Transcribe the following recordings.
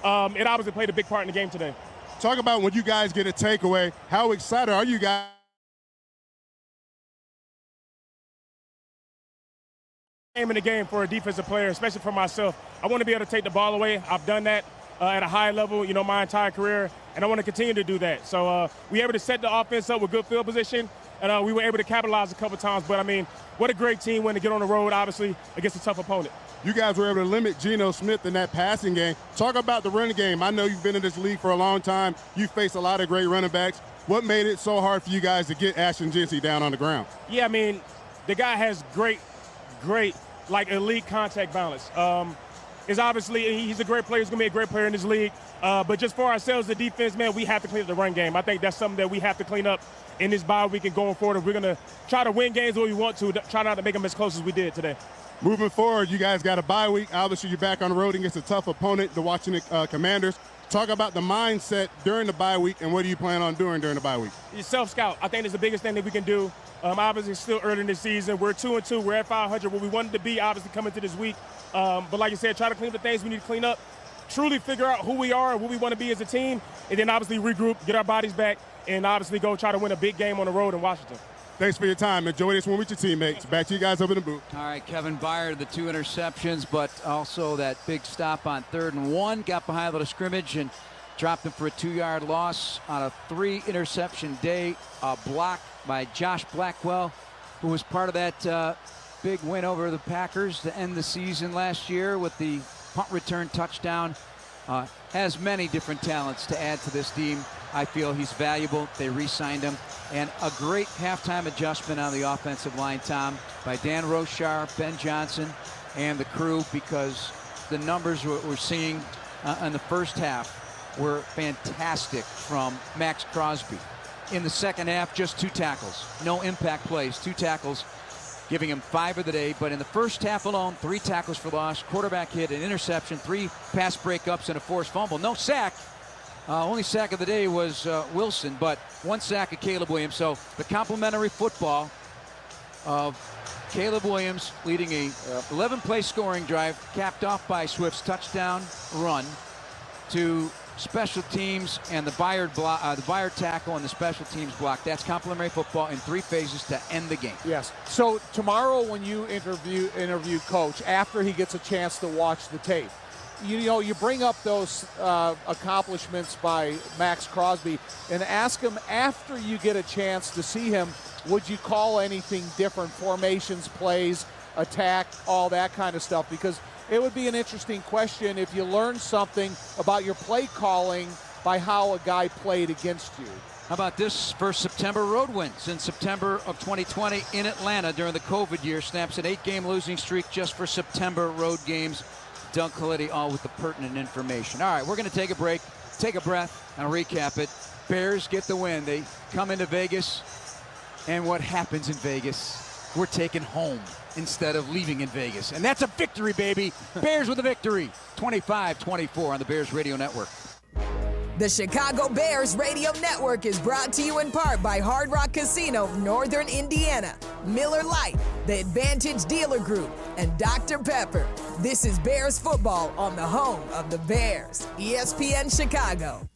it obviously played a big part in the game today. Talk about when you guys get a takeaway. How excited are you guys? In the game for a defensive player, especially for myself. I want to be able to take the ball away. I've done that at a high level, my entire career, and I want to continue to do that. So we were able to set the offense up with good field position, and we were able to capitalize a couple times. But, what a great team when to get on the road, obviously, against a tough opponent. You guys were able to limit Geno Smith in that passing game. Talk about the running game. I know you've been in this league for a long time. You faced a lot of great running backs. What made it so hard for you guys to get Ashton Jeanty down on the ground? Yeah, the guy has great, elite contact balance. He's a great player. He's going to be a great player in this league. But just for ourselves, the defense, man, we have to clean up the run game. I think that's something that we have to clean up in this bye week and going forward. If we're going to try to win games where we want to, try not to make them as close as we did today. Moving forward, you guys got a bye week. Obviously, you're back on the road against a tough opponent, the Washington Commanders. Talk about the mindset during the bye week, and what do you plan on doing during the bye week? Self-scout. I think it's the biggest thing that we can do. Obviously, it's still early in the season. We're 2-2. We're at 500, where we wanted to be, obviously, coming to this week. But like you said, try to clean up the things we need to clean up, truly figure out who we are and what we want to be as a team, and then obviously regroup, get our bodies back, and obviously go try to win a big game on the road in Washington. Thanks for your time. Enjoy this one with your teammates. Back to you guys up in the booth. All right, Kevin Byard, the 2 interceptions, but also that big stop on 3rd and 1. Got behind the scrimmage and dropped him for a 2-yard loss on a 3-interception day. A block by Josh Blackwell, who was part of that big win over the Packers to end the season last year with the punt return touchdown. Has many different talents to add to this team. I feel he's valuable. They re-signed him. And a great halftime adjustment on the offensive line, Tom, by Dan Rochar, Ben Johnson, and the crew, because the numbers we're seeing in the first half were fantastic from Max Crosby. In the second half, just 2 tackles. No impact plays, 2 tackles, giving him 5 of the day. But in the first half alone, 3 tackles for loss, quarterback hit, an interception, 3 pass breakups, and a forced fumble. No sack. Only sack of the day was Wilson, but 1 sack of Caleb Williams. So the complimentary football of Caleb Williams leading a 11-play scoring drive, capped off by Swift's touchdown run to special teams and the Byard tackle and the special teams block. That's complimentary football in 3 phases to end the game. Yes. So tomorrow when you interview Coach, after he gets a chance to watch the tape, you bring up those accomplishments by Max Crosby and ask him, after you get a chance to see him, would you call anything different? Formations, plays, attack, all that kind of stuff, because it would be an interesting question if you learn something about your play calling by how a guy played against you. How about this first September road win since September of 2020 in Atlanta during the COVID year? Snaps an 8-game losing streak just for September road games. Doug Coletti, all with the pertinent information. All right, we're going to take a break, take a breath, and recap it. Bears get the win. They come into Vegas, and what happens in Vegas? We're taken home instead of leaving in Vegas. And that's a victory, baby. Bears with a victory. 25-24 on the Bears Radio Network. The Chicago Bears Radio Network is brought to you in part by Hard Rock Casino of Northern Indiana, Miller Lite, the Advantage Dealer Group, and Dr. Pepper. This is Bears football on the home of the Bears, ESPN Chicago.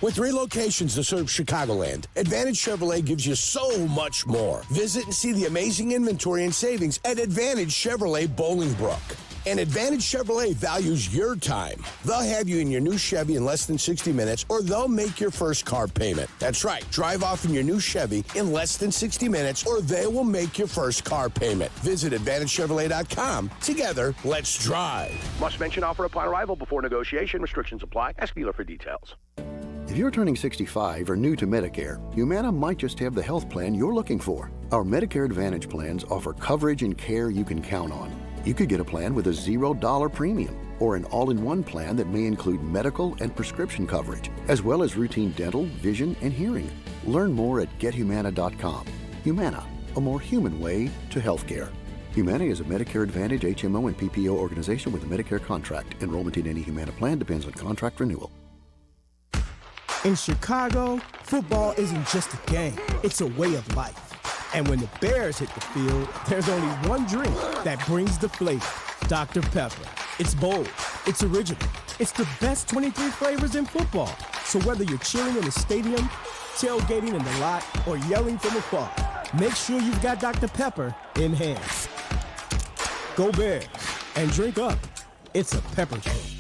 With 3 locations to serve Chicagoland, Advantage Chevrolet gives you so much more. Visit and see the amazing inventory and savings at Advantage Chevrolet Bolingbrook. And Advantage Chevrolet values your time. They'll have you in your new Chevy in less than 60 minutes, or they'll make your first car payment. That's right. Drive off in your new Chevy in less than 60 minutes, or they will make your first car payment. Visit AdvantageChevrolet.com. Together, let's drive. Must mention offer upon arrival before negotiation. Restrictions apply. Ask dealer for details. If you're turning 65 or new to Medicare, Humana might just have the health plan you're looking for. Our Medicare Advantage plans offer coverage and care you can count on. You could get a plan with a $0 premium, or an all-in-one plan that may include medical and prescription coverage, as well as routine dental, vision, and hearing. Learn more at gethumana.com. Humana, a more human way to healthcare. Humana is a Medicare Advantage HMO and PPO organization with a Medicare contract. Enrollment in any Humana plan depends on contract renewal. In Chicago, football isn't just a game, it's a way of life. And when the Bears hit the field, there's only one drink that brings the flavor, Dr. Pepper. It's bold, It's original. It's the best 23 flavors in football. So whether you're cheering in the stadium, tailgating in the lot, or yelling from afar, make sure you've got Dr. Pepper in hand. Go Bears, and drink up. It's a Pepper Tree.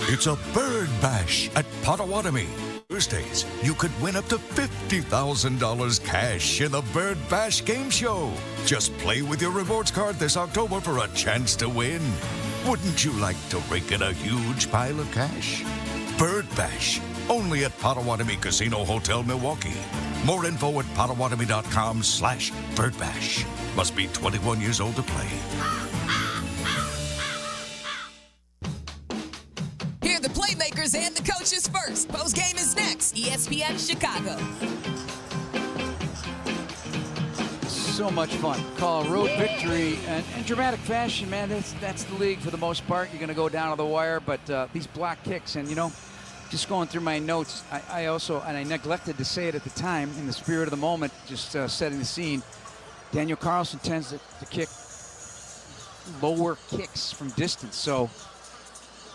It's a bird bash at Potawatomi. Thursdays, you could win up to $50,000 cash in the Bird Bash game show. Just play with your rewards card this October for a chance to win. Wouldn't you like to rake in a huge pile of cash? Bird Bash, only at Potawatomi Casino Hotel, Milwaukee. More info at potawatomi.com/birdbash. Must be 21 years old to play. Hear the playmakers and the coaches first. Postgame is next. ESPN Chicago. So much fun. Call a road victory and in dramatic fashion, man. That's the league for the most part. You're going to go down to the wire, but these block kicks, and just going through my notes, I also, and I neglected to say it at the time, in the spirit of the moment, just setting the scene, Daniel Carlson tends to kick lower kicks from distance. So,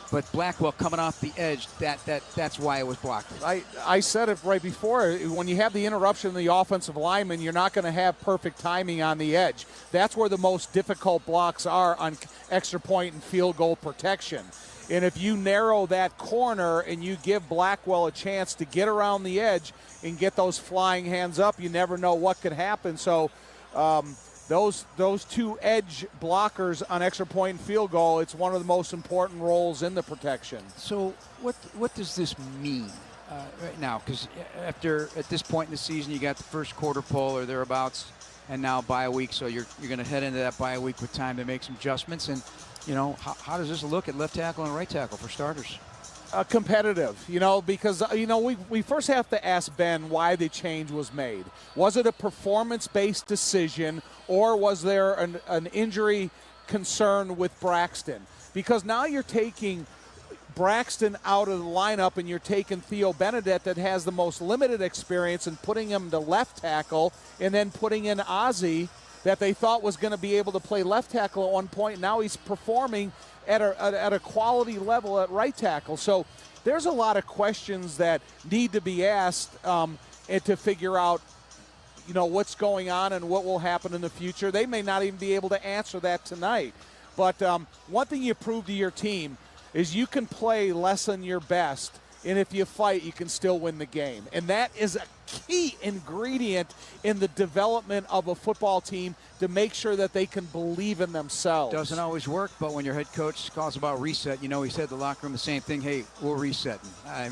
but Blackwell coming off the edge, that's why it was blocked. I said it right before. When you have the interruption in the offensive lineman, you're not going to have perfect timing on the edge. That's where the most difficult blocks are on extra point and field goal protection. And if you narrow that corner and you give Blackwell a chance to get around the edge and get those flying hands up, you never know what could happen. So those two edge blockers on extra point and field goal, it's one of the most important roles in the protection. So what does this mean right now? Because at this point in the season, you got the first quarter poll or thereabouts, and now bye week. So you're going to head into that bye week with time to make some adjustments. And how does this look at left tackle and right tackle for starters? Competitive, because, we first have to ask Ben why the change was made. Was it a performance-based decision, or was there an injury concern with Braxton? Because now you're taking Braxton out of the lineup and you're taking Theo Benedette, that has the most limited experience, and putting him to left tackle, and then putting in Ozzie, that they thought was going to be able to play left tackle at one point. Now he's performing at a quality level at right tackle. So there's a lot of questions that need to be asked and to figure out, what's going on and what will happen in the future. They may not even be able to answer that tonight. But one thing you prove to your team is you can play less than your best, and if you fight, you can still win the game. And that is a key ingredient in the development of a football team, to make sure that they can believe in themselves. Doesn't always work, but when your head coach calls about reset, he said in the locker room the same thing. Hey, we're resetting. I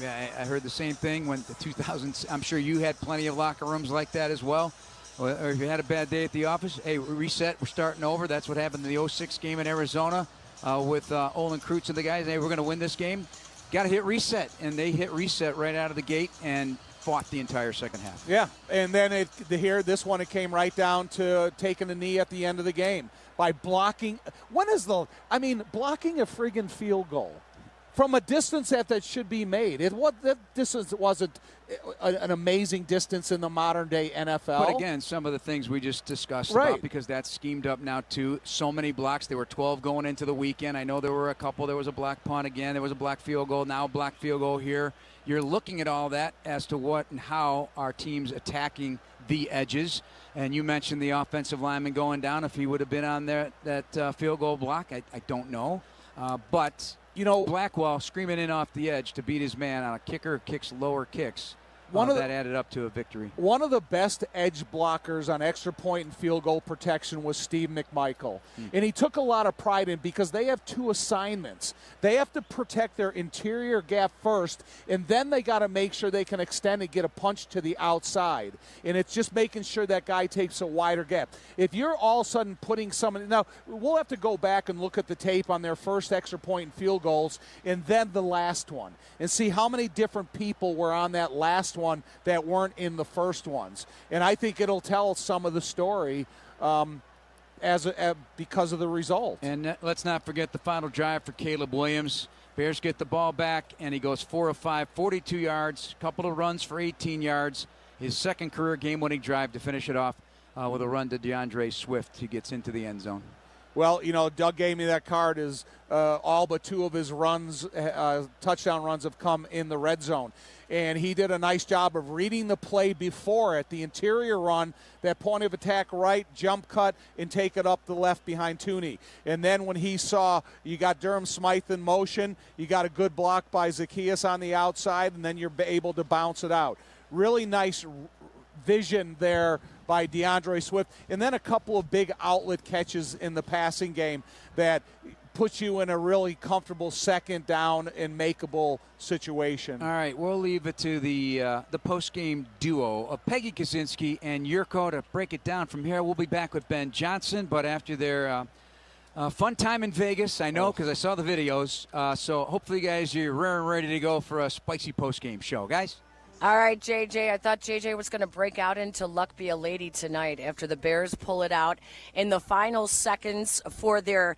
heard the same thing when the 2000s. I'm sure you had plenty of locker rooms like that as well. Or if you had a bad day at the office, hey, we reset. We're starting over. That's what happened in the 06 game in Arizona with Olin Kreutz and the guys. Hey, we're going to win this game. Got to hit reset, and they hit reset right out of the gate and fought the entire second half. Yeah, and then this one, it came right down to taking a knee at the end of the game by blocking. Blocking a friggin' field goal from a distance that should be made. That distance wasn't an amazing distance in the modern day NFL. But again, some of the things we just discussed about, because that's schemed up now too. So many blocks. There were 12 going into the weekend. I know there were a couple. There was a block punt again. There was a block field goal. Now a block field goal here. You're looking at all that as to what and how our team's attacking the edges. And you mentioned the offensive lineman going down. If he would have been on there, that field goal block, I don't know. But Blackwell screaming in off the edge to beat his man on a kicker who kicks lower kicks. That added up to a victory. One of the best edge blockers on extra point and field goal protection was Steve McMichael. And he took a lot of pride in, because they have two assignments. They have to protect their interior gap first, and then they got to make sure they can extend and get a punch to the outside. And it's just making sure that guy takes a wider gap. If you're all of a sudden putting someone – now, we'll have to go back and look at the tape on their first extra point and field goals and then the last one, and see how many different people were on that last one that weren't in the first ones. And I think it'll tell some of the story because of the result. And let's not forget the final drive for Caleb Williams. Bears get the ball back, and he goes 4 of 5, 42 yards, couple of runs for 18 yards. His second career game-winning drive to finish it off with a run to DeAndre Swift. He gets into the end zone. Well, Doug gave me that card. All but 2 of his runs, touchdown runs, have come in the red zone. And he did a nice job of reading the play before it, the interior run, that point of attack right, jump cut, and take it up the left behind Tooney. And then when he saw you got Durham Smythe in motion, you got a good block by Zacchaeus on the outside, and then you're able to bounce it out. Really nice vision there by DeAndre Swift. And then a couple of big outlet catches in the passing game that puts you in a really comfortable second down and makeable situation. All right, we'll leave it to the post-game duo of Peggy Kaczynski and Yurko to break it down from here. We'll be back with Ben Johnson, but after their fun time in Vegas, I know because I saw the videos. So hopefully, guys, you're rare and ready to go for a spicy post-game show. Guys? All right, JJ, I thought JJ was going to break out into Luck Be a Lady tonight after the Bears pull it out in the final seconds for their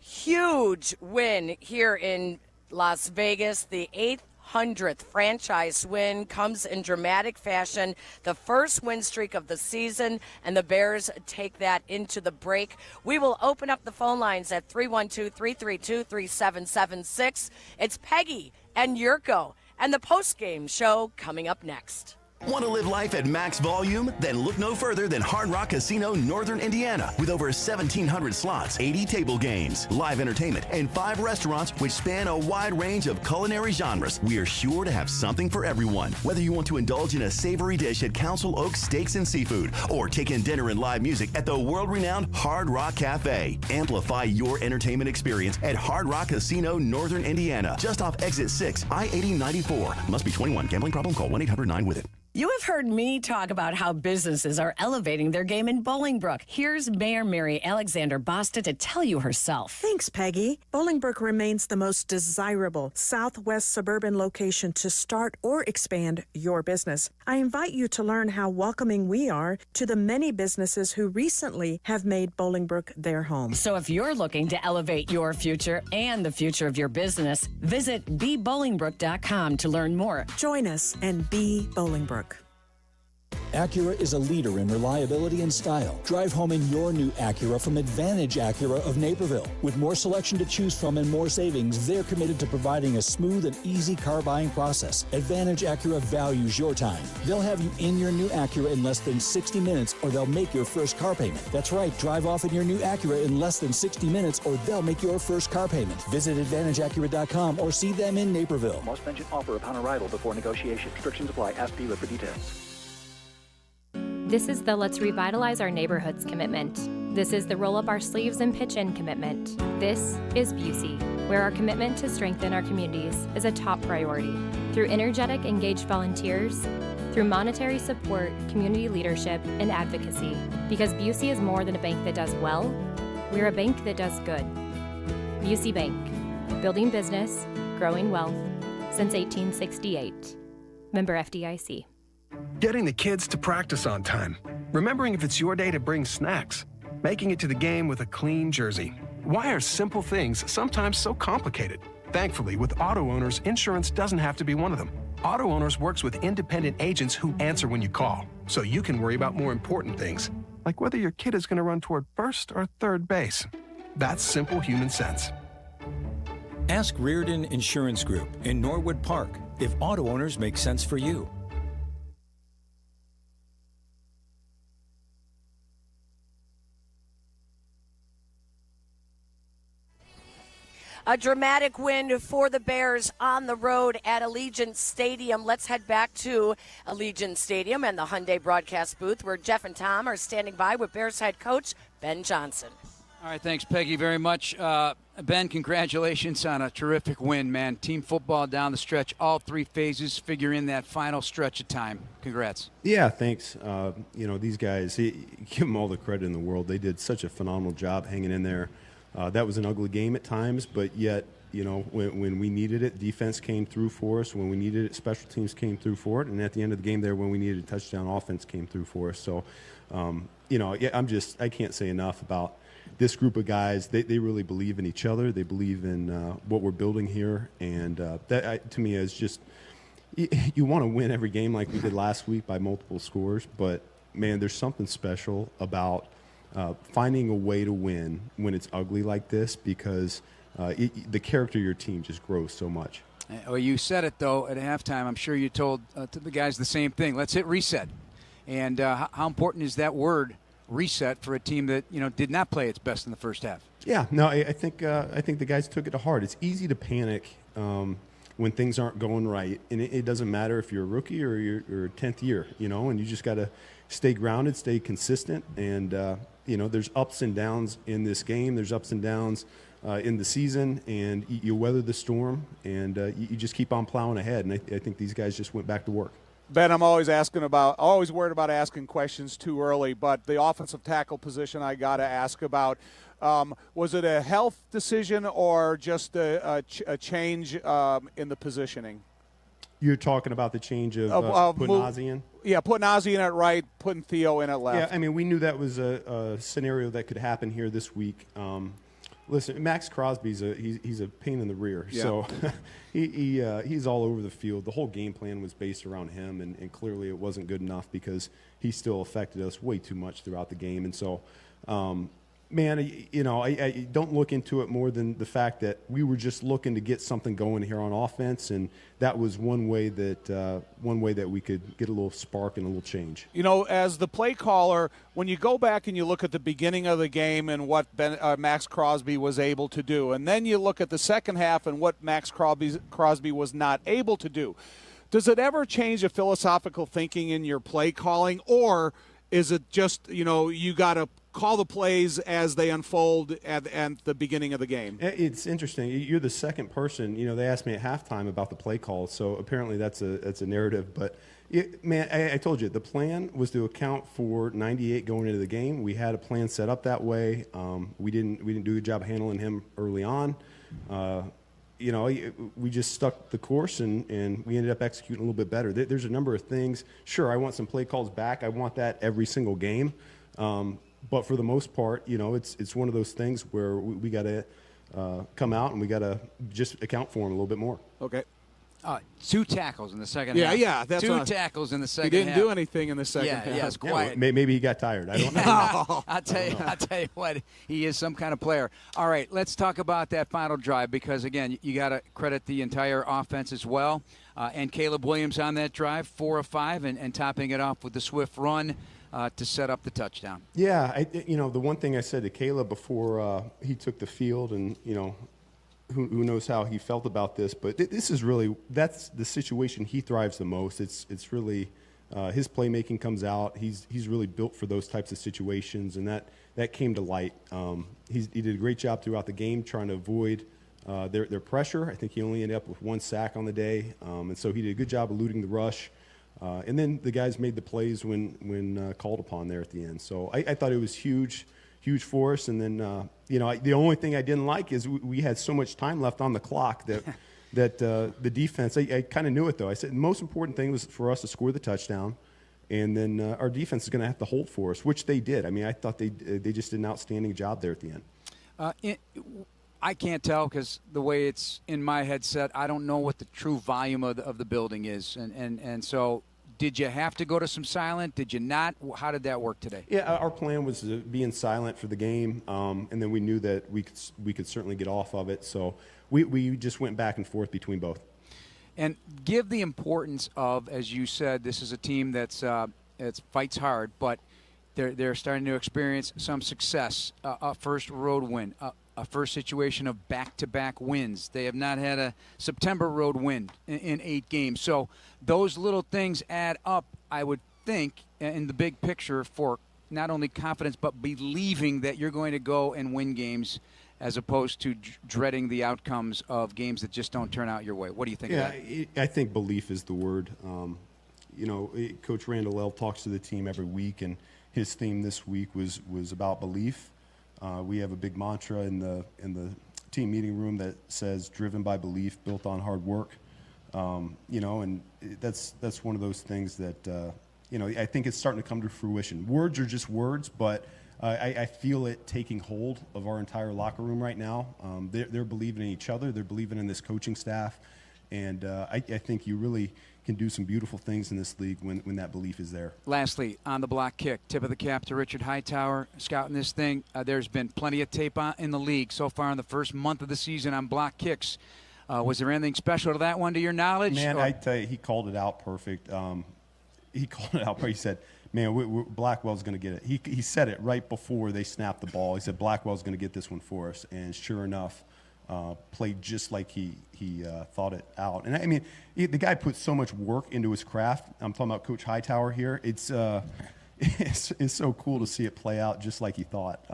huge win here in Las Vegas. The 800th franchise win comes in dramatic fashion, the first win streak of the season, and the Bears take that into the break. We will open up the phone lines at 312-332-3776. It's Peggy and Yurko and the post-game show coming up next. Want to live life at max volume? Then look no further than Hard Rock Casino Northern Indiana. With over 1,700 slots, 80 table games, live entertainment, and 5 restaurants which span a wide range of culinary genres, we are sure to have something for everyone. Whether you want to indulge in a savory dish at Council Oaks Steaks and Seafood or take in dinner and live music at the world-renowned Hard Rock Cafe, amplify your entertainment experience at Hard Rock Casino Northern Indiana, just off Exit 6, I-8094. Must be 21. Gambling problem? Call 1-800-9-WITH-IT. You have heard me talk about how businesses are elevating their game in Bolingbrook. Here's Mayor Mary Alexander Basta to tell you herself. Thanks, Peggy. Bolingbrook remains the most desirable southwest suburban location to start or expand your business. I invite you to learn how welcoming we are to the many businesses who recently have made Bolingbrook their home. So if you're looking to elevate your future and the future of your business, visit bebolingbrook.com to learn more. Join us and be Bolingbrook. Acura is a leader in reliability and style. Drive home in your new Acura from Advantage Acura of Naperville. With more selection to choose from and more savings, they're committed to providing a smooth and easy car buying process. Advantage Acura values your time. They'll have you in your new Acura in less than 60 minutes, or they'll make your first car payment. That's right, drive off in your new Acura in less than 60 minutes, or they'll make your first car payment. Visit AdvantageAcura.com or see them in Naperville. Most mentioned offer upon arrival before negotiation. Restrictions apply. Ask dealer for details. This is the Let's Revitalize Our Neighborhoods commitment. This is the Roll Up Our Sleeves and Pitch In commitment. This is Busey, where our commitment to strengthen our communities is a top priority. Through energetic, engaged volunteers, through monetary support, community leadership, and advocacy. Because Busey is more than a bank that does well, we're a bank that does good. Busey Bank, building business, growing wealth, since 1868. Member FDIC. Getting the kids to practice on time. Remembering if it's your day to bring snacks. Making it to the game with a clean jersey. Why are simple things sometimes so complicated? Thankfully, with Auto Owners, insurance doesn't have to be one of them. Auto Owners works with independent agents who answer when you call, so you can worry about more important things, like whether your kid is going to run toward first or third base. That's simple human sense. Ask Reardon Insurance Group in Norwood Park if Auto Owners make sense for you. A dramatic win for the Bears on the road at Allegiant Stadium. Let's head back to Allegiant Stadium and the Hyundai broadcast booth where Jeff and Tom are standing by with Bears head coach Ben Johnson. All right, thanks, Peggy, very much. Ben, congratulations on a terrific win, man. Team football down the stretch, all 3 phases, figure in that final stretch of time. Congrats. Yeah, thanks. These guys, give them all the credit in the world. They did such a phenomenal job hanging in there. That was an ugly game at times, but yet, when we needed it, defense came through for us. When we needed it, special teams came through for it. And at the end of the game there, when we needed a touchdown, offense came through for us. So, I can't say enough about this group of guys. They really believe in each other. They believe in what we're building here. And that, to me, is just you want to win every game like we did last week by multiple scores. But, man, there's something special about finding a way to win when it's ugly like this, because the character of your team just grows so much. Well, you said it, though, at halftime. I'm sure you told to the guys the same thing. Let's hit reset. And how important is that word, reset, for a team that did not play its best in the first half? Yeah, no, I think the guys took it to heart. It's easy to panic when things aren't going right, and it doesn't matter if you're a rookie or you're 10th year, and you just got to stay grounded, stay consistent, and there's ups and downs in this game. There's ups and downs in the season, and you weather the storm, and you just keep on plowing ahead. And I think these guys just went back to work. Ben, I'm always worried about asking questions too early, but the offensive tackle position I got to ask about. Was it a health decision or just a change in the positioning? You're talking about the change of putting Ozzie in? Yeah, putting Ozzie in at right, putting Theo in at left. Yeah, I mean, we knew that was a scenario that could happen here this week. Listen, Max Crosby's he's a pain in the rear, yeah. So he's all over the field. The whole game plan was based around him, and clearly it wasn't good enough because he still affected us way too much throughout the game. And so, man, I don't look into it more than the fact that we were just looking to get something going here on offense, and that was one way that we could get a little spark and a little change. As the play caller, when you go back and you look at the beginning of the game and what Max Crosby was able to do, and then you look at the second half and what Max Crosby was not able to do, does it ever change the philosophical thinking in your play calling, or is it just, you got to call the plays as they unfold at the beginning of the game? It's interesting. You're the second person. They asked me at halftime about the play call, so apparently that's a narrative. But I told you the plan was to account for 98 going into the game. We had a plan set up that way. We didn't do a good job handling him early on. We just stuck the course, and we ended up executing a little bit better. There's a number of things. Sure, I want some play calls back. I want that every single game. But for the most part, it's one of those things where we got to come out and we got to just account for him a little bit more. Okay. 2 tackles in the second half. Yeah. That's 2 tackles in the second half. He didn't do anything in the second half. Yeah, it's quiet. Maybe he got tired. I don't know. I'll tell you what, he is some kind of player. All right, let's talk about that final drive because, again, you got to credit the entire offense as well. And Caleb Williams on that drive, 4 of 5, and topping it off with the Swift run to set up the touchdown. Yeah, the one thing I said to Caleb before he took the field, and who knows how he felt about this, but that's the situation he thrives the most. It's really his playmaking comes out. He's really built for those types of situations, and that came to light. He did a great job throughout the game trying to avoid their pressure. I think he only ended up with 1 sack on the day, and so he did a good job eluding the rush. And then the guys made the plays when called upon there at the end. So I thought it was huge for us. And then, the only thing I didn't like is we had so much time left on the clock that the defense, I kind of knew it, though. I said the most important thing was for us to score the touchdown, and then our defense is going to have to hold for us, which they did. I mean, I thought they just did an outstanding job there at the end. I can't tell because the way it's in my headset, I don't know what the true volume of the building is. And so did you have to go to some silent? Did you not? How did that work today? Yeah, our plan was to be in silent for the game, and then we knew that we could certainly get off of it. So we just went back and forth between both. And give the importance of, as you said, this is a team that's fights hard, but they're starting to experience some success. A first road win, a first situation of back-to-back wins. They have not had a September road win in 8 games. So those little things add up, I would think, in the big picture for not only confidence but believing that you're going to go and win games as opposed to dreading the outcomes of games that just don't turn out your way. What do you think of that? I think belief is the word. Coach Randall L. talks to the team every week, and his theme this week was about belief. We have a big mantra in the team meeting room that says "driven by belief, built on hard work." And that's one of those things that I think it's starting to come to fruition. Words are just words, but I feel it taking hold of our entire locker room right now. They're believing in each other. They're believing in this coaching staff, And I think you really can do some beautiful things in this league when that belief is there. Lastly, on the block kick, tip of the cap to Richard Hightower, scouting this thing. There's been plenty of tape in the league so far in the first month of the season on block kicks. Was there anything special to that one, to your knowledge? Man, I tell you, he called it out perfect. He called it out perfect. He said, man, Blackwell's going to get it. He said it right before they snapped the ball. He said, Blackwell's going to get this one for us. And sure enough, played just like he thought it out. And I mean, the guy put so much work into his craft. I'm talking about Coach Hightower here. It's so cool to see it play out just like he thought.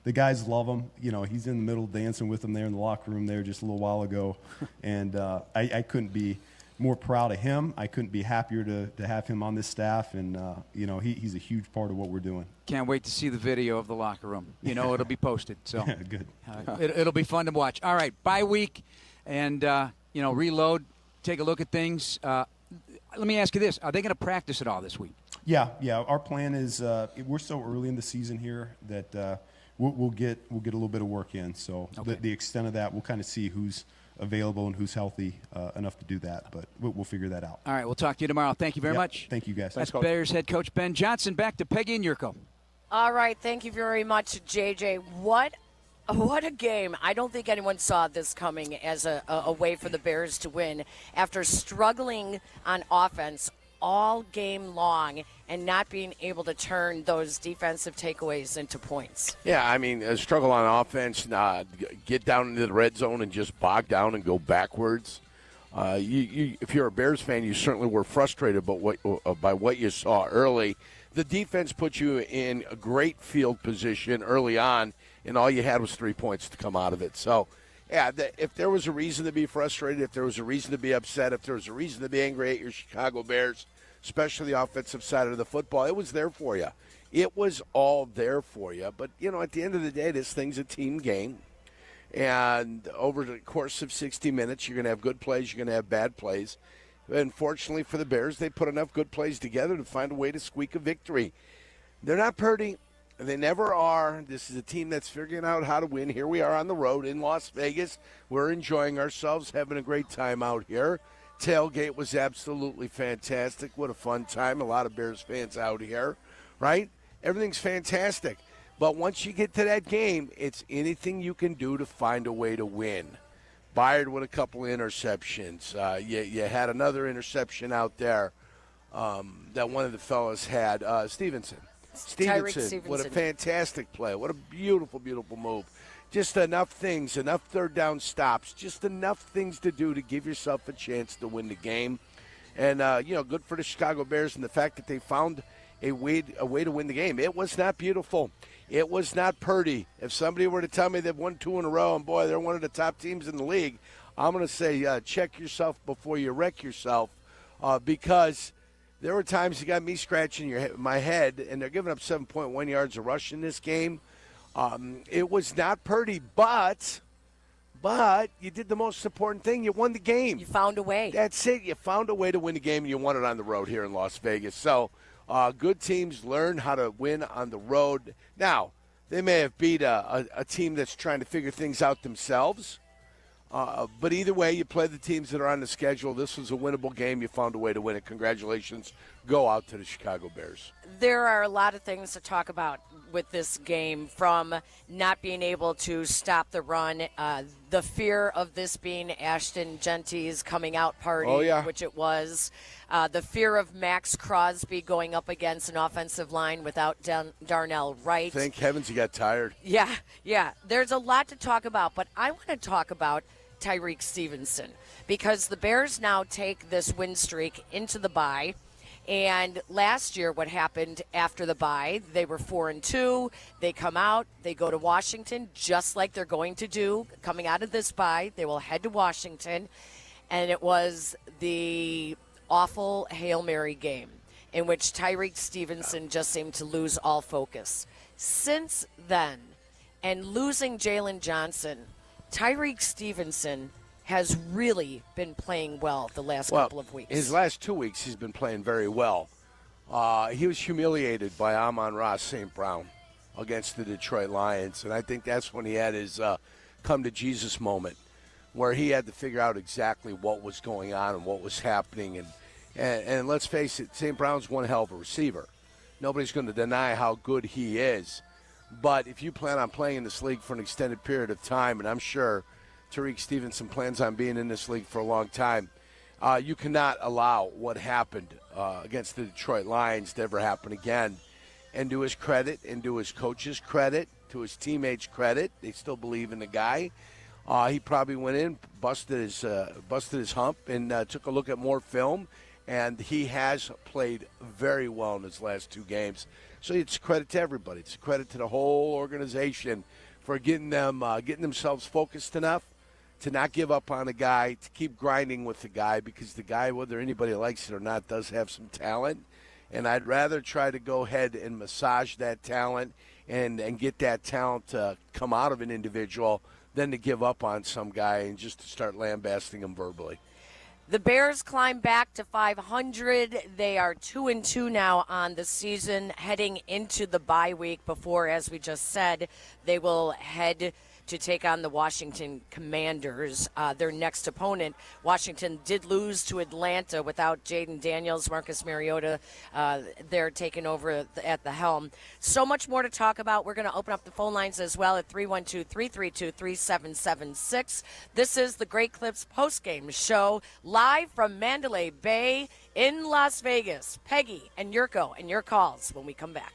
The guys love him. You know, he's in the middle dancing with them there in the locker room there just a little while ago. And I couldn't be more proud of him. I couldn't be happier to have him on this staff. And, he's a huge part of what we're doing. Can't wait to see the video of the locker room. You know, it'll be posted. So good. It'll be fun to watch. All right, bye week and, reload, take a look at things. Let me ask you this. Are they going to practice at all this week? Yeah. Our plan is we're so early in the season here that we'll get a little bit of work in. So the extent of that, we'll kind of see who's available and who's healthy enough to do that. But we'll figure that out. All right, we'll talk to you tomorrow. Thank you very much. Thank you, guys. That's Bears head coach Ben Johnson. Back to Peggy and Yurko. All right, thank you very much, JJ. What a game. I don't think anyone saw this coming as a way for the Bears to win after struggling on offense all game long and not being able to turn those defensive takeaways into points. Yeah, I mean, struggle on offense, get down into the red zone and just bog down and go backwards. If you're a Bears fan, you certainly were frustrated by what you saw early. The defense put you in a great field position early on, and all you had was 3 points to come out of it. So, yeah, if there was a reason to be frustrated, if there was a reason to be upset, if there was a reason to be angry at your Chicago Bears, especially the offensive side of the football, it was there for you. It was all there for you. But, at the end of the day, this thing's a team game. And over the course of 60 minutes, you're going to have good plays, you're going to have bad plays. And fortunately for the Bears, they put enough good plays together to find a way to squeak a victory. They're not pretty. They never are. This is a team that's figuring out how to win. Here we are on the road in Las Vegas. We're enjoying ourselves, having a great time out here. Tailgate was absolutely fantastic. What a fun time. A lot of Bears fans out here, right? Everything's fantastic. But once you get to that game, it's anything you can do to find a way to win. Byard with a couple interceptions. You had another interception out there that one of the fellas had. Stevenson. Tariq Stevenson. What a fantastic play. What a beautiful, beautiful move. Just enough things, enough third down stops, just enough things to do to give yourself a chance to win the game. And, good for the Chicago Bears and the fact that they found a way to win the game. It was not beautiful. It was not pretty. If somebody were to tell me they've won 2 in a row and, boy, they're one of the top teams in the league, I'm going to say check yourself before you wreck yourself because there were times you got me scratching my head, and they're giving up 7.1 yards of rush in this game. It was not pretty, but you did the most important thing. You won the game. You found a way. That's it. You found a way to win the game, and you won it on the road here in Las Vegas. So good teams learn how to win on the road. Now, they may have beat a team that's trying to figure things out themselves. But either way, you play the teams that are on the schedule. This was a winnable game. You found a way to win it. Congratulations. Go out to the Chicago Bears. There are a lot of things to talk about with this game, from not being able to stop the run, the fear of this being Ashton Genty's coming out party, which it was, the fear of Max Crosby going up against an offensive line without Darnell Wright. Thank heavens he got tired. Yeah. There's a lot to talk about, but I want to talk about Tariq Stevenson because the Bears now take this win streak into the bye. And last year, what happened after the bye, they were 4-2. They come out, they go to Washington, just like they're going to do coming out of this bye. They will head to Washington. And it was the awful Hail Mary game in which Tariq Stevenson just seemed to lose all focus. Since then, and losing Jalen Johnson, Tariq Stevenson has really been playing well the last couple of weeks. His last 2 weeks, he's been playing very well. He was humiliated by Amon-Ra St. Brown against the Detroit Lions, and I think that's when he had his come-to-Jesus moment where he had to figure out exactly what was going on and what was happening. And let's face it, St. Brown's one hell of a receiver. Nobody's going to deny how good he is. But if you plan on playing in this league for an extended period of time, and I'm sure Tariq Stevenson plans on being in this league for a long time, you cannot allow what happened against the Detroit Lions to ever happen again. And to his credit, and to his coach's credit, to his teammates' credit, they still believe in the guy. He probably went in, busted his hump, and took a look at more film. And he has played very well in his last 2 games. So it's a credit to everybody. It's a credit to the whole organization for getting themselves focused enough to not give up on a guy, to keep grinding with the guy, because the guy, whether anybody likes it or not, does have some talent. And I'd rather try to go ahead and massage that talent and get that talent to come out of an individual than to give up on some guy and just to start lambasting him verbally. The Bears climb back to 500. They are 2-2 now on the season, heading into the bye week before, as we just said, they will head to take on the Washington Commanders, their next opponent. Washington did lose to Atlanta without Jaden Daniels, Marcus Mariota. They're taking over at the helm. So much more to talk about. We're going to open up the phone lines as well at 312-332-3776. This is the Great Clips postgame show live from Mandalay Bay in Las Vegas. Peggy and Yurko and your calls when we come back.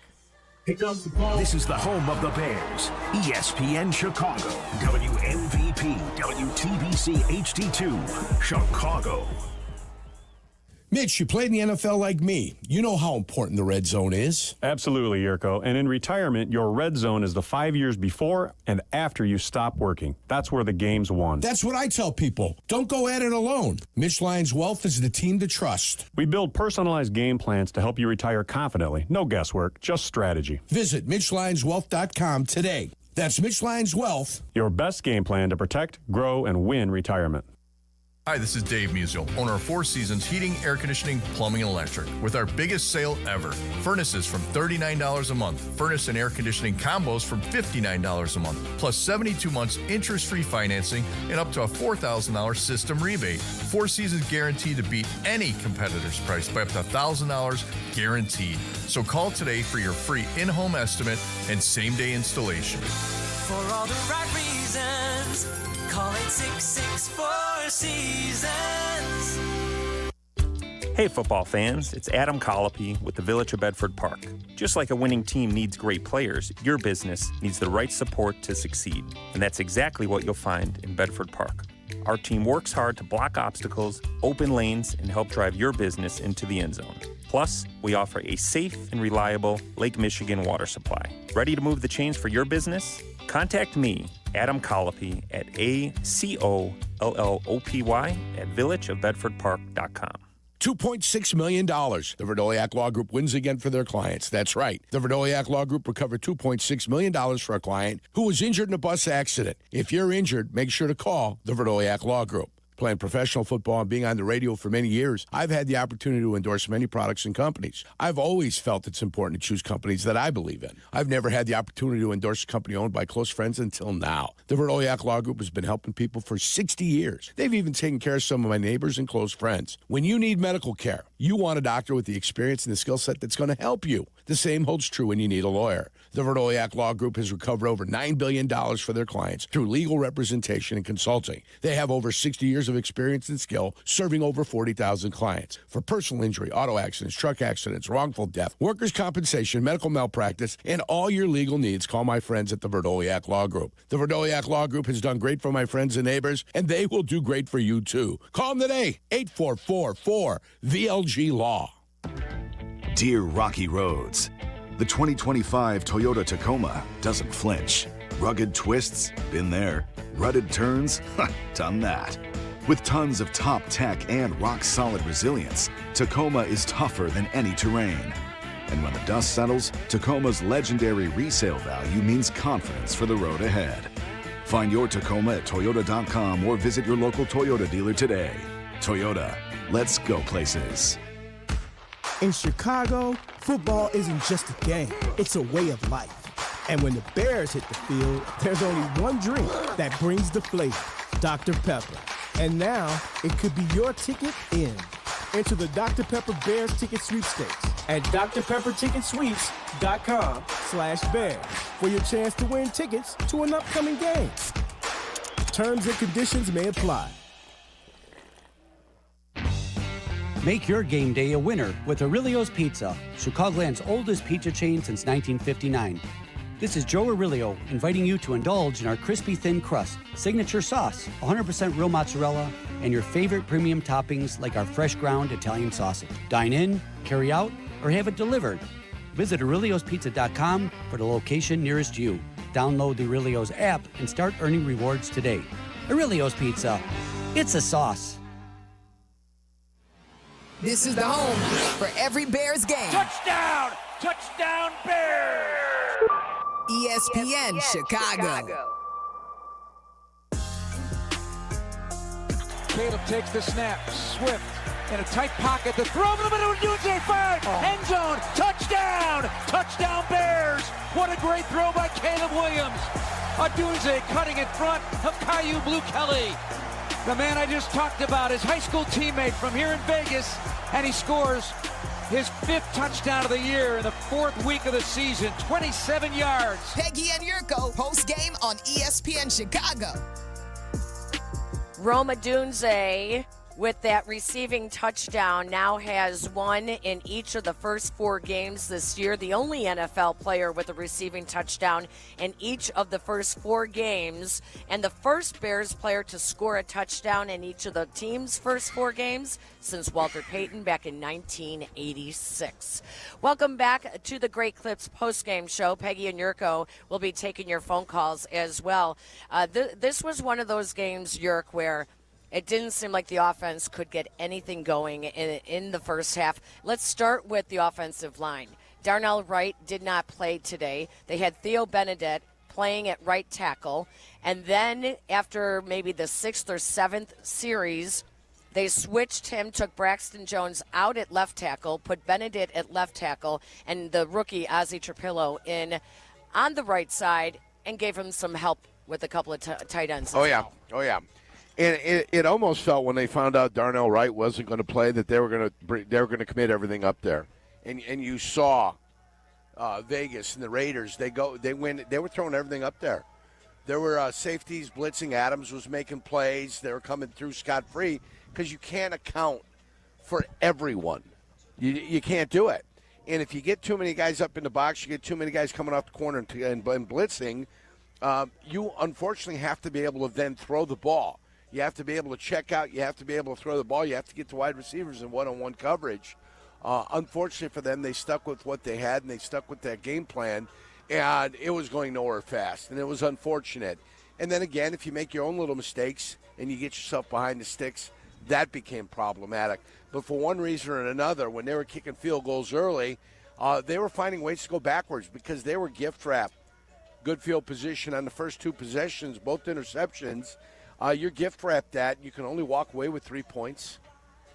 This is the home of the Bears, ESPN Chicago, WMVP, WTBC HD2, Chicago. Mitch, you played in the NFL like me. You know how important the red zone is. Absolutely, Yurko. And in retirement, your red zone is the 5 years before and after you stop working. That's where the game's won. That's what I tell people. Don't go at it alone. Mitch Lyons Wealth is the team to trust. We build personalized game plans to help you retire confidently. No guesswork, just strategy. Visit MitchLyonsWealth.com today. That's Mitch Lyons Wealth. Your best game plan to protect, grow, and win retirement. Hi, this is Dave Musial, owner of Four Seasons Heating, Air Conditioning, Plumbing, and Electric, with our biggest sale ever. Furnaces from $39 a month. Furnace and air conditioning combos from $59 a month. Plus 72 months interest-free financing and up to a $4,000 system rebate. Four Seasons guaranteed to beat any competitor's price by up to $1,000 guaranteed. So call today for your free in-home estimate and same-day installation. For all the right reasons, call 866-4Seasons. Hey football fans, it's Adam Colopy with the Village of Bedford Park. Just like a winning team needs great players, your business needs the right support to succeed. And that's exactly what you'll find in Bedford Park. Our team works hard to block obstacles, open lanes, and help drive your business into the end zone. Plus, we offer a safe and reliable Lake Michigan water supply. Ready to move the chains for your business? Contact me, Adam Colopy, at ACOLLOPY at villageofbedfordpark.com. $2.6 million. The Verdoliak Law Group wins again for their clients. That's right. The Verdoliak Law Group recovered $2.6 million for a client who was injured in a bus accident. If you're injured, make sure to call the Verdoliak Law Group. Playing professional football and being on the radio for many years, I've had the opportunity to endorse many products and companies. I've always felt it's important to choose companies that I believe in. I've never had the opportunity to endorse a company owned by close friends until now. The Verdoliak Law Group has been helping people for 60 years. They've even taken care of some of my neighbors and close friends. When you need medical care, you want a doctor with the experience and the skill set that's going to help you. The same holds true when you need a lawyer. The Verdoliak Law Group has recovered over $9 billion for their clients through legal representation and consulting. They have over 60 years of experience and skill serving over 40,000 clients. For personal injury, auto accidents, truck accidents, wrongful death, workers' compensation, medical malpractice, and all your legal needs, call my friends at the Verdoliak Law Group. The Verdoliak Law Group has done great for my friends and neighbors, and they will do great for you, too. Call them today, 844-4VLG-LAW. Dear Rocky Roads, the 2025 Toyota Tacoma doesn't flinch. Rugged twists? Been there. Rutted turns? Done that. With tons of top tech and rock-solid resilience, Tacoma is tougher than any terrain. And when the dust settles, Tacoma's legendary resale value means confidence for the road ahead. Find your Tacoma at Toyota.com or visit your local Toyota dealer today. Toyota, let's go places. In Chicago, football isn't just a game, it's a way of life. And when the Bears hit the field, there's only one drink that brings the flavor. Dr. Pepper. And now, it could be your ticket in. Enter the Dr. Pepper Bears ticket sweepstakes at drpepperticketsweeps.com/bears for your chance to win tickets to an upcoming game. Terms and conditions may apply. Make your game day a winner with Aurelio's Pizza, Chicagoland's oldest pizza chain since 1959. This is Joe Aurelio inviting you to indulge in our crispy thin crust, signature sauce, 100% real mozzarella, and your favorite premium toppings like our fresh ground Italian sausage. Dine in, carry out, or have it delivered. Visit Aurelio'sPizza.com for the location nearest you. Download the Aurelio's app and start earning rewards today. Aurelio's Pizza. It's a sauce. This is the home for every Bears game. Touchdown! Touchdown Bears! ESPN Chicago. Caleb takes the snap. Swift in a tight pocket. The throw in the middle of Odunze. Fired. End zone. Touchdown! Touchdown Bears! What a great throw by Caleb Williams. Odunze cutting in front of Caillou Blue Kelly. The man I just talked about, his high school teammate from here in Vegas, and he scores his 5th touchdown of the year in the 4th week of the season, 27 yards. Peggy and Yurko, post-game on ESPN Chicago. Rome Odunze, with that receiving touchdown, now has one in each of the first 4 games this year. The only NFL player with a receiving touchdown in each of the first 4 games, and the first Bears player to score a touchdown in each of the team's first 4 games since Walter Payton back in 1986. Welcome back to the Great Clips postgame show. Peggy and Yurko will be taking your phone calls as well. This was one of those games, Yurk, where it didn't seem like the offense could get anything going in the first half. Let's start with the offensive line. Darnell Wright did not play today. They had Theo Benedict playing at right tackle. And then after maybe the 6th or 7th series, they switched him, took Braxton Jones out at left tackle, put Benedict at left tackle, and the rookie Ozzie Trapillo in on the right side, and gave him some help with a couple of tight ends. Oh, yeah. And it almost felt when they found out Darnell Wright wasn't going to play that they were going to commit everything up there, and you saw Vegas and the Raiders. They were throwing everything up there. There were safeties blitzing. Adams was making plays. They were coming through scot-free because you can't account for everyone. You can't do it. And if you get too many guys up in the box, you get too many guys coming off the corner and blitzing. You unfortunately have to be able to then throw the ball. You have to be able to check out. You have to be able to throw the ball. You have to get to wide receivers in one-on-one coverage. Unfortunately for them, they stuck with what they had, and they stuck with that game plan, and it was going nowhere fast, and it was unfortunate. And then again, if you make your own little mistakes and you get yourself behind the sticks, that became problematic. But for one reason or another, when they were kicking field goals early, they were finding ways to go backwards because they were gift-wrapped. Good field position on the first 2 possessions, both interceptions. You're gift-wrapped that. You can only walk away with 3 points.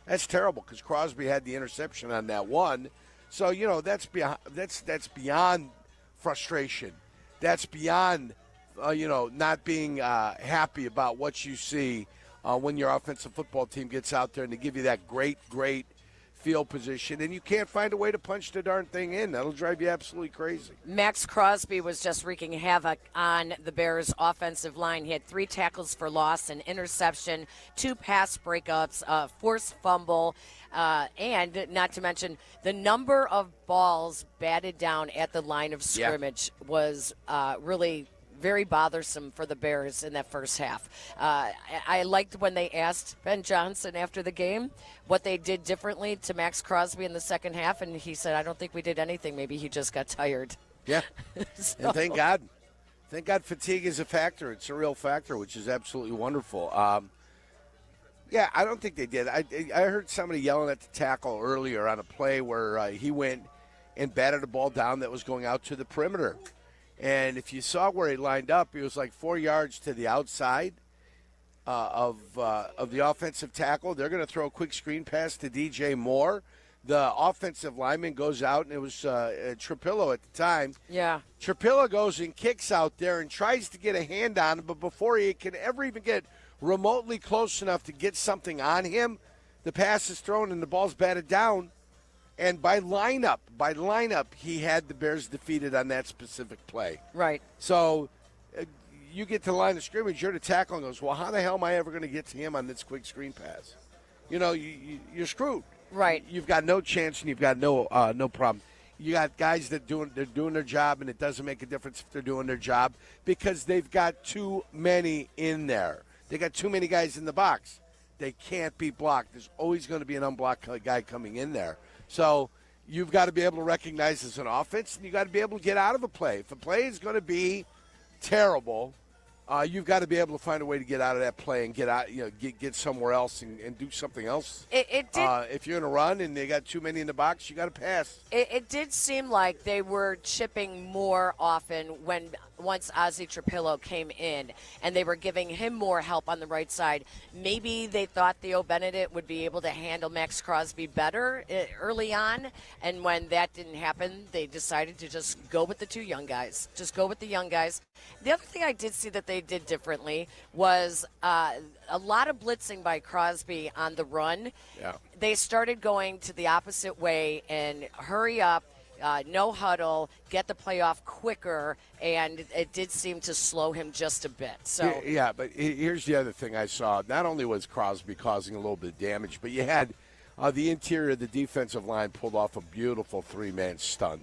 That's terrible because Crosby had the interception on that one. So, that's beyond frustration. That's beyond, not being happy about what you see when your offensive football team gets out there and they give you that great field position, and you can't find a way to punch the darn thing in. That'll drive you absolutely crazy. Max Crosby was just wreaking havoc on the Bears' offensive line. He had 3 tackles for loss, an interception, 2 pass breakups, a forced fumble, and not to mention the number of balls batted down at the line of scrimmage was really very bothersome for the Bears in that first half. I liked when they asked Ben Johnson after the game what they did differently to Max Crosby in the second half, and he said, I don't think we did anything. Maybe he just got tired. Yeah, and thank God. Thank God fatigue is a factor. It's a real factor, which is absolutely wonderful. I don't think they did. I heard somebody yelling at the tackle earlier on a play where he went and batted a ball down that was going out to the perimeter. And if you saw where he lined up, he was like 4 yards to the outside of the offensive tackle. They're going to throw a quick screen pass to DJ Moore. The offensive lineman goes out, and it was Trapillo at the time. Yeah. Trapillo goes and kicks out there and tries to get a hand on him, but before he can ever even get remotely close enough to get something on him, the pass is thrown and the ball's batted down. And by lineup, he had the Bears defeated on that specific play. Right. So you get to the line of scrimmage, you're the tackle and goes, well, how the hell am I ever going to get to him on this quick screen pass? You're screwed. Right. You've got no chance and you've got no problem. You got guys they're doing their job, and it doesn't make a difference if they're doing their job because they've got too many in there. They got too many guys in the box. They can't be blocked. There's always going to be an unblocked guy coming in there. So you've got to be able to recognize as an offense, and you've got to be able to get out of a play. If a play is going to be terrible, you've got to be able to find a way to get out of that play and get out, get somewhere else and do something else. It did. If you're going to run and they got too many in the box, you got to pass. It did seem like they were chipping more often once Ozzie Trapillo came in, and they were giving him more help on the right side. Maybe they thought Theo Benedict would be able to handle Max Crosby better early on, and when that didn't happen, they decided to just go with the two young guys. Just go with the young guys. The other thing I did see that they did differently was a lot of blitzing by Crosby on the run. Yeah. They started going to the opposite way and hurry up, no huddle, get the play off quicker, and it did seem to slow him just a bit. So yeah, but here's the other thing I saw. Not only was Crosby causing a little bit of damage, but you had the interior of the defensive line pulled off a beautiful three-man stunt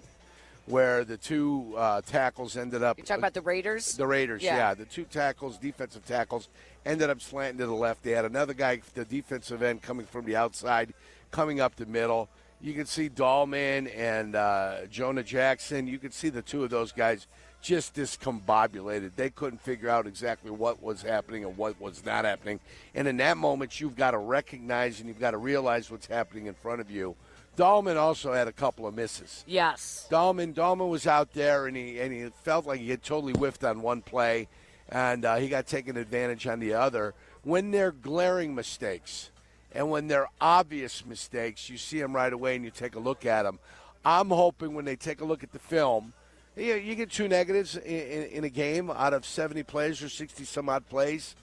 where the two tackles ended up. You're talking about the Raiders? The Raiders, yeah. The two tackles, defensive tackles, ended up slanting to the left. They had another guy, the defensive end, coming from the outside, coming up the middle. You could see Dahlman and Jonah Jackson. You could see the two of those guys just discombobulated. They couldn't figure out exactly what was happening and what was not happening. And in that moment, you've got to recognize and you've got to realize what's happening in front of you. Dahlman also had a couple of misses. Yes. Dahlman was out there, and he felt like he had totally whiffed on one play, and he got taken advantage on the other. When they're glaring mistakes and when they're obvious mistakes, you see them right away and you take a look at them. I'm hoping when they take a look at the film, you get two negatives in a game out of 70 plays or 60-some-odd plays.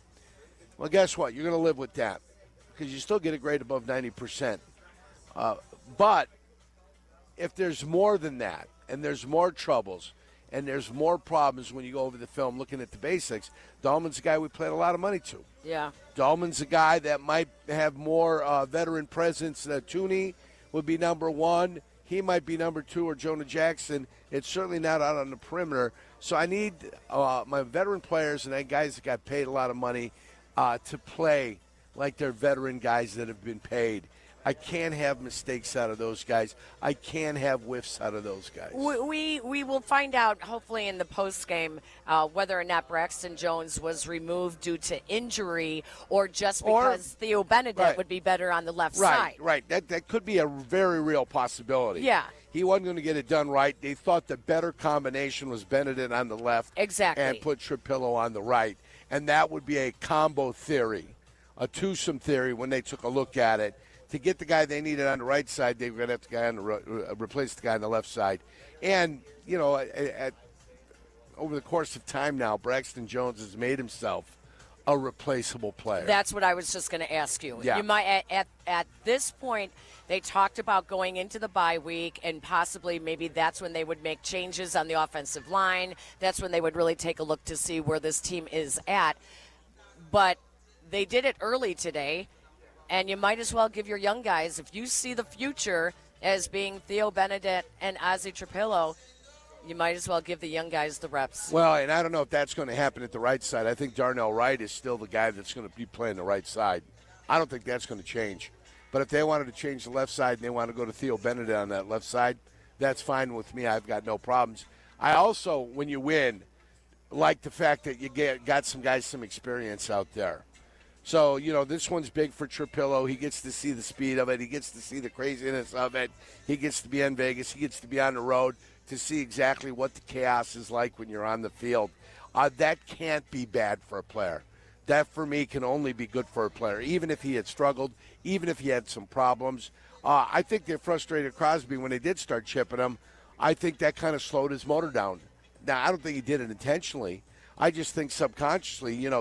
Well, guess what? You're going to live with that because you still get a grade above 90%. But if there's more than that, and there's more troubles, and there's more problems when you go over the film looking at the basics, Dahlman's a guy we played a lot of money to. Yeah. Dahlman's a guy that might have more veteran presence. Tooney would be number one. He might be number two, or Jonah Jackson. It's certainly not out on the perimeter. So I need my veteran players and guys that got paid a lot of money to play like they're veteran guys that have been paid. I can't have mistakes out of those guys. I can't have whiffs out of those guys. We will find out, hopefully, in the postgame whether or not Braxton Jones was removed due to injury or just because Theo Benedict would be better on the left side. Right. That could be a very real possibility. Yeah. He wasn't going to get it done right. They thought the better combination was Benedict on the left. Exactly. And put Trapillo on the right. And that would be a combo theory, a twosome theory when they took a look at it. To get the guy they needed on the right side, they were going to have to replace the guy on the left side. And, over the course of time now, Braxton Jones has made himself a replaceable player. That's what I was just going to ask you. Yeah. You might at this point, they talked about going into the bye week, and possibly maybe that's when they would make changes on the offensive line. That's when they would really take a look to see where this team is at. But they did it early today. And you might as well give your young guys, if you see the future as being Theo Benedict and Ozzie Trapillo, you might as well give the young guys the reps. Well, and I don't know if that's going to happen at the right side. I think Darnell Wright is still the guy that's going to be playing the right side. I don't think that's going to change. But if they wanted to change the left side and they want to go to Theo Benedict on that left side, that's fine with me. I've got no problems. I also, when you win, like the fact that you got some guys some experience out there. So, this one's big for Trapillo. He gets to see the speed of it. He gets to see the craziness of it. He gets to be in Vegas. He gets to be on the road to see exactly what the chaos is like when you're on the field. That can't be bad for a player. That, for me, can only be good for a player, even if he had struggled, even if he had some problems. I think they frustrated Crosby when they did start chipping him. I think that kind of slowed his motor down. Now, I don't think he did it intentionally. I just think subconsciously, you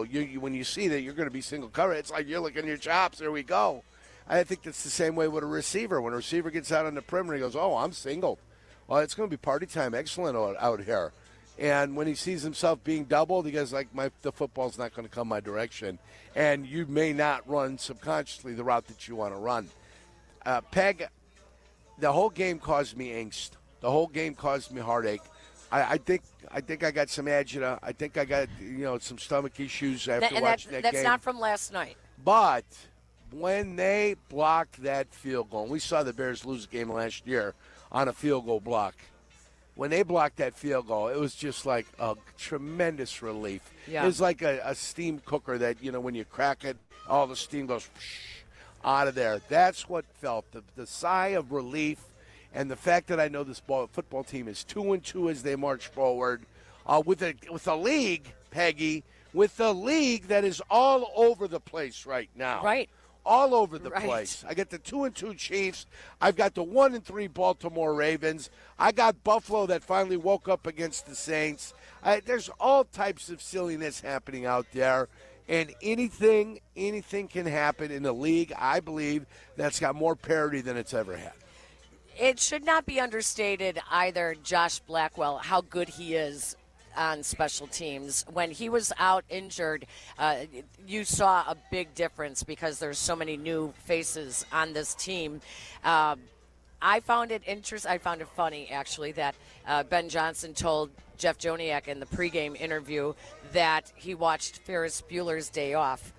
when you see that you're going to be single covered, it's like you're licking your chops. There we go. I think that's the same way with a receiver. When a receiver gets out on the perimeter, he goes, "Oh, I'm single. Well, it's going to be party time. Excellent out here." And when he sees himself being doubled, he goes, the football's not going to come my direction. And you may not run subconsciously the route that you want to run. Peg, the whole game caused me angst. The whole game caused me heartache. I think I got some agita. I think I got some stomach issues after watching that game. That's not from last night. But when they blocked that field goal, and we saw the Bears lose the game last year on a field goal block. When they blocked that field goal, it was just like a tremendous relief. Yeah. It was like a steam cooker that, when you crack it, all the steam goes out of there. That's what felt, the sigh of relief, and the fact that I know this football team is 2-2 as they march forward with a league, Peggy, with a league that is all over the place right now. Right. All over the place. I got the 2-2 Chiefs. I've got the 1-3 Baltimore Ravens. I got Buffalo that finally woke up against the Saints. There's all types of silliness happening out there, and anything can happen in a league, I believe, that's got more parity than it's ever had. It should not be understated either, Josh Blackwell, how good he is on special teams. When he was out injured, you saw a big difference because there's so many new faces on this team. I found it interesting. I found it funny, actually, that Ben Johnson told Jeff Joniak in the pregame interview that he watched Ferris Bueller's Day Off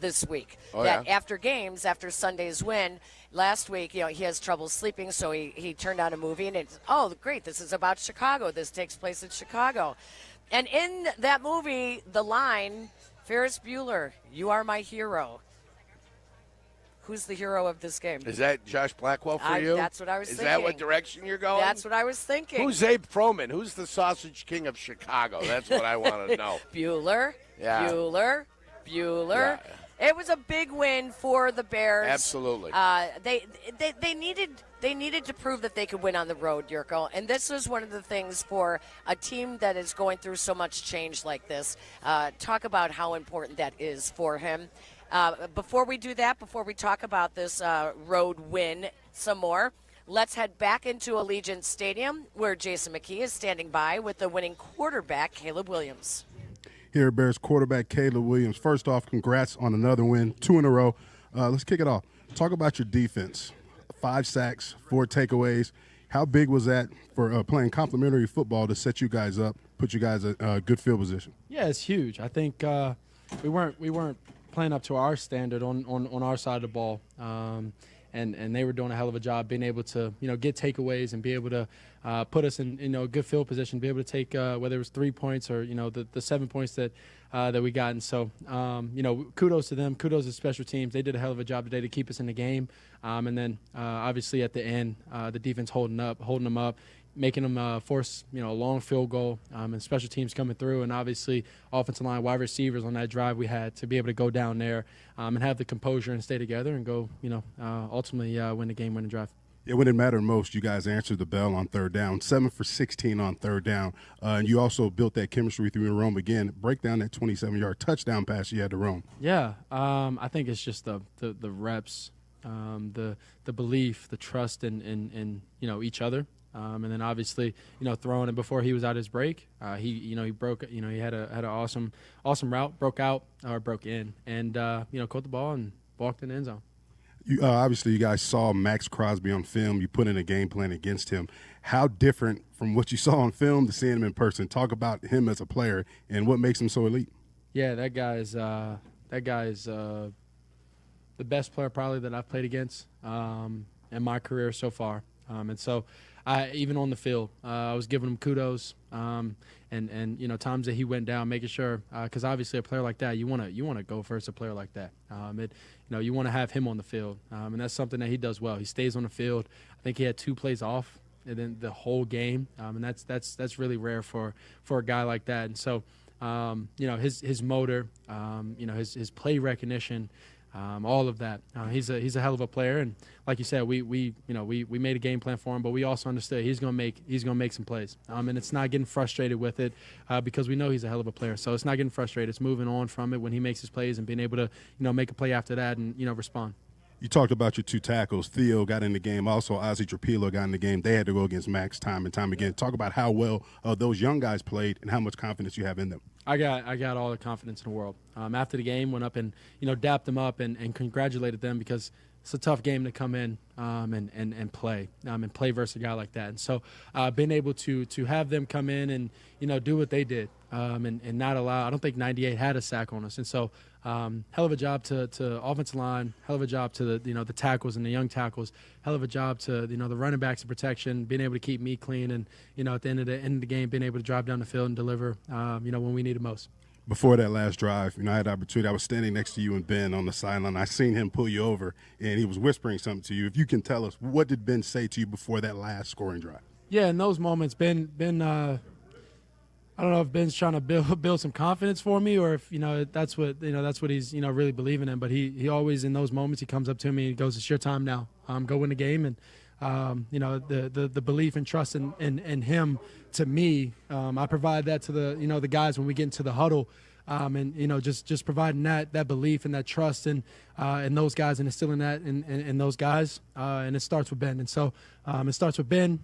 this week. After games, after Sunday's win, last week, he has trouble sleeping, so he turned on a movie, and it's, oh, great, this is about Chicago. This takes place in Chicago. And in that movie, the line, Ferris Bueller, you are my hero. Who's the hero of this game? Is that Josh Blackwell for you? That's what I was thinking. Is that what direction you're going? That's what I was thinking. Who's Abe Froman? Who's the sausage king of Chicago? That's what I want to know. Bueller. Yeah. Bueller. Yeah. It was a big win for the Bears. Absolutely. They needed to prove that they could win on the road, Yurko. And this was one of the things for a team that is going through so much change like this. Talk about how important that is for him. Before we do that, before we talk about this road win some more, let's head back into Allegiant Stadium where Jason McKee is standing by with the winning quarterback, Caleb Williams. Here, Bears quarterback Caleb Williams. First off, congrats on another win, 2 in a row. Let's kick it off. Talk about your defense. 5 sacks, 4 takeaways. How big was that for playing complimentary football to set you guys up, put you guys in a good field position? Yeah, it's huge. I think we weren't playing up to our standard on our side of the ball. And they were doing a hell of a job being able to, get takeaways and be able to put us in, a good field position, be able to take whether it was 3 points or, the 7 points that we got. And so, kudos to them. Kudos to special teams. They did a hell of a job today to keep us in the game. And then, obviously, at the end, the defense holding them up, making them force, a long field goal, and special teams coming through, and obviously offensive line, wide receivers on that drive we had to be able to go down there and have the composure and stay together and go, ultimately win the game-winning drive. Yeah, when it mattered most, you guys answered the bell on third down, 7 for 16 on third down. And you also built that chemistry through Rome again. Break down that 27-yard touchdown pass you had to Rome. Yeah, I think it's just the reps, the belief, the trust in each other. And then obviously, throwing it before he was out his break, he broke, he had an awesome route, broke in, and caught the ball and walked in the end zone. Obviously, you guys saw Max Crosby on film. You put in a game plan against him. How different from what you saw on film to seeing him in person? Talk about him as a player and what makes him so elite. Yeah, that guy is the best player probably that I've played against in my career so far. And so, even on the field, I was giving him kudos, and times that he went down, making sure, because obviously a player like that, you want to go first. A player like that, you want to have him on the field, and that's something that he does well. He stays on the field. I think he had 2 plays off, and then the whole game, and that's really rare for a guy like that. And so, his motor, his play recognition. all of that. He's a hell of a player, and like you said, we made a game plan for him, but we also understood he's gonna make some plays. And it's not getting frustrated with it because we know he's a hell of a player. So it's not getting frustrated. It's moving on from it when he makes his plays and being able to make a play after that and respond. You talked about your two tackles. Theo got in the game. Also, Ozzie Trapilo got in the game. They had to go against Max time and time again. Talk about how well those young guys played and how much confidence you have in them. I got all the confidence in the world. After the game, went up and dapped them up and congratulated them because it's a tough game to come in and play and play versus a guy like that. And so being able to have them come in and do what they did and not allow. I don't think 98 had a sack on us. And so hell of a job to offensive line, hell of a job to the tackles and the young tackles, hell of a job to the running backs and protection, being able to keep me clean and at the end of the game being able to drive down the field and deliver when we need it most. Before that last drive, I had the opportunity. I was standing next to you and Ben on the sideline. I seen him pull you over, and he was whispering something to you. If you can tell us, what did Ben say to you before that last scoring drive? Yeah, in those moments, Ben, I don't know if Ben's trying to build some confidence for me, or if that's what he's really believing in. But he always in those moments he comes up to me and he goes, "It's your time now. Go win the game." And the belief and trust in him, to me, I provide that to the guys when we get into the huddle, and just providing that belief and that trust in those guys and instilling that in those guys, and it starts with Ben. And so it starts with Ben.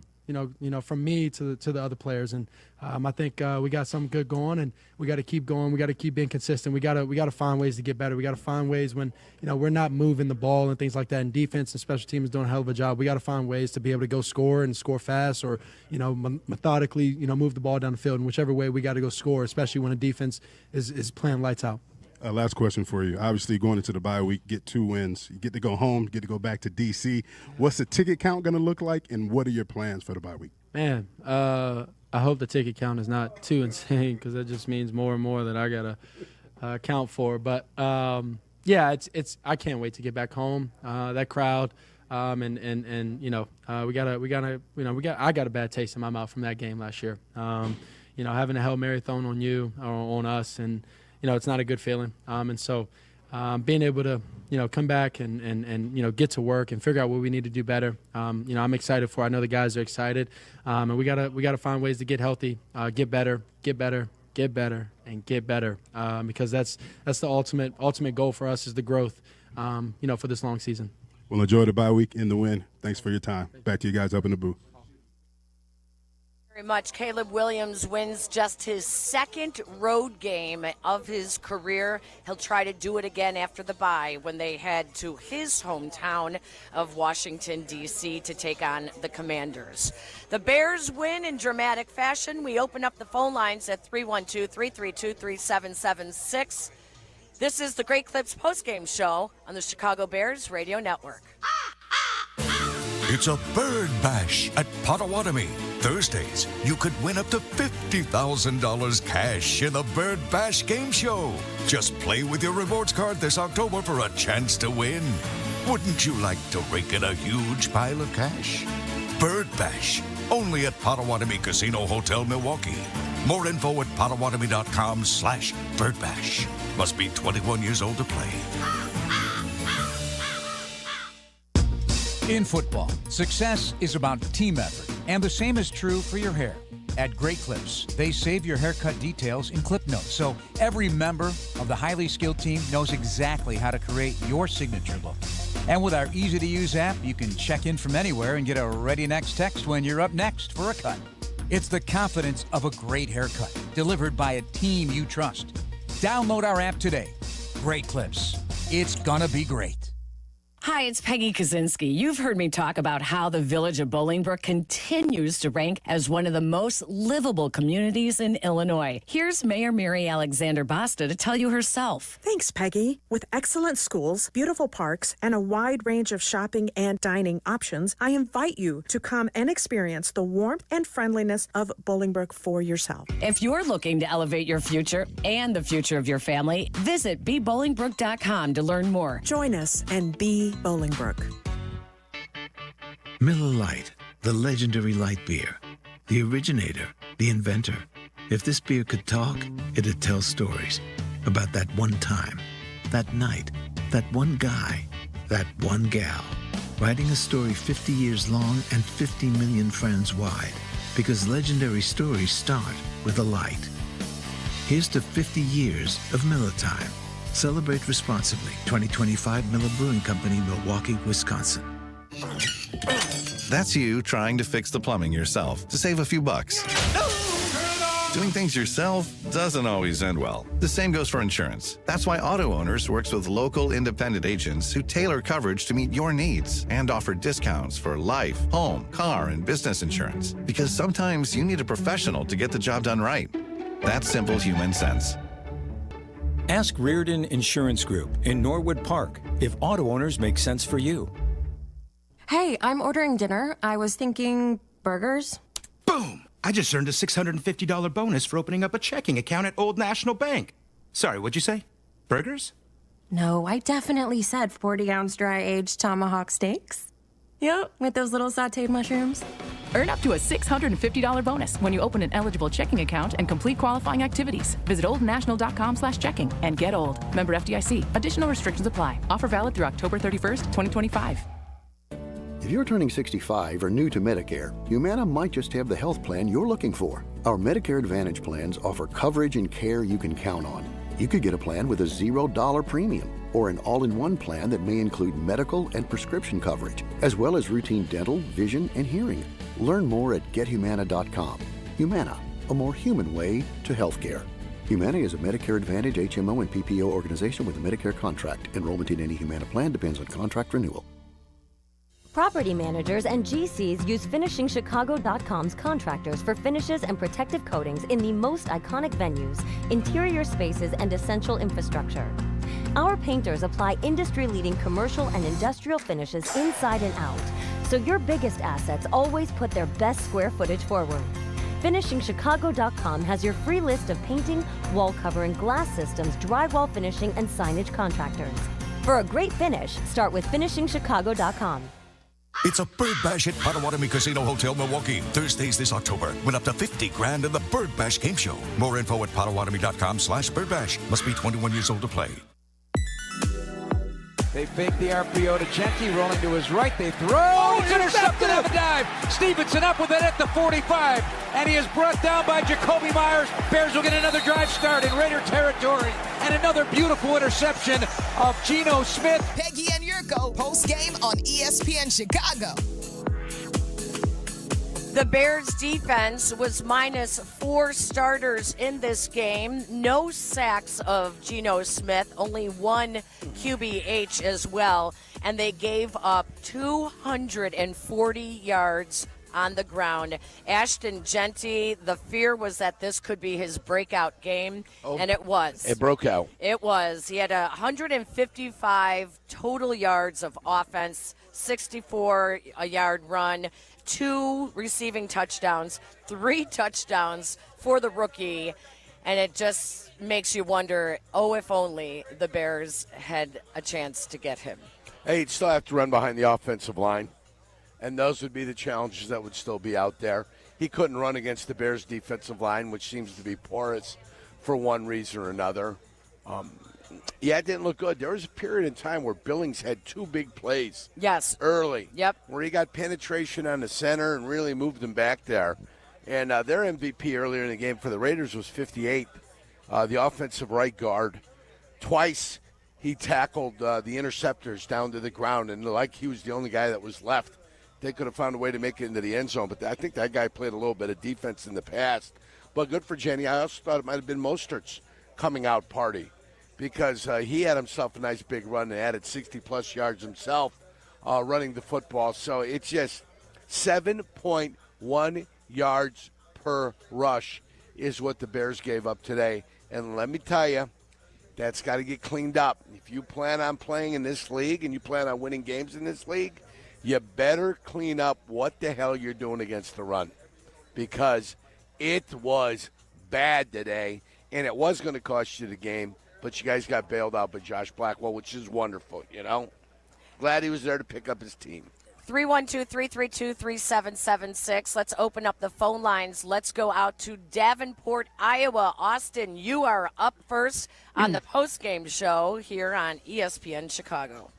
From me to the other players, and I think we got something good going, and we got to keep going. We got to keep being consistent. We got to find ways to get better. We got to find ways when we're not moving the ball and things like that. And defense and special teams doing a hell of a job. We got to find ways to be able to go score and score fast, or methodically move the ball down the field. And whichever way we got to go score, especially when a defense is playing lights out. Last question for you. Obviously, going into the bye week, get 2 wins. You get to go home, get to go back to D.C. What's the ticket count going to look like, and what are your plans for the bye week? Man, I hope the ticket count is not too insane because that just means more and more that I got to account for. But, yeah, it's I can't wait to get back home. That crowd, I got a bad taste in my mouth from that game last year. Having a Hail Mary thrown on you or on us, and it's not a good feeling. And so being able to, come back and get to work and figure out what we need to do better. I'm excited for it. I know the guys are excited. And we gotta find ways to get healthy, get better, and get better. Because that's the ultimate goal for us is the growth, for this long season. Well, enjoy the bye week and the win. Thanks for your time. Back to you guys up in the booth. Very much. Caleb Williams wins just his second road game of his career. He'll try to do it again after the bye when they head to his hometown of Washington, D.C. to take on the Commanders. The Bears win in dramatic fashion. We open up the phone lines at 312-332-3776. This is the Great Clips postgame show on the Chicago Bears Radio Network. It's a bird bash at Potawatomi. Thursdays, you could win up to $50,000 cash in the Bird Bash game show. Just play with your rewards card this October for a chance to win. Wouldn't you like to rake in a huge pile of cash? Bird Bash, only at Potawatomi Casino Hotel, Milwaukee. More info at potawatomi.com/birdbash. Must be 21 years old to play. In football, success is about team effort, and the same is true for your hair. At Great Clips, they save your haircut details in clip notes, so every member of the highly skilled team knows exactly how to create your signature look. And with our easy-to-use app, you can check in from anywhere and get a ready next text when you're up next for a cut. It's the confidence of a great haircut, delivered by a team you trust. Download our app today. Great Clips. It's gonna be great. Hi, it's Peggy Kaczynski. You've heard me talk about how the village of Bolingbrook continues to rank as one of the most livable communities in Illinois. Here's Mayor Mary Alexander Basta to tell you herself. Thanks, Peggy. With excellent schools, beautiful parks, and a wide range of shopping and dining options, I invite you to come and experience the warmth and friendliness of Bolingbrook for yourself. If you're looking to elevate your future and the future of your family, visit BeBolingbrook.com to learn more. Join us and be Bolingbrook. Miller Lite, the legendary light beer. The originator, the inventor. If this beer could talk, it'd tell stories about that one time, that night, That one guy, that one gal, writing a story 50 years long and 50 million friends wide. Because legendary stories start with a light. Here's to 50 years of Miller Time. Celebrate responsibly. 2025 Miller Brewing Company, Milwaukee, Wisconsin. That's you trying to fix the plumbing yourself to save a few bucks. Doing things yourself doesn't always end well. The same goes for insurance. That's why Auto Owners works with local independent agents who tailor coverage to meet your needs and offer discounts for life, home, car, and business insurance. Because sometimes you need a professional to get the job done right. That's simple human sense. Ask Reardon Insurance Group in Norwood Park if auto owners make sense for you. Hey, I'm ordering dinner. I was thinking burgers. Boom! I just earned a $650 bonus for opening up a checking account at Old National Bank. Sorry, what'd you say? Burgers? No, I definitely said 40-ounce dry-aged tomahawk steaks. Yep, with those little sautéed mushrooms. Earn up to a $650 bonus when you open an eligible checking account and complete qualifying activities. Visit oldnational.com/checking and get old. Member FDIC. Additional restrictions apply. Offer valid through October 31st, 2025. If you're turning 65 or new to Medicare, Humana might just have the health plan you're looking for. Our Medicare Advantage plans offer coverage and care you can count on. You could get a plan with a $0 premium or an all-in-one plan that may include medical and prescription coverage, as well as routine dental, vision, and hearing. Learn more at gethumana.com. Humana, a more human way to healthcare. Humana is a Medicare Advantage HMO and PPO organization with a Medicare contract. Enrollment in any Humana plan depends on contract renewal. Property managers and GCs use FinishingChicago.com's contractors for finishes and protective coatings in the most iconic venues, interior spaces, and essential infrastructure. Our painters apply industry-leading commercial and industrial finishes inside and out, so your biggest assets always put their best square footage forward. FinishingChicago.com has your free list of painting, wall covering, glass systems, drywall finishing, and signage contractors. For a great finish, start with FinishingChicago.com. It's a Bird Bash at Potawatomi Casino Hotel, Milwaukee. Thursdays this October. Win up to $50,000 in the Bird Bash Game Show. More info at potawatomi.com/birdbash. Must be 21 years old to play. They fake the RPO to Genti, rolling to his right. They throw. It's intercepted on the dive. Stevenson up with it at the 45. And he is brought down by Jacoby Myers. Bears will get another drive start in Raider territory. And another beautiful interception of Geno Smith. Peggy and Yurko, post-game on ESPN Chicago. The Bears defense was minus 4 starters in this game. No sacks of Geno Smith, only 1 QBH as well. And they gave up 240 yards on the ground. Ashton Genti, the fear was that this could be his breakout game, and it was. It broke out. It was. He had 155 total yards of offense, 64-yard run, 2 receiving touchdowns, 3 touchdowns for the rookie, and it just makes you wonder, if only the Bears had a chance to get him. Hey, you'd still have to run behind the offensive line, and those would be the challenges that would still be out there. He couldn't run against the Bears' defensive line, which seems to be porous for one reason or another. Yeah, it didn't look good. There was a period in time where Billings had 2 big plays. Yes. Early. Yep. Where he got penetration on the center and really moved them back there. And their MVP earlier in the game for the Raiders was 58, the offensive right guard. Twice he tackled the interceptors down to the ground, and like he was the only guy that was left. They could have found a way to make it into the end zone, but I think that guy played a little bit of defense in the past. But good for Jenny. I also thought it might have been Mostert's coming out party, because he had himself a nice big run and added 60-plus yards himself running the football. So it's just 7.1 yards per rush is what the Bears gave up today. And let me tell you, that's got to get cleaned up. If you plan on playing in this league and you plan on winning games in this league, you better clean up what the hell you're doing against the run, because it was bad today, and it was going to cost you the game. But you guys got bailed out by Josh Blackwell, which is wonderful, you know. Glad he was there to pick up his team. 312-332-3776. Let's open up the phone lines. Let's go out to Davenport, Iowa. Austin, you are up first on the postgame show here on ESPN Chicago.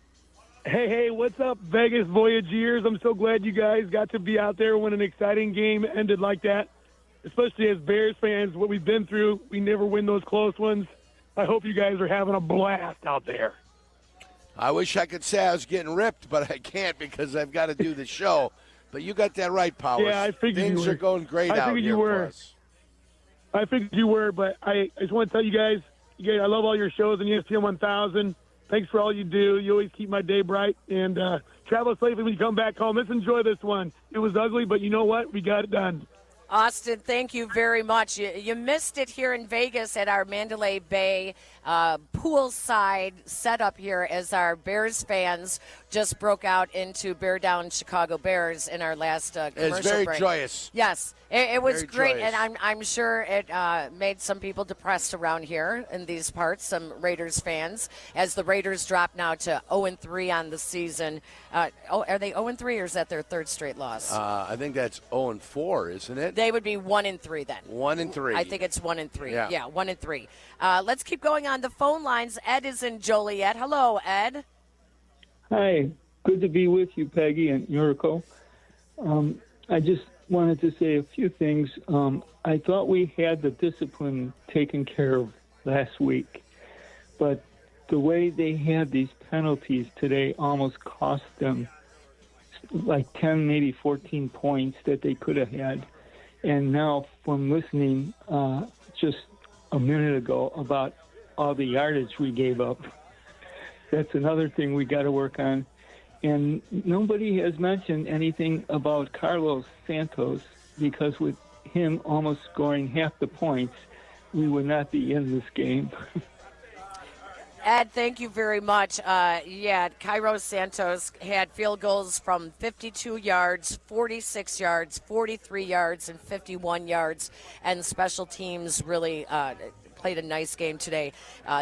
Hey, what's up, Vegas Voyagers? I'm so glad you guys got to be out there when an exciting game ended like that, especially as Bears fans, what we've been through. We never win those close ones. I hope you guys are having a blast out there. I wish I could say I was getting ripped, but I can't because I've got to do the show. But you got that right, Powers. Yeah, I figured Things you were. are going great out figured here you were. for us. I figured you were, but I just want to tell you guys, I love all your shows on ESPN 1000. Thanks for all you do. You always keep my day bright. And travel safely when you come back home. Let's enjoy this one. It was ugly, but you know what? We got it done. Austin, thank you very much. You missed it here in Vegas at our Mandalay Bay poolside setup here as our Bears fans just broke out into Bear Down Chicago Bears in our last commercial It's very break. joyous. Yes, it was Very great, joyous. and I'm sure it made some people depressed around here in these parts, some Raiders fans, as the Raiders drop now to 0-3 on the season. Are they 0-3 or is that their third straight loss? I think that's 0-4, isn't it? They would be 1-3 then. 1-3. I think it's 1-3. Yeah. 1-3. Let's keep going on the phone lines. Ed is in Joliet. Hello, Ed. Hi, good to be with you, Peggy and Yurko. I just wanted to say a few things. I thought we had the discipline taken care of last week, but the way they had these penalties today almost cost them like 10, maybe 14 points that they could have had. And now from listening just a minute ago about all the yardage we gave up, that's another thing we got to work on. And nobody has mentioned anything about Carlos Santos, because with him almost scoring half the points, we would not be in this game. Ed, thank you very much. Kairos Santos had field goals from 52 yards, 46 yards, 43 yards, and 51 yards. And special teams really played a nice game today.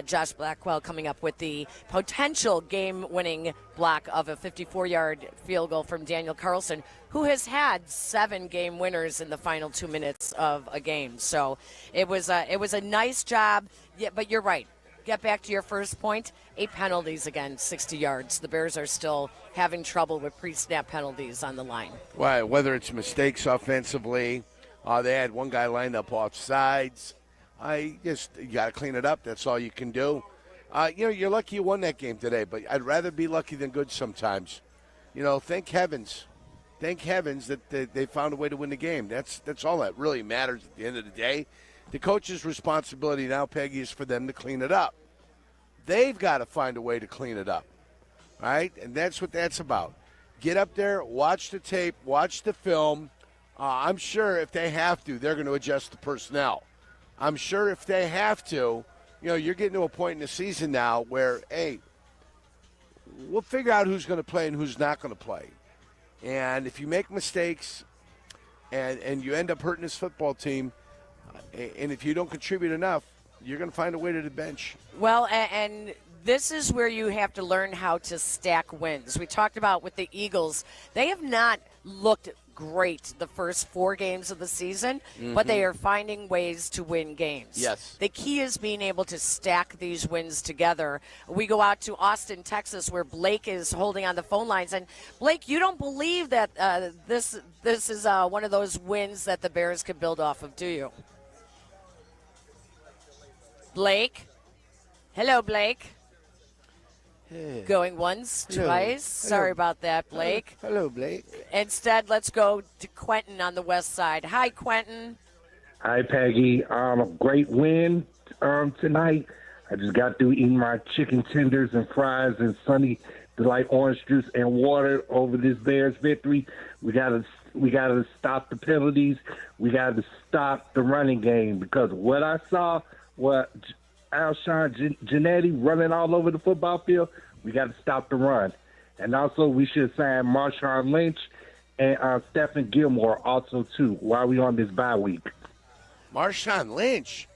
Josh Blackwell coming up with the potential game-winning block of a 54-yard field goal from Daniel Carlson, who has had 7 game winners in the final 2 minutes of a game. So it was a nice job. Yeah, but you're right. Get back to your first point, 8 penalties again, 60 yards. The Bears are still having trouble with pre-snap penalties on the line. Well, whether it's mistakes offensively, they had one guy lined up off sides. You got to clean it up. That's all you can do. You're lucky you won that game today, but I'd rather be lucky than good sometimes. Thank heavens. Thank heavens that they found a way to win the game. That's all that really matters at the end of the day. The coach's responsibility now, Peggy, is for them to clean it up. They've got to find a way to clean it up, right? And that's what that's about. Get up there, watch the tape, watch the film. I'm sure if they have to, they're going to adjust the personnel. I'm sure if they have to, you're getting to a point in the season now where, hey, we'll figure out who's going to play and who's not going to play. And if you make mistakes and you end up hurting this football team, and if you don't contribute enough, you're going to find a way to the bench. Well, and this is where you have to learn how to stack wins. We talked about with the Eagles, they have not looked great the first 4 games of the season, but they are finding ways to win games. Yes. The key is being able to stack these wins together. We go out to Austin, Texas, where Blake is holding on the phone lines. And Blake, you don't believe that this is one of those wins that the Bears could build off of, do you? Blake? Hello, Blake. Hey. Going once, Hello. twice. Sorry about that, Blake. Hello, Blake. Instead, let's go to Quentin on the west side. Hi, Quentin. Hi, Peggy. A great win tonight. I just got through eating my chicken tenders and fries and Sunny Delight orange juice and water over this Bears victory. We gotta stop the penalties. We gotta stop the running game, because what I saw, Alshon Jannetty running all over the football field, we got to stop the run. And also, we should sign Marshawn Lynch and Stephen Gilmore also, too, while we on this bye week. Marshawn Lynch?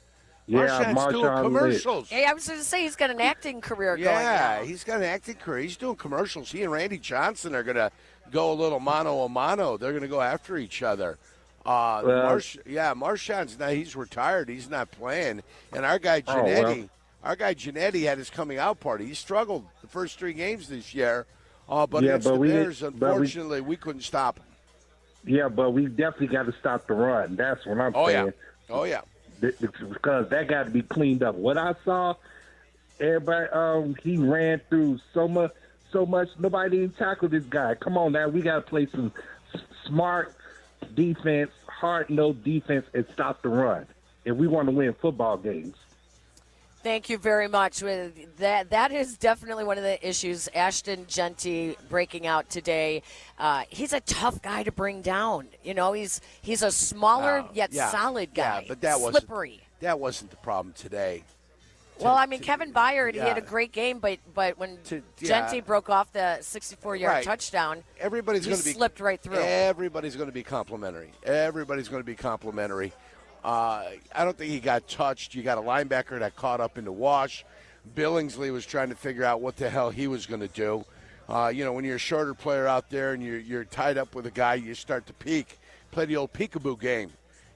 Yeah, Marshawn's doing Marshawn commercials. Hey, I was going to say he's got an acting career going Yeah, now. he's got an acting career. He's doing commercials. He and Randy Johnson are going to go a little mano-a-mano. They're going to go after each other. Marshawn's now, he's retired. He's not playing. And our guy Giannetti had his coming out party. He struggled the first 3 games this year. But against the Bears, unfortunately, we couldn't stop him. Yeah, but we definitely got to stop the run. That's what I'm saying. Oh, yeah. Because that got to be cleaned up. What I saw, everybody, he ran through so much. Nobody even tackled this guy. Come on now. We got to play some smart defense, hard-nosed defense, and stop the run if we want to win football games. Thank you very much. That is definitely one of the issues. Ashton Jeanty breaking out today. He's a tough guy to bring down. You know, he's a smaller yet solid guy. Yeah, but that slippery. Wasn't the problem today. Well, I mean, Kevin Byard, he had a great game, but when Jeanty broke off the 64-yard touchdown, everybody's going to be slipped right through. Everybody's going to be complimentary. I don't think he got touched. You got a linebacker that caught up in the wash. Billingsley was trying to figure out what the hell he was going to do. When you're a shorter player out there and you're tied up with a guy, you start to peek. Play the old peekaboo game.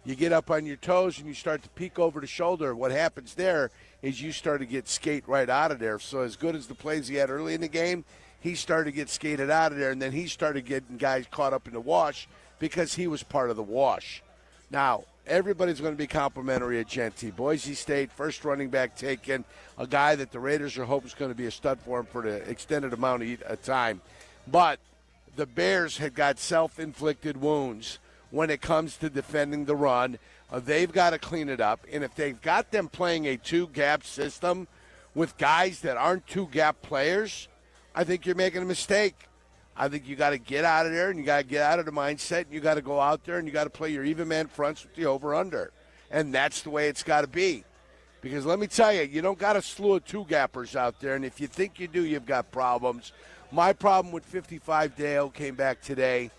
You get up on your toes and you start to peek over the shoulder. What happens there is you start to get skate right out of there. So as good as the plays he had early in the game, he started to get skated out of there, and then he started getting guys caught up in the wash because he was part of the wash. Now, everybody's going to be complimentary at Jeanty. Boise State, first running back taken, a guy that the Raiders are hoping is going to be a stud for him for the extended amount of time. But the Bears had got self-inflicted wounds when it comes to defending the run. They've got to clean it up. And if they've got them playing a two-gap system with guys that aren't two-gap players, I think you're making a mistake. I think you got to get out of there, and you got to get out of the mindset, and you got to go out there, and you got to play your even man fronts with the over-under. And that's the way it's got to be. Because let me tell you, you don't got a slew of two-gappers out there, and if you think you do, you've got problems. My problem with 55 Dale came back today.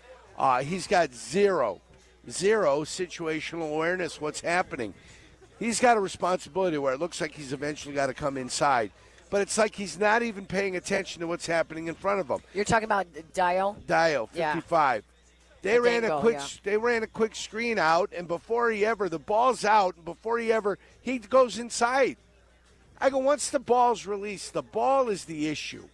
He's got zero situational awareness. What's happening? He's got a responsibility where it looks like he's eventually got to come inside. But it's like he's not even paying attention to what's happening in front of him. You're talking about Dio? Dio, 55. Yeah. They ran a quick screen out, and the ball's out, and he goes inside. I go, once the ball's released, the ball is the issue.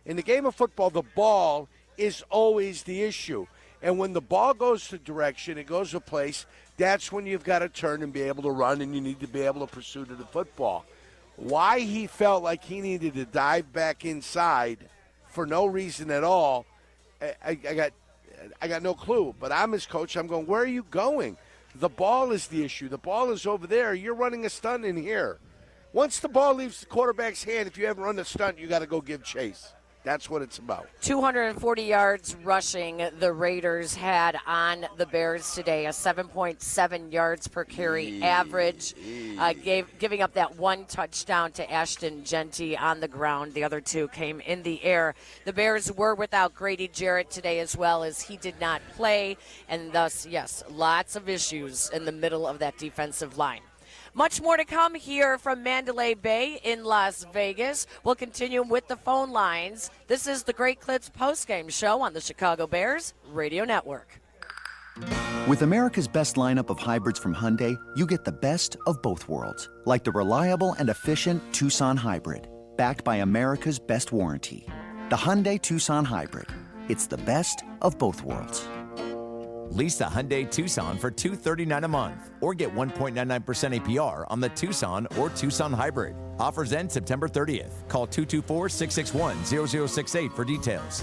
In the game of football, the ball is always the issue. And when the ball goes to direction, it goes to a place, that's when you've got to turn and be able to run, and you need to be able to pursue to the football. Why he felt like he needed to dive back inside for no reason at all, I got no clue. But I'm his coach. I'm going, where are you going? The ball is the issue. The ball is over there. You're running a stunt in here. Once the ball leaves the quarterback's hand, if you haven't run the stunt, you got to go give chase. That's what it's about. 240 yards rushing the Raiders had on the Bears today, a 7.7 yards per carry average, giving up that one touchdown to Ashton Jeanty on the ground. The other two came in the air. The Bears were without Grady Jarrett today as well, as he did not play, and thus, yes, lots of issues in the middle of that defensive line. Much more to come here from Mandalay Bay in Las Vegas. We'll continue with the phone lines. This is the Great Clips postgame show on the Chicago Bears Radio Network. With America's best lineup of hybrids from Hyundai, you get the best of both worlds. Like the reliable and efficient Tucson Hybrid, backed by America's best warranty. The Hyundai Tucson Hybrid. It's the best of both worlds. Lease a Hyundai Tucson for $239 a month or get 1.99% APR on the Tucson or Tucson Hybrid. Offers end September 30th. Call 224-661-0068 for details.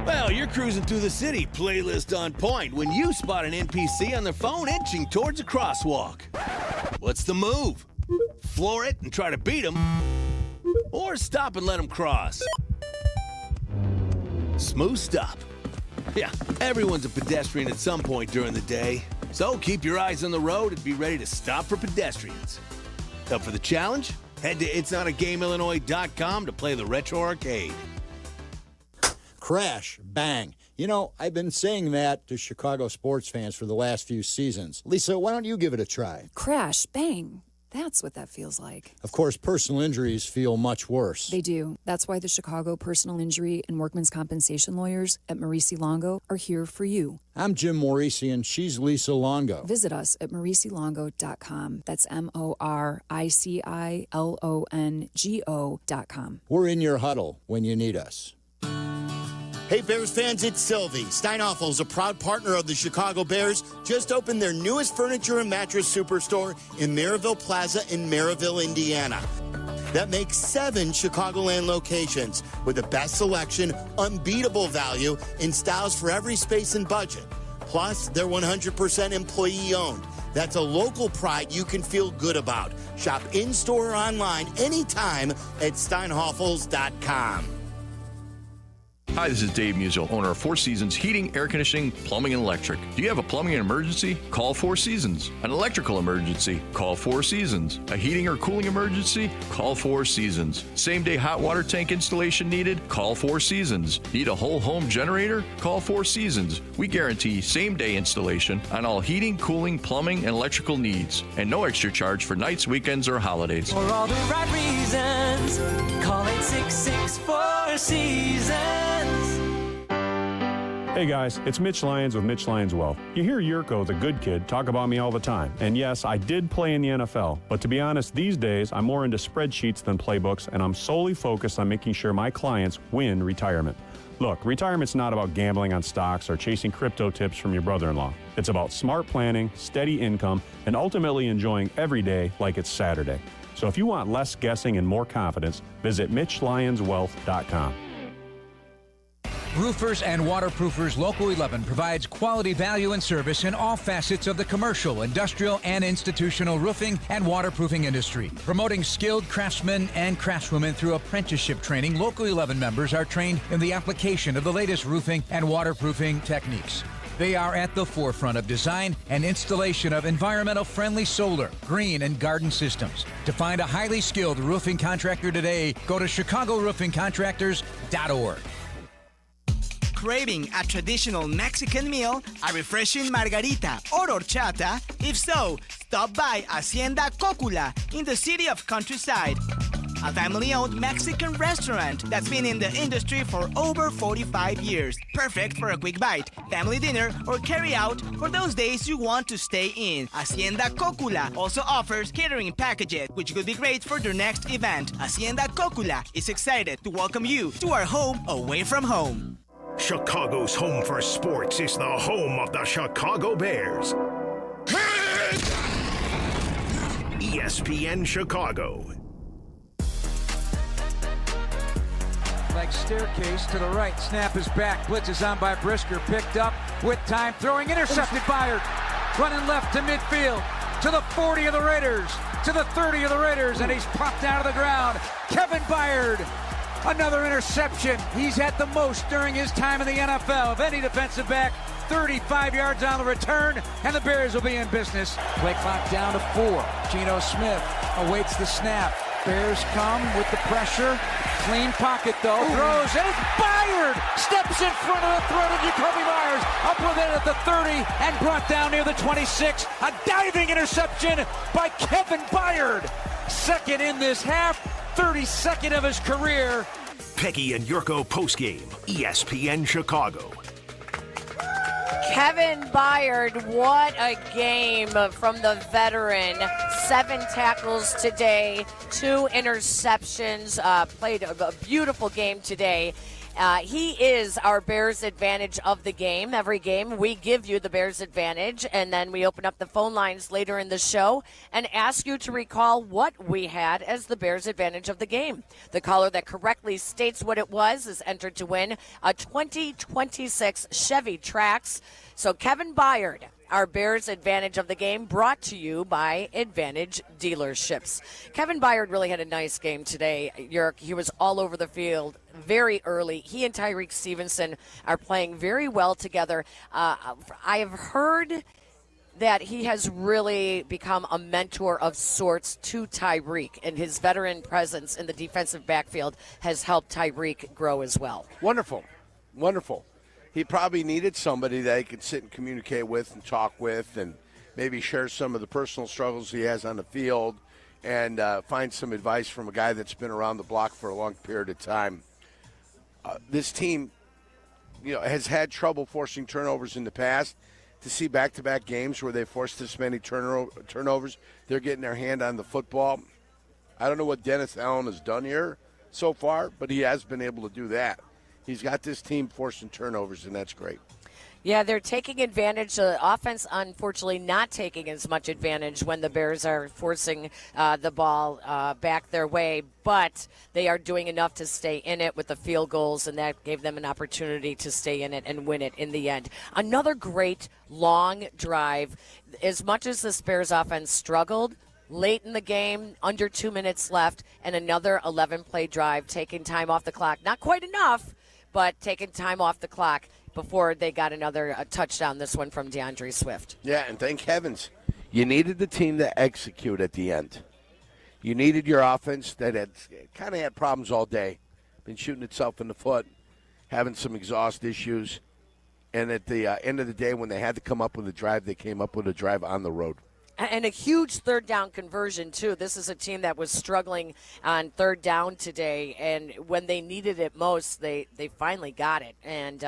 Well, you're cruising through the city, playlist on point, when you spot an NPC on their phone inching towards a crosswalk. What's the move? Floor it and try to beat them, or stop and let them cross? Smooth stop. Yeah, everyone's a pedestrian at some point during the day, so keep your eyes on the road and be ready to stop for pedestrians. Up for the challenge? Head to itsnotagameillinois.com to play the Retro Arcade. Crash, bang. You know, I've been saying that to Chicago sports fans for the last few seasons. Lisa, why don't you give it a try? Crash, bang. That's what that feels like. Of course, personal injuries feel much worse. They do. That's why the Chicago Personal Injury and Workmen's Compensation lawyers at Maurici Longo are here for you. I'm Jim Maurici, and she's Lisa Longo. Visit us at mauricilongo.com. That's MORICILONGO.com. We're in your huddle when you need us. Hey, Bears fans, it's Sylvie. Steinhoffel is a proud partner of the Chicago Bears. Just opened their newest furniture and mattress superstore in Maryville Plaza in Maryville, Indiana. That makes 7 Chicagoland locations with the best selection, unbeatable value, and styles for every space and budget. Plus, they're 100% employee-owned. That's a local pride you can feel good about. Shop in-store or online anytime at steinhoffels.com. Hi, this is Dave Musial, owner of Four Seasons Heating, Air Conditioning, Plumbing, and Electric. Do you have a plumbing emergency? Call Four Seasons. An electrical emergency? Call Four Seasons. A heating or cooling emergency? Call Four Seasons. Same-day hot water tank installation needed? Call Four Seasons. Need a whole home generator? Call Four Seasons. We guarantee same-day installation on all heating, cooling, plumbing, and electrical needs. And no extra charge for nights, weekends, or holidays. For all the right reasons, call 866-4 Seasons. Hey guys, it's Mitch Lyons with Mitch Lyons Wealth. You hear Yurko, the good kid, talk about me all the time. And yes, I did play in the NFL. But to be honest, these days, I'm more into spreadsheets than playbooks, and I'm solely focused on making sure my clients win retirement. Look, retirement's not about gambling on stocks or chasing crypto tips from your brother-in-law. It's about smart planning, steady income, and ultimately enjoying every day like it's Saturday. So if you want less guessing and more confidence, visit MitchLyonsWealth.com. Roofers and Waterproofers Local 11 provides quality value and service in all facets of the commercial, industrial, and institutional roofing and waterproofing industry. Promoting skilled craftsmen and craftswomen through apprenticeship training, Local 11 members are trained in the application of the latest roofing and waterproofing techniques. They are at the forefront of design and installation of environmental-friendly solar, green, and garden systems. To find a highly skilled roofing contractor today, go to ChicagoRoofingContractors.org. Craving a traditional Mexican meal, a refreshing margarita or horchata? If so, stop by Hacienda Cocula in the city of Countryside. A family-owned Mexican restaurant that's been in the industry for over 45 years. Perfect for a quick bite, family dinner, or carry out for those days you want to stay in. Hacienda Cocula also offers catering packages, which could be great for your next event. Hacienda Cocula is excited to welcome you to our home away from home. Chicago's home for sports is the home of the Chicago Bears. ESPN Chicago. Like staircase to the right. Snap is back. Blitz is on by Brisker. Picked up with time. Throwing intercepted. Byard. Running left to midfield. To the 40 of the Raiders. To the 30 of the Raiders. And he's popped out of the ground. Kevin Byard. Another interception. He's had the most during his time in the NFL of any defensive back. 35 yards on the return, and the Bears will be in business. Play clock down to 4. Geno Smith awaits the snap. Bears come with the pressure. Clean pocket, though. Throws, and it's Byard! Steps in front of the throat of Jacoby Myers. Up with it at the 30, and brought down near the 26. A diving interception by Kevin Byard. Second in this half. 32nd of his career. Peggy and Yurko postgame, ESPN Chicago. Kevin Byard, what a game from the veteran. 7 tackles today, 2 interceptions, played a beautiful game today. He is our Bears advantage of the game. Every game we give you the Bears advantage, and then we open up the phone lines later in the show and ask you to recall what we had as the Bears advantage of the game. The caller that correctly states what it was is entered to win a 2026 Chevy Trax. So Kevin Byard, our Bears advantage of the game, brought to you by Advantage Dealerships. Kevin Byard really had a nice game today. He was all over the field very early. He and Tariq Stevenson are playing very well together. I have heard that he has really become a mentor of sorts to Tariq, and his veteran presence in the defensive backfield has helped Tariq grow as well. Wonderful. Wonderful. He probably needed somebody that he could sit and communicate with and talk with and maybe share some of the personal struggles he has on the field and find some advice from a guy that's been around the block for a long period of time. This team, has had trouble forcing turnovers in the past. To see back-to-back games where they forced this many turnovers, they're getting their hand on the football. I don't know what Dennis Allen has done here so far, but he has been able to do that. He's got this team forcing turnovers, and that's great. Yeah, they're taking advantage. The offense, unfortunately, not taking as much advantage when the Bears are forcing the ball back their way. But they are doing enough to stay in it with the field goals, and that gave them an opportunity to stay in it and win it in the end. Another great long drive. As much as this Bears offense struggled, late in the game, under 2 minutes left, and another 11-play drive, taking time off the clock. Not quite enough, but taking time off the clock before they got another touchdown, this one from DeAndre Swift. Yeah, and thank heavens. You needed the team to execute at the end. You needed your offense that had kind of had problems all day, been shooting itself in the foot, having some exhaust issues. And at the end of the day, when they had to come up with a drive, they came up with a drive on the road. And a huge third down conversion, too. This is a team that was struggling on third down today, and when they needed it most, they finally got it. And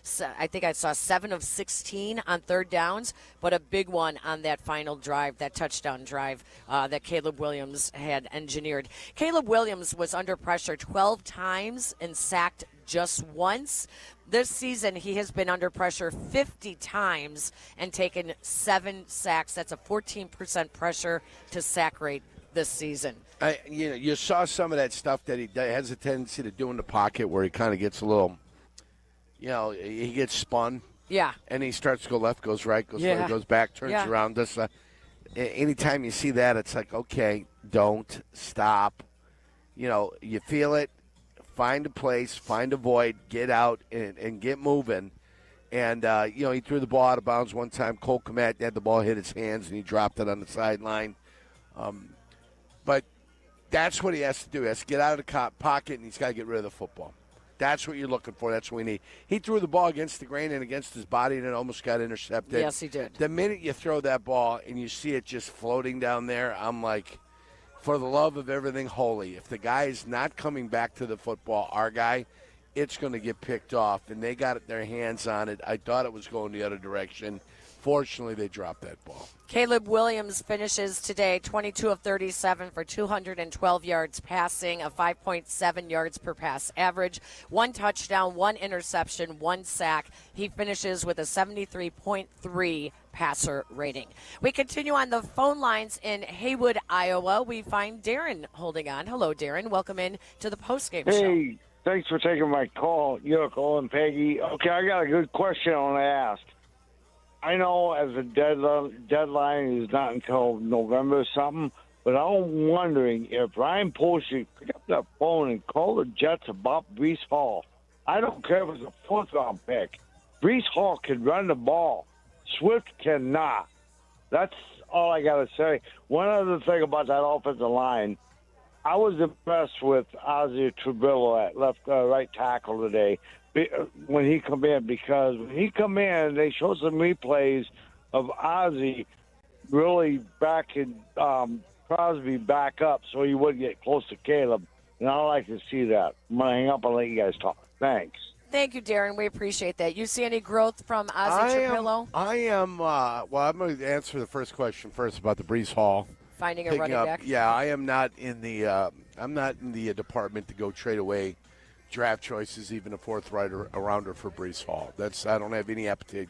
so I think I saw 7 of 16 on third downs, but a big one on that final drive, that touchdown drive that Caleb Williams had engineered. Caleb Williams was under pressure 12 times and sacked just once. This season, he has been under pressure 50 times and taken 7 sacks. That's a 14% pressure to sack rate this season. You saw some of that stuff that he has a tendency to do in the pocket where he kind of gets a little, he gets spun. Yeah. And he starts to go left, goes right, goes forward, goes back, turns around. Anytime you see that, it's like, okay, don't stop. You feel it. Find a place, find a void, get out, and get moving. And, he threw the ball out of bounds one time. Cole Kmet had the ball hit his hands, and he dropped it on the sideline. But that's what he has to do. He has to get out of the pocket, and he's got to get rid of the football. That's what you're looking for. That's what we need. He threw the ball against the grain and against his body, and it almost got intercepted. Yes, he did. The minute you throw that ball and you see it just floating down there, I'm like, for the love of everything holy, if the guy is not coming back to the football, our guy, it's going to get picked off. And they got their hands on it. I thought it was going the other direction. Fortunately, they dropped that ball. Caleb Williams finishes today 22 of 37 for 212 yards passing, a 5.7 yards per pass average, 1 touchdown, 1 interception, 1 sack. He finishes with a 73.3 passer rating. We continue on the phone lines in Haywood, Iowa. We find Darren holding on. Hello, Darren. Welcome in to the postgame show. Hey, thanks for taking my call, Yoko and Peggy. Okay, I got a good question I want to ask. I know as a deadline is not until November or something, but I'm wondering if Ryan Post should pick up that phone and call the Jets about Breece Hall. I don't care if it's a fourth-round pick. Breece Hall can run the ball. Swift cannot. That's all I got to say. One other thing about that offensive line, I was impressed with Ozzie Trubillo at right tackle today when he come in, because when he come in, they show some replays of Ozzie really backing Crosby back up so he wouldn't get close to Caleb, and I like to see that. I'm going to hang up and let you guys talk. Thanks. Thank you, Darren. We appreciate that. You see any growth from Ozzie Trubillo? I'm going to answer the first question first about the Breece Hall. Finding a running back? Yeah, I am not in the department to go trade away draft choices, even a fourth rounder for Breece Hall. I don't have any appetite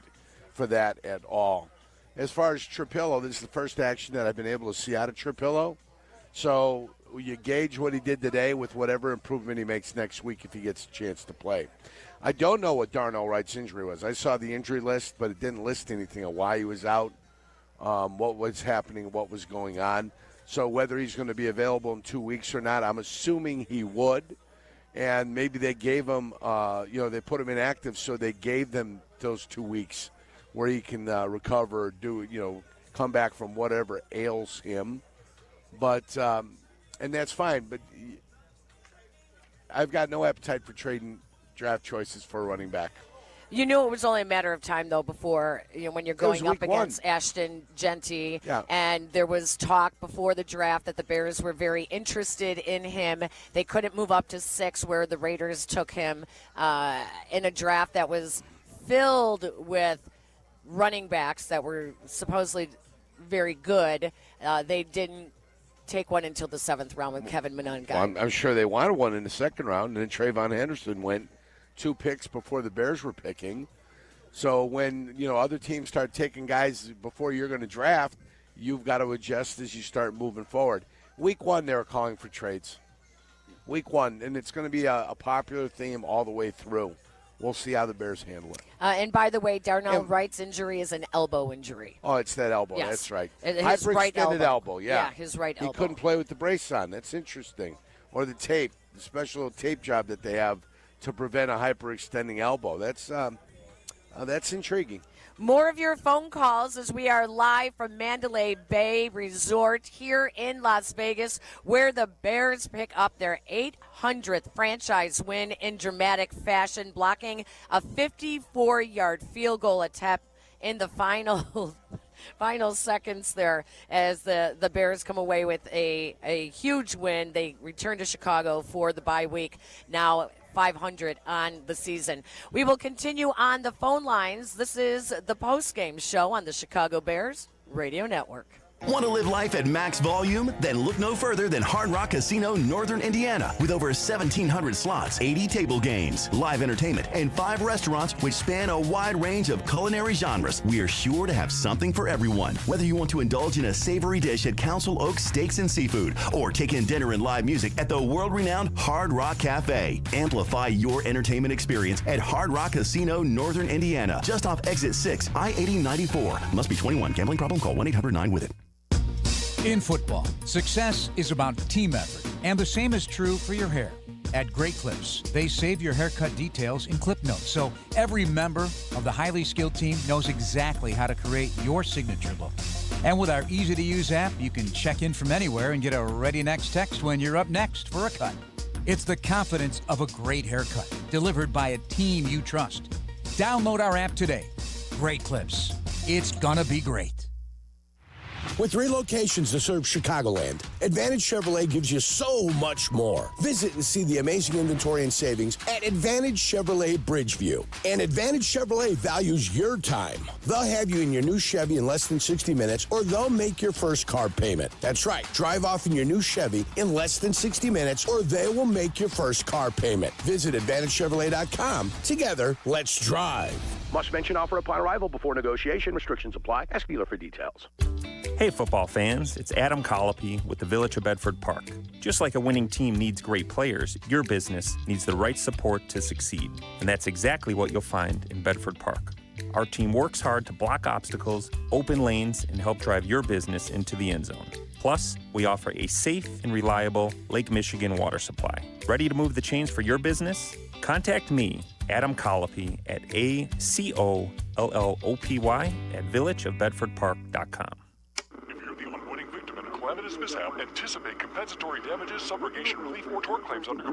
for that at all. As far as Trapillo, this is the first action that I've been able to see out of Trapillo. So you gauge what he did today with whatever improvement he makes next week if he gets a chance to play. I don't know what Darnell Wright's injury was. I saw the injury list, but it didn't list anything of why he was out, what was happening, what was going on. So whether he's going to be available in 2 weeks or not, I'm assuming he would. And maybe they gave him, they put him inactive, so they gave them those 2 weeks where he can recover, come back from whatever ails him. But, and that's fine. But I've got no appetite for trading draft choices for a running back. You knew it was only a matter of time, though, before, when you're going up against Ashton Genty. Yeah. And there was talk before the draft that the Bears were very interested in him. They couldn't move up to 6, where the Raiders took him in a draft that was filled with running backs that were supposedly very good. They didn't take one until the 7th round with Kevin Monangai. Well, I'm sure they wanted one in the 2nd round, and then Trayvon Henderson went 2 picks before the Bears were picking. So when, other teams start taking guys before you're going to draft, you've got to adjust as you start moving forward. Week 1, they were calling for trades. Week 1, and it's going to be a popular theme all the way through. We'll see how the Bears handle it. And by the way, Darnell Wright's injury is an elbow injury. Oh, it's that elbow. Yes. That's right. His right elbow. Yeah, his right elbow. He couldn't play with the brace on. That's interesting. Or the tape, the special tape job that they have to prevent a hyperextending elbow. That's intriguing. More of your phone calls as we are live from Mandalay Bay Resort here in Las Vegas, where the Bears pick up their 800th franchise win in dramatic fashion, blocking a 54-yard field goal attempt in the final seconds there as the Bears come away with a huge win. They return to Chicago for the bye week. Now 500 on the season. We will continue on the phone lines. This is the Postgame show on the Chicago Bears Radio Network. Want to live life at max volume? Then look no further than Hard Rock Casino Northern Indiana. With over 1,700 slots, 80 table games, live entertainment, and 5 restaurants which span a wide range of culinary genres, we are sure to have something for everyone. Whether you want to indulge in a savory dish at Council Oaks Steaks and Seafood or take in dinner and live music at the world-renowned Hard Rock Cafe. Amplify your entertainment experience at Hard Rock Casino Northern Indiana, just off Exit 6, I-8094. Must be 21. Gambling problem? Call 1-800-9-WITH-IT. In football, success is about team effort, and the same is true for your hair. At Great Clips, they save your haircut details in clip notes, so every member of the highly skilled team knows exactly how to create your signature look. And with our easy-to-use app, you can check in from anywhere and get a ready next text when you're up next for a cut. It's the confidence of a great haircut, delivered by a team you trust. Download our app today. Great Clips. It's gonna be great. With 3 locations to serve Chicagoland, Advantage Chevrolet gives you so much more. Visit and see the amazing inventory and savings at Advantage Chevrolet Bridgeview. And Advantage Chevrolet values your time. They'll have you in your new Chevy in less than 60 minutes, or they'll make your first car payment. That's right. Drive off in your new Chevy in less than 60 minutes, or they will make your first car payment. Visit AdvantageChevrolet.com. Together, let's drive. Must mention offer upon arrival before negotiation. Restrictions apply. Ask dealer for details. Hey, football fans. It's Adam Colopy with the Village of Bedford Park. Just like a winning team needs great players, your business needs the right support to succeed. And that's exactly what you'll find in Bedford Park. Our team works hard to block obstacles, open lanes, and help drive your business into the end zone. Plus, we offer a safe and reliable Lake Michigan water supply. Ready to move the chains for your business? Contact me, Adam Colopy, at ACOLLOPY at villageofbedfordpark.com. Calamitous mishap, anticipate compensatory damages, subrogation relief, or tort claims under...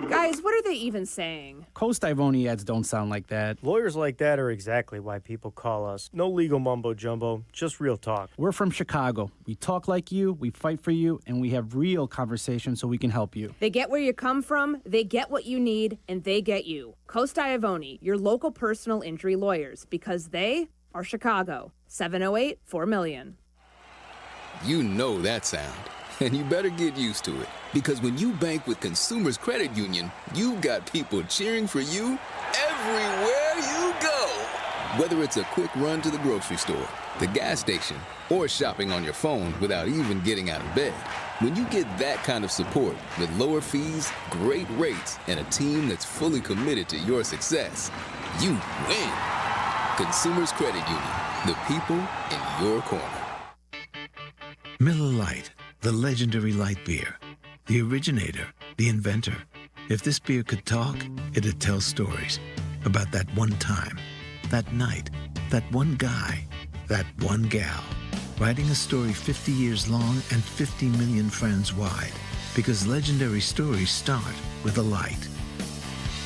Guys, what are they even saying? Coast Ivoni ads don't sound like that. Lawyers like that are exactly why people call us. No legal mumbo-jumbo, just real talk. We're from Chicago. We talk like you, we fight for you, and we have real conversations so we can help you. They get where you come from, they get what you need, and they get you. Coast Ivoni, your local personal injury lawyers, because they are Chicago. 708-4million. You know that sound, and you better get used to it. Because when you bank with Consumers Credit Union, you've got people cheering for you everywhere you go. Whether it's a quick run to the grocery store, the gas station, or shopping on your phone without even getting out of bed. When you get that kind of support with lower fees, great rates, and a team that's fully committed to your success, you win. Consumers Credit Union, the people in your corner. Miller Lite, the legendary light beer. The originator, the inventor. If this beer could talk, it'd tell stories about that one time, that night, that one guy, that one gal. Writing a story 50 years long and 50 million friends wide. Because legendary stories start with a light.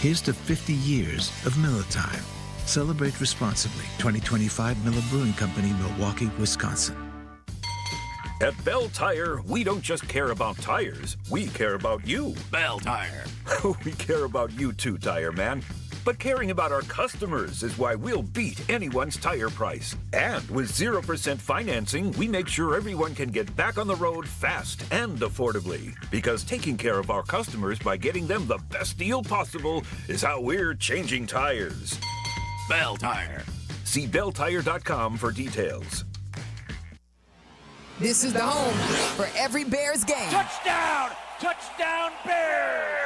Here's to 50 years of Miller time. Celebrate responsibly. 2025 Miller Brewing Company, Milwaukee, Wisconsin. At Bell Tire, we don't just care about tires, we care about you. Bell Tire. We care about you too, Tire Man. But caring about our customers is why we'll beat anyone's tire price. And with 0% financing, we make sure everyone can get back on the road fast and affordably. Because taking care of our customers by getting them the best deal possible is how we're changing tires. Bell Tire. See belltire.com for details. This is the home for every Bears game. Touchdown! Touchdown Bears!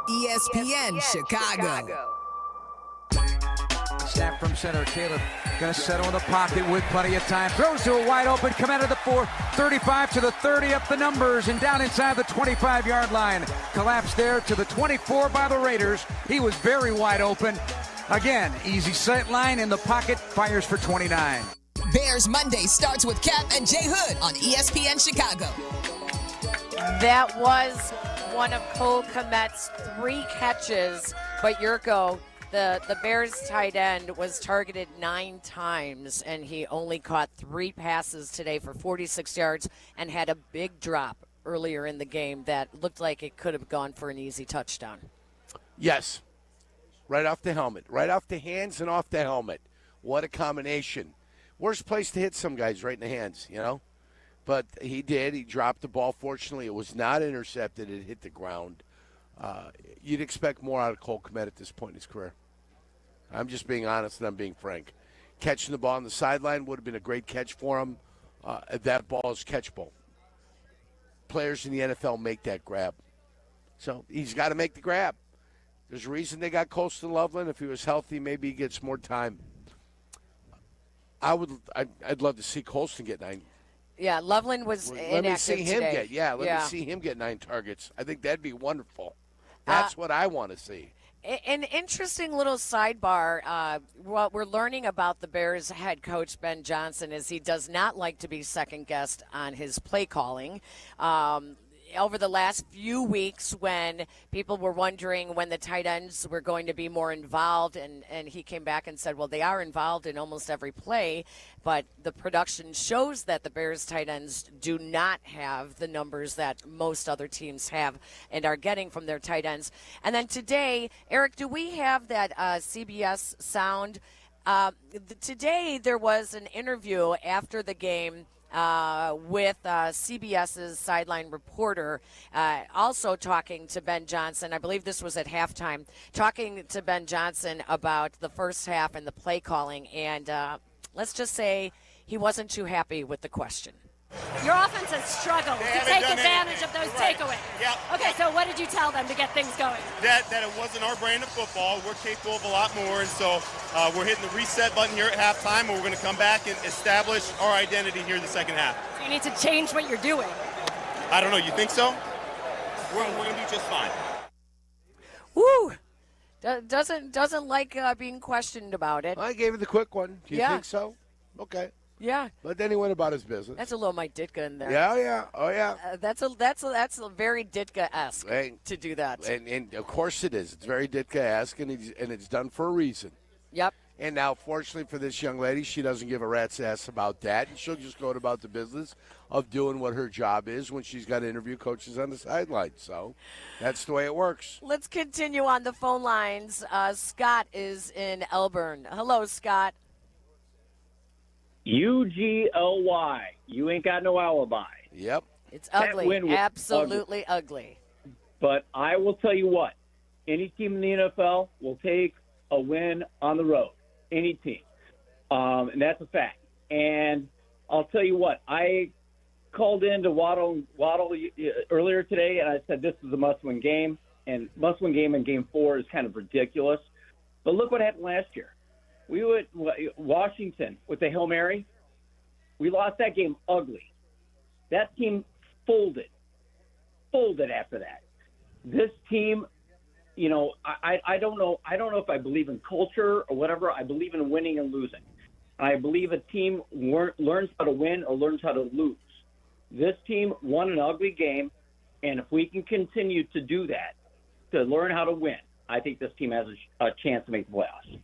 ESPN Chicago. Snap from center. Caleb going to settle in the pocket with plenty of time. Throws to a wide open. Commander the 4. 35 to the 30 up the numbers and down inside the 25-yard line. Collapsed there to the 24 by the Raiders. He was very wide open. Again, easy sight line in the pocket. Fires for 29. Bears Monday starts with Cap and Jay Hood on ESPN Chicago. That was one of Cole Kmet's 3 catches, but Yurko, the Bears tight end, was targeted 9 times, and he only caught 3 passes today for 46 yards and had a big drop earlier in the game that looked like it could have gone for an easy touchdown. Yes. Right off the helmet. Right off the hands and off the helmet. What a combination. Worst place to hit some guys, right in the hands, you know? But he did. He dropped the ball. Fortunately, it was not intercepted. It hit the ground. You'd expect more out of Cole Kmet at this point in his career. I'm just being honest and I'm being frank. Catching the ball on the sideline would have been a great catch for him. That ball is catchable. Players in the NFL make that grab. So he's got to make the grab. There's a reason they got Colston Loveland. If he was healthy, maybe he gets more time. I'd love to see Colston get 9. Yeah, Loveland was inactive Let me see him today. me see him get 9 targets. I think that'd be wonderful. That's what I want to see. An interesting little sidebar. What we're learning about the Bears head coach Ben Johnson is he does not like to be second-guessed on his play calling. Over the last few weeks, when people were wondering when the tight ends were going to be more involved, and he came back and said, well, they are involved in almost every play, but the production shows that the Bears tight ends do not have the numbers that most other teams have and are getting from their tight ends. And then today, Eric, do we have that CBS sound? Today there was an interview after the game with CBS's sideline reporter, also talking to Ben Johnson. I believe this was at halftime, talking to Ben Johnson about the first half and the play calling. And let's just say he wasn't too happy with the question. Your offense has struggled to take advantage of those takeaways. Yeah. Okay, so what did you tell them to get things going? That it wasn't our brand of football. We're capable of a lot more, and so we're hitting the reset button here at halftime, and we're going to come back and establish our identity here in the second half. So you need to change what you're doing. I don't know. You think so? We're going to do just fine. Woo! Doesn't like being questioned about it. I gave it the quick one. Do you think so? Okay. Yeah. But then he went about his business. That's a little Mike Ditka in there. Yeah. Oh, yeah. That's a very Ditka-esque to do that. And of course it is. It's very Ditka-esque, and it's done for a reason. Yep. And now, fortunately for this young lady, she doesn't give a rat's ass about that. And she'll just go about the business of doing what her job is when she's got to interview coaches on the sideline. So that's the way it works. Let's continue on the phone lines. Scott is in Elburn. Hello, Scott. UGLY. You ain't got no alibi. Yep. It's ugly. Absolutely ugly. But I will tell you what. Any team in the NFL will take a win on the road. Any team. And that's a fact. And I'll tell you what. I called in to Waddle earlier today, and I said this is a must-win game. And must-win game in Game 4 is kind of ridiculous. But look what happened last year. We went Washington with the Hail Mary. We lost that game ugly. That team folded after that. This team, I don't know. I don't know if I believe in culture or whatever. I believe in winning and losing. I believe a team learns how to win or learns how to lose. This team won an ugly game, and if we can continue to do that, to learn how to win, I think this team has a chance to make the playoffs.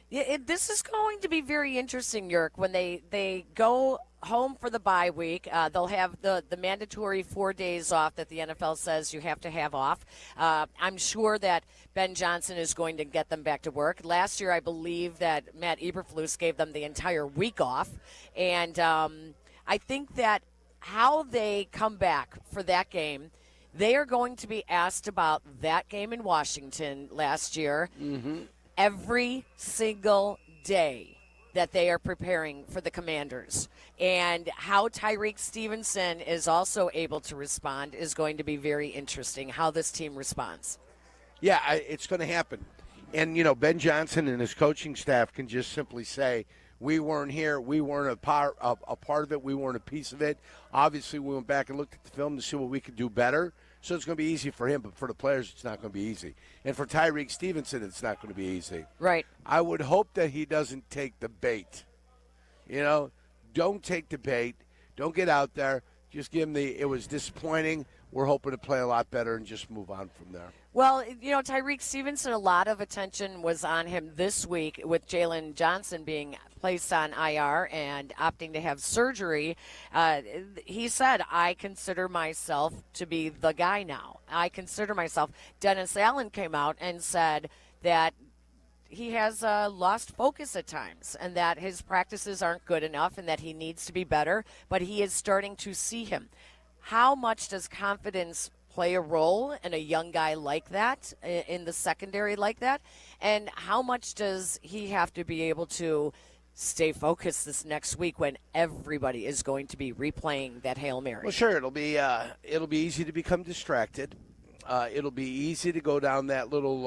Yeah, this is going to be very interesting, Yerk. When they go home for the bye week, they'll have the mandatory 4 days off that the NFL says you have to have off. I'm sure that Ben Johnson is going to get them back to work. Last year, I believe that Matt Eberflus gave them the entire week off. And I think that how they come back for that game, they are going to be asked about that game in Washington last year. Mm-hmm. Every single day that they are preparing for the Commanders. And how Tariq Stevenson is also able to respond is going to be very interesting, how this team responds. Yeah, it's going to happen. And, Ben Johnson and his coaching staff can just simply say, we weren't here, we weren't a part of it, we weren't a piece of it. Obviously, we went back and looked at the film to see what we could do better. So it's going to be easy for him, but for the players, it's not going to be easy. And for Tariq Stevenson, it's not going to be easy. Right. I would hope that he doesn't take the bait. Don't take the bait. Don't get out there. Just give him it was disappointing. We're hoping to play a lot better and just move on from there. Well, Tariq Stevenson, a lot of attention was on him this week with Jalen Johnson being placed on IR and opting to have surgery. He said, I consider myself to be the guy now. I consider myself. Dennis Allen came out and said that he has lost focus at times and that his practices aren't good enough and that he needs to be better, but he is starting to see him. How much does confidence play a role in a young guy like that, in the secondary like that? And how much does he have to be able to stay focused this next week when everybody is going to be replaying that Hail Mary? Well, sure, it'll be easy to become distracted. It'll be easy to go down that little,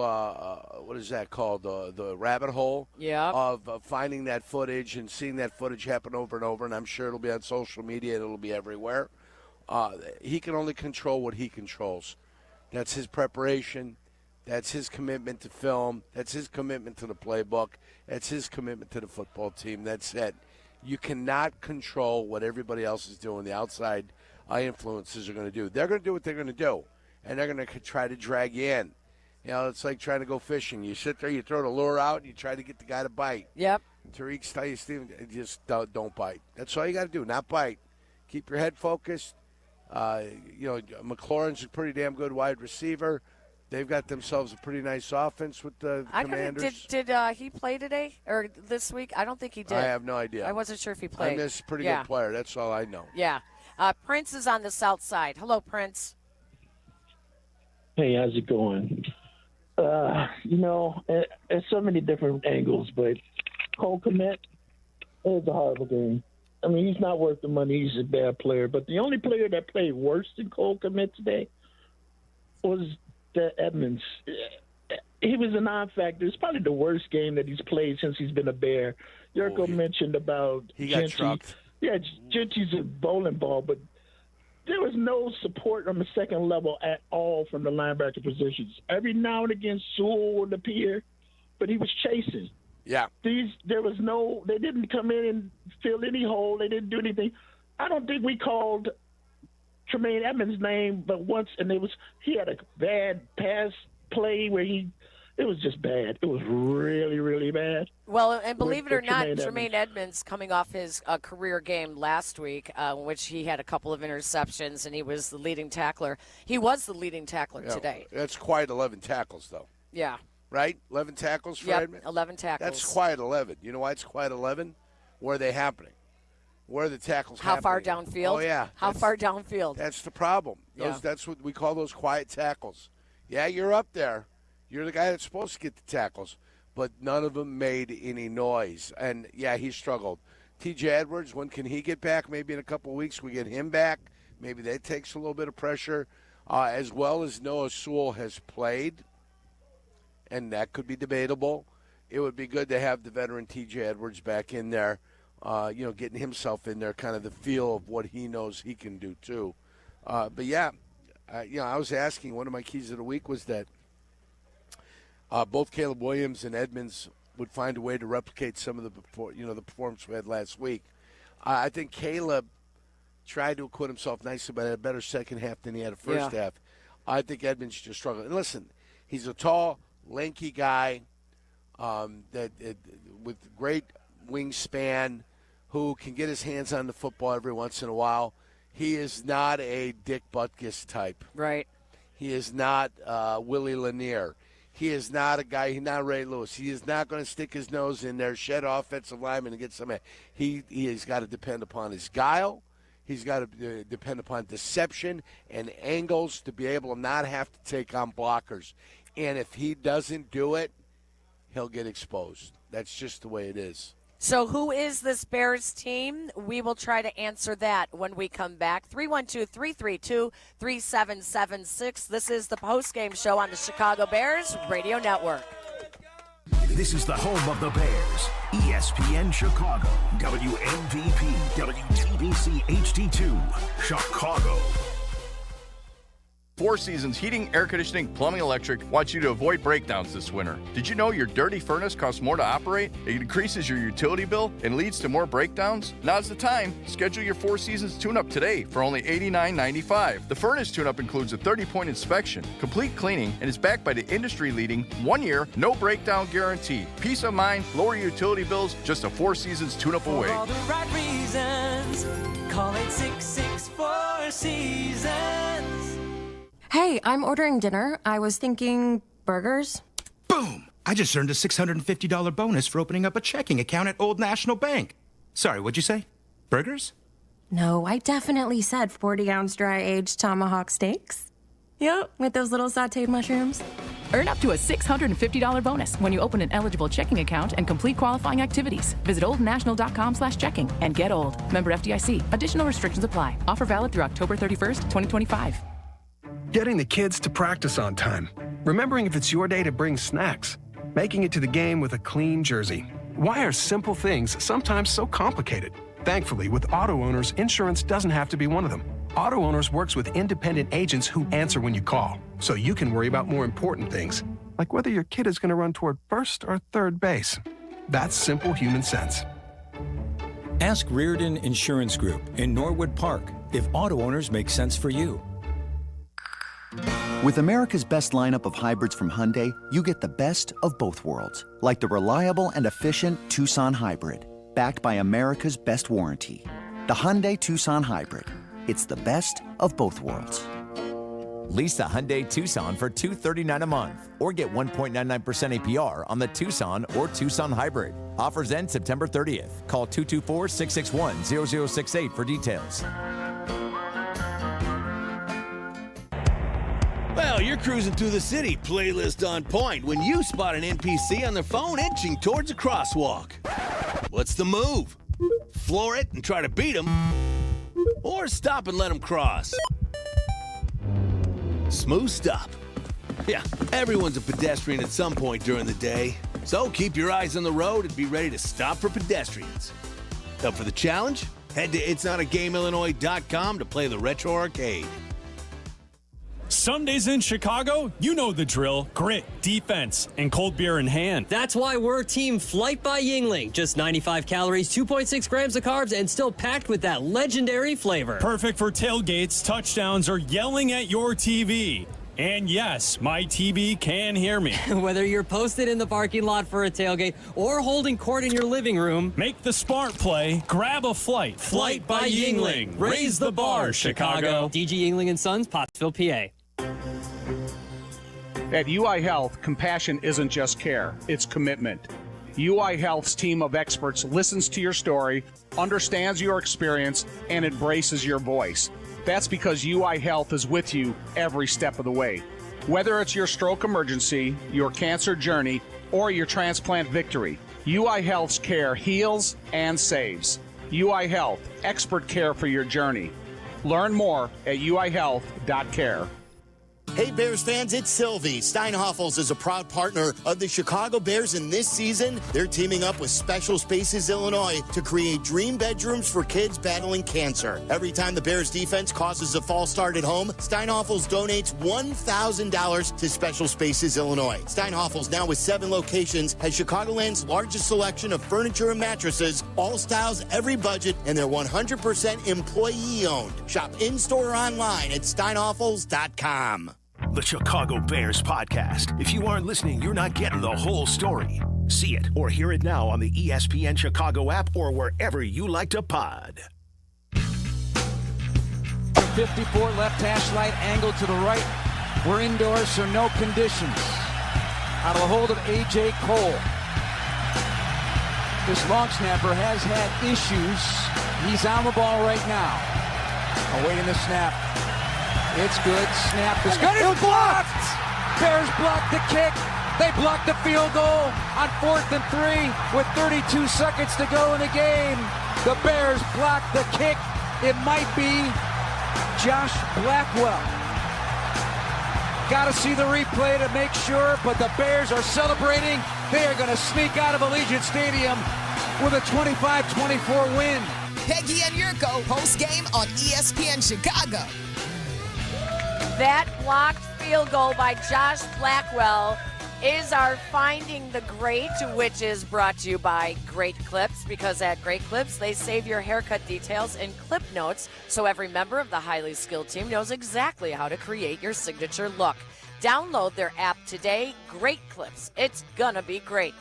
what is that called, the rabbit hole of finding that footage and seeing that footage happen over and over, and I'm sure it'll be on social media and it'll be everywhere. He can only control what he controls. That's his preparation. That's his commitment to film. That's his commitment to the playbook. That's his commitment to the football team. That's it. You cannot control what everybody else is doing. The outside influences are going to do. They're going to do what they're going to do, and they're going to try to drag you in. It's like trying to go fishing. You sit there, you throw the lure out, and you try to get the guy to bite. Yep. Tariq Stevenson, just don't bite. That's all you got to do, not bite. Keep your head focused. McLaurin's a pretty damn good wide receiver. They've got themselves a pretty nice offense with the Commanders. Did he play today or this week? I don't think he did. I have no idea. I wasn't sure if he played. I'm just a pretty good player. That's all I know. Yeah. Prince is on the south side. Hello, Prince. Hey, how's it going? There's so many different angles, but Cole Kmet is a horrible game. I mean, he's not worth the money. He's a bad player. But the only player that played worse than Cole Kmet today was Edmonds. He was a non-factor. It's probably the worst game that he's played since he's been a Bear. Yurko mentioned about he got Gentry. trucked. Yeah, Gentry's a bowling ball, but there was no support on the second level at all from the linebacker positions. Every now and again, Sewell would appear, but he was chasing. Yeah. They didn't come in and fill any hole. They didn't do anything. I don't think we called Tremaine Edmonds' name but once, and he had a bad pass play where it was just bad. It was really, really bad. Well, and believe it or not, Tremaine Edmonds coming off his career game last week, in which he had a couple of interceptions and he was the leading tackler. He was the leading tackler today. That's quite 11 tackles, though. Yeah. Right? 11 tackles for Edmonds? 11 tackles. That's quite 11. You know why it's quite 11? Where are they happening? Where are the tackles happening? How far downfield? Oh, yeah. How far downfield? That's the problem. That's what we call those quiet tackles. Yeah, you're up there. You're the guy that's supposed to get the tackles, but none of them made any noise. And, yeah, he struggled. T.J. Edwards, when can he get back? Maybe in a couple of weeks we get him back. Maybe that takes a little bit of pressure. As well as Noah Sewell has played, and that could be debatable. It would be good to have the veteran T.J. Edwards back in there, getting himself in there, kind of the feel of what he knows he can do too. But, yeah, I was asking, one of my keys of the week was that both Caleb Williams and Edmonds would find a way to replicate some of the performance we had last week. I think Caleb tried to acquit himself nicely, but had a better second half than he had a first half. I think Edmonds just struggled. And listen, he's a tall, lanky guy with great wingspan who can get his hands on the football every once in a while. He is not a Dick Butkus type. Right. He is not Willie Lanier. He is not a guy. He's not Ray Lewis. He is not going to stick his nose in there, shed offensive lineman, and get some. He has got to depend upon his guile. He's got to depend upon deception and angles to be able to not have to take on blockers. And if he doesn't do it, he'll get exposed. That's just the way it is. So who is this Bears team? We will try to answer that when we come back. 312-332-3776. This is the postgame show on the Chicago Bears Radio Network. This is the home of the Bears. ESPN Chicago. WMVP, WTBC HD2, Chicago. Four Seasons Heating, Air Conditioning, Plumbing, Electric wants you to avoid breakdowns this winter. Did you know your dirty furnace costs more to operate? It increases your utility bill and leads to more breakdowns? Now's the time. Schedule your Four Seasons tune-up today for only $89.95. The furnace tune-up includes a 30-point inspection, complete cleaning, and is backed by the industry-leading 1-year, no breakdown guarantee. Peace of mind, lower utility bills, just a Four Seasons tune-up away. For all the right reasons, call 866-4 Seasons. Hey, I'm ordering dinner. I was thinking burgers. Boom! I just earned a $650 bonus for opening up a checking account at Old National Bank. Sorry, what'd you say? Burgers? No, I definitely said 40-ounce dry-aged tomahawk steaks. Yep, with those little sautéed mushrooms. Earn up to a $650 bonus when you open an eligible checking account and complete qualifying activities. Visit oldnational.com/checking and get old. Member FDIC. Additional restrictions apply. Offer valid through October 31st, 2025. Getting the kids to practice on time. Remembering if it's your day to bring snacks. Making it to the game with a clean jersey. Why are simple things sometimes so complicated? Thankfully, with Auto Owners, insurance doesn't have to be one of them. Auto Owners works with independent agents who answer when you call, so you can worry about more important things, like whether your kid is going to run toward first or third base. That's simple human sense. Ask Reardon Insurance Group in Norwood Park if Auto Owners make sense for you. With America's best lineup of hybrids from Hyundai, you get the best of both worlds, like the reliable and efficient Tucson Hybrid, backed by America's best warranty. The Hyundai Tucson Hybrid. It's the best of both worlds. Lease the Hyundai Tucson for $239 a month or get 1.99% APR on the Tucson or Tucson Hybrid. Offers end September 30th. Call 224-661-0068 for details. Well, you're cruising through the city, playlist on point, when you spot an NPC on their phone inching towards a crosswalk. What's the move? Floor it and try to beat them, or stop and let them cross? Smooth stop. Yeah, everyone's a pedestrian at some point during the day, so keep your eyes on the road and be ready to stop for pedestrians. Up for the challenge? Head to itsnotagameillinois.com to play the Retro Arcade. Sundays in Chicago, you know the drill. Grit, defense, and cold beer in hand. That's why we're Team Flight by Yuengling. Just 95 calories, 2.6 grams of carbs, and still packed with that legendary flavor. Perfect for tailgates, touchdowns, or yelling at your TV. And yes, my TV can hear me. Whether you're posted in the parking lot for a tailgate or holding court in your living room, make the smart play. Grab a flight. Flight by Yuengling. Raise the bar, Chicago. DG Yuengling & Sons, Pottsville, PA. At UI Health, compassion isn't just care, it's commitment. UI Health's team of experts listens to your story, understands your experience, and embraces your voice. That's because UI Health is with you every step of the way. Whether it's your stroke emergency, your cancer journey, or your transplant victory, UI Health's care heals and saves. UI Health, expert care for your journey. Learn more at uihealth.care. Hey Bears fans, it's Sylvie. Steinhoffels is a proud partner of the Chicago Bears, and this season, they're teaming up with Special Spaces Illinois to create dream bedrooms for kids battling cancer. Every time the Bears defense causes a false start at home, Steinhoffels donates $1,000 to Special Spaces Illinois. Steinhoffels, now with 7 locations, has Chicagoland's largest selection of furniture and mattresses, all styles, every budget, and they're 100% employee-owned. Shop in-store or online at steinhoffels.com. the Chicago Bears podcast. If you aren't listening, you're not getting the whole story. See it or hear it now on the ESPN Chicago app or wherever you like to pod. 54 left hash light angle to the right. We're indoors, so no conditions. Out of the hold of A.J. Cole. This long snapper has had issues. He's on the ball right now. Awaiting the snap. It's good. Snap is good. It's blocked! Bears blocked the kick. They blocked the field goal on 4th and 3 with 32 seconds to go in the game. The Bears blocked the kick. It might be Josh Blackwell. Got to see the replay to make sure, but the Bears are celebrating. They are going to sneak out of Allegiant Stadium with a 25-24 win. Peggy and Yurko, postgame on ESPN Chicago. That blocked field goal by Josh Blackwell is our Finding the Great, which is brought to you by Great Clips, because at Great Clips, they save your haircut details in clip notes, so every member of the highly skilled team knows exactly how to create your signature look. Download their app today, Great Clips. It's gonna be great.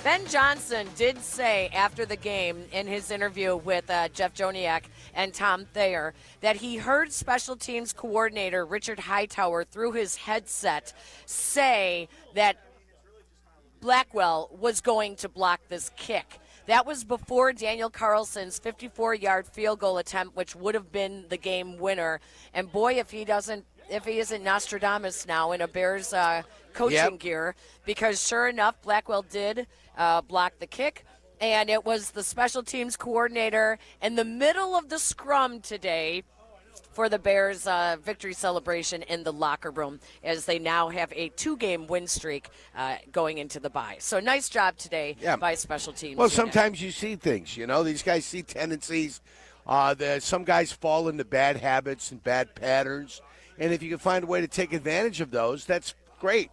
Ben Johnson did say after the game in his interview with Jeff Joniak and Tom Thayer that he heard special teams coordinator Richard Hightower through his headset say that Blackwell was going to block this kick. That was before Daniel Carlson's 54-yard field goal attempt, which would have been the game winner. And boy, if he isn't Nostradamus now in a Bears coaching gear, because sure enough, Blackwell did block the kick, and it was the special teams coordinator in the middle of the scrum today for the Bears victory celebration in the locker room, as they now have a 2-game win streak going into the bye. So nice job today by special teams. Well, sometimes you see things, these guys see tendencies. Some guys fall into bad habits and bad patterns, and if you can find a way to take advantage of those, that's great.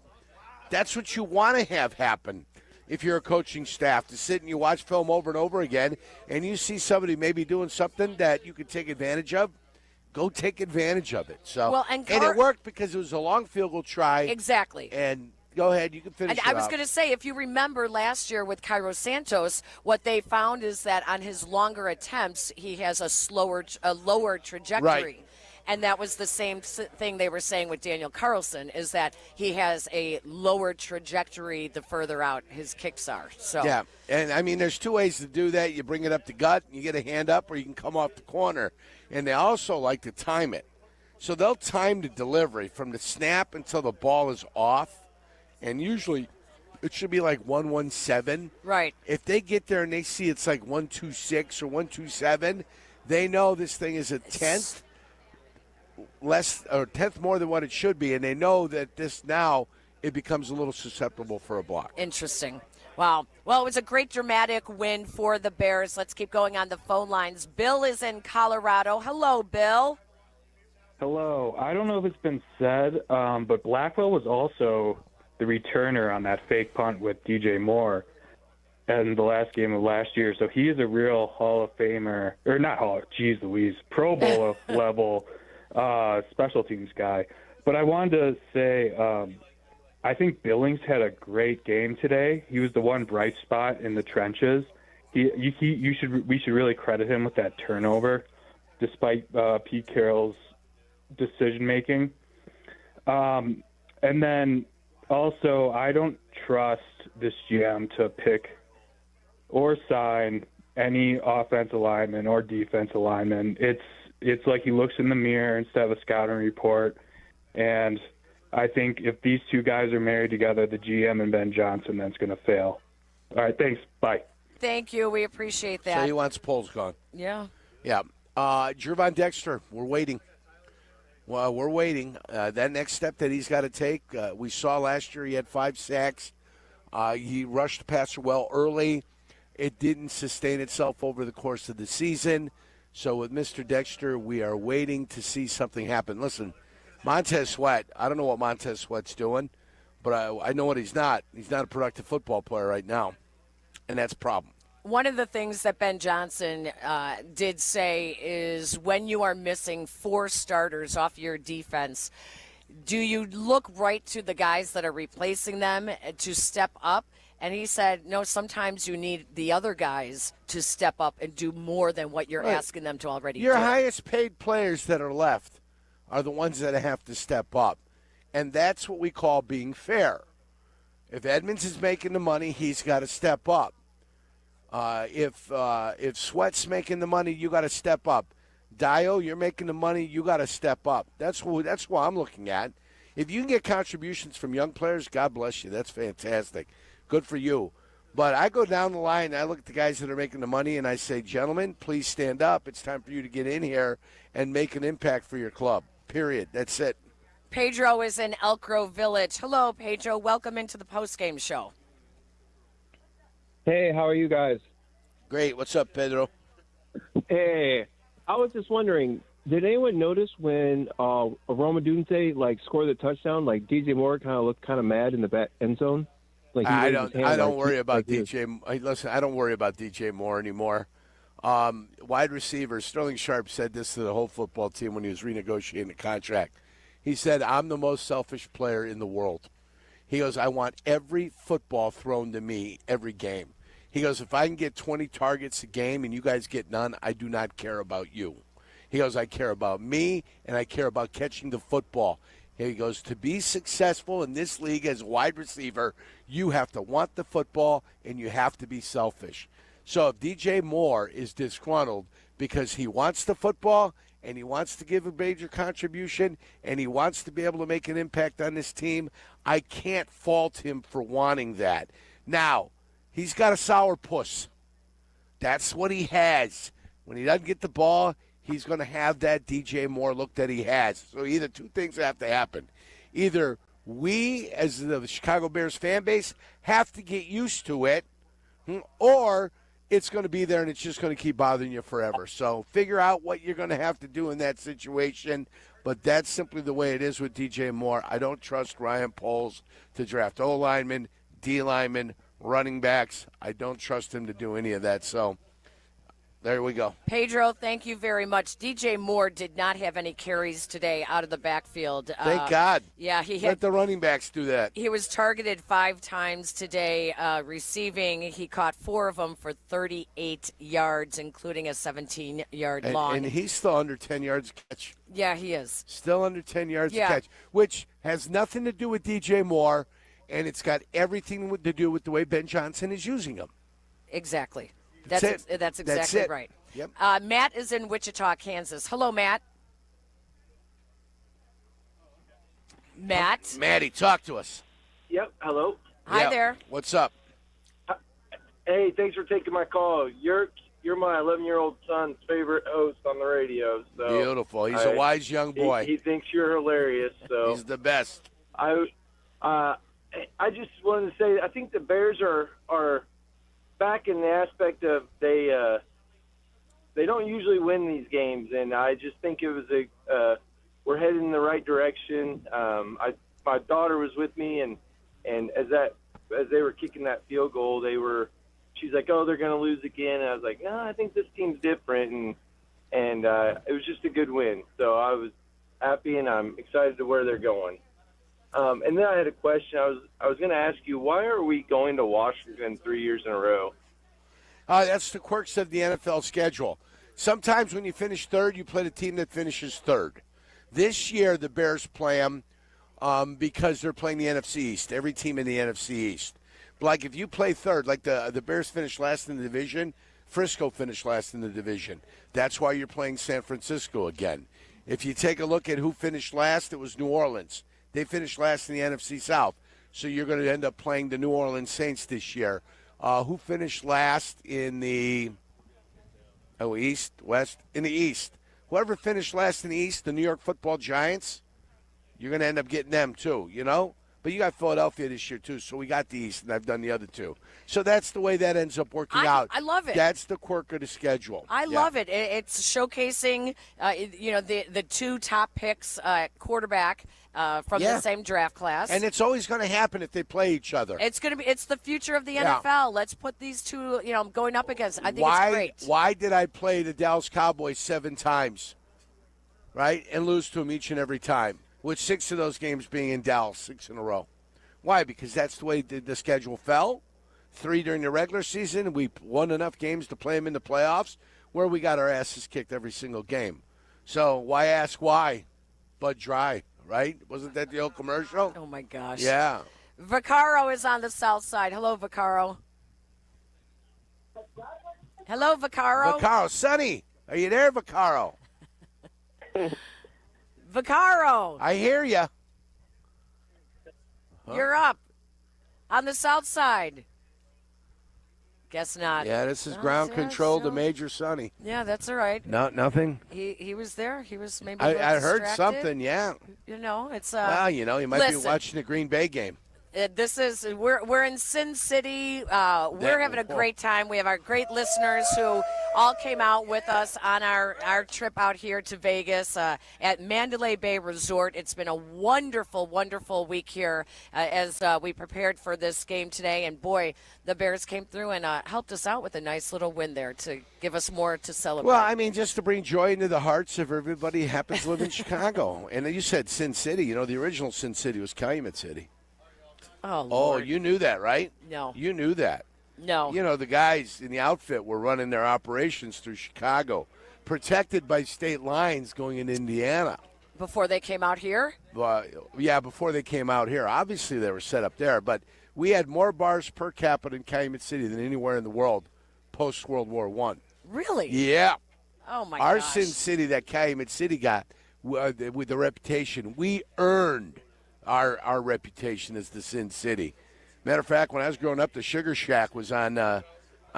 That's what you want to have happen if you're a coaching staff, to sit and you watch film over and over again, and you see somebody maybe doing something that you could take advantage of, go take advantage of it. So, and it worked because it was a long field goal try. Exactly. And go ahead, you can finish it I was going to say, if you remember last year with Cairo Santos, what they found is that on his longer attempts, he has a lower trajectory. Right. And that was the same thing they were saying with Daniel Carlson, is that he has a lower trajectory the further out his kicks are. So yeah, and I mean, there's 2 ways to do that. You bring it up the gut, and you get a hand up, or you can come off the corner. And they also like to time it. So they'll time the delivery from the snap until the ball is off. And usually it should be like 117. Right. If they get there and they see it's like 126 or 127, they know this thing is a tenth less or tenth more than what it should be, and they know that this now it becomes a little susceptible for a block. Interesting. Wow. Well, it was a great dramatic win for the Bears. Let's keep going on the phone lines. Bill is in Colorado. Hello, Bill. Hello. I don't know if it's been said, but Blackwell was also the returner on that fake punt with DJ Moore in the last game of last year. So he is a real Hall of Famer, or not Pro Bowl level special teams guy. But I wanted to say, I think Billings had a great game today. He was the one bright spot in the trenches. We should really credit him with that turnover, despite Pete Carroll's decision making. And then also, I don't trust this GM to pick or sign any offensive lineman or defensive lineman. It's like he looks in the mirror instead of a scouting report. And I think if these two guys are married together, the GM and Ben Johnson, that's going to fail. All right, thanks. Bye. Thank you. We appreciate that. So he wants polls gone. Yeah. Yeah. Gervon Dexter, we're waiting. Well, we're waiting. That next step that he's got to take, we saw last year he had 5 sacks. He rushed the passer well early. It didn't sustain itself over the course of the season. So with Mr. Dexter, we are waiting to see something happen. Listen, Montez Sweat, I don't know what Montez Sweat's doing, but I know what he's not. He's not a productive football player right now, and that's a problem. One of the things that Ben Johnson did say is when you are missing 4 starters off your defense, do you look right to the guys that are replacing them to step up? And he said, no, sometimes you need the other guys to step up and do more than what you're asking them to already Your do. highest paid players that are left are the ones that have to step up. And that's what we call being fair. If Edmonds is making the money, he's got to step up. If Sweat's making the money, you got to step up. Dio, you're making the money, you got to step up. That's what I'm looking at. If you can get contributions from young players, God bless you. That's fantastic. Good for you. But I go down the line, I look at the guys that are making the money, and I say, gentlemen, please stand up. It's time for you to get in here and make an impact for your club. Period. That's it. Pedro is in Elk Grove Village. Hello, Pedro. Welcome into the postgame show. Hey, how are you guys? Great. What's up, Pedro? Hey, I was just wondering, did anyone notice when Odunze scored the touchdown? Like DJ Moore kind of looked kind of mad in the back end zone. Like I don't worry about DJ. Listen, I don't worry about DJ Moore anymore. Wide receiver Sterling Sharp said this to the whole football team when he was renegotiating the contract. He said, "I'm the most selfish player in the world." He goes, "I want every football thrown to me every game." He goes, "If I can get 20 targets a game and you guys get none, I do not care about you." He goes, "I care about me and I care about catching the football." He goes, "To be successful in this league as a wide receiver, you have to want the football and you have to be selfish." So if DJ Moore is disgruntled because he wants the football and he wants to give a major contribution and he wants to be able to make an impact on this team, I can't fault him for wanting that. Now, he's got a sourpuss. That's what he has. When he doesn't get the ball, he's going to have that DJ Moore look that he has. So either two things have to happen. Either we, as the Chicago Bears fan base, have to get used to it, or it's going to be there and it's just going to keep bothering you forever. So figure out what you're going to have to do in that situation. But that's simply the way it is with DJ Moore. I don't trust Ryan Poles to draft O-linemen, D-linemen, running backs. I don't trust him to do any of that. So there we go. Pedro, thank you very much. DJ Moore did not have any carries today out of the backfield. Thank God. Yeah, let the running backs do that. He was targeted 5 times today receiving. He caught 4 of them for 38 yards, including a 17-yard long. And he's still under 10 yards a catch. Yeah, he is. Still under 10 yards a catch, which has nothing to do with DJ Moore, and it's got everything to do with the way Ben Johnson is using him. Exactly. That's exactly it. right. Yep. Matt is in Wichita, Kansas. Hello, Matt. Matty, talk to us. Yep. Hello. Hi there. What's up? Hey, thanks for taking my call. You're my 11-year-old son's favorite host on the radio. So beautiful. He's a wise young boy. He thinks you're hilarious. So he's the best. I just wanted to say I think the Bears are back in the aspect of they don't usually win these games, and I just think it was we're heading in the right direction. My daughter was with me, and as they were kicking that field goal, she's like, "Oh, they're going to lose again." And I was like, "No, I think this team's different," and it was just a good win. So I was happy, and I'm excited to where they're going. And then I had a question. I was going to ask you, why are we going to Washington 3 years in a row? That's the quirks of the NFL schedule. Sometimes when you finish third, you play the team that finishes third. This year, the Bears play them because they're playing the NFC East. Every team in the NFC East. Like if you play third, like the Bears finished last in the division, Frisco finished last in the division. That's why you're playing San Francisco again. If you take a look at who finished last, it was New Orleans. They finished last in the NFC South, so you're going to end up playing the New Orleans Saints this year. Who finished last in the East, West? In the East. Whoever finished last in the East, the New York Football Giants, you're going to end up getting them too, you know? But you got Philadelphia this year too, so we got the East, and I've done the other two. So that's the way that ends up working out. I love it. That's the quirk of the schedule. I love it. It's showcasing, the 2 top picks quarterback from the same draft class. And it's always going to happen if they play each other. It's the future of the NFL. Let's put these two, going up against. I think it's great. Why did I play the Dallas Cowboys 7 times, right, and lose to them each and every time? with 6 of those games being in Dallas, 6 in a row. Why? Because that's the way the schedule fell. 3 during the regular season. We won enough games to play them in the playoffs where we got our asses kicked every single game. So why ask why? But dry, right? Wasn't that the old commercial? Oh, my gosh. Yeah. Vaccaro is on the south side. Hello, Vaccaro. Hello, Vaccaro. Vaccaro. Sonny, are you there, Vaccaro? Vaccaro. I hear you. You're up on the south side. Guess not. Yeah, this is ground control to Major Sonny. Yeah, that's all right. No, nothing. He was there. He was maybe. I heard distracted. something. Yeah. You know, it's. Well, you know, he might be watching the Green Bay game. We're in Sin City. We're having a great time. We have our great listeners who all came out with us on our trip out here to Vegas at Mandalay Bay Resort. It's been a wonderful, wonderful week here as we prepared for this game today. And boy, the Bears came through and helped us out with a nice little win there to give us more to celebrate. Well, I mean, just to bring joy into the hearts of everybody who happens to live in Chicago. And you said Sin City. You know, the original Sin City was Calumet City. Oh, Lord. Oh, you knew that, right? No. You knew that. No. You know, the guys in the outfit were running their operations through Chicago, protected by state lines going into Indiana. Before they came out here? Yeah, before they came out here. Obviously, they were set up there, but we had more bars per capita in Calumet City than anywhere in the world post-World War I. Really? Yeah. Oh, my Our gosh. Sin City that Calumet City got with the reputation, we earned our reputation as the Sin City. Matter of fact, when I was growing up, the Sugar Shack was on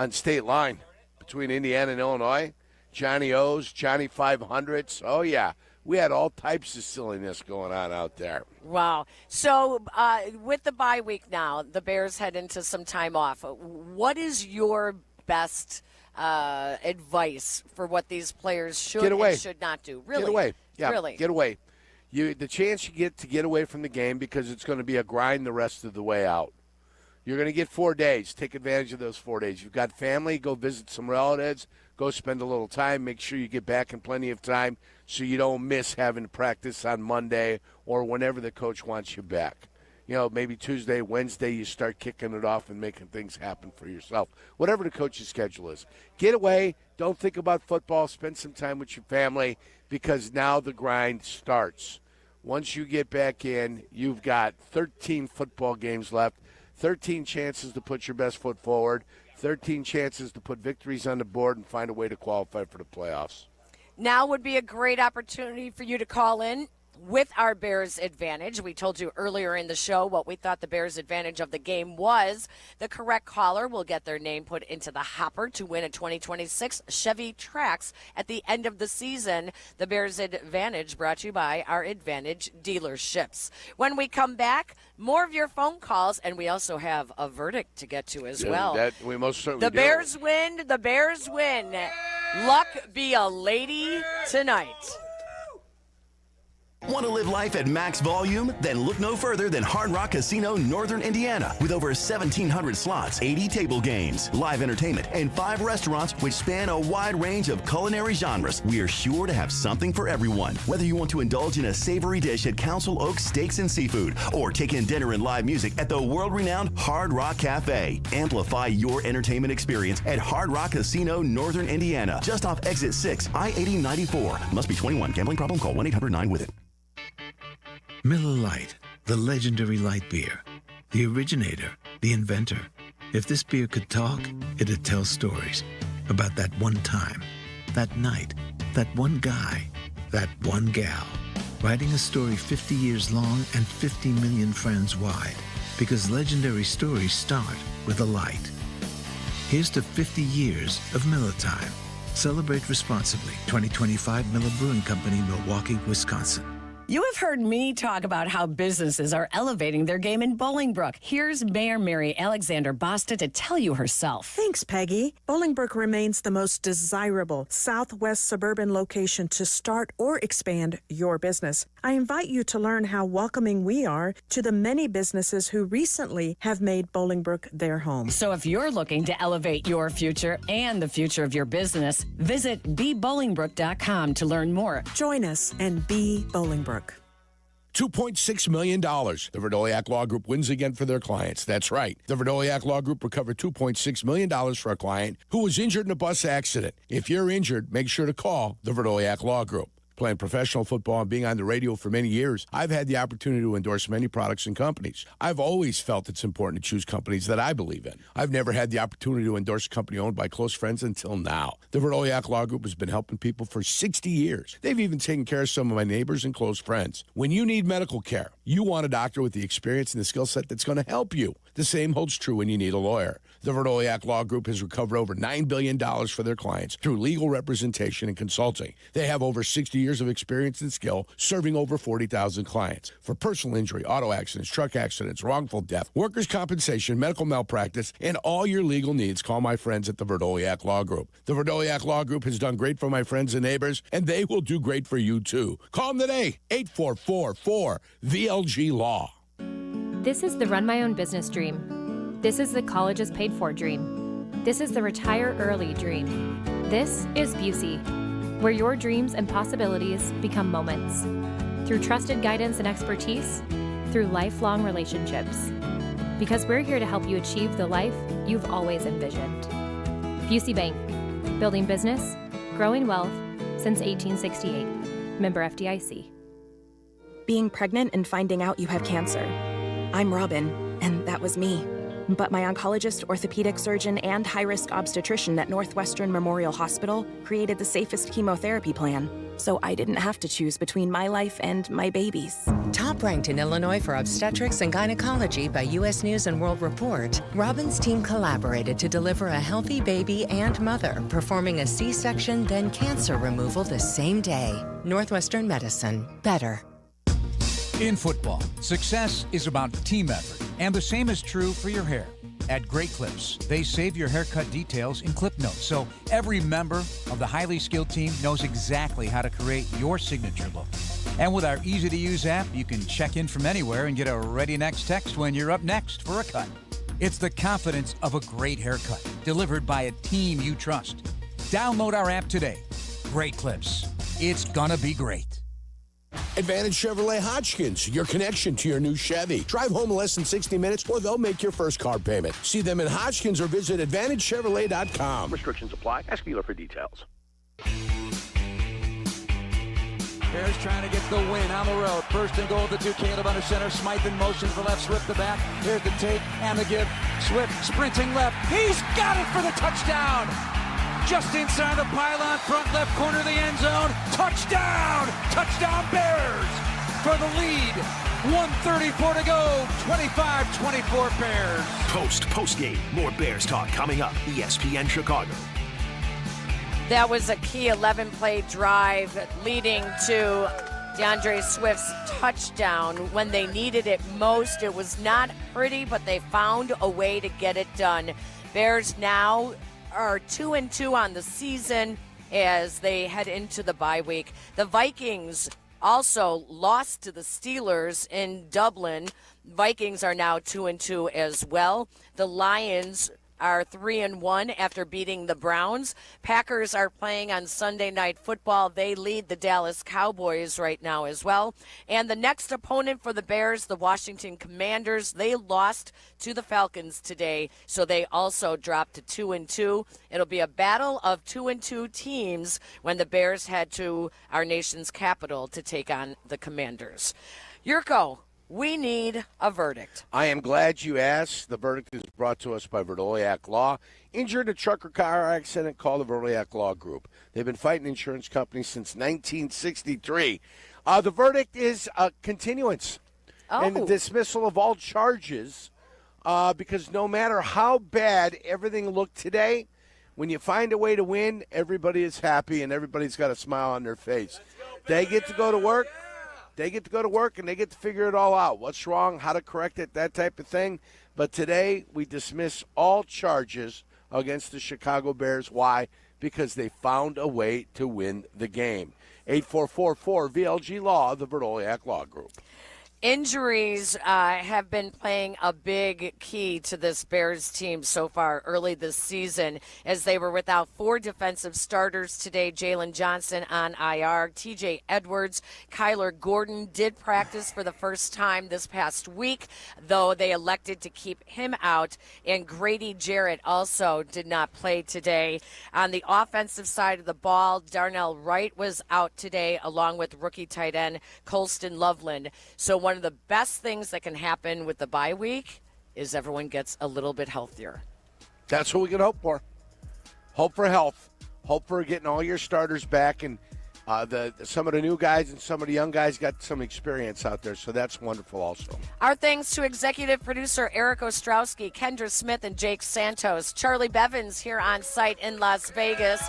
state line between Indiana and Illinois. Johnny O's, Johnny 500s. Oh, yeah. We had all types of silliness going on out there. Wow. So with the bye week now, the Bears head into some time off. What is your best advice for what these players should and should not do? Really? Get away. Yeah, really. Get away. The chance you get away from the game because it's going to be a grind the rest of the way out. You're going to get 4 days. Take advantage of those 4 days. You've got family. Go visit some relatives. Go spend a little time. Make sure you get back in plenty of time so you don't miss having to practice on Monday or whenever the coach wants you back. You know, maybe Tuesday, Wednesday, you start kicking it off and making things happen for yourself. Whatever the coach's schedule is. Get away. Don't think about football. Spend some time with your family because now the grind starts. Once you get back in, you've got 13 football games left, 13 chances to put your best foot forward, 13 chances to put victories on the board and find a way to qualify for the playoffs. Now would be a great opportunity for you to call in with our Bears advantage. We told you earlier in the show what we thought the Bears advantage of the game was. The correct caller will get their name put into the hopper to win a 2026 Chevy Trax at the end of the season. The Bears advantage brought to you by our Advantage dealerships. When we come back, more of your phone calls, and we also have a verdict to get to as well. That we most certainly do. Bears win. The Bears win. Luck be a lady tonight. Want to live life at max volume? Then look no further than Hard Rock Casino Northern Indiana. With over 1,700 slots, 80 table games, live entertainment, and 5 restaurants which span a wide range of culinary genres, we are sure to have something for everyone. Whether you want to indulge in a savory dish at Council Oaks Steaks and Seafood or take in dinner and live music at the world-renowned Hard Rock Cafe, amplify your entertainment experience at Hard Rock Casino Northern Indiana, just off Exit 6, I-8094. Must be 21. Gambling problem? Call 1-800-9-WITH-IT. Miller Lite, the legendary light beer. The originator, the inventor. If this beer could talk, it'd tell stories about that one time, that night, that one guy, that one gal. Writing a story 50 years long and 50 million friends wide. Because legendary stories start with a light. Here's to 50 years of Miller Time. Celebrate responsibly. 2025 Miller Brewing Company, Milwaukee, Wisconsin. You have heard me talk about how businesses are elevating their game in Bolingbrook. Here's Mayor Mary Alexander Basta to tell you herself. Thanks, Peggy. Bolingbrook remains the most desirable southwest suburban location to start or expand your business. I invite you to learn how welcoming we are to the many businesses who recently have made Bolingbrook their home. So if you're looking to elevate your future and the future of your business, visit bebolingbrook.com to learn more. Join us and be Bolingbrook. $2.6 million. The Verdoliak Law Group wins again for their clients. That's right. The Verdoliak Law Group recovered $2.6 million for a client who was injured in a bus accident. If you're injured, make sure to call the Verdoliak Law Group. Playing professional football and being on the radio for many years, I've had the opportunity to endorse many products and companies. I've always felt it's important to choose companies that I believe in. I've never had the opportunity to endorse a company owned by close friends until now. The Verdoliak Law Group has been helping people for 60 years. They've even taken care of some of my neighbors and close friends. When you need medical care, you want a doctor with the experience and the skill set that's going to help you. The same holds true when you need a lawyer. The Verdoliak Law Group has recovered over $9 billion for their clients through legal representation and consulting. They have over 60 years of experience and skill serving over 40,000 clients. For personal injury, auto accidents, truck accidents, wrongful death, workers' compensation, medical malpractice, and all your legal needs, call my friends at the Verdoliak Law Group. The Verdoliak Law Group has done great for my friends and neighbors, and they will do great for you, too. Call them today, 844-4VLG-LAW. This is the run my own business dream. This is the college is paid for dream. This is the retire early dream. This is Busey, where your dreams and possibilities become moments. Through trusted guidance and expertise, through lifelong relationships. Because we're here to help you achieve the life you've always envisioned. Busey Bank, building business, growing wealth since 1868. Member FDIC. Being pregnant and finding out you have cancer. I'm Robin, and that was me. But my oncologist, orthopedic surgeon, and high-risk obstetrician at Northwestern Memorial Hospital created the safest chemotherapy plan, so I didn't have to choose between my life and my baby's. Top ranked in Illinois for obstetrics and gynecology by U.S. News & World Report, Robin's team collaborated to deliver a healthy baby and mother, performing a C-section then cancer removal the same day. Northwestern Medicine. Better. In football, success is about team effort, and the same is true for your hair. At Great Clips, they save your haircut details in clip notes, so every member of the highly skilled team knows exactly how to create your signature look. And with our easy-to-use app, you can check in from anywhere and get a ready next text when you're up next for a cut. It's the confidence of a great haircut, delivered by a team you trust. Download our app today. Great Clips. It's gonna be great. Advantage Chevrolet Hodgkins, your connection to your new Chevy. Drive home in less than 60 minutes or they'll make your first car payment. See them in Hodgkins or visit AdvantageChevrolet.com. Restrictions apply. Ask dealer for details. Bears trying to get the win on the road. First and goal, the two. Caleb under center. Smythe in motion for left. Swift the back. Here's the take and the give. Swift sprinting left. He's got it for the touchdown. Just inside the pylon, front left corner of the end zone. Touchdown! Touchdown Bears for the lead. 1:34 to go. 25-24 Bears. Postgame. More Bears talk coming up. ESPN Chicago. That was a key 11-play drive leading to DeAndre Swift's touchdown when they needed it most. It was not pretty, but they found a way to get it done. Bears now are 2-2 on the season as they head into the bye week. The Vikings also lost to the Steelers in Dublin. Vikings are now 2-2 as well. The Lions are 3-1 after beating the Browns. Packers are playing on Sunday Night Football. They lead the Dallas Cowboys right now as well. And the next opponent for the Bears, the Washington Commanders, they lost to the Falcons today, so they also dropped to 2-2. It'll be a battle of 2-2 teams when the Bears head to our nation's capital to take on the Commanders. Yurko, we need a verdict. I am glad you asked. The verdict is brought to us by Verdoliak Law. Injured in a truck or car accident, call the Verdoliak Law Group. They've been fighting insurance companies since 1963. The verdict is a continuance and the dismissal of all charges because no matter how bad everything looked today, when you find a way to win, everybody is happy and everybody's got a smile on their face. They get to go to work. They get to go to work and they get to figure it all out. What's wrong, how to correct it, that type of thing. But today we dismiss all charges against the Chicago Bears. Why? Because they found a way to win the game. 844-4VLG Law, the Verdoliak Law Group. Injuries have been playing a big key to this Bears team so far early this season, as they were without 4 defensive starters today. Jalen Johnson on IR. TJ Edwards, Kyler Gordon did practice for the first time this past week, though they elected to keep him out. And Grady Jarrett also did not play today. On the offensive side of the ball, Darnell Wright was out today, along with rookie tight end Colston Loveland. So one of the best things that can happen with the bye week is everyone gets a little bit healthier. That's what we can hope for. Hope for health. Hope for getting all your starters back, and some of the new guys and some of the young guys got some experience out there, so that's wonderful also. Our thanks to executive producer Eric Ostrowski, Kendra Smith, and Jake Santos. Charlie Bevins here on site in Las Vegas.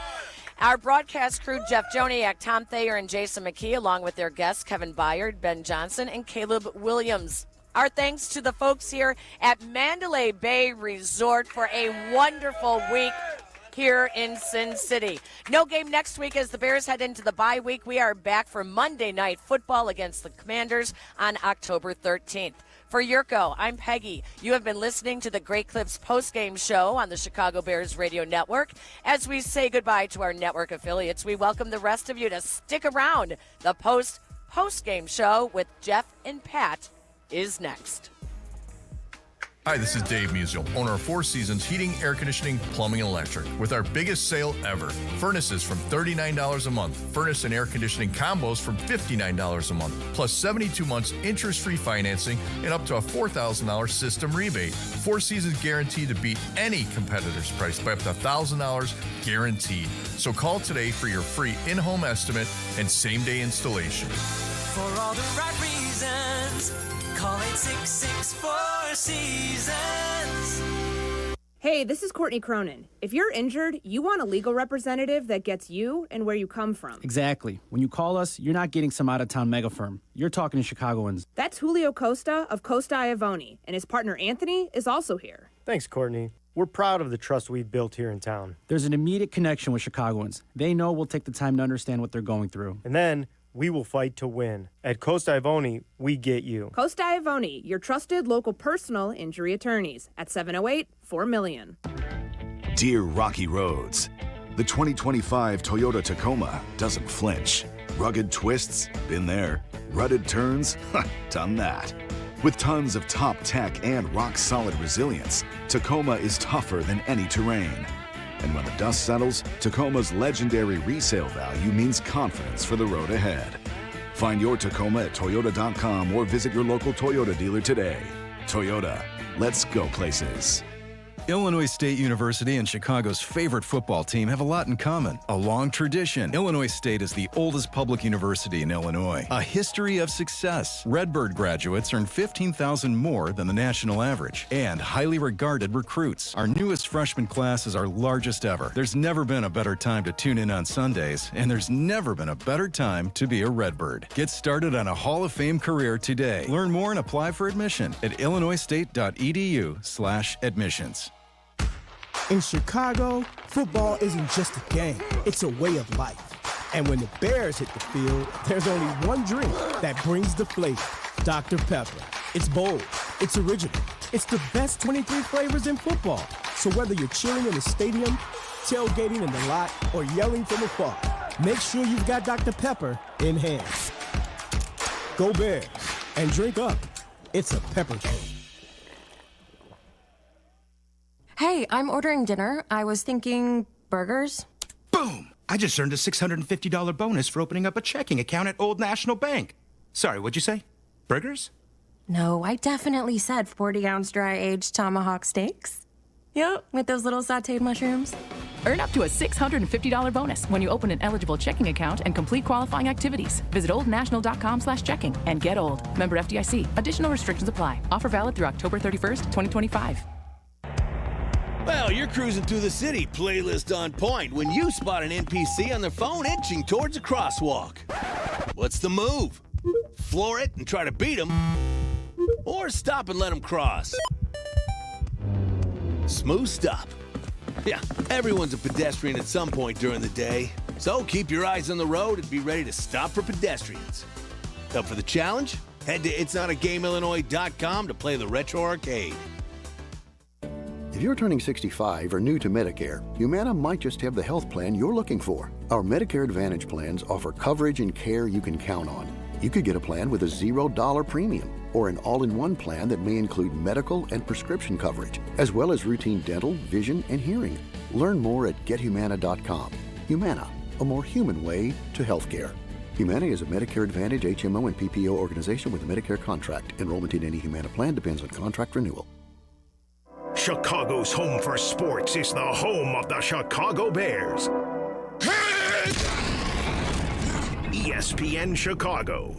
Our broadcast crew, Jeff Joniak, Tom Thayer, and Jason McKee, along with their guests, Kevin Byard, Ben Johnson, and Caleb Williams. Our thanks to the folks here at Mandalay Bay Resort for a wonderful week here in Sin City. No game next week as the Bears head into the bye week. We are back for Monday Night Football against the Commanders on October 13th. For Yurko, I'm Peggy. You have been listening to the Great Clips postgame show on the Chicago Bears Radio Network. As we say goodbye to our network affiliates, we welcome the rest of you to stick around. The postgame show with Jeff and Pat is next. Hi, this is Dave Musial, owner of Four Seasons Heating, Air Conditioning, Plumbing, and Electric. With our biggest sale ever, furnaces from $39 a month, furnace and air conditioning combos from $59 a month, plus 72 months interest-free financing and up to a $4,000 system rebate. Four Seasons guaranteed to beat any competitor's price by up to $1,000 guaranteed. So call today for your free in-home estimate and same-day installation. For all the right reasons, call 866-4Seasons. Hey, this is Courtney Cronin. If you're injured, you want a legal representative that gets you and where you come from. Exactly. When you call us, you're not getting some out-of-town mega firm. You're talking to Chicagoans. That's Julio Costa of Costa Iavoni, and his partner Anthony is also here. Thanks, Courtney. We're proud of the trust we've built here in town. There's an immediate connection with Chicagoans. They know we'll take the time to understand what they're going through. And then we will fight to win. At Costa Iavoni, we get you. Costa Iavoni, your trusted local personal injury attorneys at 708-4million. Dear Rocky Roads, the 2025 Toyota Tacoma doesn't flinch. Rugged twists? Been there. Rutted turns? Done that. With tons of top tech and rock-solid resilience, Tacoma is tougher than any terrain. And when the dust settles, Tacoma's legendary resale value means confidence for the road ahead. Find your Tacoma at Toyota.com or visit your local Toyota dealer today. Toyota, let's go places. Illinois State University and Chicago's favorite football team have a lot in common. A long tradition. Illinois State is the oldest public university in Illinois. A history of success. Redbird graduates earn $15,000 more than the national average. And highly regarded recruits. Our newest freshman class is our largest ever. There's never been a better time to tune in on Sundays, and there's never been a better time to be a Redbird. Get started on a Hall of Fame career today. Learn more and apply for admission at illinoisstate.edu/admissions. In Chicago, football isn't just a game, it's a way of life. And when the Bears hit the field, there's only one drink that brings the flavor, Dr. Pepper. It's bold, it's original, it's the best 23 flavors in football. So whether you're cheering in the stadium, tailgating in the lot, or yelling from afar, make sure you've got Dr. Pepper in hand. Go Bears, and drink up. It's a pepper thing. Hey, I'm ordering dinner. I was thinking burgers. Boom! I just earned a $650 bonus for opening up a checking account at Old National Bank. Sorry, what'd you say? Burgers? No, I definitely said 40-ounce dry-aged tomahawk steaks. Yep, with those little sauteed mushrooms. Earn up to a $650 bonus when you open an eligible checking account and complete qualifying activities. Visit oldnational.com/checking and get old. Member FDIC. Additional restrictions apply. Offer valid through October 31st, 2025. Well, you're cruising through the city, playlist on point, when you spot an NPC on their phone inching towards a crosswalk. What's the move? Floor it and try to beat them, or stop and let them cross? Smooth stop. Yeah, everyone's a pedestrian at some point during the day, so keep your eyes on the road and be ready to stop for pedestrians. Up for the challenge? Head to itsnotagameillinois.com to play the Retro Arcade. If you're turning 65 or new to Medicare, Humana might just have the health plan you're looking for. Our Medicare Advantage plans offer coverage and care you can count on. You could get a plan with a $0 premium or an all-in-one plan that may include medical and prescription coverage, as well as routine dental, vision, and hearing. Learn more at gethumana.com. Humana, a more human way to healthcare. Humana is a Medicare Advantage HMO and PPO organization with a Medicare contract. Enrollment in any Humana plan depends on contract renewal. Chicago's home for sports is the home of the Chicago Bears. ESPN Chicago.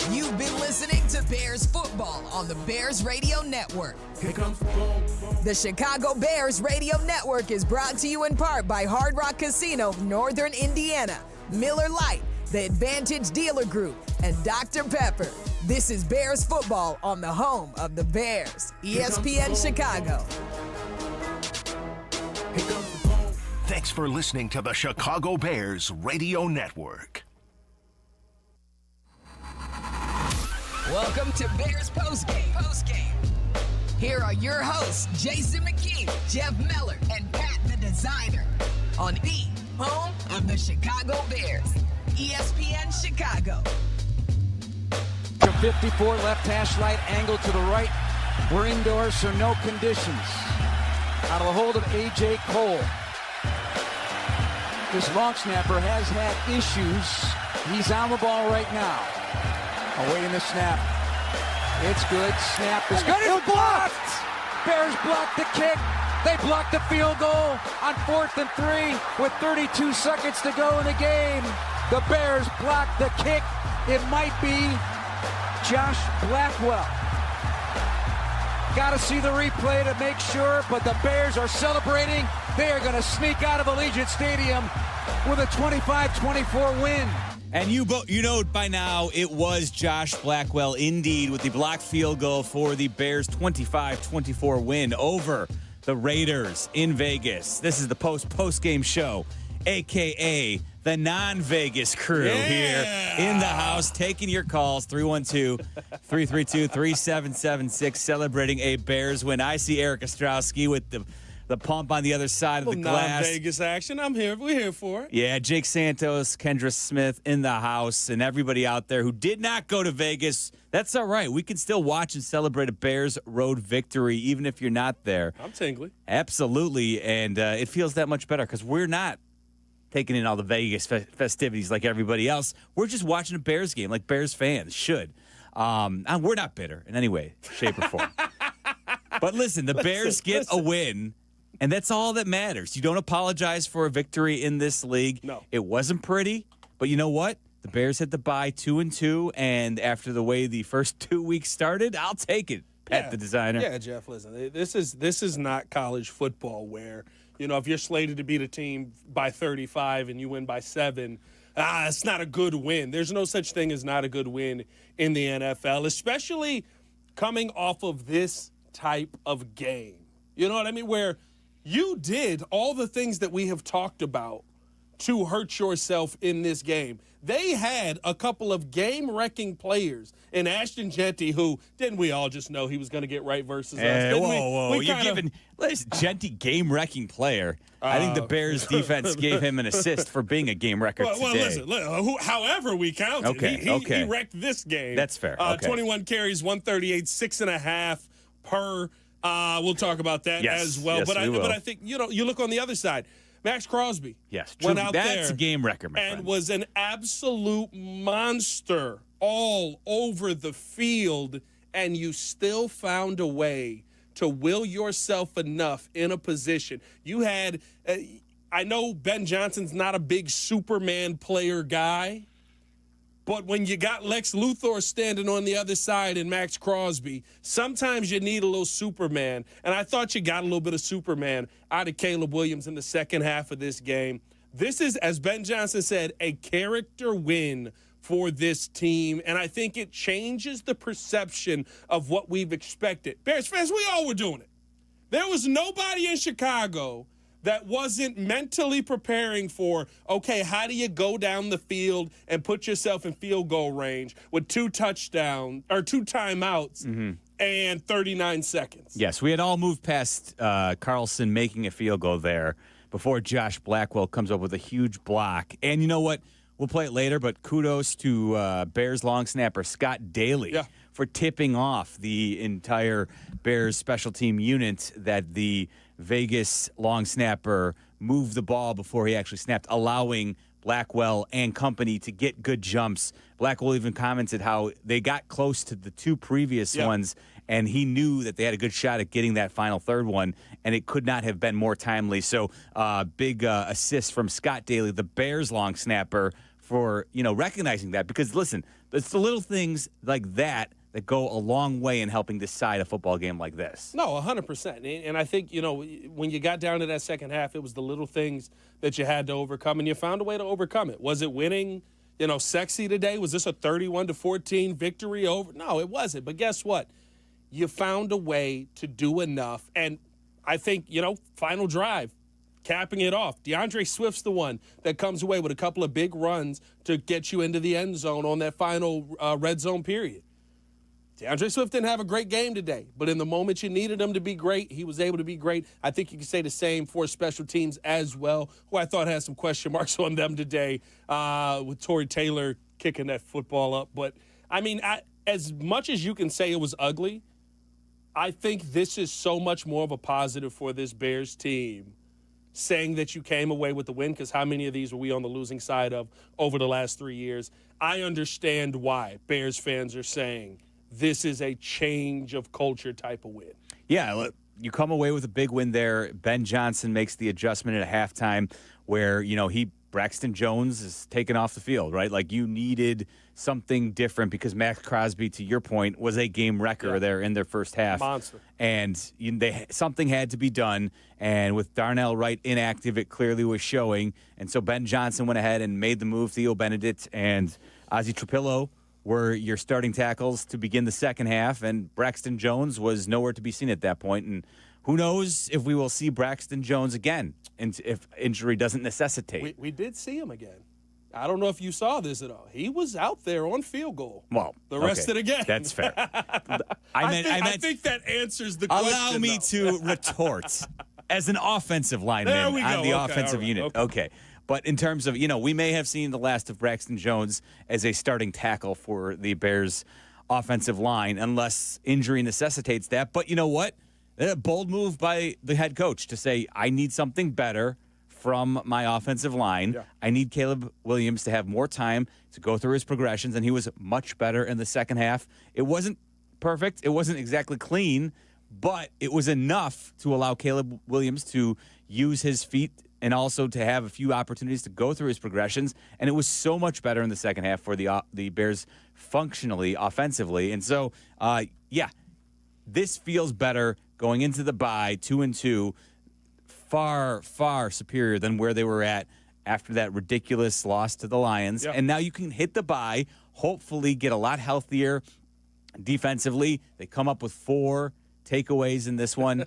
You've been listening to Bears football on the Bears Radio Network. The Chicago Bears Radio Network is brought to you in part by Hard Rock Casino of Northern Indiana, Miller Lite, the Advantage Dealer Group, and Dr. Pepper. This is Bears football on the home of the Bears, ESPN Chicago. Thanks for listening to the Chicago Bears Radio Network. Welcome to Bears Postgame. Here are your hosts, Jason McKee, Jeff Miller, and Pat the Designer on the home of the Chicago Bears, ESPN Chicago. 54 left hash light angle to the right. We're indoors, so no conditions. Out of the hold of A.J. Cole. This long snapper has had issues. He's on the ball right now. Awaiting the snap. It's good. Snap is good. It's blocked! Bears blocked the kick. They blocked the field goal on 4th and 3 with 32 seconds to go in the game. The Bears blocked the kick. It might be Josh Blackwell. Got to see the replay to make sure, but the Bears are celebrating. They are going to sneak out of Allegiant Stadium with a 25-24 win. And you know by now it was Josh Blackwell indeed with the blocked field goal for the Bears' 25-24 win over the Raiders in Vegas. This is the post-game show, a.k.a. the non-Vegas crew here in the house, taking your calls, 312-332-3776, celebrating a Bears win. I see Eric Ostrowski with the pump on the other side of the glass. Non-Vegas action. I'm here. We're here for it. Yeah, Jake Santos, Kendra Smith in the house, and everybody out there who did not go to Vegas. That's all right. We can still watch and celebrate a Bears road victory, even if you're not there. I'm tingly. Absolutely, and it feels that much better because we're not taking in all the Vegas festivities like everybody else. We're just watching a Bears game like Bears fans should. And we're not bitter in any way, shape, or form. But listen, the Bears get a win. And that's all that matters. You don't apologize for a victory in this league. No. It wasn't pretty, but you know what? The Bears had to bye 2-2, and after the way the first 2 weeks started, I'll take it, Pat the Designer. Yeah, Jeff, listen, this is not college football where, if you're slated to beat a team by 35 and you win by 7, it's not a good win. There's no such thing as not a good win in the NFL, especially coming off of this type of game. You know what I mean? Where you did all the things that we have talked about to hurt yourself in this game. They had a couple of game-wrecking players in Ashton Jeanty, who didn't we all just know he was going to get right versus us? Whoa. You're giving Jeanty game-wrecking player. I think the Bears defense gave him an assist for being a game wrecker today. Well, listen, however we count it, he wrecked this game. That's fair. 21 carries, 138, 6.5 per. We'll talk about that as well. Yes, but I think, you look on the other side. Max Crosby went out there. That's a game wrecker, my friend. And was an absolute monster all over the field, and you still found a way to will yourself enough in a position. You had, I know Ben Johnson's not a big Superman player guy, but when you got Lex Luthor standing on the other side and Max Crosby, sometimes you need a little Superman. And I thought you got a little bit of Superman out of Caleb Williams in the second half of this game. This is, as Ben Johnson said, a character win for this team. And I think it changes the perception of what we've expected. Bears fans, we all were doing it. There was nobody in Chicago that wasn't mentally preparing for, okay, how do you go down the field and put yourself in field goal range with 2 touchdowns or 2 timeouts and 39 seconds? Yes, we had all moved past Carlson making a field goal there before Josh Blackwell comes up with a huge block. And you know what? We'll play it later, but kudos to Bears long snapper Scott Daly for tipping off the entire Bears special team unit that the Vegas long snapper moved the ball before he actually snapped, allowing Blackwell and company to get good jumps. Blackwell even commented how they got close to the 2 previous ones, and he knew that they had a good shot at getting that final third one, and it could not have been more timely. So big assist from Scott Daly, the Bears long snapper, for recognizing that. Because, listen, it's the little things like that go a long way in helping decide a football game like this. No, 100%. And I think, when you got down to that second half, it was the little things that you had to overcome, and you found a way to overcome it. Was it winning, sexy today? Was this a 31-14 victory over? No, it wasn't. But guess what? You found a way to do enough. And I think, final drive, capping it off. DeAndre Swift's the one that comes away with a couple of big runs to get you into the end zone on that final red zone period. DeAndre Swift didn't have a great game today, but in the moment you needed him to be great, he was able to be great. I think you can say the same for special teams as well, who I thought had some question marks on them today with Torrey Taylor kicking that football up. But, as much as you can say it was ugly, I think this is so much more of a positive for this Bears team, saying that you came away with the win, because how many of these were we on the losing side of over the last 3 years? I understand why Bears fans are saying this is a change of culture type of win. Yeah, you come away with a big win there. Ben Johnson makes the adjustment at halftime where, Braxton Jones is taken off the field, right? Like, you needed something different because Max Crosby, to your point, was a game wrecker there in their first half. Monster. And something had to be done. And with Darnell Wright inactive, it clearly was showing. And so Ben Johnson went ahead and made the move. Theo Benedict and Ozzie Trapillo were your starting tackles to begin the second half, and Braxton Jones was nowhere to be seen at that point. And who knows if we will see Braxton Jones again, and if injury doesn't necessitate. We did see him again. I don't know if you saw this at all. He was out there on field goal. Well, the rest of the game. That's fair. I think that answers the question. Allow me to retort as an offensive lineman on the offensive unit. Okay. But in terms of, we may have seen the last of Braxton Jones as a starting tackle for the Bears offensive line unless injury necessitates that. But you know what? A bold move by the head coach to say, I need something better from my offensive line. Yeah. I need Caleb Williams to have more time to go through his progressions, and he was much better in the second half. It wasn't perfect. It wasn't exactly clean, but it was enough to allow Caleb Williams to use his feet and also to have a few opportunities to go through his progressions. And it was so much better in the second half for the Bears functionally, offensively. And so, this feels better going into the bye, 2-2, far, far superior than where they were at after that ridiculous loss to the Lions. Yep. And now you can hit the bye, hopefully get a lot healthier defensively. They come up with 4 takeaways in this one.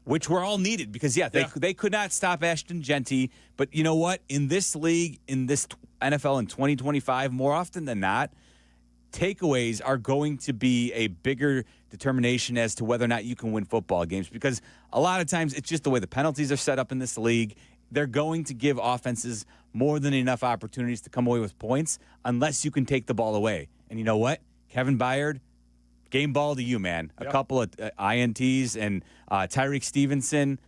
Which were all needed because, they could not stop Ashton Genty. But you know what? In this league, in this NFL in 2025, more often than not, takeaways are going to be a bigger determination as to whether or not you can win football games, because a lot of times it's just the way the penalties are set up in this league. They're going to give offenses more than enough opportunities to come away with points unless you can take the ball away. And you know what? Kevin Byard, game ball to you, man. A couple of INTs, and Tariq Stevenson,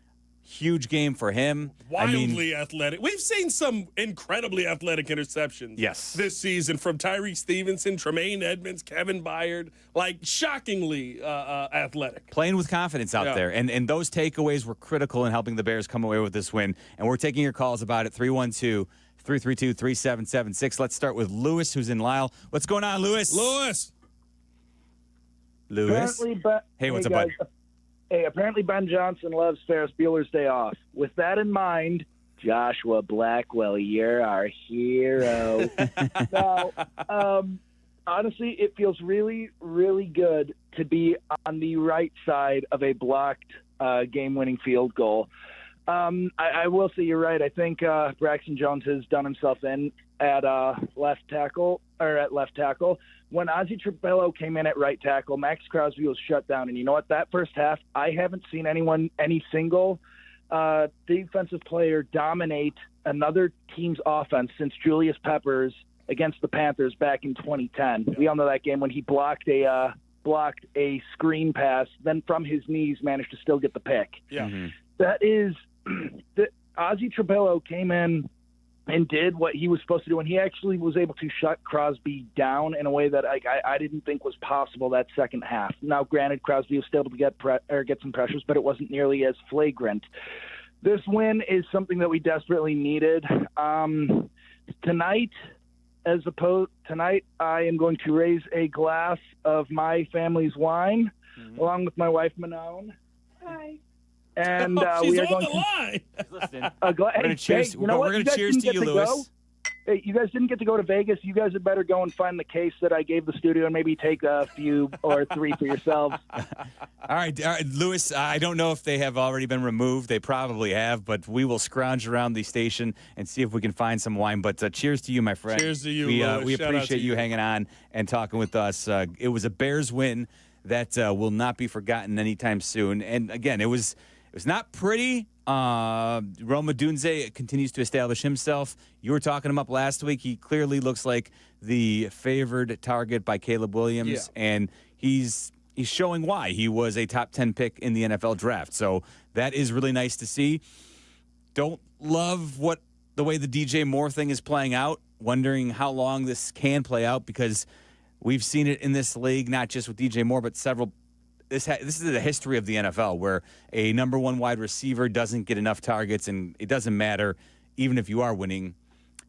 huge game for him. Wildly athletic. We've seen some incredibly athletic interceptions this season from Tariq Stevenson, Tremaine Edmonds, Kevin Byard, like shockingly athletic. Playing with confidence out there. And those takeaways were critical in helping the Bears come away with this win. And we're taking your calls about it, 312-332-3776. Let's start with Lewis, who's in Lyle. What's going on, Lewis? Lewis? Hey, what's up, bud? Hey, apparently Ben Johnson loves Ferris Bueller's Day Off. With that in mind, Joshua Blackwell, you're our hero. Now, honestly, it feels really, really good to be on the right side of a blocked game-winning field goal. I will say you're right. I think Braxton Jones has done himself in at left tackle. When Ozzie Trapello came in at right tackle, Max Crosby was shut down. And you know what? That first half, I haven't seen any single defensive player dominate another team's offense since Julius Peppers against the Panthers back in 2010. Yeah. We all know that game when he blocked a screen pass, then from his knees managed to still get the pick. Yeah. Mm-hmm. That is Ozzie Trapello came in and did what he was supposed to do, and he actually was able to shut Crosby down in a way that I didn't think was possible that second half. Now, granted, Crosby was still able to get some pressures, but it wasn't nearly as flagrant. This win is something that we desperately needed. Tonight, I am going to raise a glass of my family's wine, along with my wife, Manon. Hi. And she's we are on going the line. Listen, we're going to cheers. We're going to cheers to you, Lewis. Hey, you guys didn't get to go to Vegas. You guys had better go and find the case that I gave the studio and maybe take a few or three for yourselves. All right, Lewis, I don't know if they have already been removed. They probably have, but we will scrounge around the station and see if we can find some wine. But cheers to you, my friend. Cheers to you, Lewis. We Shout appreciate out to you hanging on and talking with us. It was a Bears win that will not be forgotten anytime soon. And, again, it was not pretty. Rome Odunze continues to establish himself. You were talking him up last week. He clearly looks like the favored target by Caleb Williams, and he's showing why. He was a top 10 pick in the NFL draft. So that is really nice to see. Don't love the way the DJ Moore thing is playing out, wondering how long this can play out, because we've seen it in this league, not just with DJ Moore, but several. This is the history of the NFL, where a number one wide receiver doesn't get enough targets, and it doesn't matter, even if you are winning,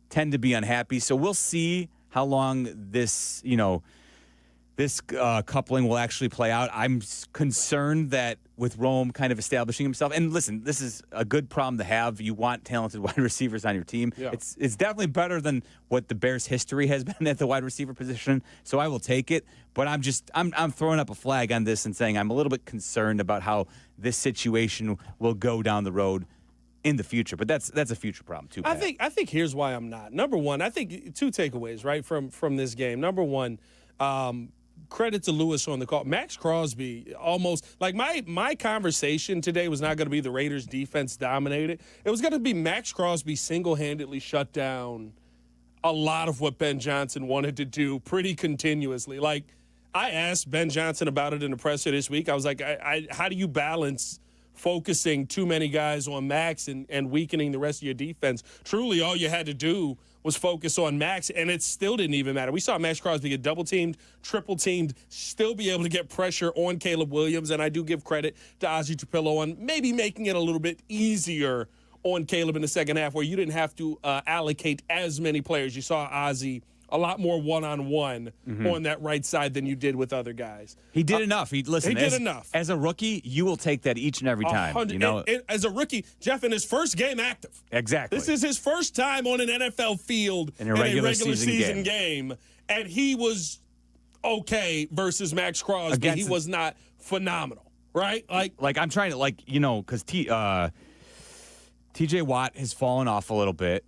tend to be unhappy. So we'll see how long this coupling will actually play out. I'm concerned that with Rome kind of establishing himself, and listen, this is a good problem to have. You want talented wide receivers on your team. Yeah. It's definitely better than what the Bears' history has been at the wide receiver position. So I will take it. But I'm throwing up a flag on this and saying I'm a little bit concerned about how this situation will go down the road in the future. But that's a future problem too, Pat. I think here's why I'm not. Number one, I think two takeaways right from this game. Number one, credit to Lewis on the call. Max Crosby almost like my conversation today was not going to be the Raiders defense dominated. It was going to be Max Crosby single-handedly shut down a lot of what Ben Johnson wanted to do pretty continuously. Like, I asked Ben Johnson about it in the presser this week. I was like, how do you balance focusing too many guys on Max and weakening the rest of your defense? Truly, all you had to do was focus on Max, and it still didn't even matter. We saw Max Crosby get double-teamed, triple-teamed, still be able to get pressure on Caleb Williams, and I do give credit to Ozzie Trapello on maybe making it a little bit easier on Caleb in the second half, where you didn't have to allocate as many players. You saw Ozzie a lot more one-on-one on that right side than you did with other guys. He did enough. He did enough. As a rookie, you will take that each and every time. As a rookie, Jeff, in his first game active. Exactly. This is his first time on an NFL field in a regular season game. And he was okay versus Max Crosby. He was not phenomenal, right? Like I'm trying to, because TJ Watt has fallen off a little bit.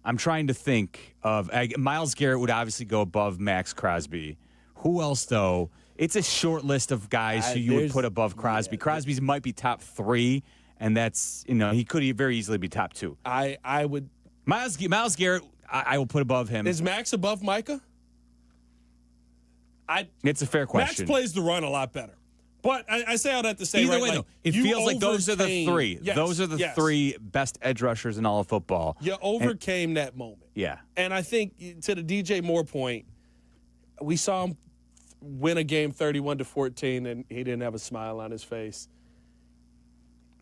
I'm trying to think of Myles Garrett would obviously go above Max Crosby. Who else, though? It's a short list of guys who you would put above Crosby. Yeah, Crosby's might be top 3, and that's, he could very easily be top 2. I would. Myles Garrett, I will put above him. Is Max above Micah? It's a fair question. Max plays the run a lot better. But I say all that to say, either way, though, it feels like those are the 3. Yes, those are the 3 best edge rushers in all of football. You overcame that moment. Yeah. And I think, to the DJ Moore point, we saw him win a game 31-14, and he didn't have a smile on his face.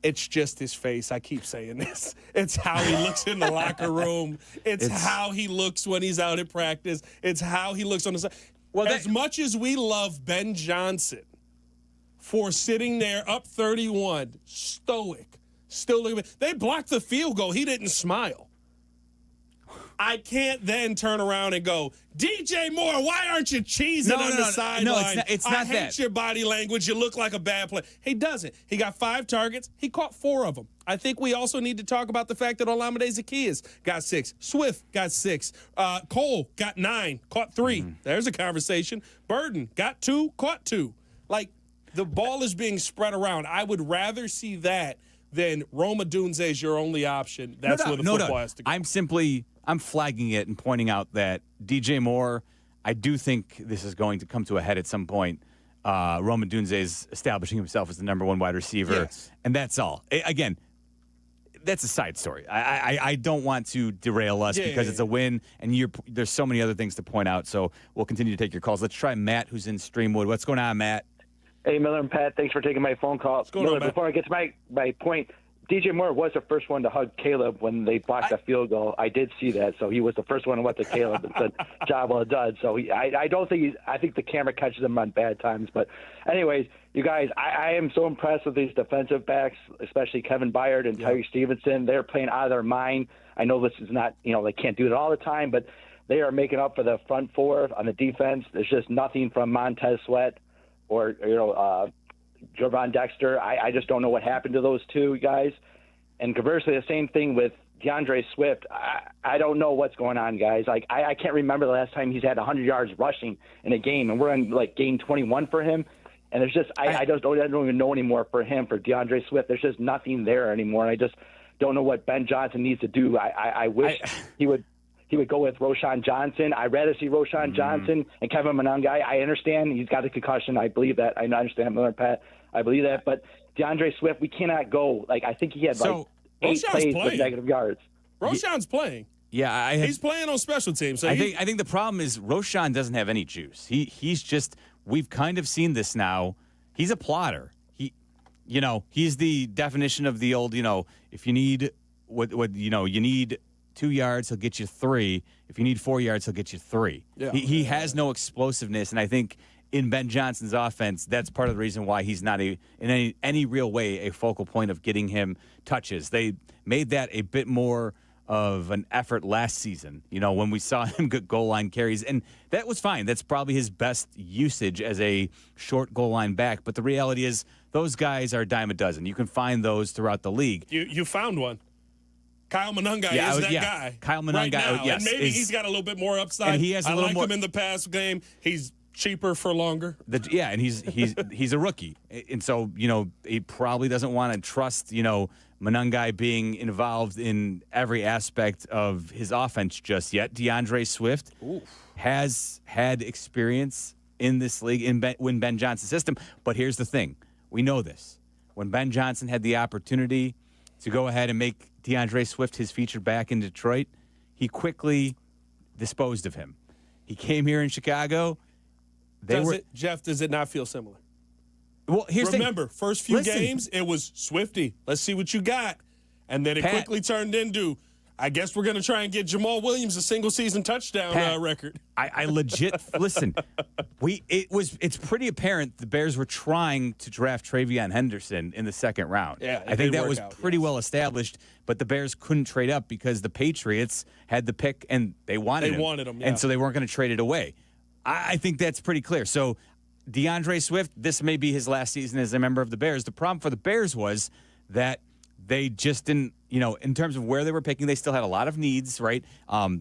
It's just his face. I keep saying this. It's how he looks in the locker room. It's how he looks when he's out at practice. It's how he looks on the side. Well, as much as we love Ben Johnson for sitting there up 31, stoic, still looking. They blocked the field goal. He didn't smile. I can't then turn around and go, DJ Moore, why aren't you cheesing on the sideline? No, it's not I hate that. your body language. You look like a bad player. He doesn't. He got 5 targets. He caught 4 of them. I think we also need to talk about the fact that Olamide Zaccheaus got 6. Swift got 6. Cole got 9, caught 3. There's a conversation. Burden got 2, caught 2. Like, the ball is being spread around. I would rather see that than Rome Odunze is your only option. That's where the football has to go. I'm flagging it and pointing out that DJ Moore, I do think this is going to come to a head at some point. Rome Odunze is establishing himself as the number 1 wide receiver, and that's all. Again, that's a side story. I don't want to derail us because it's a win, and there's so many other things to point out, so we'll continue to take your calls. Let's try Matt, who's in Streamwood. What's going on, Matt? Hey, Miller and Pat, thanks for taking my phone call. What's going on, Matt? Before I get to my point, DJ Moore was the first one to hug Caleb when they blocked the field goal. I did see that, so he was the first one to went to Caleb and said, "Job well done." So I don't think I think the camera catches him on bad times. But anyways, you guys, I am so impressed with these defensive backs, especially Kevin Byard and Tariq Stevenson. They're playing out of their mind. I know this is not, they can't do it all the time, but they are making up for the front 4 on the defense. There's just nothing from Montez Sweat or Javon Dexter. I just don't know what happened to those 2 guys. And conversely, the same thing with DeAndre Swift. I don't know what's going on, guys. Like, I can't remember the last time he's had 100 yards rushing in a game, and we're on, game 21 for him. And there's just I don't even know anymore for DeAndre Swift. There's just nothing there anymore. And I just don't know what Ben Johnson needs to do. I wish he would go with Roschon Johnson. I'd rather see Roschon Johnson and Kevin Monangai. I understand he's got a concussion. I believe that. I understand, Miller and Pat. I believe that. But DeAndre Swift, we cannot go. I think he had 8 plays with negative yards. Roschon's playing. Yeah, he's playing on special teams. So I think the problem is Roschon doesn't have any juice. He's just, we've kind of seen this now. He's a plotter. He's the definition of the old, if you need you need 2 yards, he'll get you 3. If you need 4 yards, he'll get you 3. Yeah. He has no explosiveness, and I think in Ben Johnson's offense, that's part of the reason why he's not in any real way a focal point of getting him touches. They made that a bit more of an effort last season, when we saw him get goal line carries, and that was fine. That's probably his best usage as a short goal line back, but the reality is those guys are a dime a dozen. You can find those throughout the league. You found one. Kyle Monangai is that guy. Kyle Monangai, right now. yes. And maybe he's got a little bit more upside. And he has I little like more, him in the past game. He's cheaper for longer. And he's a rookie. And so, he probably doesn't want to trust, Monangai being involved in every aspect of his offense just yet. DeAndre Swift has had experience in this league in Ben Johnson's system. But here's the thing. We know this. When Ben Johnson had the opportunity to go ahead and make DeAndre Swift his featured back in Detroit, he quickly disposed of him. He came here in Chicago. Jeff, does it not feel similar? Well, Remember, first few games, it was Swifty. Let's see what you got. And then it quickly turned into, I guess we're going to try and get Jamal Williams a single-season touchdown record. I legit listen. It's pretty apparent the Bears were trying to draft Travion Henderson in the second round. Yeah, I think that was pretty well established, but the Bears couldn't trade up because the Patriots had the pick and they wanted him. And so they weren't going to trade it away. I think that's pretty clear. So DeAndre Swift, this may be his last season as a member of the Bears. The problem for the Bears was that they just didn't, in terms of where they were picking, they still had a lot of needs, right?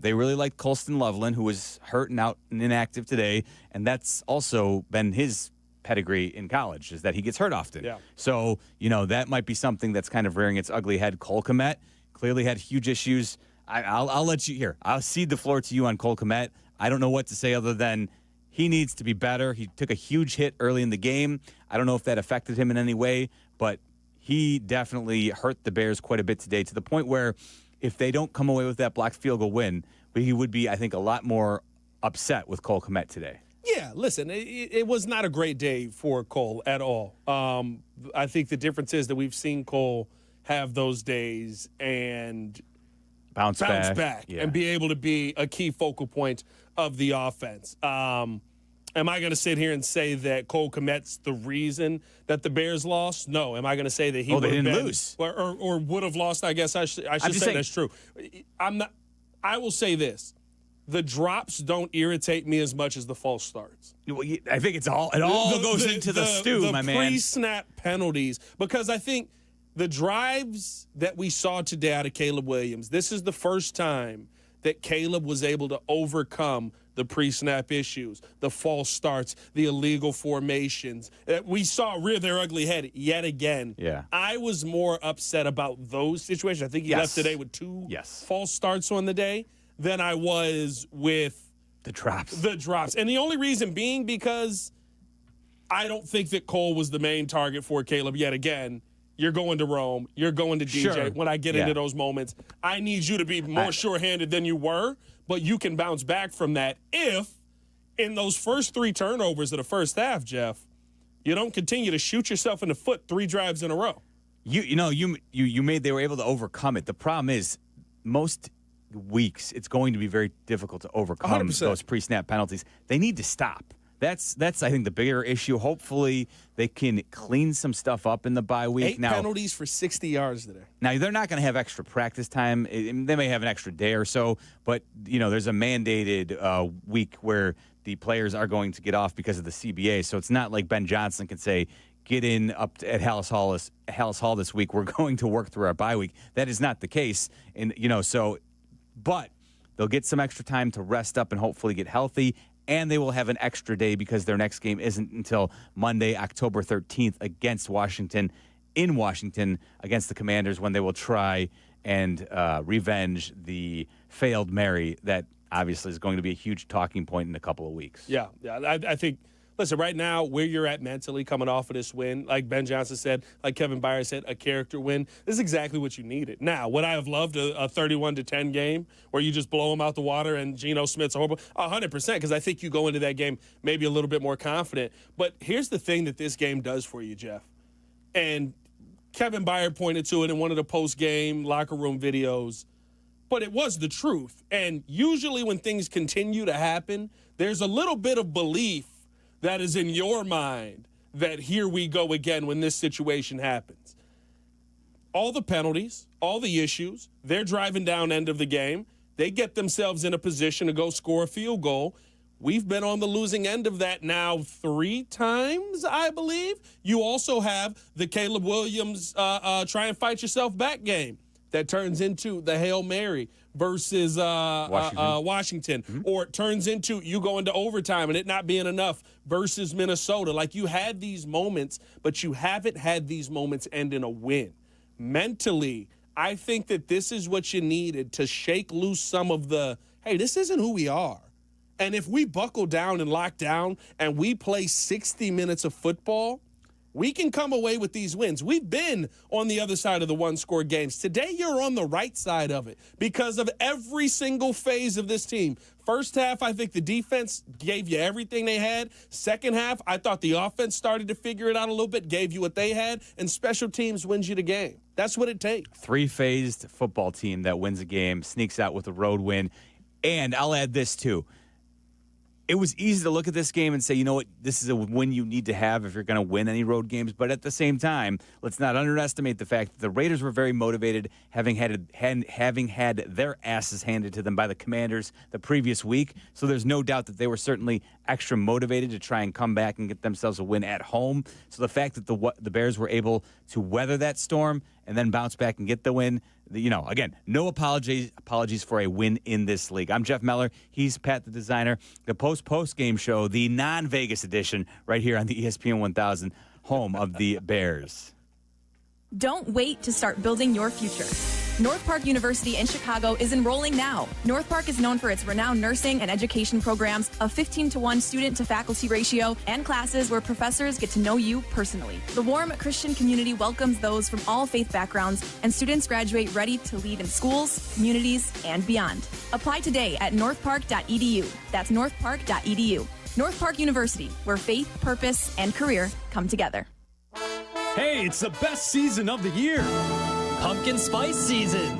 They really liked Colston Loveland, who was hurt and out and inactive today, and that's also been his pedigree in college, is that he gets hurt often. Yeah. So, that might be something that's kind of rearing its ugly head. Cole Kmet clearly had huge issues. I'll let you here. I'll cede the floor to you on Cole Kmet. I don't know what to say other than he needs to be better. He took a huge hit early in the game. I don't know if that affected him in any way, but he definitely hurt the Bears quite a bit today, to the point where if they don't come away with that blocked field goal win, he would be, I think, a lot more upset with Cole Kmet today. Yeah, listen, it was not a great day for Cole at all. I think the difference is that we've seen Cole have those days and bounce back and be able to be a key focal point of the offense. Am I going to sit here and say that Cole Kmet's the reason that the Bears lost? No. Am I going to say that he they didn't lose or would have lost? I guess I should say saying, that's true. I'm not. I will say this. The drops don't irritate me as much as the false starts. I think it all goes into the stew, my man. The pre-snap penalties, because I think the drives that we saw today out of Caleb Williams, this is the first time that Caleb was able to overcome the pre-snap issues, the false starts, the illegal formations. We saw rear their ugly head yet again. Yeah. I was more upset about those situations. I think he left today with 2 false starts on the day than I was with the drops. And the only reason being because I don't think that Cole was the main target for Caleb yet again. You're going to Rome. You're going to DJ. Sure. When I get into those moments, I need you to be more sure-handed than you were, but you can bounce back from that if, in those first 3 turnovers of the first half, Jeff, you don't continue to shoot yourself in the foot 3 drives in a row. They were able to overcome it. The problem is most weeks it's going to be very difficult to overcome 100%. those pre-snap penalties. They need to stop. That's I think the bigger issue. Hopefully they can clean some stuff up in the bye week. 8 penalties for 60 yards today. Now they're not going to have extra practice time. They may have an extra day or so, but there's a mandated week where the players are going to get off because of the CBA. So it's not like Ben Johnson can say, "Get in up at Hallis Hall this week. We're going to work through our bye week." That is not the case, and but they'll get some extra time to rest up and hopefully get healthy. And they will have an extra day because their next game isn't until Monday, October 13th against Washington, in Washington, against the Commanders, when they will try and revenge the failed Mary that obviously is going to be a huge talking point in a couple of weeks. Yeah. I think, listen, right now, where you're at mentally coming off of this win, like Ben Johnson said, like Kevin Byard said, a character win, this is exactly what you needed. Now, would I have loved a 31-10 game where you just blow them out the water and Geno Smith's horrible? 100%, because I think you go into that game maybe a little bit more confident. But here's the thing that this game does for you, Jeff. And Kevin Byard pointed to it in one of the post-game locker room videos. But it was the truth. And usually when things continue to happen, there's a little bit of belief that is in your mind that here we go again when this situation happens. All the penalties, all the issues, they're driving down end of the game. They get themselves in a position to go score a field goal. We've been on the losing end of that now 3 times, I believe. You also have the Caleb Williams try and fight yourself back game that turns into the Hail Mary versus Washington. Mm-hmm. Or it turns into you go into overtime and it not being enough versus Minnesota. Like, you had these moments, but you haven't had these moments end in a win. Mentally, I think that this is what you needed to shake loose some of the, hey, this isn't who we are. And if we buckle down and lock down and we play 60 minutes of football, we can come away with these wins. We've been on the other side of the one-score games. Today, you're on the right side of it because of every single phase of this team. First half, I think the defense gave you everything they had. Second half, I thought the offense started to figure it out a little bit, gave you what they had, and special teams wins you the game. That's what it takes. 3-phased football team that wins a game, sneaks out with a road win. And I'll add this, too. It was easy to look at this game and say, you know what, this is a win you need to have if you're going to win any road games. But at the same time, let's not underestimate the fact that the Raiders were very motivated, having had their asses handed to them by the Commanders the previous week. So there's no doubt that they were certainly extra motivated to try and come back and get themselves a win at home. So the fact that the Bears were able to weather that storm and then bounce back and get the win, again, no apologies for a win in this league. I'm Jeff Meller. He's Pat the Designer. The post-game show, the non-Vegas edition, right here on the ESPN 1000, home of the Bears. Don't wait to start building your future. North Park University in Chicago is enrolling now. North Park is known for its renowned nursing and education programs, a 15-to-1 student-to-faculty ratio, and classes where professors get to know you personally. The warm Christian community welcomes those from all faith backgrounds, and students graduate ready to lead in schools, communities, and beyond. Apply today at northpark.edu. That's northpark.edu. North Park University, where faith, purpose, and career come together. Hey, it's the best season of the year. Pumpkin spice season.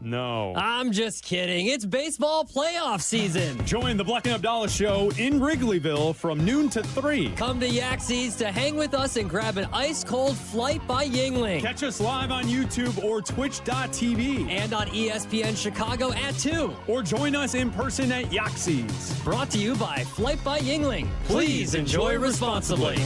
No. I'm just kidding. It's baseball playoff season. Join the Black and Abdallah Show in Wrigleyville from noon to 3. Come to Yaxie's to hang with us and grab an ice-cold flight by Yingling. Catch us live on YouTube or twitch.tv. And on ESPN Chicago at 2. Or join us in person at Yaxie's. Brought to you by Flight by Yingling. Please enjoy responsibly.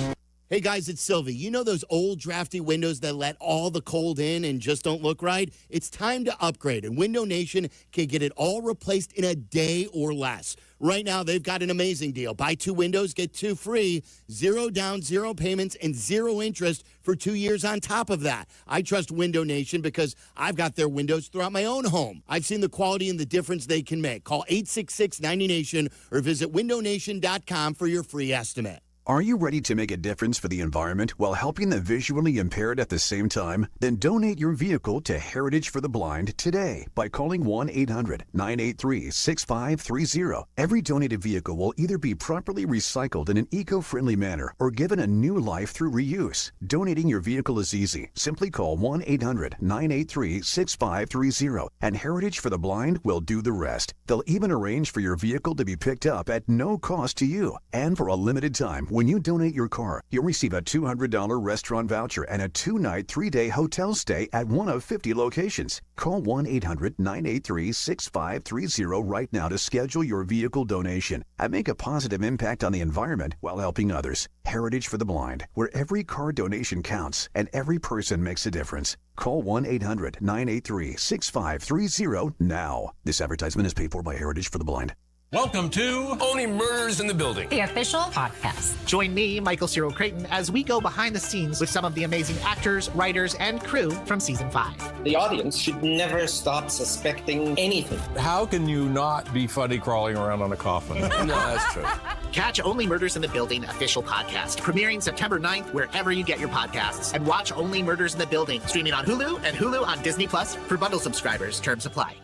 Hey guys, it's Sylvie. You know those old drafty windows that let all the cold in and just don't look right? It's time to upgrade, and Window Nation can get it all replaced in a day or less. Right now, they've got an amazing deal. Buy 2 windows, get 2 free, 0 down, 0 payments, and 0 interest for 2 years on top of that. I trust Window Nation because I've got their windows throughout my own home. I've seen the quality and the difference they can make. Call 866-90NATION or visit windownation.com for your free estimate. Are you ready to make a difference for the environment while helping the visually impaired at the same time? Then donate your vehicle to Heritage for the Blind today by calling 1-800-983-6530. Every donated vehicle will either be properly recycled in an eco-friendly manner or given a new life through reuse. Donating your vehicle is easy. Simply call 1-800-983-6530 and Heritage for the Blind will do the rest. They'll even arrange for your vehicle to be picked up at no cost to you. And for a limited time, when you donate your car, you'll receive a $200 restaurant voucher and a 2-night, 3-day hotel stay at one of 50 locations. Call 1-800-983-6530 right now to schedule your vehicle donation and make a positive impact on the environment while helping others. Heritage for the Blind, where every car donation counts and every person makes a difference. Call 1-800-983-6530 now. This advertisement is paid for by Heritage for the Blind. Welcome to Only Murders in the Building, the official podcast. Join me, Michael Cyril Creighton, as we go behind the scenes with some of the amazing actors, writers, and crew from season 5. The audience should never stop suspecting anything. How can you not be funny crawling around on a coffin? No, that's true. Catch Only Murders in the Building official podcast, premiering September 9th wherever you get your podcasts. And watch Only Murders in the Building, streaming on Hulu and Hulu on Disney Plus for bundle subscribers. Terms apply.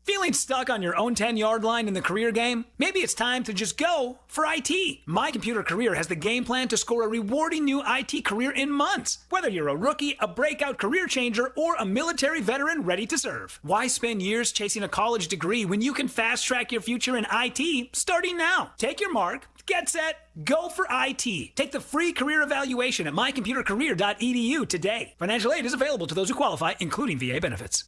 Feeling stuck on your own 10-yard line in the career game? Maybe it's time to just go for IT. My Computer Career has the game plan to score a rewarding new IT career in months. Whether you're a rookie, a breakout career changer, or a military veteran ready to serve. Why spend years chasing a college degree when you can fast-track your future in IT starting now? Take your mark, get set, go for IT. Take the free career evaluation at mycomputercareer.edu today. Financial aid is available to those who qualify, including VA benefits.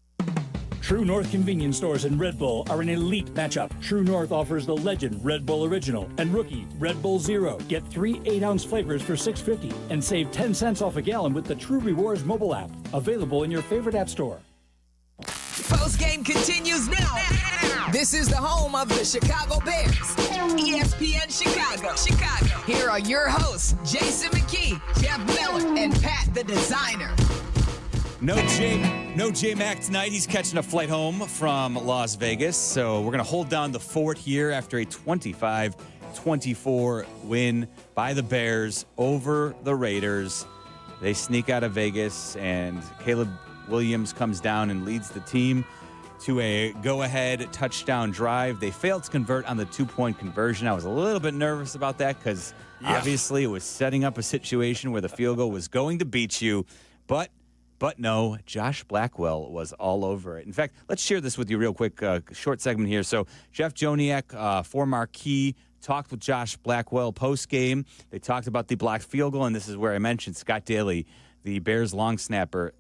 True North convenience stores and Red Bull are an elite matchup. True North offers the Legend Red Bull Original and Rookie Red Bull Zero. Get 3 8-ounce flavors for $6.50 and save 10 cents off a gallon with the True Rewards mobile app. Available in your favorite app store. Postgame continues now. This is the home of the Chicago Bears. ESPN Chicago. Here are your hosts, Jason McKee, Jeff Miller, and Pat the Designer. No J-Mac tonight. He's catching a flight home from Las Vegas. So we're going to hold down the fort here after a 25-24 win by the Bears over the Raiders. They sneak out of Vegas, and Caleb Williams comes down and leads the team to a go-ahead touchdown drive. They failed to convert on the 2-point conversion. I was a little bit nervous about that because obviously it was setting up a situation where the field goal was going to beat you. But no, Josh Blackwell was all over it. In fact, let's share this with you real quick, short segment here. So Jeff Joniak, for Marquee, talked with Josh Blackwell post-game. They talked about the blocked field goal, and this is where I mentioned Scott Daly, the Bears long snapper,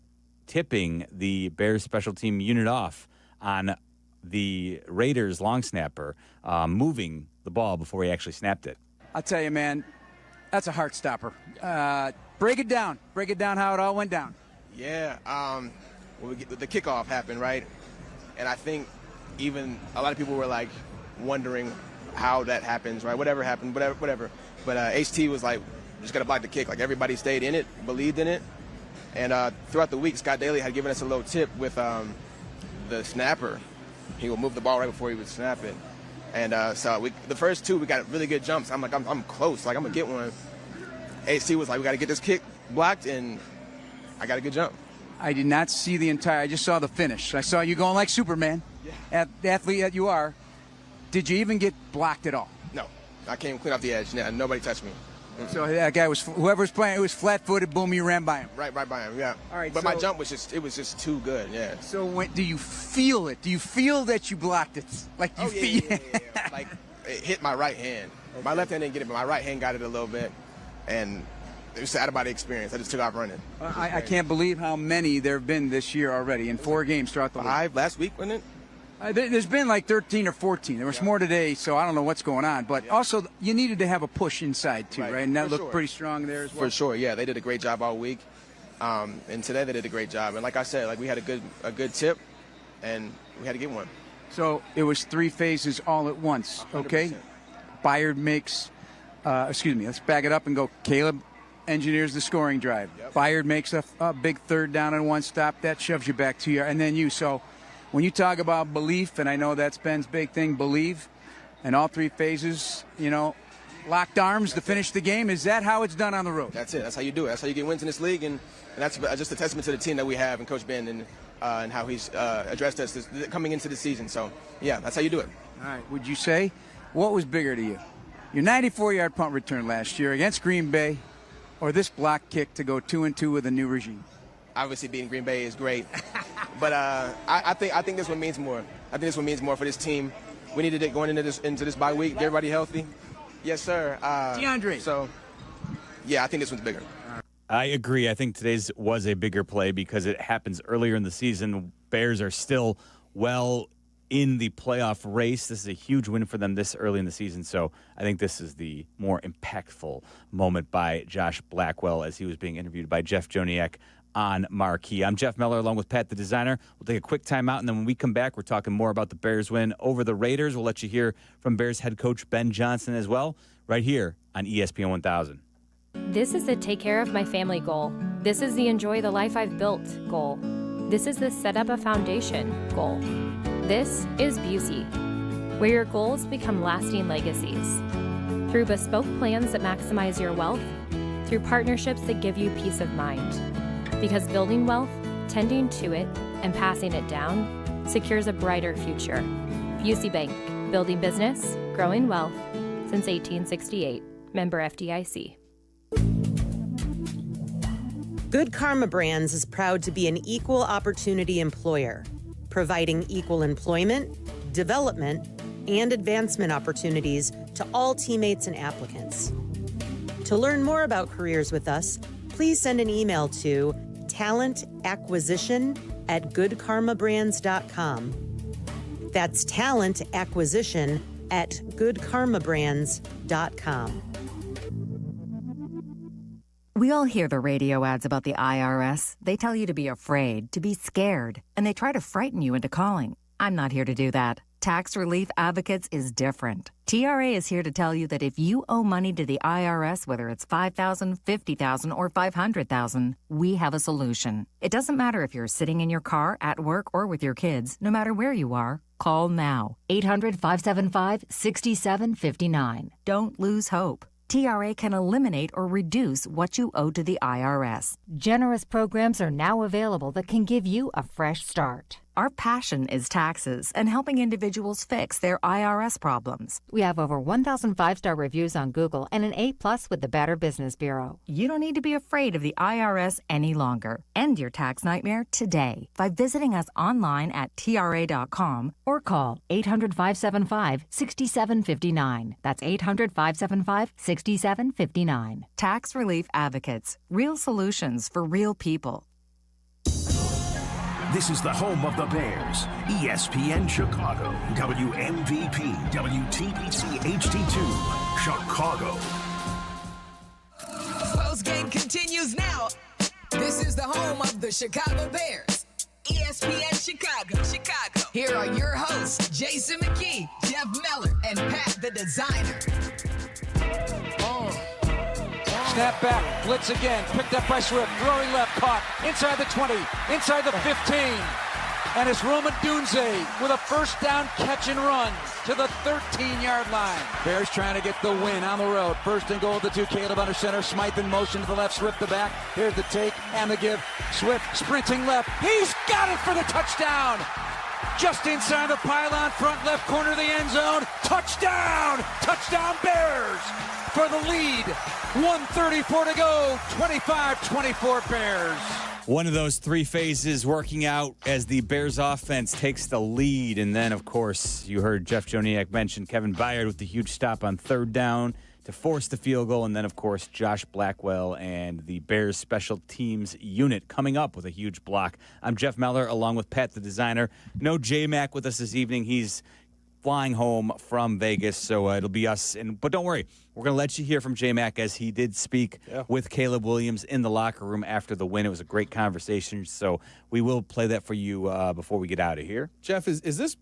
tipping the Bears special team unit off on the Raiders long snapper, moving the ball before he actually snapped it. I'll tell you, man, that's a heart stopper. Break it down how it all went down. Yeah, when the kickoff happened, right? And I think even a lot of people were like wondering how that happens, right? Whatever happened, whatever. But HT was like, just got to block the kick. Like everybody stayed in it, believed in it. And throughout the week, Scott Daly had given us a little tip with the snapper. He would move the ball right before he would snap it. And so the first 2, we got really good jumps. I'm like, I'm close. Like, I'm going to get one. HT was like, we got to get this kick blocked, and I got a good jump. I did not see the entire. I just saw the finish. I saw you going like Superman, the athlete that you are. Did you even get blocked at all? No. I came clean off the edge. Nobody touched me. So that guy was, whoever was playing, it was flat-footed, boom, you ran by him. Right by him, yeah. All right, but so, my jump was just too good, yeah. So do you feel it? Do you feel that you blocked it? Like you feel yeah. Like it hit my right hand. Okay. My left hand didn't get it, but my right hand got it a little bit. And it was out of body experience. I just took off running. I can't believe how many there have been this year already in 4 games throughout the league. 5 last week, wasn't it? There's been like 13 or 14. There was more today, so I don't know what's going on. But also, you needed to have a push inside, too, right? And that looked pretty strong there as well. For sure, yeah. They did a great job all week. And today they did a great job. And like I said, like we had a good tip, and we had to get one. So it was 3 phases all at once, okay? 100%. Byard makes, let's back it up and go. Caleb engineers the scoring drive. Yep. Byard makes a big 3rd down and 1 stop. That shoves you back to and then you. So when you talk about belief, and I know that's Ben's big thing, believe, and all 3 phases, locked arms to finish the game, is that how it's done on the road? That's it. That's how you do it. That's how you get wins in this league, and that's just a testament to the team that we have and Coach Ben and how he's addressed us coming into the season. So, yeah, that's how you do it. All right. Would you say, what was bigger to you? Your 94-yard punt return last year against Green Bay, or this block kick to go 2-2 with a new regime? Obviously, beating Green Bay is great, but I think this one means more. I think this one means more for this team. We needed it going into this bye week. Get everybody healthy. Yes, sir. DeAndre. So, yeah, I think this one's bigger. I agree. I think today's was a bigger play because it happens earlier in the season. Bears are still well in the playoff race. This is a huge win for them this early in the season. So I think this is the more impactful moment by Josh Blackwell as he was being interviewed by Jeff Joniak on Marquee. I'm Jeff Meller along with Pat the Designer. We'll take a quick time out, and then when we come back, we're talking more about the Bears win over the Raiders. We'll let you hear from Bears head coach Ben Johnson as well, right here on ESPN 1000. This is the take care of my family goal. This is the enjoy the life I've built goal. This is the set up a foundation goal. This is Busey, where your goals become lasting legacies. Through bespoke plans that maximize your wealth, through partnerships that give you peace of mind. Because building wealth, tending to it, and passing it down secures a brighter future. Busey Bank, building business, growing wealth since 1868. Member FDIC. Good Karma Brands is proud to be an equal opportunity employer, providing equal employment, development, and advancement opportunities to all teammates and applicants. To learn more about careers with us, please send an email to talentacquisition@goodkarmabrands.com. That's talentacquisition@goodkarmabrands.com. We all hear the radio ads about the IRS. They tell you to be afraid, to be scared, and they try to frighten you into calling. I'm not here to do that. Tax Relief Advocates is different. TRA is here to tell you that if you owe money to the IRS, whether it's $5,000, $50,000, or $500,000, we have a solution. It doesn't matter if you're sitting in your car, at work, or with your kids. No matter where you are, call now. 800-575-6759. Don't lose hope. TRA can eliminate or reduce what you owe to the IRS. Generous programs are now available that can give you a fresh start. Our passion is taxes and helping individuals fix their IRS problems. We have over 1,000 five-star reviews on Google and an A+ with the Better Business Bureau. You don't need to be afraid of the IRS any longer. End your tax nightmare today by visiting us online at TRA.com or call 800-575-6759. That's 800-575-6759. Tax Relief Advocates. Real solutions for real people. This is the home of the Bears, ESPN Chicago, WMVP, WTBC HD2, Chicago. Postgame continues now. This is the home of the Chicago Bears, ESPN Chicago. Here are your hosts, Jason McKee, Jeff Meller, and Pat the Designer. Snap back, blitz again, picked up by Swift, throwing left, caught, inside the 20, inside the 15. And it's Odunze with a first down catch and run to the 13-yard line. Bears trying to get the win on the road. First and goal at the 2, Caleb under center, Smythe in motion to the left, Swift the back. Here's the take and the give. Swift sprinting left, he's got it for the touchdown. just inside the pylon, front left corner of the end zone. Touchdown! Touchdown Bears for the lead. 1:34 to go. 25-24 Bears. One of those three phases working out as the Bears offense takes the lead. And then, of course, you heard Jeff Joniak mention Kevin Byard with the huge stop on third down to force the field goal. And then, of course, Josh Blackwell and the Bears special teams unit coming up with a huge block. I'm Jeff Meller, along with Pat the designer. No J-Mac with us this evening. He's flying home from Vegas, so it'll be us. But don't worry, we're going to let you hear from J-Mac as he did speak with Caleb Williams in the locker room after the win. It was a great conversation, so we will play that for you before we get out of here. Jeff, is this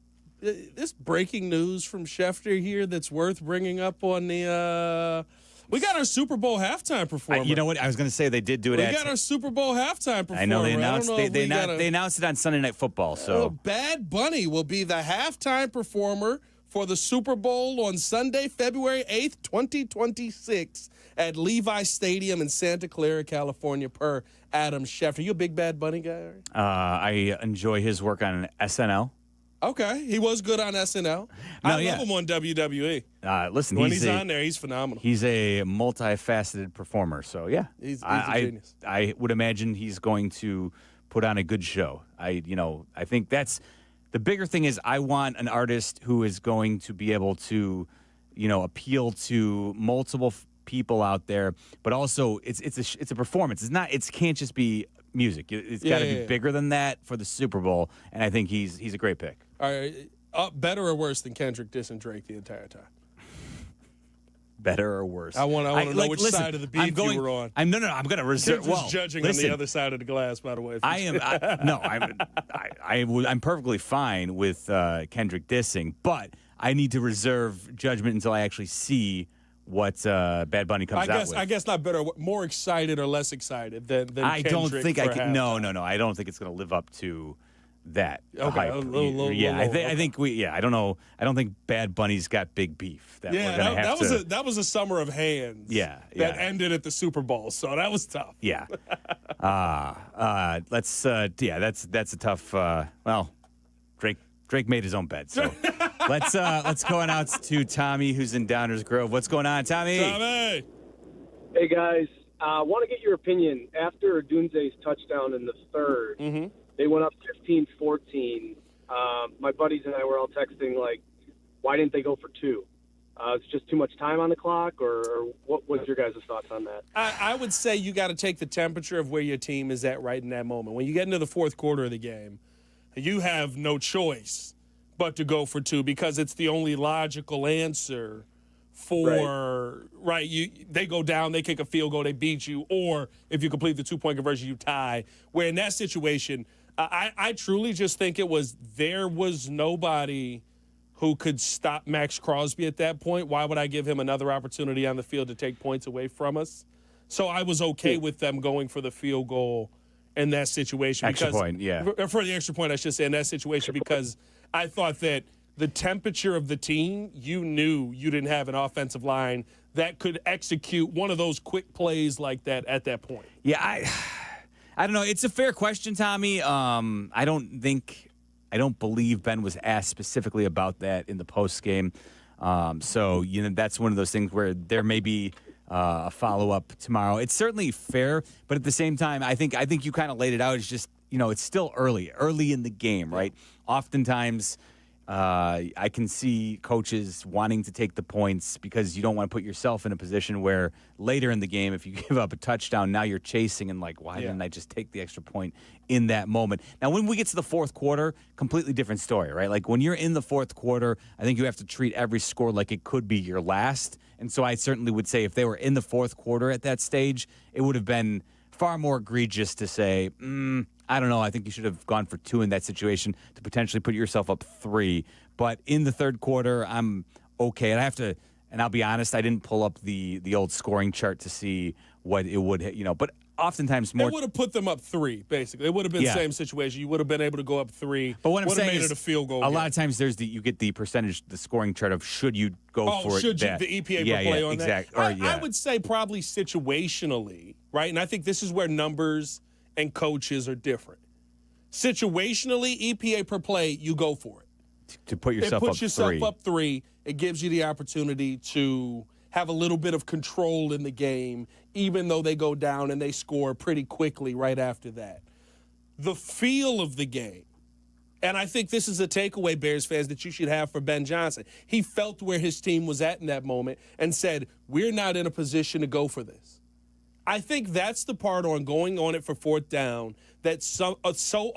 breaking news from Schefter here that's worth bringing up on the we got our Super Bowl halftime performer. You know what? I was going to say they did do it. We got our Super Bowl halftime performer. I know they announced they announced it on Sunday Night Football. So Bad Bunny will be the halftime performer for the Super Bowl on Sunday, February 8th, 2026 at Levi Stadium in Santa Clara, California, per Adam Schefter. You a big Bad Bunny guy? I enjoy his work on SNL. Okay, he was good on SNL. I love him on WWE. Listen, when he's on there, he's phenomenal. He's a multifaceted performer. So yeah, he's a genius. I would imagine he's going to put on a good show. I think that's the bigger thing is I want an artist who is going to be able to, appeal to multiple people out there, but also it's a performance. It can't just be music. It's got to be bigger than that for the Super Bowl, and I think he's a great pick. All right, better or worse than Kendrick dissing Drake the entire time? Better or worse? I want to know which side of the beef you were on. I'm going to reserve. Tim's judging on the other side of the glass, by the way. I'm perfectly fine with Kendrick dissing, but I need to reserve judgment until I actually see what Bad Bunny comes out with. I guess not better, more excited or less excited than I Kendrick don't think I can. No. I don't think it's going to live up to that. Okay. I don't know. I don't think Bad Bunny's got big beef. That was a summer of hands. Yeah. That ended at the Super Bowl, so that was tough. Yeah. That's a tough. Drake made his own bed, so let's go on out to Tommy, who's in Downers Grove. What's going on, Tommy? Tommy. Hey guys, I want to get your opinion. After Odunze's touchdown in the third, they went up 15-14. My buddies and I were all texting like, why didn't they go for two? It's just too much time on the clock, or what was your guys' thoughts on that? I would say you got to take the temperature of where your team is at right in that moment. When you get into the fourth quarter of the game, you have no choice but to go for two because it's the only logical answer for they go down, they kick a field goal, they beat you, or if you complete the 2-point conversion, you tie. Where in that situation, I truly just think there was nobody who could stop Max Crosby at that point. Why would I give him another opportunity on the field to take points away from us? So I was okay with them going for the field goal in that situation. Extra point, yeah. For the extra point, I should say, in that situation, because I thought that the temperature of the team, you knew you didn't have an offensive line that could execute one of those quick plays like that at that point. Yeah, I don't know. It's a fair question, Tommy. I don't believe Ben was asked specifically about that in the post game. So that's one of those things where there may be a follow-up tomorrow. It's certainly fair, but at the same time, I think you kind of laid it out. It's just, it's still early in the game, right? Oftentimes, I can see coaches wanting to take the points because you don't want to put yourself in a position where later in the game, if you give up a touchdown, now you're chasing and like, why didn't I just take the extra point in that moment? Now, when we get to the fourth quarter, completely different story, right? Like when you're in the fourth quarter, I think you have to treat every score like it could be your last. And so I certainly would say if they were in the fourth quarter at that stage, it would have been far more egregious to say, I don't know, I think you should have gone for two in that situation to potentially put yourself up 3. But in the third quarter, I'm okay. And I'll be honest, I didn't pull up the old scoring chart to see what it would, but oftentimes more. It would have put them up 3, basically. It would have been the same situation. You would have been able to go up 3. But what I'm saying made is it a field goal. A lot of times you get the percentage, the scoring chart of should you go for should it. The EPA per play on exactly. that. I would say probably situationally, right? And I think this is where numbers and coaches are different. Situationally, EPA per play, you go for it. To put yourself it puts up yourself three. up 3. It gives you the opportunity to have a little bit of control in the game, even though they go down and they score pretty quickly right after that. The feel of the game, and I think this is a takeaway, Bears fans, that you should have for Ben Johnson. He felt where his team was at in that moment and said, we're not in a position to go for this. I think that's the part on going on it for fourth down that so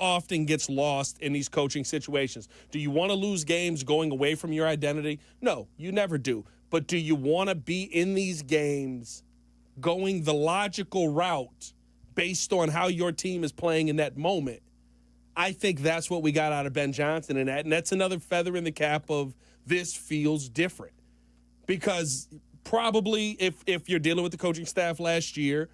often gets lost in these coaching situations. Do you want to lose games going away from your identity? No, you never do. But do you want to be in these games going the logical route based on how your team is playing in that moment? I think that's what we got out of Ben Johnson in that. And that's another feather in the cap of this feels different. Because probably if you're dealing with the coaching staff last year,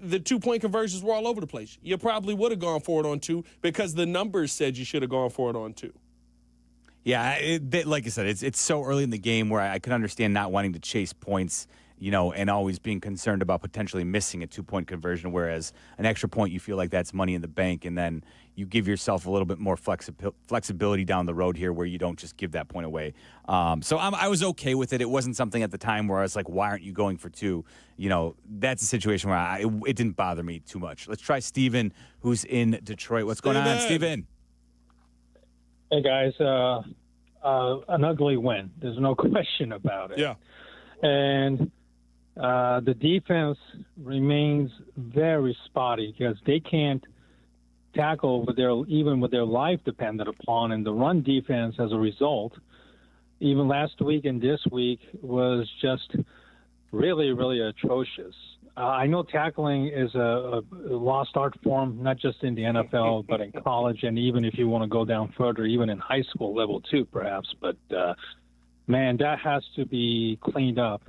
the 2-point conversions were all over the place. You probably would have gone for it on 2 because the numbers said you should have gone for it on 2. Yeah, like I said, it's so early in the game where I can understand not wanting to chase points, and always being concerned about potentially missing a 2-point conversion, whereas an extra point you feel like that's money in the bank, and then you give yourself a little bit more flexibility down the road here where you don't just give that point away. So I was okay with it. It wasn't something at the time where I was like, why aren't you going for 2? That's a situation where it didn't bother me too much. Let's try Steven, who's in Detroit. What's going on, Steven? Hey, guys. An ugly win. There's no question about it. Yeah. And the defense remains very spotty because they can't tackle even with their life dependent upon, and the run defense as a result, even last week and this week, was just really, really atrocious. I know tackling is a lost art form, not just in the NFL, but in college, and even if you want to go down further, even in high school level too, perhaps. But, man, that has to be cleaned up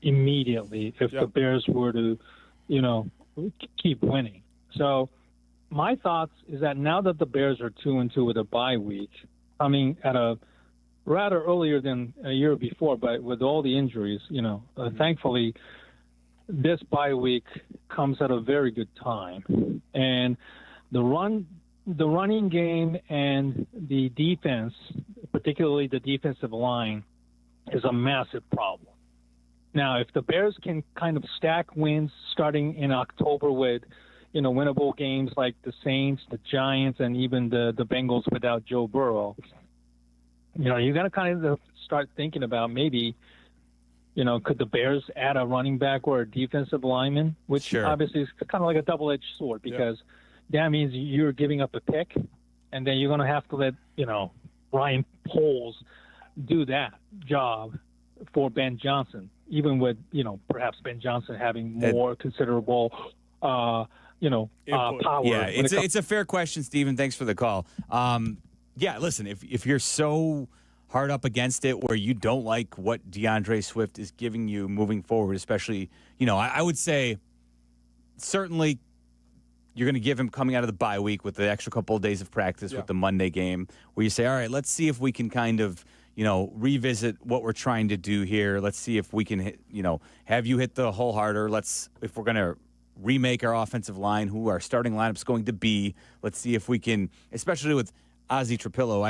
immediately if the Bears were to, keep winning. So my thoughts is that now that the Bears are 2-2 with a bye week, coming at a rather earlier than a year before, but with all the injuries, thankfully this bye week comes at a very good time. And the running game and the defense, particularly the defensive line, is a massive problem. Now, if the Bears can kind of stack wins starting in October with, winnable games like the Saints, the Giants, and even the Bengals without Joe Burrow, you got to kind of start thinking about maybe, could the Bears add a running back or a defensive lineman, which obviously is kind of like a double-edged sword because that means you're giving up a pick, and then you're going to have to let, Ryan Poles do that job for Ben Johnson, even with, perhaps Ben Johnson having more considerable power. Yeah, it's a fair question, Steven. Thanks for the call. Listen, if you're so hard up against it where you don't like what DeAndre Swift is giving you moving forward, especially, I would say certainly you're going to give him coming out of the bye week with the extra couple of days of practice with the Monday game where you say, all right, let's see if we can kind of, revisit what we're trying to do here. Let's see if we can hit, have you hit the hole harder. If we're going to remake our offensive line, who our starting lineup's going to be. Let's see if we can, especially with Ozzie Trapillo,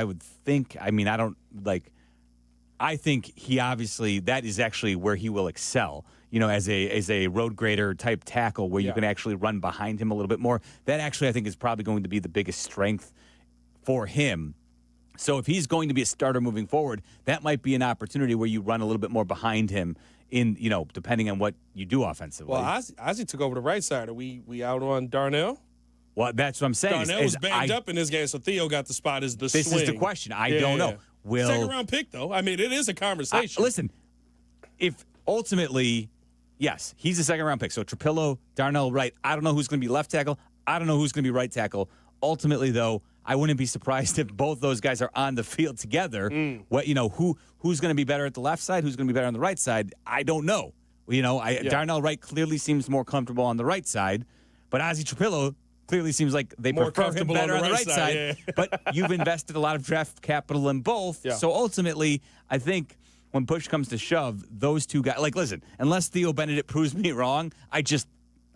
I think he obviously, that is actually where he will excel, as a road grader type tackle where you can actually run behind him a little bit more. That actually I think is probably going to be the biggest strength for him. So if he's going to be a starter moving forward, that might be an opportunity where you run a little bit more behind him in, depending on what you do offensively. Well, Ozzie took over the right side. Are we out on Darnell? Well, that's what I'm saying. Darnell was banged up in this game, so Theo got the spot as the swing. This is the question. I don't know. Second-round pick, though. I mean, it is a conversation. Listen, if ultimately, yes, he's a second-round pick. So Trapillo, Darnell, right. I don't know who's going to be left tackle. I don't know who's going to be right tackle. Ultimately, though, I wouldn't be surprised if both those guys are on the field together. Who's going to be better at the left side? Who's going to be better on the right side? I don't know. Darnell Wright clearly seems more comfortable on the right side, but Ozzie Trapillo clearly seems like they prefer him better on the right side. Yeah. But you've invested a lot of draft capital in both. Yeah. So ultimately, I think when push comes to shove, those two guys, listen, unless Theo Benedict proves me wrong,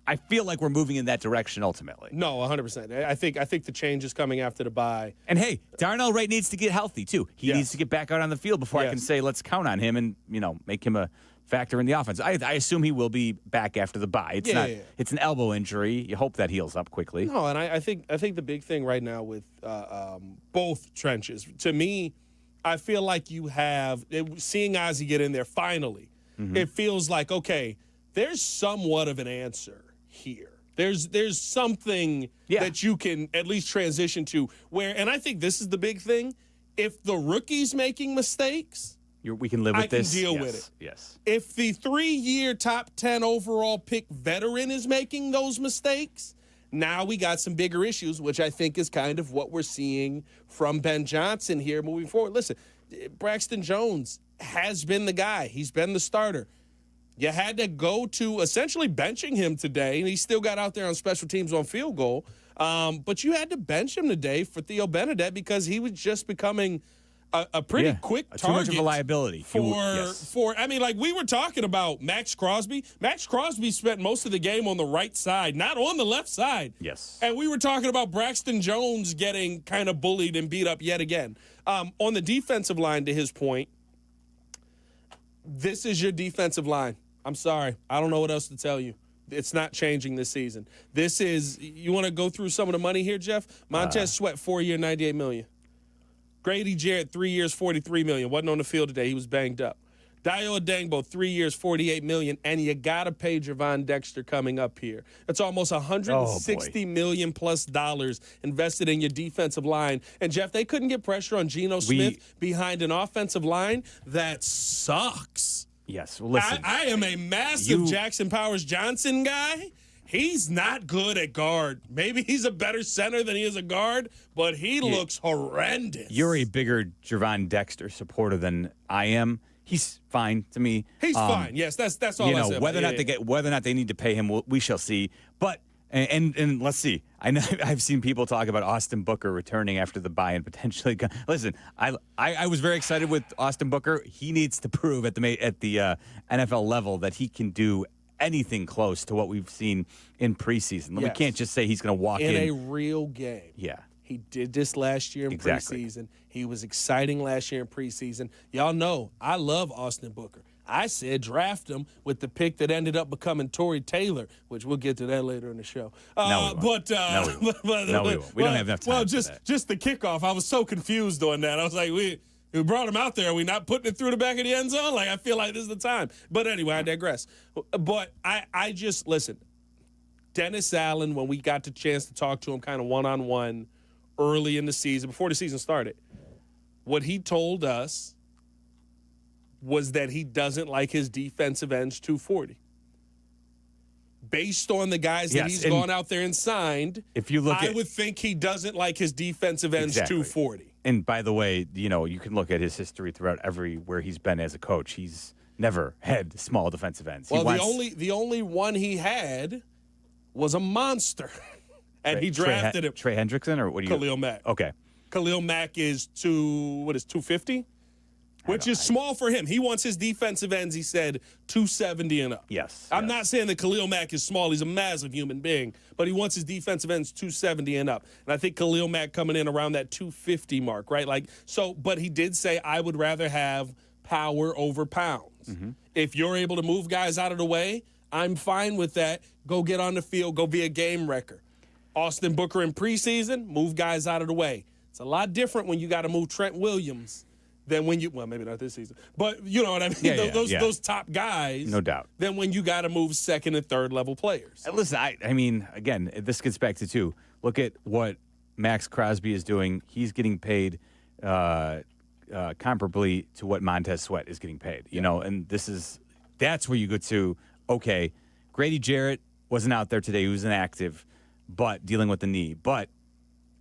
I feel like we're moving in that direction ultimately. No, 100%. I think the change is coming after the bye. And hey, Darnell Wright needs to get healthy too. He needs to get back out on the field before I can say let's count on him and make him a factor in the offense. I assume he will be back after the bye. It's an elbow injury. You hope that heals up quickly. No, and I think the big thing right now with both trenches, to me, I feel like you have seeing Ozzie get in there finally. Mm-hmm. It feels like okay, there's somewhat of an answer here. There's something that you can at least transition to where, and I think this is the big thing. If the rookie's making mistakes, we can live with this. I can deal with it. Yes. If the 3-year top 10 overall pick veteran is making those mistakes, now we got some bigger issues, which I think is kind of what we're seeing from Ben Johnson here moving forward. Listen, Braxton Jones has been the guy. He's been the starter. You had to go to essentially benching him today, and he still got out there on special teams on field goal. But you had to bench him today for Theo Bernadette because he was just becoming a pretty quick target. Too much of a liability. For I mean, like we were talking about Max Crosby. Max Crosby spent most of the game on the right side, not on the left side. Yes. And we were talking about Braxton Jones getting kind of bullied and beat up yet again. On the defensive line, to his point, this is your defensive line. I'm sorry. I don't know what else to tell you. It's not changing this season. This is, you want to go through some of the money here, Jeff? Montez Sweat, 4-year, $98 million. Grady Jarrett, 3 years, $43 million. Wasn't on the field today. He was banged up. Dayo Adangbo, 3 years, $48 million. And you got to pay Javon Dexter coming up here. That's almost $160 million plus dollars invested in your defensive line. And, Jeff, they couldn't get pressure on Geno Smith behind an offensive line that sucks. Yes, well, listen. I am a massive Jackson Powers Johnson guy. He's not good at guard. Maybe he's a better center than he is a guard, but he looks horrendous. You're a bigger Javon Dexter supporter than I am. He's fine to me. He's fine. Yes, that's all I said. Whether or not they need to pay him, we shall see. But and let's see. I know I've seen people talk about Austin Booker returning after the bye and potentially. Listen, I was very excited with Austin Booker. He needs to prove at the NFL level that he can do anything close to what we've seen in preseason. We can't just say he's going to walk in a real game. Yeah. He did this last year in preseason. He was exciting last year in preseason. Y'all know I love Austin Booker. I said draft him with the pick that ended up becoming Torrey Taylor, which we'll get to that later in the show. No, we won't. We don't have enough time. Well, just the kickoff. I was so confused on that. I was like, we brought him out there. Are we not putting it through the back of the end zone? Like, I feel like this is the time. But anyway, I digress. But I just, listen, Dennis Allen, when we got the chance to talk to him kind of one-on-one early in the season, before the season started, what he told us was that he doesn't like his defensive ends 240. Based on the guys that he's gone out there and signed, I would think he doesn't like his defensive ends 240. And by the way, you can look at his history throughout everywhere he's been as a coach. He's never had small defensive ends. Well, the only one he had was a monster, and he drafted him. Trey Hendrickson, or what do you? Khalil Mack. Okay. Khalil Mack is 250? Which is small for him. He wants his defensive ends, he said, 270 and up. Yes. I'm not saying that Khalil Mack is small. He's a massive human being. But he wants his defensive ends 270 and up. And I think Khalil Mack coming in around that 250 mark, right? But he did say, I would rather have power over pounds. Mm-hmm. If you're able to move guys out of the way, I'm fine with that. Go get on the field. Go be a game wrecker. Austin Booker in preseason, move guys out of the way. It's a lot different when you got to move Trent Williams than when well, maybe not this season, but you know what I mean? Those top guys. No doubt. Than when you got to move second and third level players. And listen, I mean, again, this gets back to two. Look at what Max Crosby is doing. He's getting paid comparably to what Montez Sweat is getting paid, and that's where you go to, okay, Grady Jarrett wasn't out there today. He was inactive, but dealing with the knee. But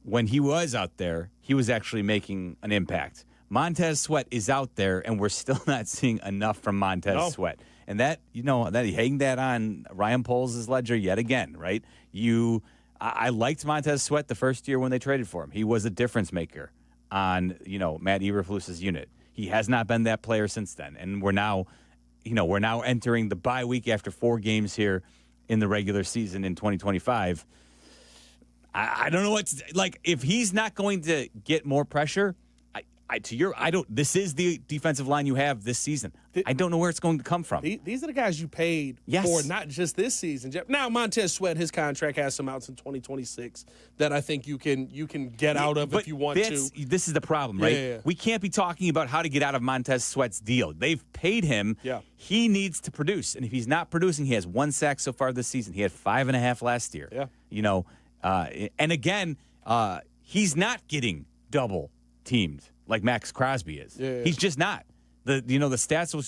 when he was out there, he was actually making an impact. Montez Sweat is out there, and we're still not seeing enough from Montez Sweat. And that, that hang that on Ryan Poles' ledger yet again, right? I liked Montez Sweat the first year when they traded for him. He was a difference maker on, Matt Eberflus's unit. He has not been that player since then. And we're now entering the bye week after 4 games here. in the regular season in 2025. I don't know what's like if he's not going to get more pressure. This is the defensive line you have this season. I don't know where it's going to come from. These are the guys you paid for not just this season. Now, Montez Sweat, his contract has some outs in 2026 that I think you can get out of if you want to. This is the problem, right? Yeah. We can't be talking about how to get out of Montez Sweat's deal. They've paid him. Yeah. He needs to produce. And if he's not producing, he has 1 sack so far this season. He had 5.5 last year. Yeah. And again, he's not getting double teamed like Max Crosby is. Yeah. He's just not. The stats will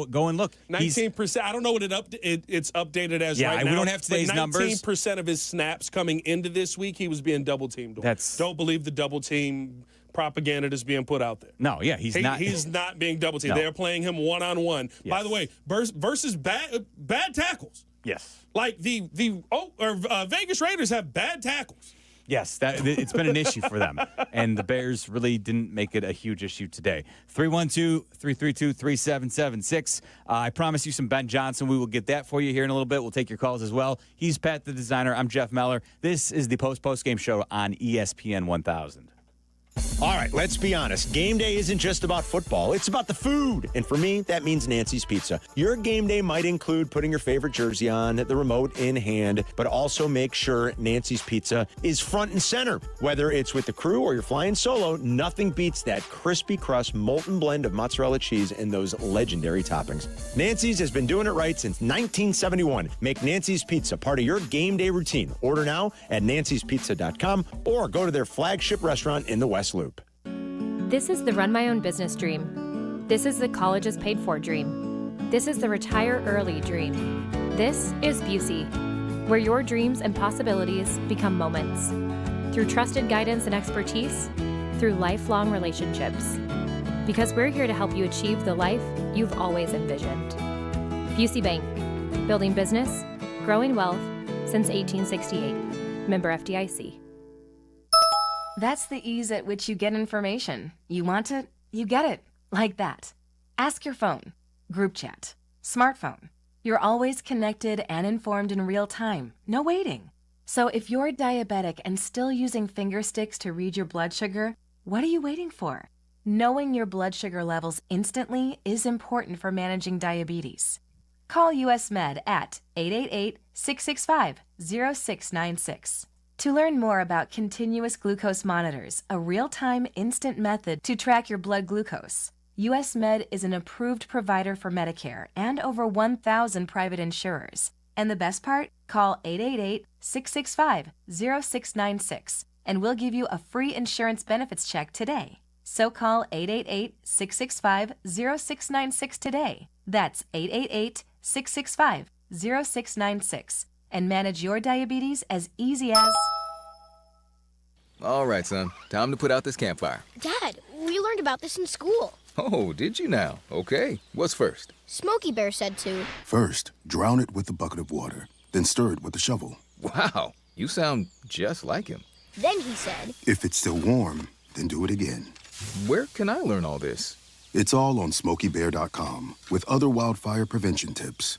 go and look. 19%. I don't know what it's updated as right now. We don't have today's numbers. 19% of his snaps coming into this week, he was being double teamed. Don't believe the double team propaganda that's being put out there. No, yeah, he's not. He's not being double teamed. No. They're playing him one-on-one. Yes. By the way, versus bad tackles. Yes. Like the Vegas Raiders have bad tackles. Yes, it's been an issue for them. And the Bears really didn't make it a huge issue today. 312-332-3776. I promise you some Ben Johnson. We will get that for you here in a little bit. We'll take your calls as well. He's Pat the Designer. I'm Jeff Meller. This is the Postgame Show on ESPN 1000. All right, let's be honest. Game day isn't just about football. It's about the food. And for me, that means Nancy's Pizza. Your game day might include putting your favorite jersey on, the remote in hand, but also make sure Nancy's Pizza is front and center. Whether it's with the crew or you're flying solo, nothing beats that crispy crust molten blend of mozzarella cheese and those legendary toppings. Nancy's has been doing it right since 1971. Make Nancy's Pizza part of your game day routine. Order now at nancyspizza.com or go to their flagship restaurant in the West Loop. This is the run my own business dream. This is the colleges paid for dream. This is the retire early dream. This is Busey, where your dreams and possibilities become moments. Through trusted guidance and expertise, through lifelong relationships. Because we're here to help you achieve the life you've always envisioned. Busey Bank, building business, growing wealth since 1868. Member FDIC. That's the ease at which you get information. You want it, you get it. Like that. Ask your phone. Group chat. Smartphone. You're always connected and informed in real time. No waiting. So if you're diabetic and still using finger sticks to read your blood sugar, what are you waiting for? Knowing your blood sugar levels instantly is important for managing diabetes. Call US Med at 888-665-0696. To learn more about continuous glucose monitors, a real-time instant method to track your blood glucose, US Med is an approved provider for Medicare and over 1,000 private insurers. And the best part? Call 888-665-0696 and we'll give you a free insurance benefits check today. So call 888-665-0696 today. That's 888-665-0696. And manage your diabetes as easy as... All right, son. Time to put out this campfire. Dad, we learned about this in school. Oh, did you now? Okay. What's first? Smokey Bear said to. First, drown it with a bucket of water. Then stir it with a shovel. Wow. You sound just like him. Then he said... If it's still warm, then do it again. Where can I learn all this? It's all on SmokeyBear.com with other wildfire prevention tips.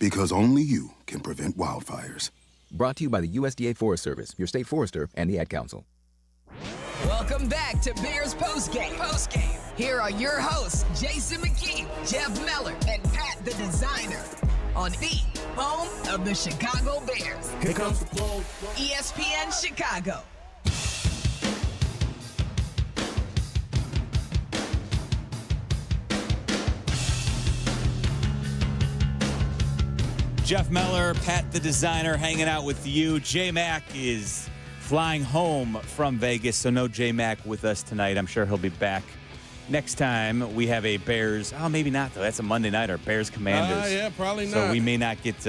Because only you can prevent wildfires. Brought to you by the USDA Forest Service, your state forester, and the Ad Council. Welcome back to Bears Postgame. Here are your hosts, Jason McKee, Jeff Meller, and Pat the Designer on the home of the Chicago Bears. Here comes the blow. ESPN Chicago. Jeff Meller, Pat the Designer, hanging out with you. J-Mac is flying home from Vegas, so no J-Mac with us tonight. I'm sure he'll be back next time we have a Bears. Oh, maybe not, though. That's a Monday night or Bears Commanders. Yeah, probably not. So we may not get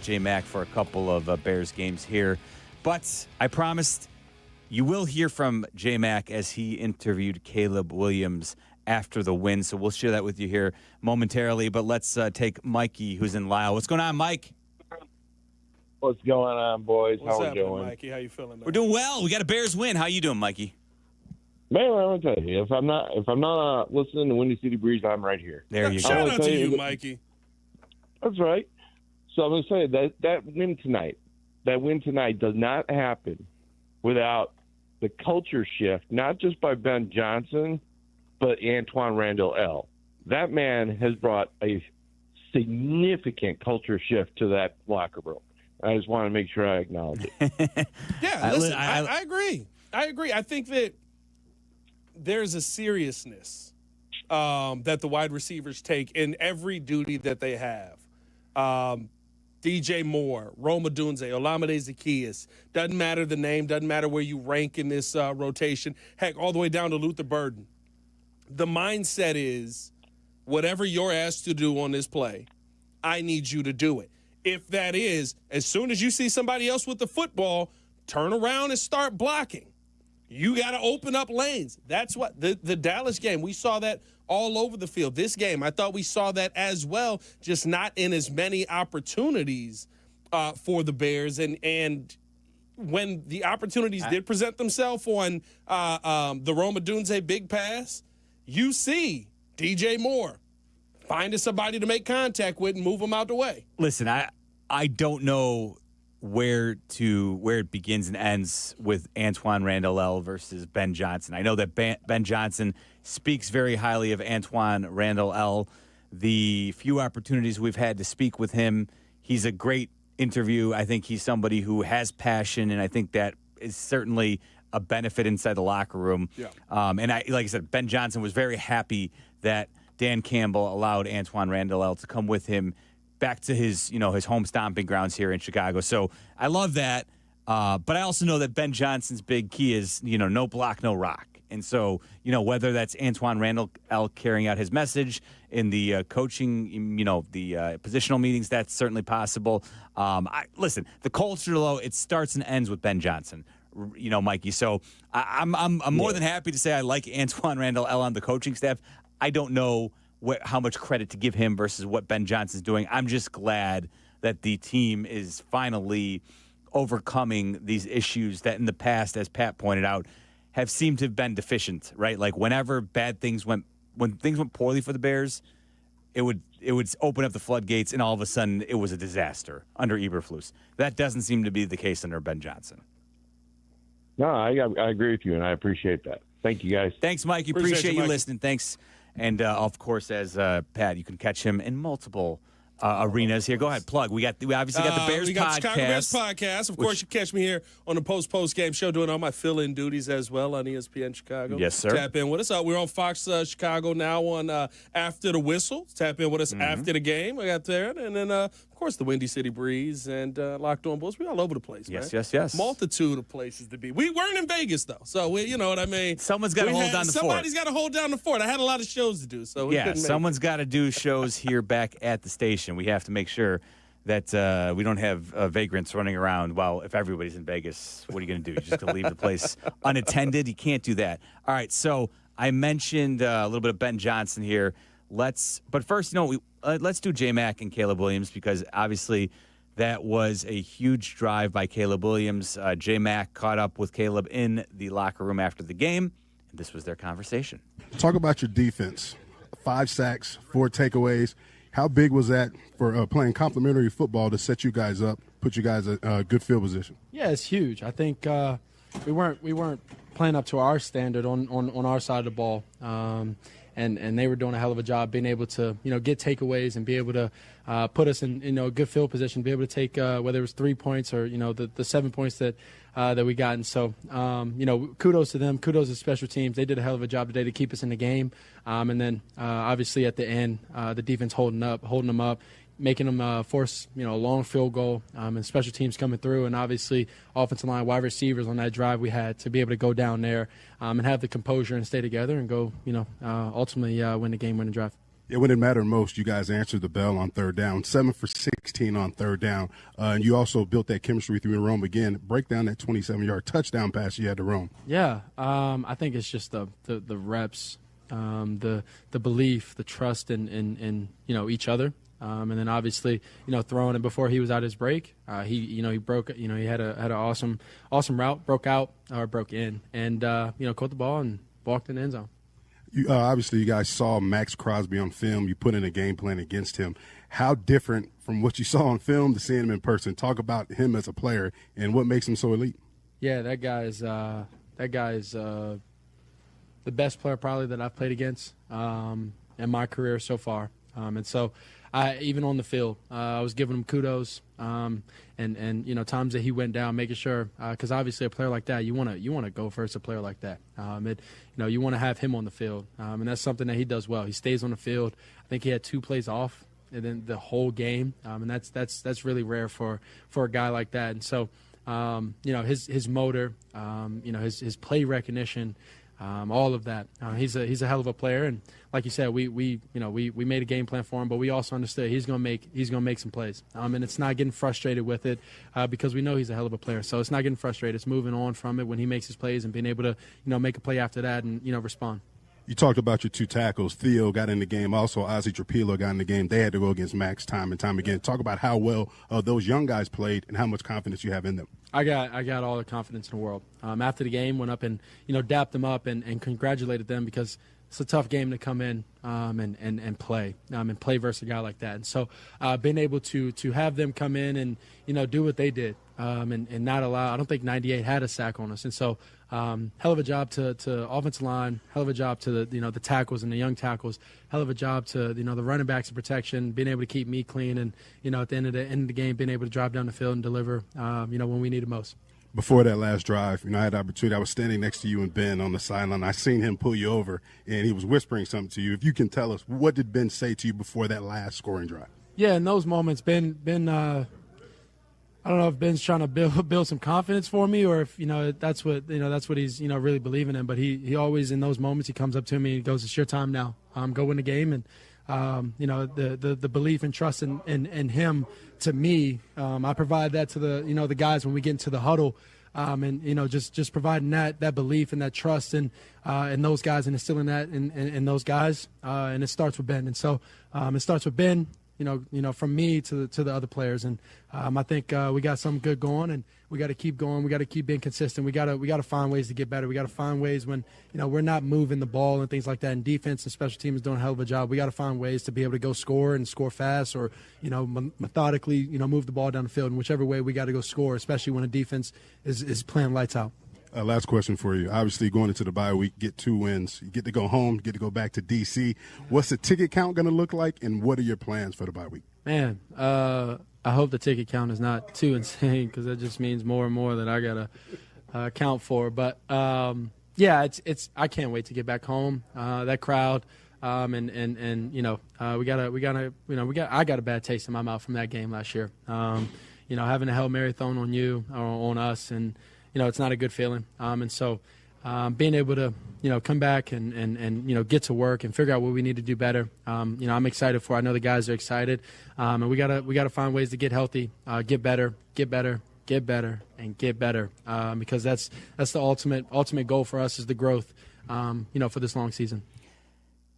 J-Mac for a couple of Bears games here. But I promised you will hear from J-Mac as he interviewed Caleb Williams after the win. So we'll share that with you here momentarily. But let's take Mikey, who's in Lisle. What's going on, Mike? What's going on, boys? What's How we happening, doing? Mikey? How you feeling, man? We're doing well. We got a Bears win. How you doing, Mikey? Man, I'm gonna tell you, if I'm not listening to Windy City Breeze, I'm right here. There you go. Shout out to you, Mikey. That's right. So I'm going to say that win tonight does not happen without the culture shift, not just by Ben Johnson, but Antoine Randall L. That man has brought a significant culture shift to that locker room. I just want to make sure I acknowledge it. Yeah, listen, I agree. I agree. I think that there's a seriousness that the wide receivers take in every duty that they have. DJ Moore, Rome Odunze, Olamide Zaccheaus. Doesn't matter the name, doesn't matter where you rank in this rotation. Heck, all the way down to Luther Burden. The mindset is, whatever you're asked to do on this play, I need you to do it. If that is, as soon as you see somebody else with the football, turn around and start blocking. You got to open up lanes. That's what the Dallas game, we saw that all over the field. This game, I thought we saw that as well, just not in as many opportunities for the Bears. And when the opportunities did present themselves on the Rome Odunze big pass, you see DJ Moore finding somebody to make contact with and move them out the way. Listen, I don't know where it begins and ends with Antoine Randall L versus Ben Johnson. I know that Ben Johnson speaks very highly of Antoine Randall L. The few opportunities we've had to speak with him, he's a great interview. I think he's somebody who has passion, and I think that is certainly a benefit inside the locker room. Yeah. And like I said, Ben Johnson was very happy that Dan Campbell allowed Antoine Randall L to come with him back to his home stomping grounds here in Chicago. So I love that. But I also know that Ben Johnson's big key is, no block, no rock. And so, whether that's Antoine Randall L carrying out his message in the coaching, the positional meetings, that's certainly possible. Listen, the culture, though, it starts and ends with Ben Johnson, Mikey. So I'm more than happy to say I like Antoine Randall L on the coaching staff. I don't know how much credit to give him versus what Ben Johnson's doing. I'm just glad that the team is finally overcoming these issues that in the past, as Pat pointed out, have seemed to have been deficient, right? Like whenever when things went poorly for the Bears, it would open up the floodgates, and all of a sudden it was a disaster under Eberflus. That doesn't seem to be the case under Ben Johnson. No, I agree with you, and I appreciate that. Thank you, guys. Thanks, Mikey. Appreciate you listening. Thanks. And, of course, as Pat, you can catch him in multiple arenas here. Go ahead, plug. We obviously got the Bears we got podcast. The Chicago Bears podcast. Of course, you catch me here on the post-game show doing all my fill-in duties as well on ESPN Chicago. Yes, sir. Tap in with us. We're on Fox Chicago now on After the Whistle. Tap in with us after the game. We got there. And then, of course, the Windy City Breeze and Locked On Bulls. We're all over the place, man. Yes. Multitude of places to be. We weren't in Vegas, though. So, you know what I mean? Someone's got to hold down the fort. Somebody's got to hold down the fort. I had a lot of shows to do. So someone's got to do shows here back at the station. We have to make sure that we don't have vagrants running around. Well, if everybody's in Vegas, what are you going to do? You're just going to leave the place unattended? You can't do that. All right, so I mentioned a little bit of Ben Johnson here. But first, let's do J-Mac and Caleb Williams, because obviously that was a huge drive by Caleb Williams. J-Mac caught up with Caleb in the locker room after the game, and this was their conversation. Talk about your defense. 5 sacks, 4 takeaways. How big was that for playing complementary football to set you guys up, put you guys in a good field position? Yeah, it's huge. I think we weren't playing up to our standard on our side of the ball, and they were doing a hell of a job being able to get takeaways and be able to put us in a good field position, be able to take whether it was 3 points or the 7 points that we got. And so kudos to them, kudos to special teams. They did a hell of a job today to keep us in the game. And then obviously at the end, the defense holding them up, making them force a long field goal, and special teams coming through, and obviously offensive line, wide receivers on that drive we had to be able to go down there and have the composure and stay together and go ultimately win the game-winning drive. Yeah, when it mattered most, you guys answered the bell on third down, 7 for 16 on third down. And you also built that chemistry with you and Rome again. Break down that 27-yard touchdown pass you had to Rome. Yeah, I think it's just the reps, the belief, the trust in each other. And then obviously, throwing it before he was out his break, he broke, he had an awesome route, broke in, and caught the ball and walked in the end zone. Obviously, you guys saw Max Crosby on film. You put in a game plan against him. How different from what you saw on film to seeing him in person? Talk about him as a player and what makes him so elite. Yeah, that guy's the best player probably that I've played against in my career so far. And so, even on the field, I was giving him kudos, and times that he went down, making sure, because obviously a player like that, you want to go first. A player like that, you want to have him on the field, and that's something that he does well. He stays on the field. I think he had 2 plays off, and then the whole game, and that's really rare for a guy like that. And so, his motor, his play recognition. All of that. He's a hell of a player, and like you said, we made a game plan for him, but we also understood he's gonna make some plays. And it's not getting frustrated with it because we know he's a hell of a player. So it's not getting frustrated. It's moving on from it when he makes his plays and being able to make a play after that and respond. You talked about your 2 tackles. Theo got in the game. Also, Ozzie Trapilo got in the game. They had to go against Max time and time again. Talk about how well those young guys played and how much confidence you have in them. I got all the confidence in the world. After the game, went up and dapped them up and congratulated them because it's a tough game to come in and play versus a guy like that. And so being able to have them come in and do what they did and not allow. I don't think 98 had a sack on us. And so hell of a job to offensive line, hell of a job to the tackles and the young tackles, hell of a job to the running backs and protection, being able to keep me clean and at the end of the game being able to drive down the field and deliver when we need it most. Before that last drive, I had the opportunity. I was standing next to you and Ben on the sideline. I seen him pull you over, and he was whispering something to you. If you can tell us, what did Ben say to you before that last scoring drive? Yeah, in those moments, Ben, I don't know if Ben's trying to build some confidence for me, or if that's what he's really believing in. But he always in those moments he comes up to me and he goes, "It's your time now. Go win the game." And the belief and trust in him, to me, I provide that to the guys when we get into the huddle, and just providing that belief and that trust in those guys and instilling that in those guys, and it starts with Ben. And so it starts with Ben. From me to the other players, and I think we got something good going, and we got to keep going. We got to keep being consistent. We got to find ways to get better. We got to find ways when we're not moving the ball and things like that. And defense and special teams doing a hell of a job. We got to find ways to be able to go score and score fast, or methodically move the ball down the field. And whichever way we got to go score, especially when a defense is playing lights out. Last question for you. Obviously, going into the bye week, get 2 wins. You get to go home, get to go back to D.C. What's the ticket count going to look like, and what are your plans for the bye week? Man, I hope the ticket count is not too insane because that just means more and more that I got to account for. But, yeah, it's I can't wait to get back home. That crowd, I got a bad taste in my mouth from that game last year. Having a Hail Mary thrown on you or on us, and it's not a good feeling. And so being able to, come back and get to work and figure out what we need to do better. I'm excited for. I know the guys are excited. And we gotta find ways to get healthy, get better, and get better. Because that's the ultimate goal for us is the growth, for this long season.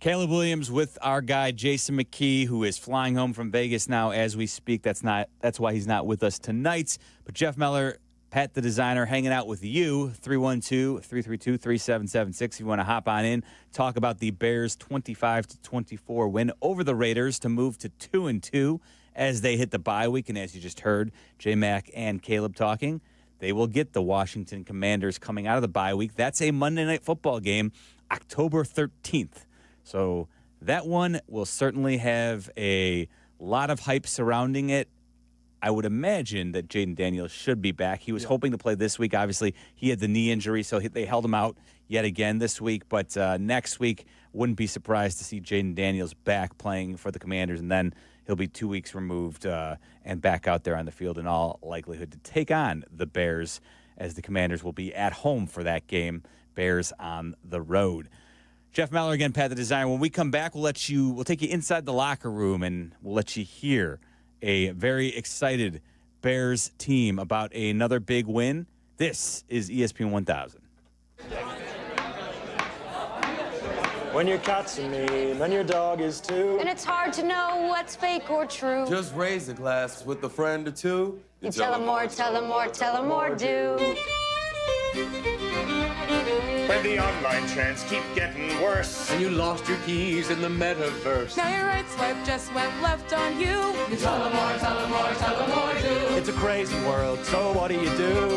Caleb Williams with our guy Jason McKee, who is flying home from Vegas now as we speak. That's why he's not with us tonight. But Jeff Meller, Pat the Designer, hanging out with you, 312-332-3776. If you want to hop on in, talk about the Bears' 25-24 win over the Raiders to move to 2-2 as they hit the bye week. And as you just heard, J-Mac and Caleb talking, they will get the Washington Commanders coming out of the bye week. That's a Monday Night Football game, October 13th. So that one will certainly have a lot of hype surrounding it. I would imagine that Jaden Daniels should be back. He was hoping to play this week. Obviously, he had the knee injury, so they held him out yet again this week. But next week, wouldn't be surprised to see Jaden Daniels back playing for the Commanders, and then he'll be 2 weeks removed and back out there on the field in all likelihood to take on the Bears, as the Commanders will be at home for that game. Bears on the road. Jeff Meller again, Pat the Designer. When we come back, we'll take you inside the locker room, and we'll let you hear a very excited Bears team about another big win. This is ESPN 1000. When your cat's a me, then your dog is too. And it's hard to know what's fake or true. Just raise a glass with a friend or two. You tell them more, tell them more, tell them more, do. When the online trends keep getting worse. And you lost your keys in the metaverse. Now your right swipe just went left on you. You tell them more, tell them more, tell them more, do. It's a crazy world, so what do you do? You tell them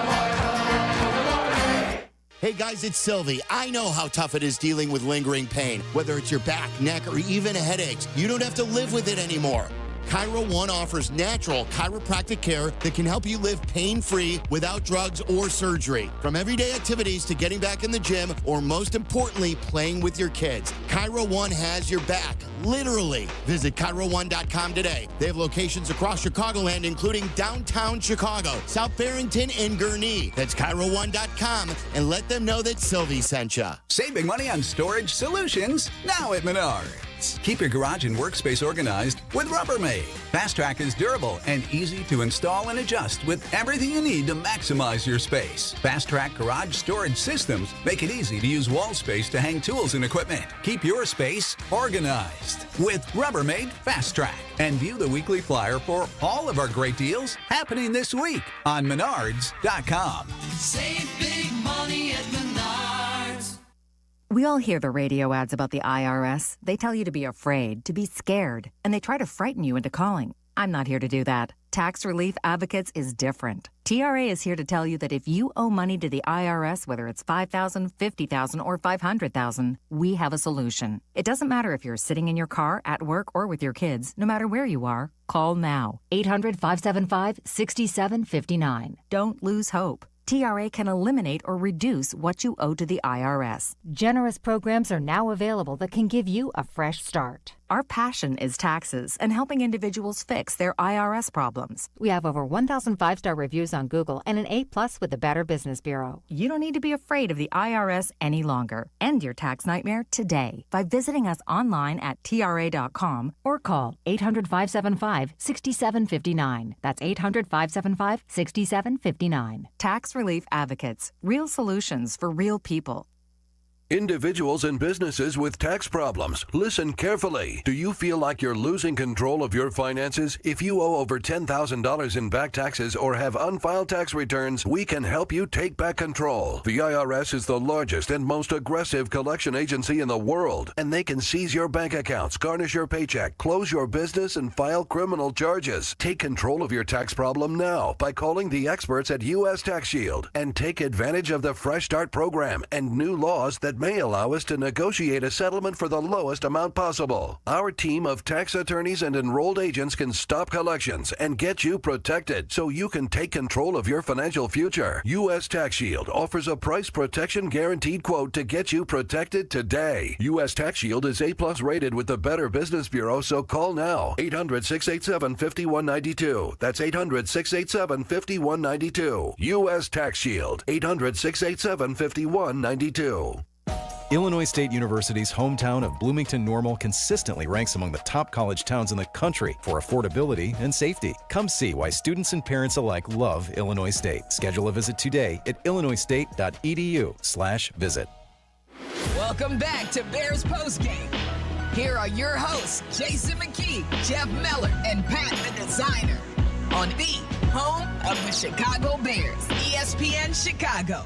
more, tell them more, tell them more, hey. Hey guys, it's Sylvie. I know how tough it is dealing with lingering pain. Whether it's your back, neck, or even headaches, you don't have to live with it anymore. Chiro One offers natural chiropractic care that can help you live pain-free without drugs or surgery. From everyday activities to getting back in the gym, or most importantly, playing with your kids, Chiro One has your back, literally. Visit ChiroOne.com today. They have locations across Chicagoland, including downtown Chicago, South Barrington, and Gurnee. That's ChiroOne.com, and let them know that Sylvie sent you. Save big money on storage solutions now at Menards. Keep your garage and workspace organized with Rubbermaid. Fast Track is durable and easy to install and adjust with everything you need to maximize your space. Fast Track garage storage systems make it easy to use wall space to hang tools and equipment. Keep your space organized with Rubbermaid Fast Track. And view the weekly flyer for all of our great deals happening this week on Menards.com. Save big money at Menards. We all hear the radio ads about the IRS. They tell you to be afraid, to be scared, and they try to frighten you into calling. I'm not here to do that. Tax Relief Advocates is different. TRA is here to tell you that if you owe money to the IRS, whether it's $5,000, $50,000, or $500,000, we have a solution. It doesn't matter if you're sitting in your car, at work, or with your kids. No matter where you are, call now. 800-575-6759. Don't lose hope. TRA can eliminate or reduce what you owe to the IRS. Generous programs are now available that can give you a fresh start. Our passion is taxes and helping individuals fix their IRS problems. We have over 1,000 five-star reviews on Google and an A+ with the Better Business Bureau. You don't need to be afraid of the IRS any longer. End your tax nightmare today by visiting us online at TRA.com or call 800-575-6759. That's 800-575-6759. Tax Relief Advocates. Real solutions for real people. Individuals and businesses with tax problems, listen carefully. Do you feel like you're losing control of your finances? If you owe over $10,000 in back taxes or have unfiled tax returns, we can help you take back control. The IRS is the largest and most aggressive collection agency in the world, and they can seize your bank accounts, garnish your paycheck, close your business, and file criminal charges. Take control of your tax problem now by calling the experts at U.S. Tax Shield and take advantage of the Fresh Start program and new laws that may allow us to negotiate a settlement for the lowest amount possible. Our team of tax attorneys and enrolled agents can stop collections and get you protected so you can take control of your financial future. U.S. Tax Shield offers a price protection guaranteed quote to get you protected today. U.S. Tax Shield is A+ rated with the Better Business Bureau, so call now. 800-687-5192. That's 800-687-5192. U.S. Tax Shield. 800-687-5192. Illinois State University's hometown of Bloomington Normal consistently ranks among the top college towns in the country for affordability and safety. Come see why students and parents alike love Illinois State. Schedule a visit today at illinoisstate.edu/visit. Welcome back to Bears Postgame. Here are your hosts, Jason McKee, Jeff Meller, and Pat the Designer on the home of the Chicago Bears, ESPN Chicago.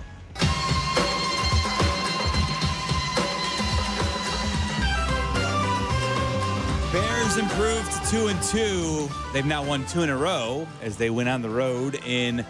Bears improved to 2-2. They've now won 2 in a row as they went on the road in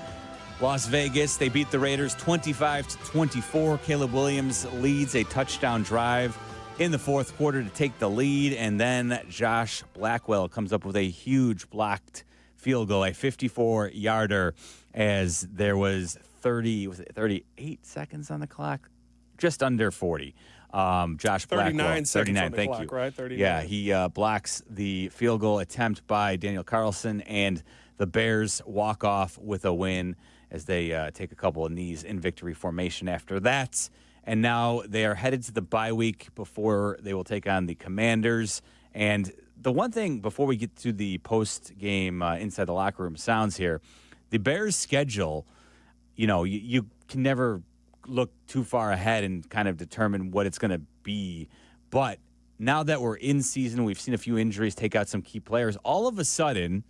Las Vegas. They beat the Raiders 25-24. Caleb Williams leads a touchdown drive in the fourth quarter to take the lead, and then Josh Blackwell comes up with a huge blocked field goal, a 54-yarder, as there was 38 seconds on the clock? Just under 40. Josh Blackwell. 39 seconds on the thank clock, you. right? 39. Yeah, he blocks the field goal attempt by Daniel Carlson, and the Bears walk off with a win as they take a couple of knees in victory formation after that. And now they are headed to the bye week before they will take on the Commanders. And the one thing before we get to the post-game inside the locker room sounds here, the Bears' schedule, you can never look too far ahead and kind of determine what it's going to be. But now that we're in season, we've seen a few injuries take out some key players. All of a sudden,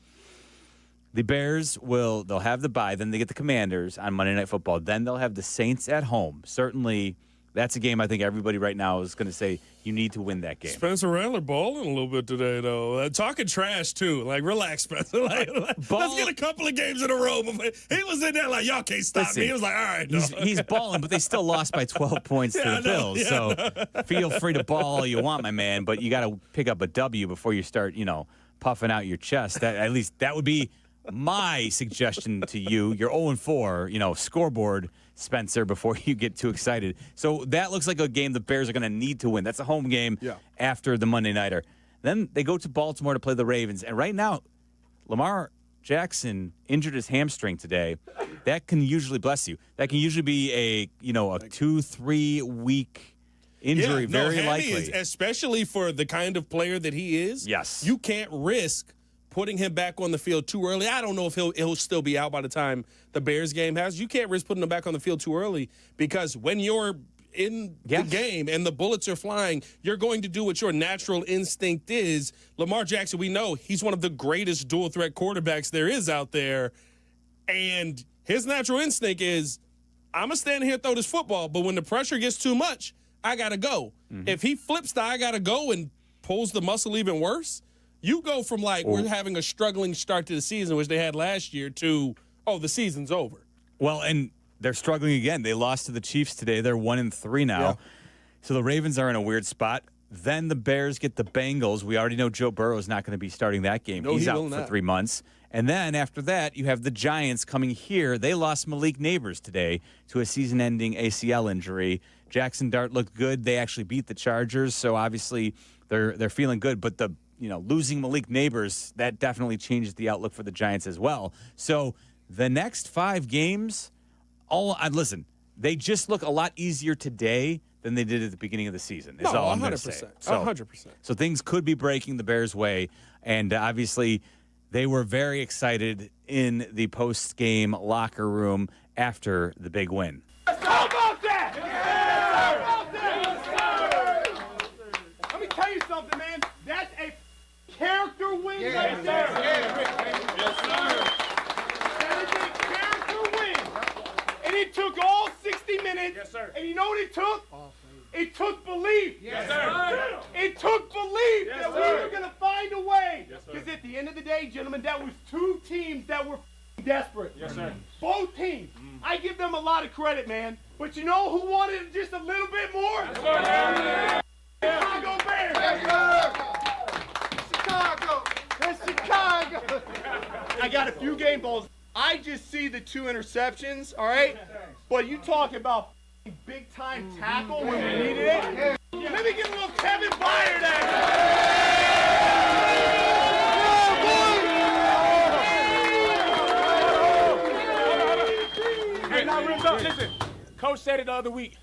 the Bears they'll have the bye. Then they get the Commanders on Monday Night Football. Then they'll have the Saints at home. Certainly That's a game I think everybody right now is going to say you need to win that game. Spencer Rattler balling a little bit today, though. Talking trash, too. Like, relax, Spencer. Let's get a couple of games in a row. He was in there like, y'all can't stop me. He was like, all right. He's balling, but they still lost by 12 points to the Bills. So feel free to ball all you want, my man, but you got to pick up a W before you start, puffing out your chest. At least that would be my suggestion to you. You're 0-4, scoreboard, Spencer, before you get too excited. So that looks like a game the Bears are going to need to win. That's a home game after the Monday Nighter. Then they go to Baltimore to play the Ravens. And right now, Lamar Jackson injured his hamstring today. That can usually, bless you, that can usually be a 2-3 week injury, very likely. Especially for the kind of player that he is. Yes. You can't risk putting him back on the field too early. I don't know if he'll still be out by the time the Bears game has. You can't risk putting him back on the field too early because when you're in the game and the bullets are flying, you're going to do what your natural instinct is. Lamar Jackson, we know he's one of the greatest dual threat quarterbacks there is out there. And his natural instinct is, I'm going to stand here and throw this football, but when the pressure gets too much, I got to go. Mm-hmm. If he flips the I got to go and pulls the muscle even worse, you go from we're having a struggling start to the season, which they had last year, to, the season's over. Well, and they're struggling again. They lost to the Chiefs today. They're 1-3 now. Yeah. So the Ravens are in a weird spot. Then the Bears get the Bengals. We already know Joe Burrow is not going to be starting that game. He's out for 3 months. And then after that, you have the Giants coming here. They lost Malik Neighbors today to a season-ending ACL injury. Jackson Dart looked good. They actually beat the Chargers, so obviously they're feeling good. But losing Malik Neighbors, that definitely changes the outlook for the Giants as well. So the next 5 games, listen, they just look a lot easier today than they did at the beginning of the season. Is all I'm going to say. 100%. So things could be breaking the Bears' way, and obviously they were very excited in the post-game locker room after the big win. How about that? Let me tell you something, man. That's a character win right there. Yes, sir. That is a character win. And it took all 60 minutes. Yes, sir. And you know what it took? It took belief. Yes, sir. It took belief that we were going to find a way. Because at the end of the day, gentlemen, that was 2 teams that were desperate. Yes, sir. Both teams. I give them a lot of credit, man. But you know who wanted just a little bit more? Yes, Chicago Bears. Yes, sir. Chicago. That's Chicago. I got a few game balls. I just see the 2 interceptions, all right? But you talk about big-time tackle when we needed it. Let me get a little Kevin Byard Hey, now, listen. Coach said it the other week.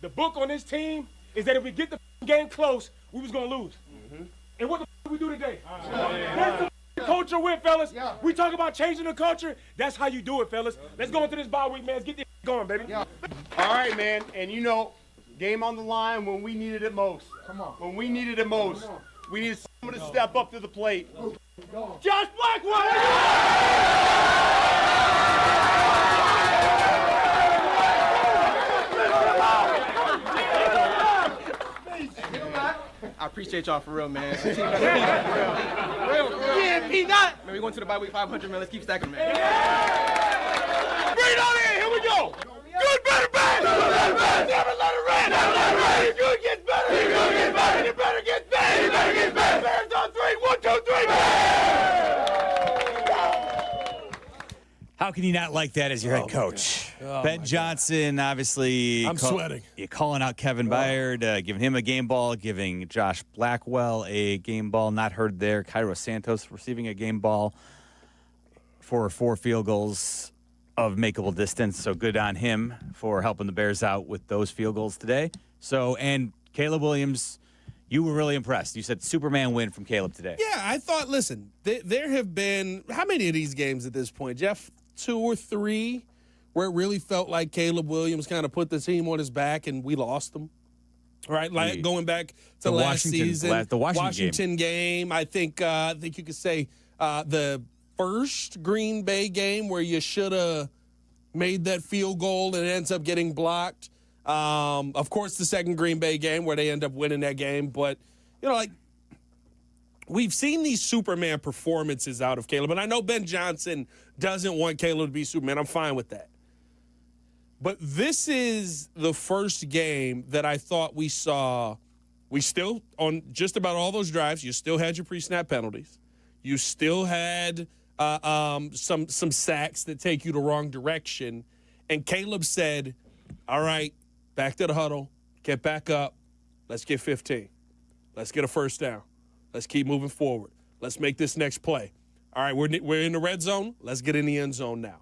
The book on this team is that if we get the game close, we was going to lose. Mm-hmm. And what the did we do today? That's the culture win, fellas. Yeah. We talk about changing the culture. That's how you do it, fellas. Let's go into this bye week, man. Let's get this going, baby. Yeah. All right, man. And game on the line when we needed it most. Come on. When we needed it most. We needed someone to step up to the plate. Josh Blackwell! I appreciate y'all for real, man. Yeah, Peanut. Man, we going to the bye week 500, man. Let's keep stacking, man. Yeah. Bring it on in. Here we go. Good, better, bad. Good, better, bad. Never let it rest. Never let it rest. Your good gets better. Your good gets better. Your better gets better. Your better gets better. Bears on 3. 1, 2, 3. How can you not like that as your head coach? Ben Johnson, obviously. I'm sweating. You're calling out Kevin Byard, giving him a game ball, giving Josh Blackwell a game ball. Not heard there. Cairo Santos receiving a game ball for 4 field goals of makeable distance. So good on him for helping the Bears out with those field goals today. So, and Caleb Williams, you were really impressed. You said Superman win from Caleb today. Yeah, I thought, listen, there have been, how many of these games at this point, Jeff? 2 or 3 where it really felt like Caleb Williams kind of put the team on his back and we lost them, right? Like going back to last season, the Washington game. I think you could say the first Green Bay game where you should have made that field goal and it ends up getting blocked. Of course, the second Green Bay game where they end up winning that game. But, we've seen these Superman performances out of Caleb. And I know Ben Johnson doesn't want Caleb to be Superman. I'm fine with that. But this is the first game that I thought we saw. We still, on just about all those drives, you still had your pre-snap penalties. You still had some sacks that take you the wrong direction. And Caleb said, all right, back to the huddle, get back up, let's get 15. Let's get a first down. Let's keep moving forward. Let's make this next play. All right, we're in the red zone. Let's get in the end zone now.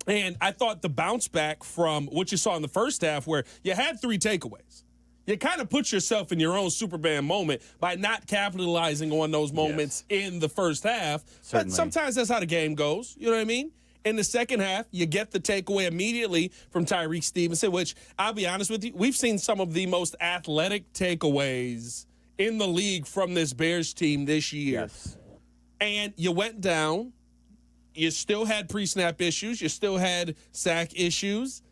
And I thought the bounce back from what you saw in the first half where you had 3 takeaways. You kind of put yourself in your own Superman moment by not capitalizing on those moments in the first half. Certainly. But sometimes that's how the game goes. You know what I mean? In the second half, you get the takeaway immediately from Tariq Stevenson, which, I'll be honest with you, we've seen some of the most athletic takeaways in the league from this Bears team this year. Yes. And you went down. You still had pre-snap issues. You still had sack issues.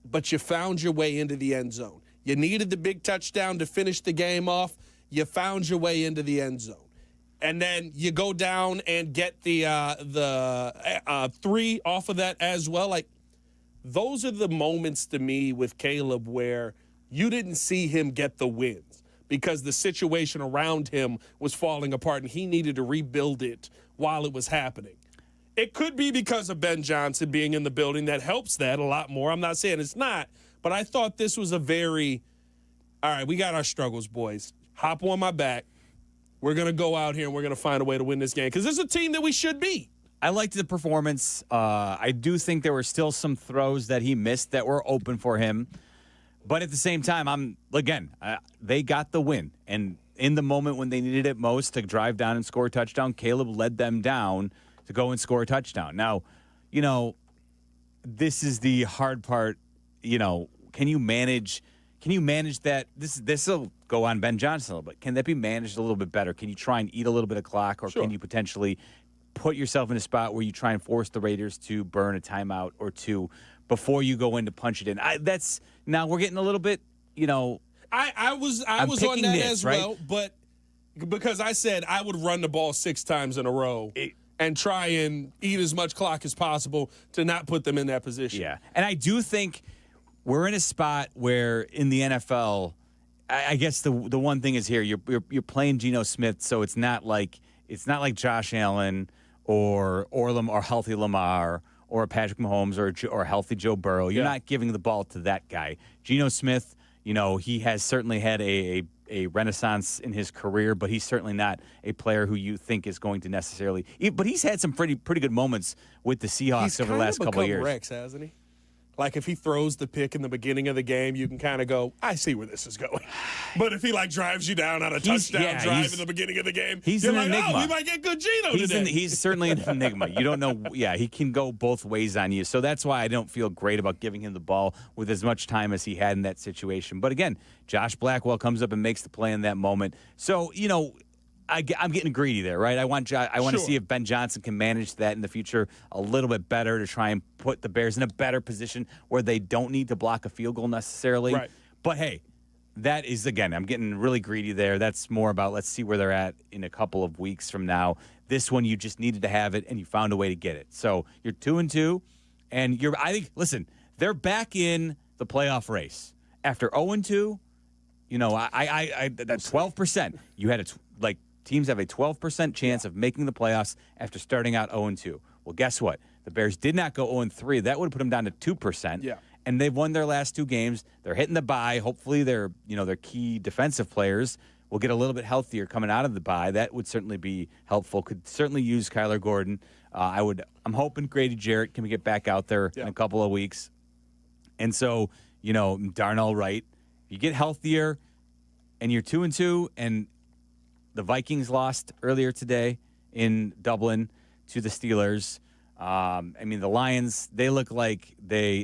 But you found your way into the end zone. You needed the big touchdown to finish the game off. You found your way into the end zone. And then you go down and get the 3 off of that as well. Like, those are the moments to me with Caleb where you didn't see him get the wins because the situation around him was falling apart and he needed to rebuild it while it was happening. It could be because of Ben Johnson being in the building. That helps that a lot more. I'm not saying it's not, but I thought this was a very, all right, we got our struggles, boys. Hop on my back. We're going to go out here and we're going to find a way to win this game because this is a team that we should beat. I liked the performance. I do think there were still some throws that he missed that were open for him. But at the same time, they got the win. And in the moment when they needed it most to drive down and score a touchdown, Caleb led them down to go and score a touchdown. Now, this is the hard part. Can you manage that? This will go on Ben Johnson a little bit. Can that be managed a little bit better? Can you try and eat a little bit of clock, or can you potentially put yourself in a spot where you try and force the Raiders to burn a timeout or two before you go in to punch it in? Now we're getting a little bit, I was on that as well, but because I said I would run the ball 6 times in a row and try and eat as much clock as possible to not put them in that position. Yeah, and I do think we're in a spot where in the NFL, I guess the one thing is here you're playing Geno Smith, so it's not like Josh Allen or healthy Lamar or Patrick Mahomes or healthy Joe Burrow. You're not giving the ball to that guy. Geno Smith, he has certainly had a renaissance in his career, but he's certainly not a player who you think is going to necessarily. But he's had some pretty good moments with the Seahawks over the last couple of years. He's kind of become Rex, hasn't he? Like, if he throws the pick in the beginning of the game, you can kind of go, I see where this is going. But if he, drives you down on a touchdown drive in the beginning of the game, you're like, enigma. Oh, we might get good Geno today. He's certainly an enigma. You don't know. Yeah, he can go both ways on you. So that's why I don't feel great about giving him the ball with as much time as he had in that situation. But, again, Josh Blackwell comes up and makes the play in that moment. So, I'm getting greedy there, right? I want to see if Ben Johnson can manage that in the future a little bit better to try and put the Bears in a better position where they don't need to block a field goal necessarily. Right. But, hey, that is, again, I'm getting really greedy there. That's more about let's see where they're at in a couple of weeks from now. This one, you just needed to have it, and you found a way to get it. So you're 2-2, and listen, they're back in the playoff race. After 0-2, that's 12%. You had teams have a 12% chance of making the playoffs after starting out 0-2. Well, guess what? The Bears did not go 0-3. That would have put them down to 2%. Yeah. And they've won their last 2 games. They're hitting the bye. Hopefully their key defensive players will get a little bit healthier coming out of the bye. That would certainly be helpful. Could certainly use Kyler Gordon. I'm hoping Grady Jarrett can get back out there in a couple of weeks. And so, Darnell Wright, you get healthier and you're 2-2, and the Vikings lost earlier today in Dublin to the Steelers. The Lions, they look like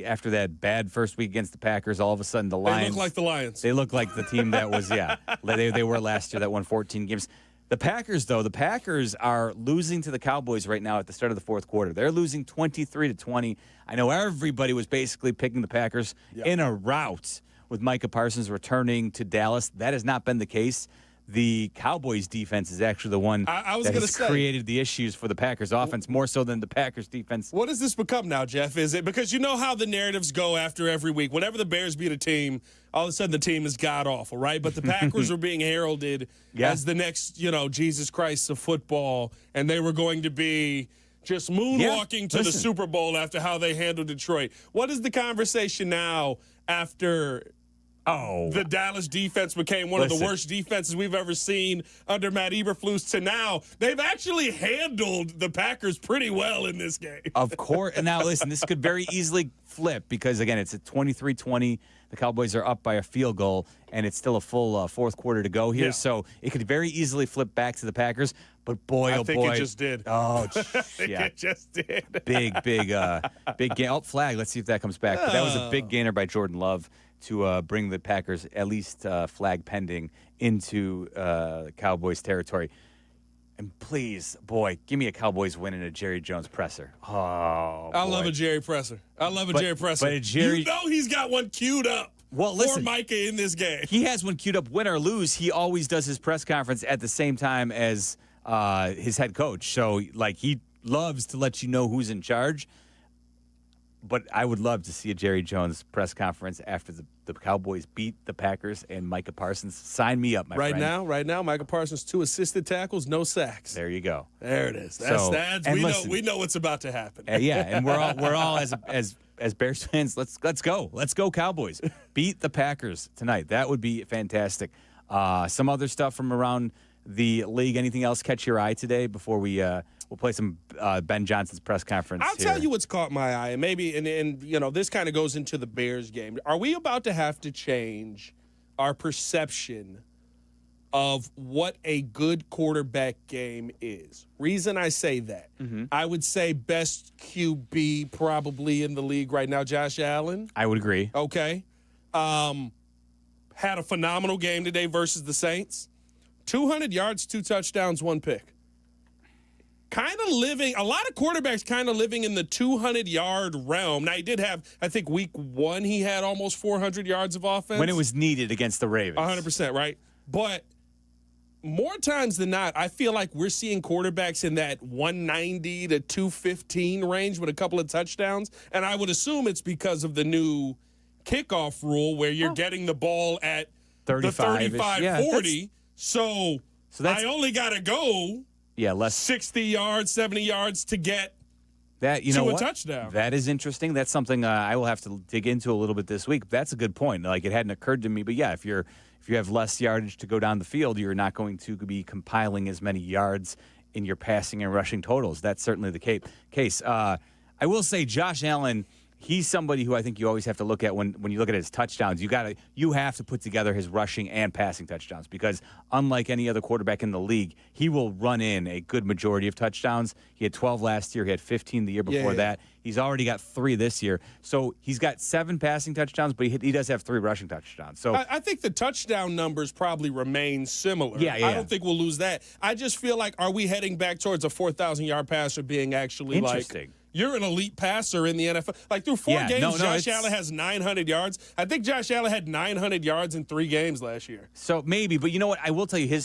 after that bad first week against the Packers, all of a sudden the Lions. They look like the Lions. They look like the team that was, they were last year that won 14 games. The Packers, though, the Packers are losing to the Cowboys right now at the start of the fourth quarter. They're losing 23-20. I know everybody was basically picking the Packers in a rout with Micah Parsons returning to Dallas. That has not been the case. The Cowboys defense is actually the one that has created the issues for the Packers offense more so than the Packers defense. What does this become now, Jeff? Is it because you know how the narratives go after every week? Whenever the Bears beat a team, all of a sudden the team is god-awful, right? But the Packers were being heralded as the next, Jesus Christ of football, and they were going to be just moonwalking to the Super Bowl after how they handled Detroit. What is the conversation now after the Dallas defense became one of the worst defenses we've ever seen under Matt Eberflus to now? They've actually handled the Packers pretty well in this game. Of course. And now, listen, this could very easily flip because, again, it's at 23-20. The Cowboys are up by a field goal, and it's still a full fourth quarter to go here. Yeah. So it could very easily flip back to the Packers. But, boy, I think it just did. Oh, yeah. It just did. Big gain. Oh, flag. Let's see if that comes back. But that was a big gainer by Jordan Love to bring the Packers, at least flag pending, into Cowboys territory. And please, boy, give me a Cowboys win in a Jerry Jones presser. Oh, I love a Jerry presser. But Jerry, you know he's got one queued up. Well, listen, for Micah in this game. He has one queued up. Win or lose, he always does his press conference at the same time as his head coach. So, he loves to let you know who's in charge. But I would love to see a Jerry Jones press conference after the Cowboys beat the Packers and Micah Parsons. Sign me up, my friend. Right now, Micah Parsons, 2 assisted tackles, no sacks. There you go. There it is. We know what's about to happen. And we're all as Bears fans. Let's go. Let's go Cowboys. Beat the Packers tonight. That would be fantastic. Some other stuff from around the league. Anything else catch your eye today before we'll play some Ben Johnson's press conference? I'll tell you what's caught my eye, and maybe, and this kind of goes into the Bears game. Are we about to have to change our perception of what a good quarterback game is? Reason I say that, I would say best QB probably in the league right now, Josh Allen. I would agree. Okay. Had a phenomenal game today versus the Saints. 200 yards, 2 touchdowns, 1 pick. A lot of quarterbacks kind of living in the 200-yard realm. Now, he did have, I think, week 1, he had almost 400 yards of offense. When it was needed against the Ravens. 100%, right? But more times than not, I feel like we're seeing quarterbacks in that 190 to 215 range with a couple of touchdowns. And I would assume it's because of the new kickoff rule where you're getting the ball at 35, 40. So I only got to go 60 yards, 70 yards to get to a touchdown. That is interesting. That's something I will have to dig into a little bit this week. That's a good point. It hadn't occurred to me. But, if you have less yardage to go down the field, you're not going to be compiling as many yards in your passing and rushing totals. That's certainly the case. I will say Josh Allen, he's somebody who I think you always have to look at when you look at his touchdowns. You have to put together his rushing and passing touchdowns because unlike any other quarterback in the league, he will run in a good majority of touchdowns. He had 12 last year. He had 15 the year before that. He's already got 3 this year. So he's got 7 passing touchdowns, but he does have 3 rushing touchdowns. So I think the touchdown numbers probably remain similar. Yeah. I don't think we'll lose that. I just feel like, are we heading back towards a 4,000-yard passer being actually interesting? You're an elite passer in the NFL. Through 4 games, Josh Allen has 900 yards. I think Josh Allen had 900 yards in 3 games last year. So maybe, but you know what? I will tell you,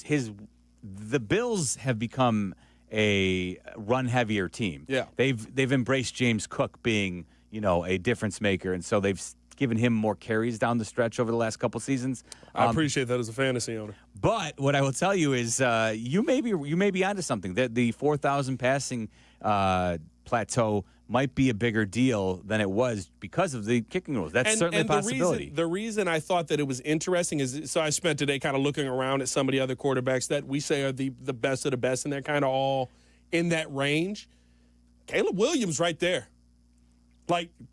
the Bills have become a run-heavier team. Yeah. They've embraced James Cook being, a difference maker, and so they've given him more carries down the stretch over the last couple seasons. I appreciate that as a fantasy owner. But what I will tell you is you may be onto something. The 4,000 passing plateau might be a bigger deal than it was because of the kicking rules. That's certainly a possibility. The reason I thought that it was interesting is, so I spent today kind of looking around at some of the other quarterbacks that we say are the best of the best, and they're kind of all in that range. Caleb Williams right there.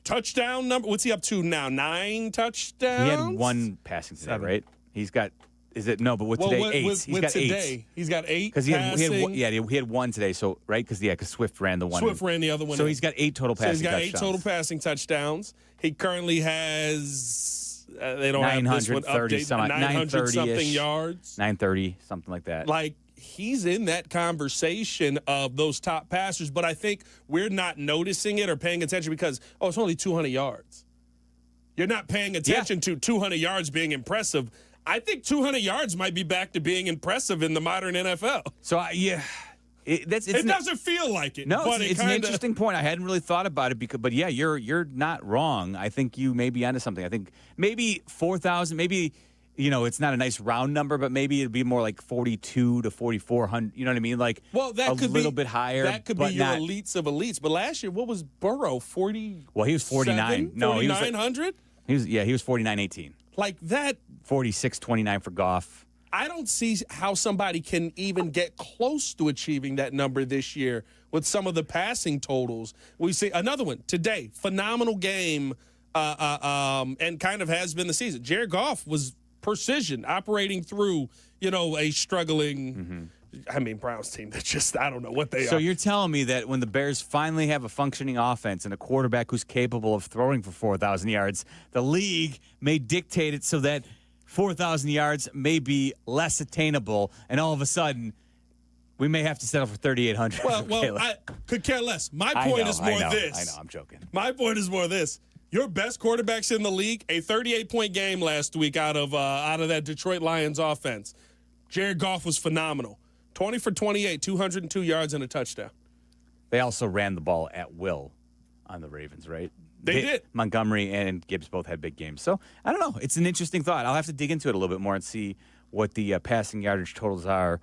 Touchdown number, what's he up to now? 9 touchdowns? He had 1 passing today, right? He's got, but with today, 8. He's got 8. He's got 8 because he had 1 today, so, right? Because Swift ran the one. Swift ran the other one. So he's got 8 total passing touchdowns. So he's got 8 total passing touchdowns. He currently has, they don't have this one updated, 900-something yards. 930, something like that. he's in that conversation of those top passers, but I think we're not noticing it or paying attention because, it's only 200 yards. You're not paying attention to 200 yards being impressive. I think 200 yards might be back to being impressive in the modern NFL. So, it doesn't feel like it. No, but it's an interesting point. I hadn't really thought about it, but you're not wrong. I think you may be onto something. I think maybe 4,000, maybe, it's not a nice round number, but maybe it'd be more like 42 to 4,400. You know what I mean? Like that could little bit higher. That could be your elites of elites. But last year, what was Burrow? 40? Well, he was 49. No, 4,900? He was 49.18. Like that. 46.29 for Goff. I don't see how somebody can even get close to achieving that number this year with some of the passing totals. We see another one today. Phenomenal game, and kind of has been the season. Jared Goff was precision operating through, a struggling. Browns team that just, I don't know what they are. So you're telling me that when the Bears finally have a functioning offense and a quarterback who's capable of throwing for 4,000 yards, the league may dictate it so that 4,000 yards may be less attainable, and all of a sudden, we may have to settle for 3,800. Well, I could care less. My point is more this. I know, I'm joking. My point is more this. Your best quarterbacks in the league, a 38-point game last week out of that Detroit Lions offense. Jared Goff was phenomenal. 20 for 28, 202 yards and a touchdown. They also ran the ball at will on the Ravens, right? They did. Montgomery and Gibbs both had big games. So, I don't know. It's an interesting thought. I'll have to dig into it a little bit more and see what the passing yardage totals are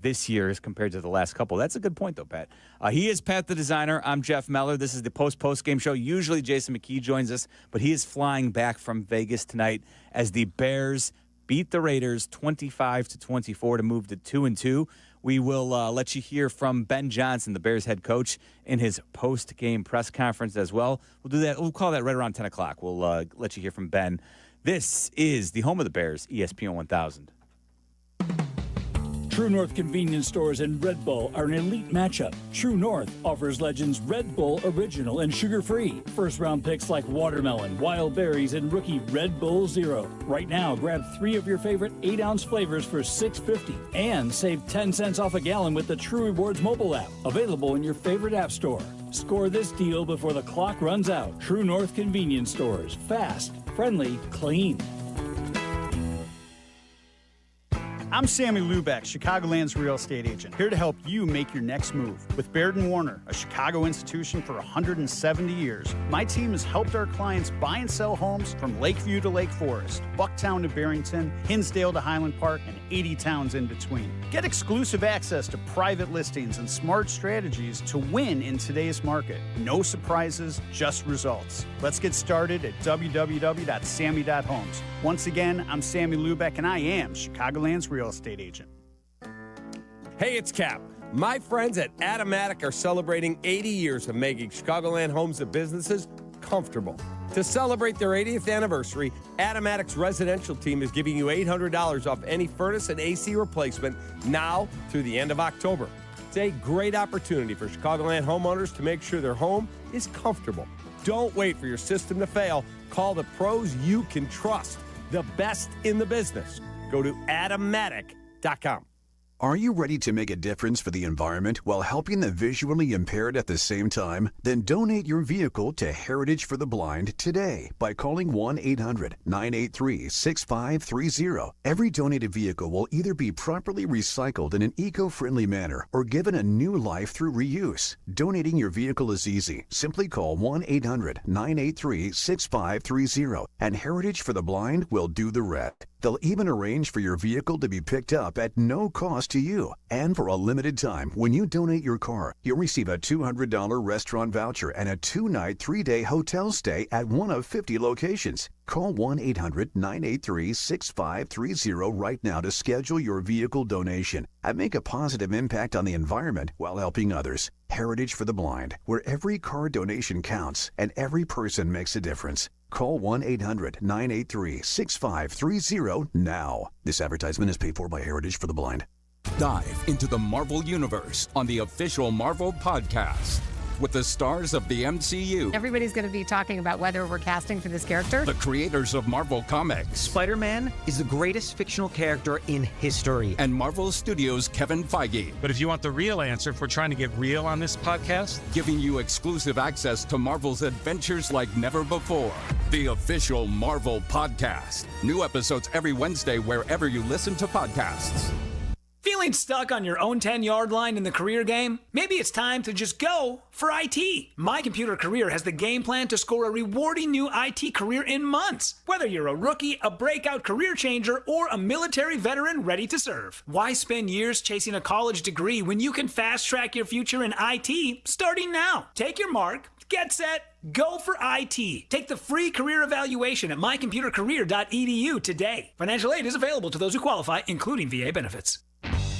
this year as compared to the last couple. That's a good point, though, Pat. He is Pat the Designer. I'm Jeff Meller. This is the post-game show. Usually Jason McKee joins us, but he is flying back from Vegas tonight as the Bears beat the Raiders 25-24 to move to 2-2. We will let you hear from Ben Johnson, the Bears head coach, in his post-game press conference as well. We'll do that. We'll call that right around 10 o'clock. We'll let you hear from Ben. This is the home of the Bears, ESPN 1000. True North convenience stores and Red Bull are an elite matchup. True North offers Legends Red Bull Original and sugar-free. First-round picks like watermelon, wild berries, and rookie Red Bull Zero. Right now, grab 3 of your favorite 8-ounce flavors for $6.50 and save 10 cents off a gallon with the True Rewards mobile app. Available in your favorite app store. Score this deal before the clock runs out. True North convenience stores. Fast, friendly, clean. I'm Sammy Lubeck, Chicagoland's real estate agent, here to help you make your next move. With Baird & Warner, a Chicago institution for 170 years, my team has helped our clients buy and sell homes from Lakeview to Lake Forest, Bucktown to Barrington, Hinsdale to Highland Park, and 80 towns in between. Get exclusive access to private listings and smart strategies to win in today's market. No surprises, just results. Let's get started at www.sammy.homes. Once again, I'm Sammy Lubeck, and I am Chicagoland's real estate agent. Hey, it's Cap. My friends at Automatic are celebrating 80 years of making Chicagoland homes and businesses comfortable. To celebrate their 80th anniversary, Automatic's residential team is giving you $800 off any furnace and AC replacement now through the end of October. It's a great opportunity for Chicagoland homeowners to make sure their home is comfortable. Don't wait for your system to fail. Call the pros you can trust, the best in the business. Go to Automatic.com. Are you ready to make a difference for the environment while helping the visually impaired at the same time? Then donate your vehicle to Heritage for the Blind today by calling 1-800-983-6530. Every donated vehicle will either be properly recycled in an eco-friendly manner or given a new life through reuse. Donating your vehicle is easy. Simply call 1-800-983-6530 and Heritage for the Blind will do the rest. They'll even arrange for your vehicle to be picked up at no cost to you. And for a limited time, when you donate your car, you'll receive a $200 restaurant voucher and a 2-night, 3-day hotel stay at one of 50 locations. Call 1-800-983-6530 right now to schedule your vehicle donation and make a positive impact on the environment while helping others. Heritage for the Blind, where every car donation counts and every person makes a difference. Call 1-800-983-6530 now. This advertisement is paid for by Heritage for the Blind. Dive into the Marvel Universe on the official Marvel Podcast. with the stars of the MCU. Everybody's going to be talking about whether we're casting for this character. The creators of Marvel Comics. Spider-Man is the greatest fictional character in history. And Marvel Studios' Kevin Feige. But if you want the real answer, if we're trying to get real on this podcast, giving you exclusive access to Marvel's adventures like never before. The official Marvel Podcast. New episodes every Wednesday wherever you listen to podcasts. Feeling stuck on your own 10-yard line in the career game? Maybe it's time to just go for IT. My Computer Career has the game plan to score a rewarding new IT career in months. Whether you're a rookie, a breakout career changer, or a military veteran ready to serve. Why spend years chasing a college degree when you can fast-track your future in IT starting now? Take your mark, get set, go for IT. Take the free career evaluation at mycomputercareer.edu today. Financial aid is available to those who qualify, including VA benefits.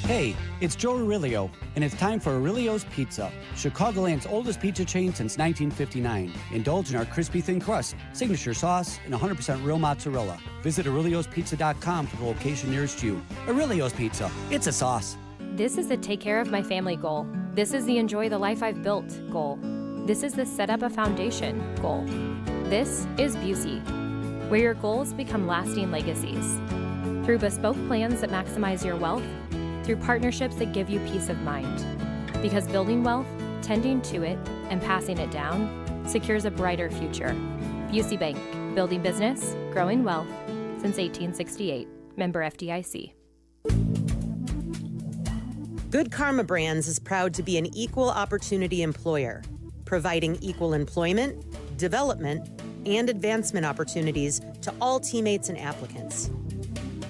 Hey, it's Joe Aurelio, and it's time for Aurelio's Pizza, Chicagoland's oldest pizza chain since 1959. Indulge in our crispy thin crust, signature sauce, and 100% real mozzarella. Visit Aurelio'sPizza.com for the location nearest you. Aurelio's Pizza, it's a sauce. This is the take care of my family goal. This is the enjoy the life I've built goal. This is the set up a foundation goal. This is Busey, where your goals become lasting legacies. Through bespoke plans that maximize your wealth, through partnerships that give you peace of mind. Because building wealth, tending to it, and passing it down secures a brighter future. Busey Bank, building business, growing wealth since 1868. Member FDIC. Good Karma Brands is proud to be an equal opportunity employer, providing equal employment, development, and advancement opportunities to all teammates and applicants.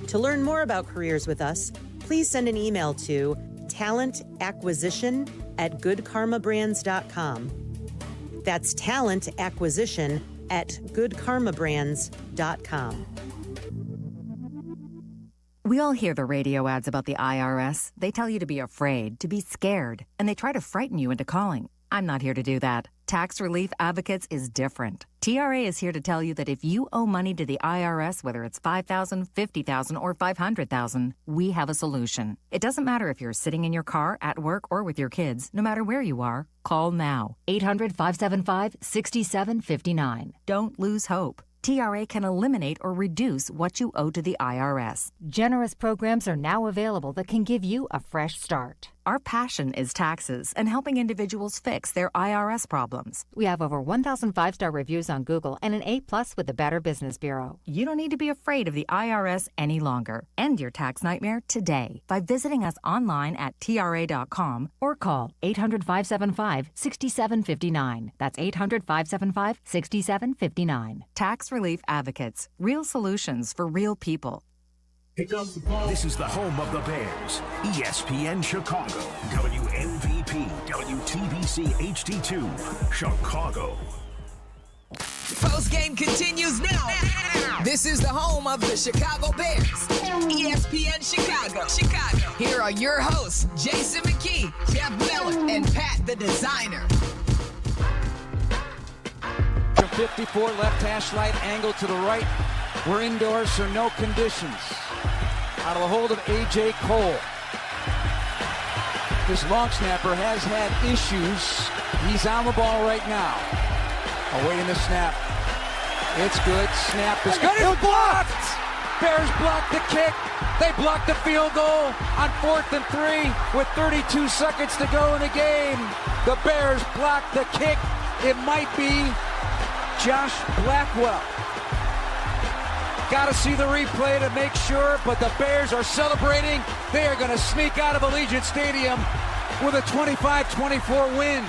To learn more about careers with us, please send an email to talentacquisition@goodkarmabrands.com. That's talentacquisition@goodkarmabrands.com. We all hear the radio ads about the IRS. They tell you to be afraid, to be scared, and they try to frighten you into calling. I'm not here to do that. Tax Relief Advocates is different. TRA is here to tell you that if you owe money to the IRS, whether it's $5,000, $50,000, or $500,000, we have a solution. It doesn't matter if you're sitting in your car, at work, or with your kids. No matter where you are, call now. 800-575-6759. Don't lose hope. TRA can eliminate or reduce what you owe to the IRS. Generous programs are now available that can give you a fresh start. Our passion is taxes and helping individuals fix their IRS problems. We have over 1,000 five-star reviews on Google and an A+ with the Better Business Bureau. You don't need to be afraid of the IRS any longer. End your tax nightmare today by visiting us online at TRA.com or call 800-575-6759. That's 800-575-6759. Tax Relief Advocates. Real solutions for real people. This is the home of the Bears, ESPN Chicago, WMVP, WTBC HD2, Chicago. Postgame continues now. This is the home of the Chicago Bears, ESPN Chicago. Here are your hosts, Jason McKee, Jeff Miller, and Pat the Designer. From 54 left hash slide angle to the right. We're indoors, so no conditions. Out of the hold of A.J. Cole. This long snapper has had issues. He's on the ball right now. Awaiting the snap. It's good. Snap is good. It's blocked! Bears blocked the kick. They blocked the field goal on 4th and 3 with 32 seconds to go in the game. The Bears blocked the kick. It might be Josh Blackwell. Got to see the replay to make sure, but the Bears are celebrating. They are going to sneak out of Allegiant Stadium with a 25-24 win.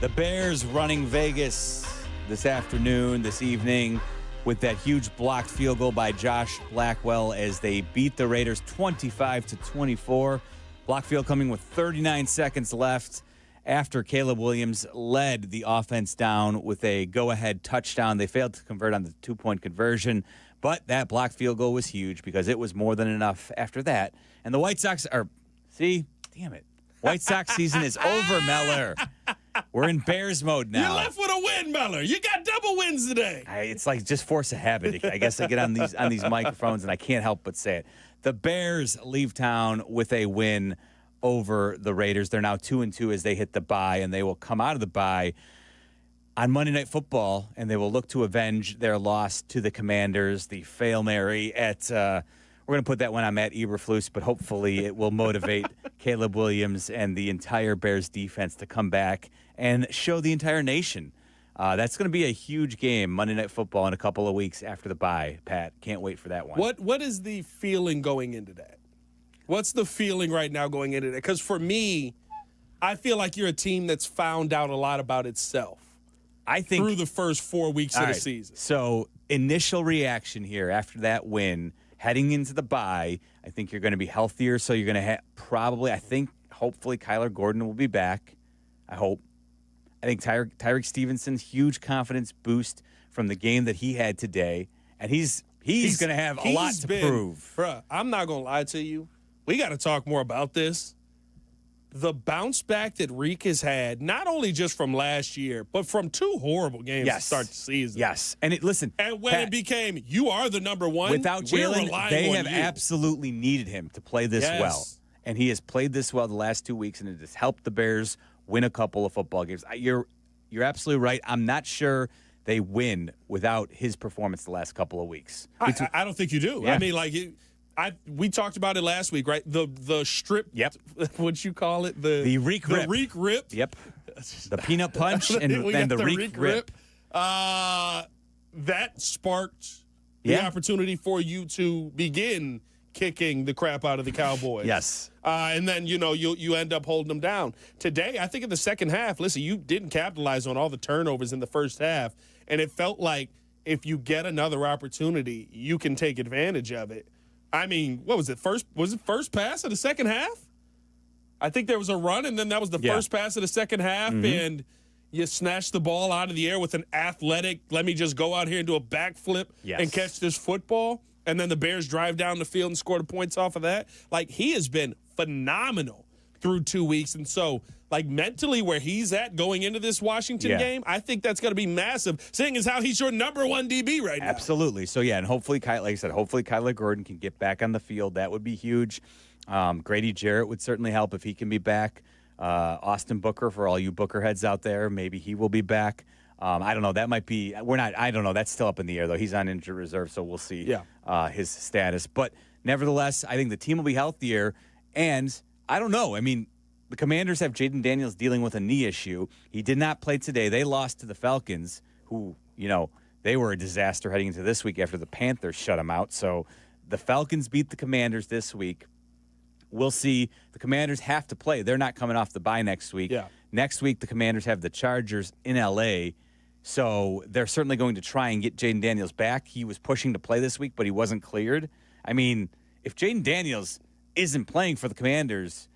The Bears running Vegas this afternoon, this evening, with that huge blocked field goal by Josh Blackwell as they beat the Raiders 25-24. Blocked field coming with 39 seconds left after Caleb Williams led the offense down with a go-ahead touchdown. They failed to convert on the two-point conversion. But that blocked field goal was huge because it was more than enough after that. And the White Sox are, damn it. White Sox season is over, Meller. We're in Bears mode now. You're left with a win, Meller. You got double wins today. It's like just force a habit. I guess I get on these microphones and I can't help but say it. The Bears leave town with a win over the Raiders. They're now 2-2 as they hit the bye, and they will come out of the bye on Monday Night Football, and they will look to avenge their loss to the Commanders, the Fail Mary at we're going to put that one on Matt Eberflus, but hopefully it will motivate Caleb Williams and the entire Bears defense to come back and show the entire nation. That's going to be a huge game, Monday Night Football, in a couple of weeks after the bye, Pat. Can't wait for that one. What is the feeling going into that? What's the feeling right now going into that? Because for me, I feel like you're a team that's found out a lot about itself. I think through the first 4 weeks of the season. So initial reaction here after that win, heading into the bye, I think you're going to be healthier. So you're going to have hopefully Kyler Gordon will be back. I hope. I think Tariq Stevenson's huge confidence boost from the game that he had today, and he's going to have a lot to prove. Bruh, I'm not going to lie to you. We got to talk more about this. The bounce back that Reek has had, not only just from last year, but from 2 horrible games to start the season. Yes. And when Pat, it became, you are the number one, without Jalen, they have absolutely needed him to play this well. And he has played this well the last 2 weeks, and it has helped the Bears win a couple of football games. You're absolutely right. I'm not sure they win without his performance the last couple of weeks. I don't think you do. Yeah. I mean, we talked about it last week, right? The strip. Yep. What'd you call it? The Reek Rip. The Reek Rip. Yep. The peanut punch and the Reek Rip. That sparked the opportunity for you to begin kicking the crap out of the Cowboys. Yes. And then, you end up holding them down. Today, I think in the second half, listen, you didn't capitalize on all the turnovers in the first half, and it felt like if you get another opportunity, you can take advantage of it. I mean, what was it? First pass of the second half? I think there was a run, and then that was the first pass of the second half, and you snatched the ball out of the air with an athletic, let me just go out here and do a backflip and catch this football. And then the Bears drive down the field and score the points off of that. Like, he has been phenomenal through 2 weeks. And so, mentally where he's at going into this Washington game, I think that's going to be massive, seeing as how he's your number one DB right now. Absolutely. So, and hopefully, like I said, Kyler Gordon can get back on the field. That would be huge. Grady Jarrett would certainly help if he can be back. Austin Booker, for all you Booker heads out there, maybe he will be back. I don't know. That might be – I don't know. That's still up in the air, though. He's on injured reserve, so we'll see his status. But nevertheless, I think the team will be healthier. And I don't know. I mean, the Commanders have Jaden Daniels dealing with a knee issue. He did not play today. They lost to the Falcons, who, they were a disaster heading into this week after the Panthers shut them out. So the Falcons beat the Commanders this week. We'll see. The Commanders have to play. They're not coming off the bye next week. Yeah. Next week, the Commanders have the Chargers in L.A., so they're certainly going to try and get Jaden Daniels back. He was pushing to play this week, but he wasn't cleared. I mean, if Jaden Daniels isn't playing for the Commanders,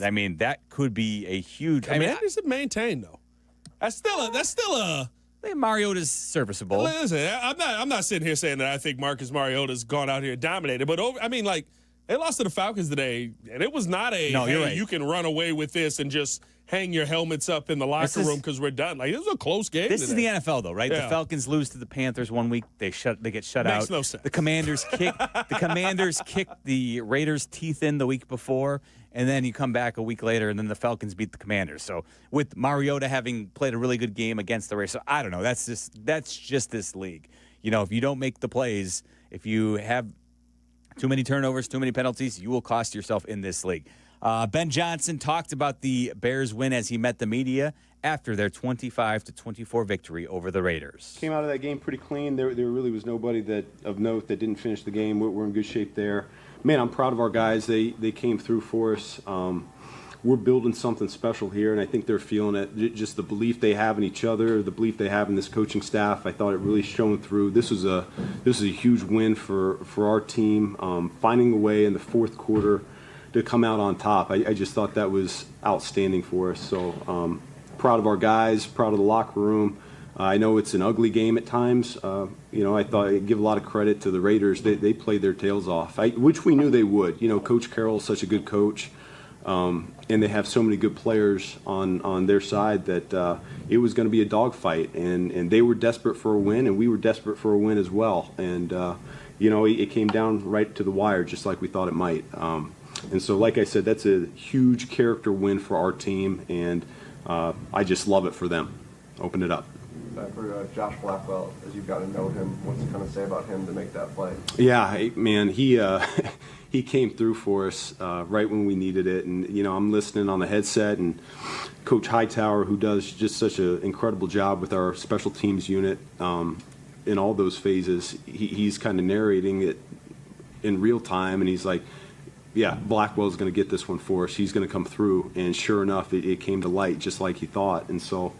I mean, that could be a huge. Commanders have maintained, though. That's still a. I think Mariota's serviceable. Listen, I'm not sitting here saying that I think Marcus Mariota's gone out here and dominated, but they lost to the Falcons today, and it was not you can run away with this and just hang your helmets up in the locker room because we're done. This was a close game. This today. is the NFL, though, right? Yeah. The Falcons lose to the Panthers 1 week. They get shut out. Makes no sense. The Commanders kicked the Raiders' teeth in the week before, and then you come back a week later, and then the Falcons beat the Commanders. So with Mariota having played a really good game against the Raiders, so I don't know. That's just this league. If you don't make the plays, if you have too many turnovers, too many penalties, you will cost yourself in this league. Ben Johnson talked about the Bears' win as he met the media after their 25-24 victory over the Raiders. Came out of that game pretty clean. There really was nobody of note that didn't finish the game. We're in good shape there. Man, I'm proud of our guys. They came through for us. We're building something special here, and I think they're feeling it. Just the belief they have in each other, the belief they have in this coaching staff. I thought it really shone through. This was a huge win for our team. Finding a way in the fourth quarter to come out on top. I just thought that was outstanding for us. So proud of our guys, proud of the locker room. I know it's an ugly game at times. I thought I'd give a lot of credit to the Raiders. They played their tails off, which we knew they would. Coach Carroll's such a good coach. And they have so many good players on their side that it was going to be a dogfight. And they were desperate for a win, and we were desperate for a win as well. And, it came down right to the wire, just like we thought it might. And so, like I said, that's a huge character win for our team, and I just love it for them. Open it up. For Josh Blackwell, as you've got to know him, what's it kind of say about him to make that play? Yeah, man, he he came through for us right when we needed it. And, you know, I'm listening on the headset, and Coach Hightower, who does just such an incredible job with our special teams unit in all those phases, he's kind of narrating it in real time, and he's like, yeah, Blackwell's going to get this one for us. He's going to come through. And sure enough, it came to light just like he thought. And so,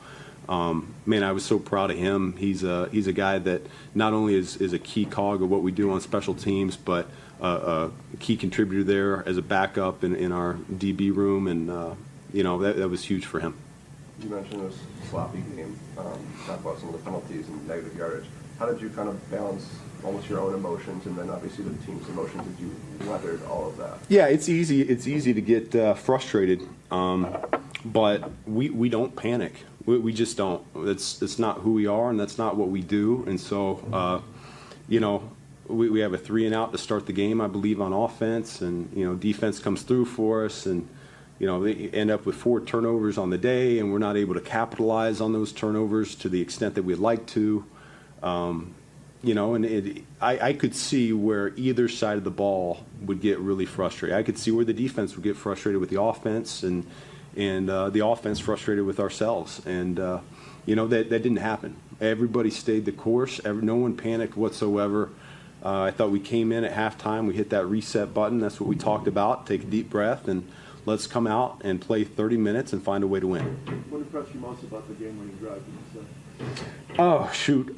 man, I was so proud of him. He's a guy that not only is a key cog of what we do on special teams, but a key contributor there as a backup in our DB room. And, you know, that was huge for him. You mentioned it was a sloppy game. Talk about some of the penalties and negative yardage. How did you kind of balance almost your own emotions and then obviously the team's emotions as you weathered all of that? Yeah, it's easy to get frustrated, but we don't panic. We just don't. It's not who we are, and that's not what we do. And so, you know, we have a 3-and-out to start the game, I believe, on offense, and, you know, defense comes through for us, and, you know, they end up with 4 turnovers on the day, and we're not able to capitalize on those turnovers to the extent that we'd like to. You know, and I could see where either side of the ball would get really frustrated. I could see where the defense would get frustrated with the offense, and the offense frustrated with ourselves. And, you know, that didn't happen. Everybody stayed the course. No one panicked whatsoever. I thought we came in at halftime. We hit that reset button. That's what we talked about. Take a deep breath, and let's come out and play 30 minutes and find a way to win. What impressed you most about the game-winning drive? Oh, shoot.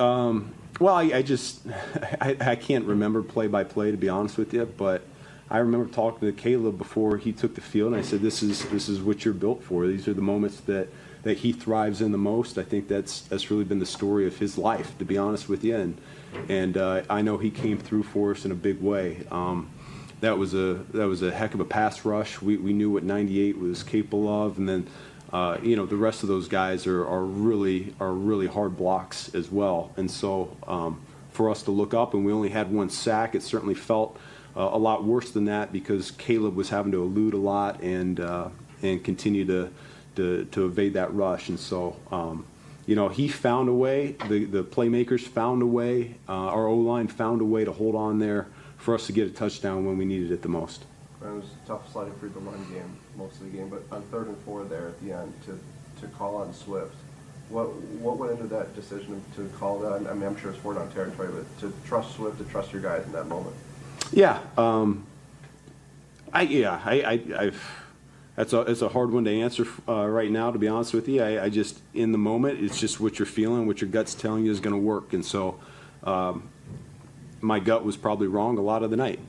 Well, I can't remember play by play, to be honest with you, but I remember talking to Caleb before he took the field, and I said, this is what you're built for. These are the moments that he thrives in the most. I think that's really been the story of his life, to be honest with you, and I know he came through for us in a big way. That was a heck of a pass rush. We knew what 98 was capable of, and then you know, the rest of those guys are really hard blocks as well. And so for us to look up, and we only had 1 sack, it certainly felt a lot worse than that because Caleb was having to elude a lot and continue to evade that rush. And so, you know, he found a way. The playmakers found a way. Our O-line found a way to hold on there for us to get a touchdown when we needed it the most. It was tough sliding through the run game most of the game, but on 3rd and 4 there at the end to call on Swift, what went into that decision to call that? I mean, I'm sure it's 4-down territory, but to trust Swift, to trust your guys in that moment. Yeah, it's a hard one to answer right now, to be honest with you. I just, in the moment, it's just what you're feeling, what your gut's telling you is going to work, and so my gut was probably wrong a lot of the night.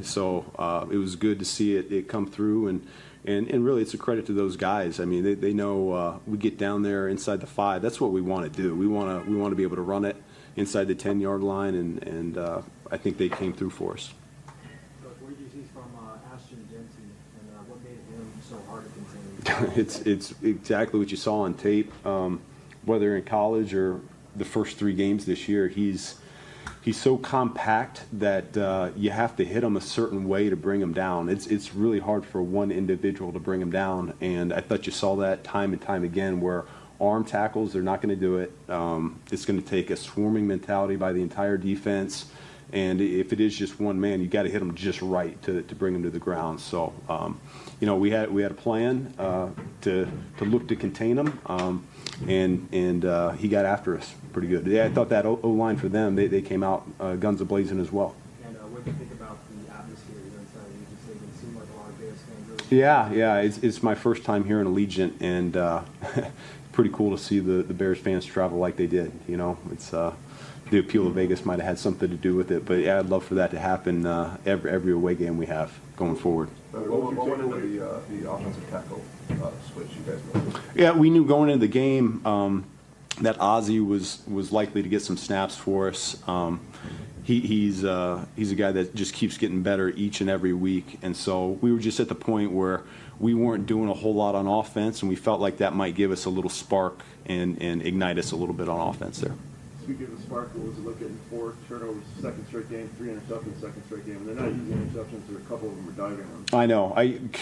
So it was good to see it come through, and really it's a credit to those guys. I mean, they know we get down there inside the 5. That's what we want to do. We want to be able to run it inside the 10-yard line, and I think they came through for us. What did you see from Ashton Jensen, and what made him so hard to contain? It's exactly what you saw on tape. Whether in college or the first 3 games this year, he's so compact that you have to hit him a certain way to bring him down. It's really hard for one individual to bring him down, and I thought you saw that time and time again where arm tackles, they're not going to do it. It's going to take a swarming mentality by the entire defense, and if it is just one man, you got to hit him just right to bring him to the ground. So, you know, we had a plan to look to contain him, and he got after us pretty good. Yeah, I thought that O-line for them, they came out guns a-blazing as well. And what do you think about the atmosphere inside Allegiant Stadium? It seemed like a lot of Bears fans. Yeah, it's my first time here in Allegiant, and pretty cool to see the Bears fans travel like they did. You know, it's the appeal of Vegas might have had something to do with it, but yeah, I'd love for that to happen every away game we have going forward. What went into the offensive tackle switch you guys made? Yeah, we knew going into the game that Ozzie was likely to get some snaps for us. He's a guy that just keeps getting better each and every week, and so we were just at the point where we weren't doing a whole lot on offense, and we felt like that might give us a little spark and ignite us a little bit on offense there. speaking of the spark, what was it looking? 4 turnovers, second straight game, 3 interceptions, second straight game. And they're not easy interceptions. There are a couple of them are diving on. I know.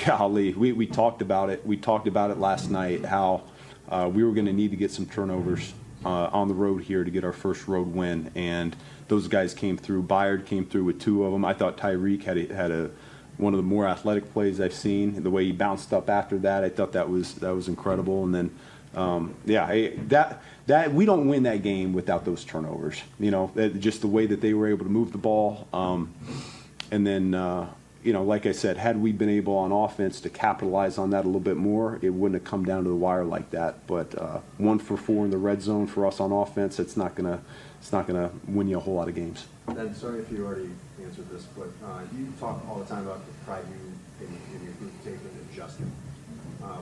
Golly, we talked about it. We talked about it last night, how we were going to need to get some turnovers on the road here to get our first road win. And those guys came through. Byard came through with 2 of them. I thought Tariq had one of the more athletic plays I've seen. The way he bounced up after that, I thought that was incredible. And then, that we don't win that game without those turnovers. You know, just the way that they were able to move the ball. And then, like I said, had we been able on offense to capitalize on that a little bit more, it wouldn't have come down to the wire like that. But 1 for 4 in the red zone for us on offense, it's not gonna win you a whole lot of games. Ben, sorry if you already answered this, but you talk all the time about the pride you in your group take in adjusting.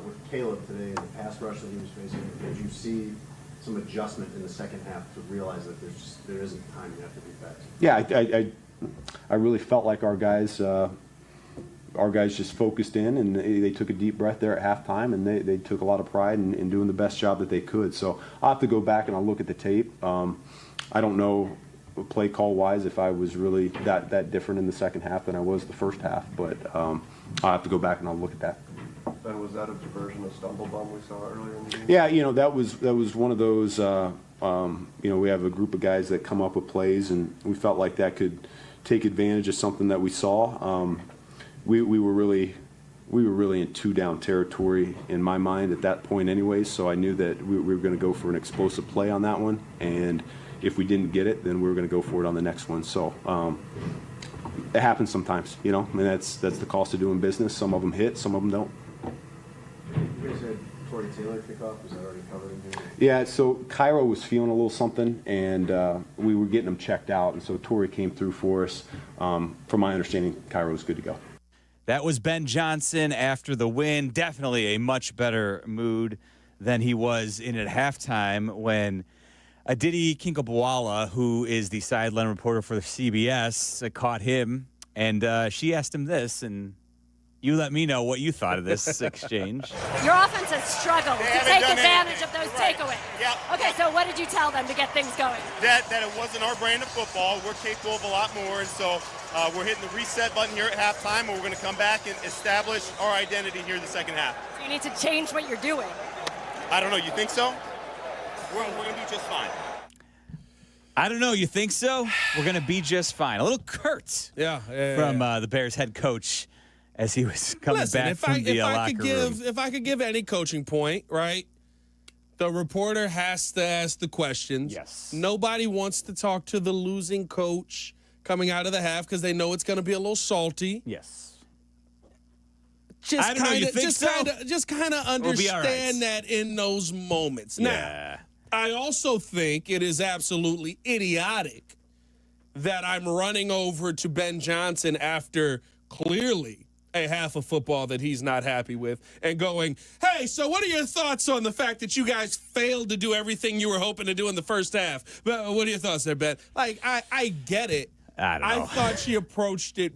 With Caleb today, the pass rush that he was facing, did you see some adjustment in the second half to realize that there isn't time you have to be back? Yeah, I really felt like our guys just focused in, and they took a deep breath there at halftime, and they took a lot of pride in doing the best job that they could. So I'll have to go back and I'll look at the tape. I don't know play call wise if I was really that different in the second half than I was the first half, but I'll have to go back and I'll look at that. Ben, was that a version of stumble bump we saw earlier in the game? Yeah, that was one of those. We have a group of guys that come up with plays, and we felt like that could take advantage of something that we saw. We were really in 2-down territory in my mind at that point, anyways. So I knew that we were going to go for an explosive play on that one, and if we didn't get it, then we were going to go for it on the next one. So it happens sometimes, and that's the cost of doing business. Some of them hit, some of them don't. You guys had Torrey Taylor kickoff. Was that already covered in here? Yeah, so Cairo was feeling a little something, and we were getting him checked out, and so Torrey came through for us. From my understanding, Cairo was good to go. That was Ben Johnson after the win. Definitely a much better mood than he was in at halftime when Aditi Kinkabwala, who is the sideline reporter for the CBS, caught him, and she asked him this, and you let me know what you thought of this exchange. Your offense has struggled to take advantage of those takeaways. Yeah. Okay, so what did you tell them to get things going? That it wasn't our brand of football. We're capable of a lot more, and so we're hitting the reset button here at halftime, and we're going to come back and establish our identity here in the second half. So you need to change what you're doing. I don't know. You think so? We're going to be just fine. I don't know. You think so? We're going to be just fine. A little curt from the Bears head coach as he was coming back from the locker room. If I could give any coaching point, right, the reporter has to ask the questions. Yes. Nobody wants to talk to the losing coach coming out of the half because they know it's going to be a little salty. Yes. Just kind of understand that in those moments. Yeah. Now, I also think it is absolutely idiotic that I'm running over to Ben Johnson after clearly a half of football that he's not happy with and going, hey, so what are your thoughts on the fact that you guys failed to do everything you were hoping to do in the first half? What are your thoughts there, Ben? Like, I get it. I don't know. I thought she approached it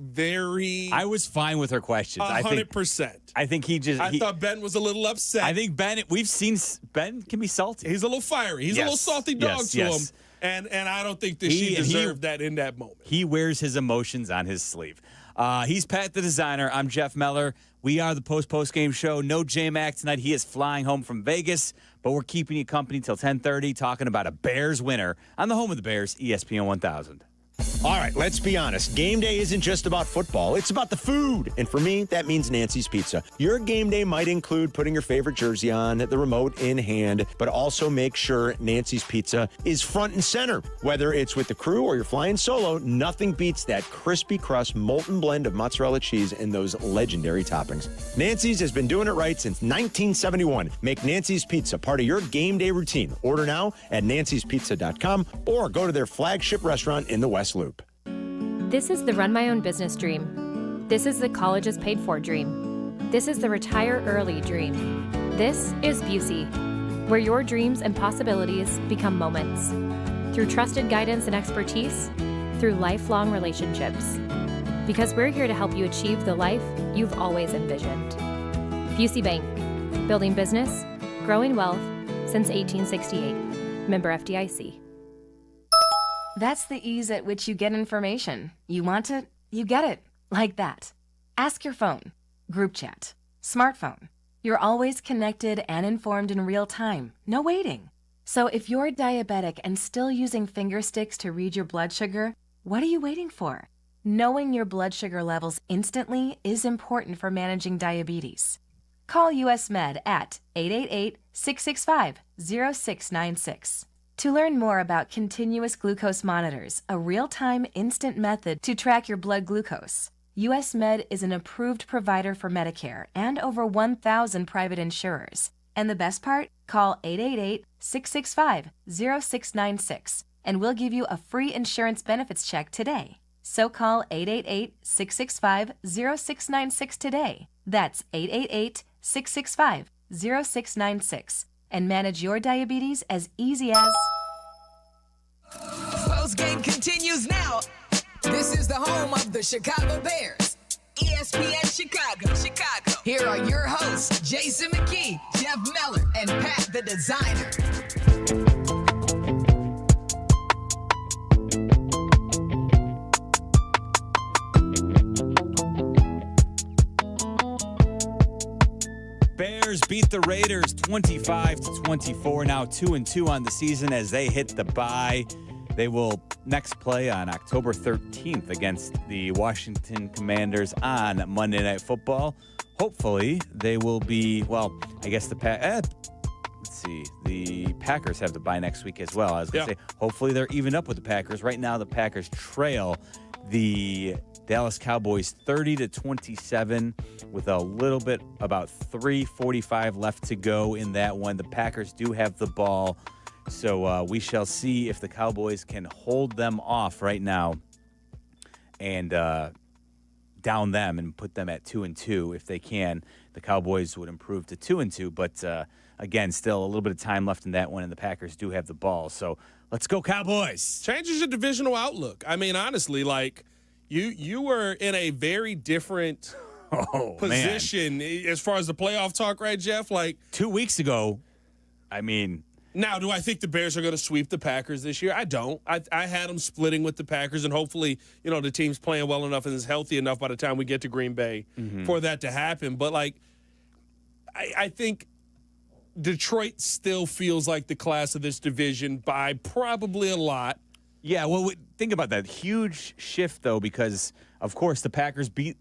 I was fine with her questions. 100%. I think he thought Ben was a little upset. I think we've seen Ben can be salty. He's a little fiery. He's a little salty dog to him. And I don't think that she deserved that in that moment. He wears his emotions on his sleeve. He's Pat the Designer. I'm Jeff Meller. We are the Postgame show. No J-Mac tonight. He is flying home from Vegas, but we're keeping you company till 10:30 talking about a Bears winner on the home of the Bears, ESPN 1000. All right, let's be honest. Game day isn't just about football. It's about the food. And for me, that means Nancy's Pizza. Your game day might include putting your favorite jersey on, the remote in hand, but also make sure Nancy's Pizza is front and center. Whether it's with the crew or you're flying solo, nothing beats that crispy crust molten blend of mozzarella cheese and those legendary toppings. Nancy's has been doing it right since 1971. Make Nancy's Pizza part of your game day routine. Order now at nancyspizza.com or go to their flagship restaurant in the West Loop. This is the run my own business dream. This is the college is paid for dream. This is the retire early dream. This is Busey, where your dreams and possibilities become moments. Through trusted guidance and expertise, through lifelong relationships. Because we're here to help you achieve the life you've always envisioned. Busey Bank, building business, growing wealth since 1868. Member FDIC. That's the ease at which you get information. You want it, you get it. Like that. Ask your phone. Group chat. Smartphone. You're always connected and informed in real time. No waiting. So if you're diabetic and still using finger sticks to read your blood sugar, what are you waiting for? Knowing your blood sugar levels instantly is important for managing diabetes. Call US Med at 888-665-0696. To learn more about continuous glucose monitors, a real-time instant method to track your blood glucose, US Med is an approved provider for Medicare and over 1,000 private insurers. And the best part? Call 888-665-0696 and we'll give you a free insurance benefits check today. So call 888-665-0696 today. That's 888-665-0696 and manage your diabetes as easy as... Postgame continues now. This is the home of the Chicago Bears. ESPN Chicago. Here are your hosts, Jason McKee, Jeff Meller, and Pat the Designer. Bears beat the Raiders 25-24. Now 2-2 on the season as they hit the bye. They will next play on October 13th against the Washington Commanders on Monday Night Football. Hopefully, they will be, well, I guess the Packers have the bye next week as well. I was going to say, hopefully they're even up with the Packers. Right now, the Packers trail the Dallas Cowboys 30-27 with a little bit, about 3:45 left to go in that one. The Packers do have the ball. So we shall see if the Cowboys can hold them off right now and down them and put them at 2-2. If they can, the Cowboys would improve to 2-2. But again, still a little bit of time left in that one, and the Packers do have the ball. So let's go, Cowboys. Changes your divisional outlook. I mean, honestly, like you were in a very different position as far as the playoff talk, right, Jeff? Like 2 weeks ago, I mean. Now, do I think the Bears are going to sweep the Packers this year? I don't. I had them splitting with the Packers, and hopefully, the team's playing well enough and is healthy enough by the time we get to Green Bay for that to happen. But, I think Detroit still feels like the class of this division by probably a lot. Yeah, well, think about that. Huge shift, though, because, of course, the Packers beat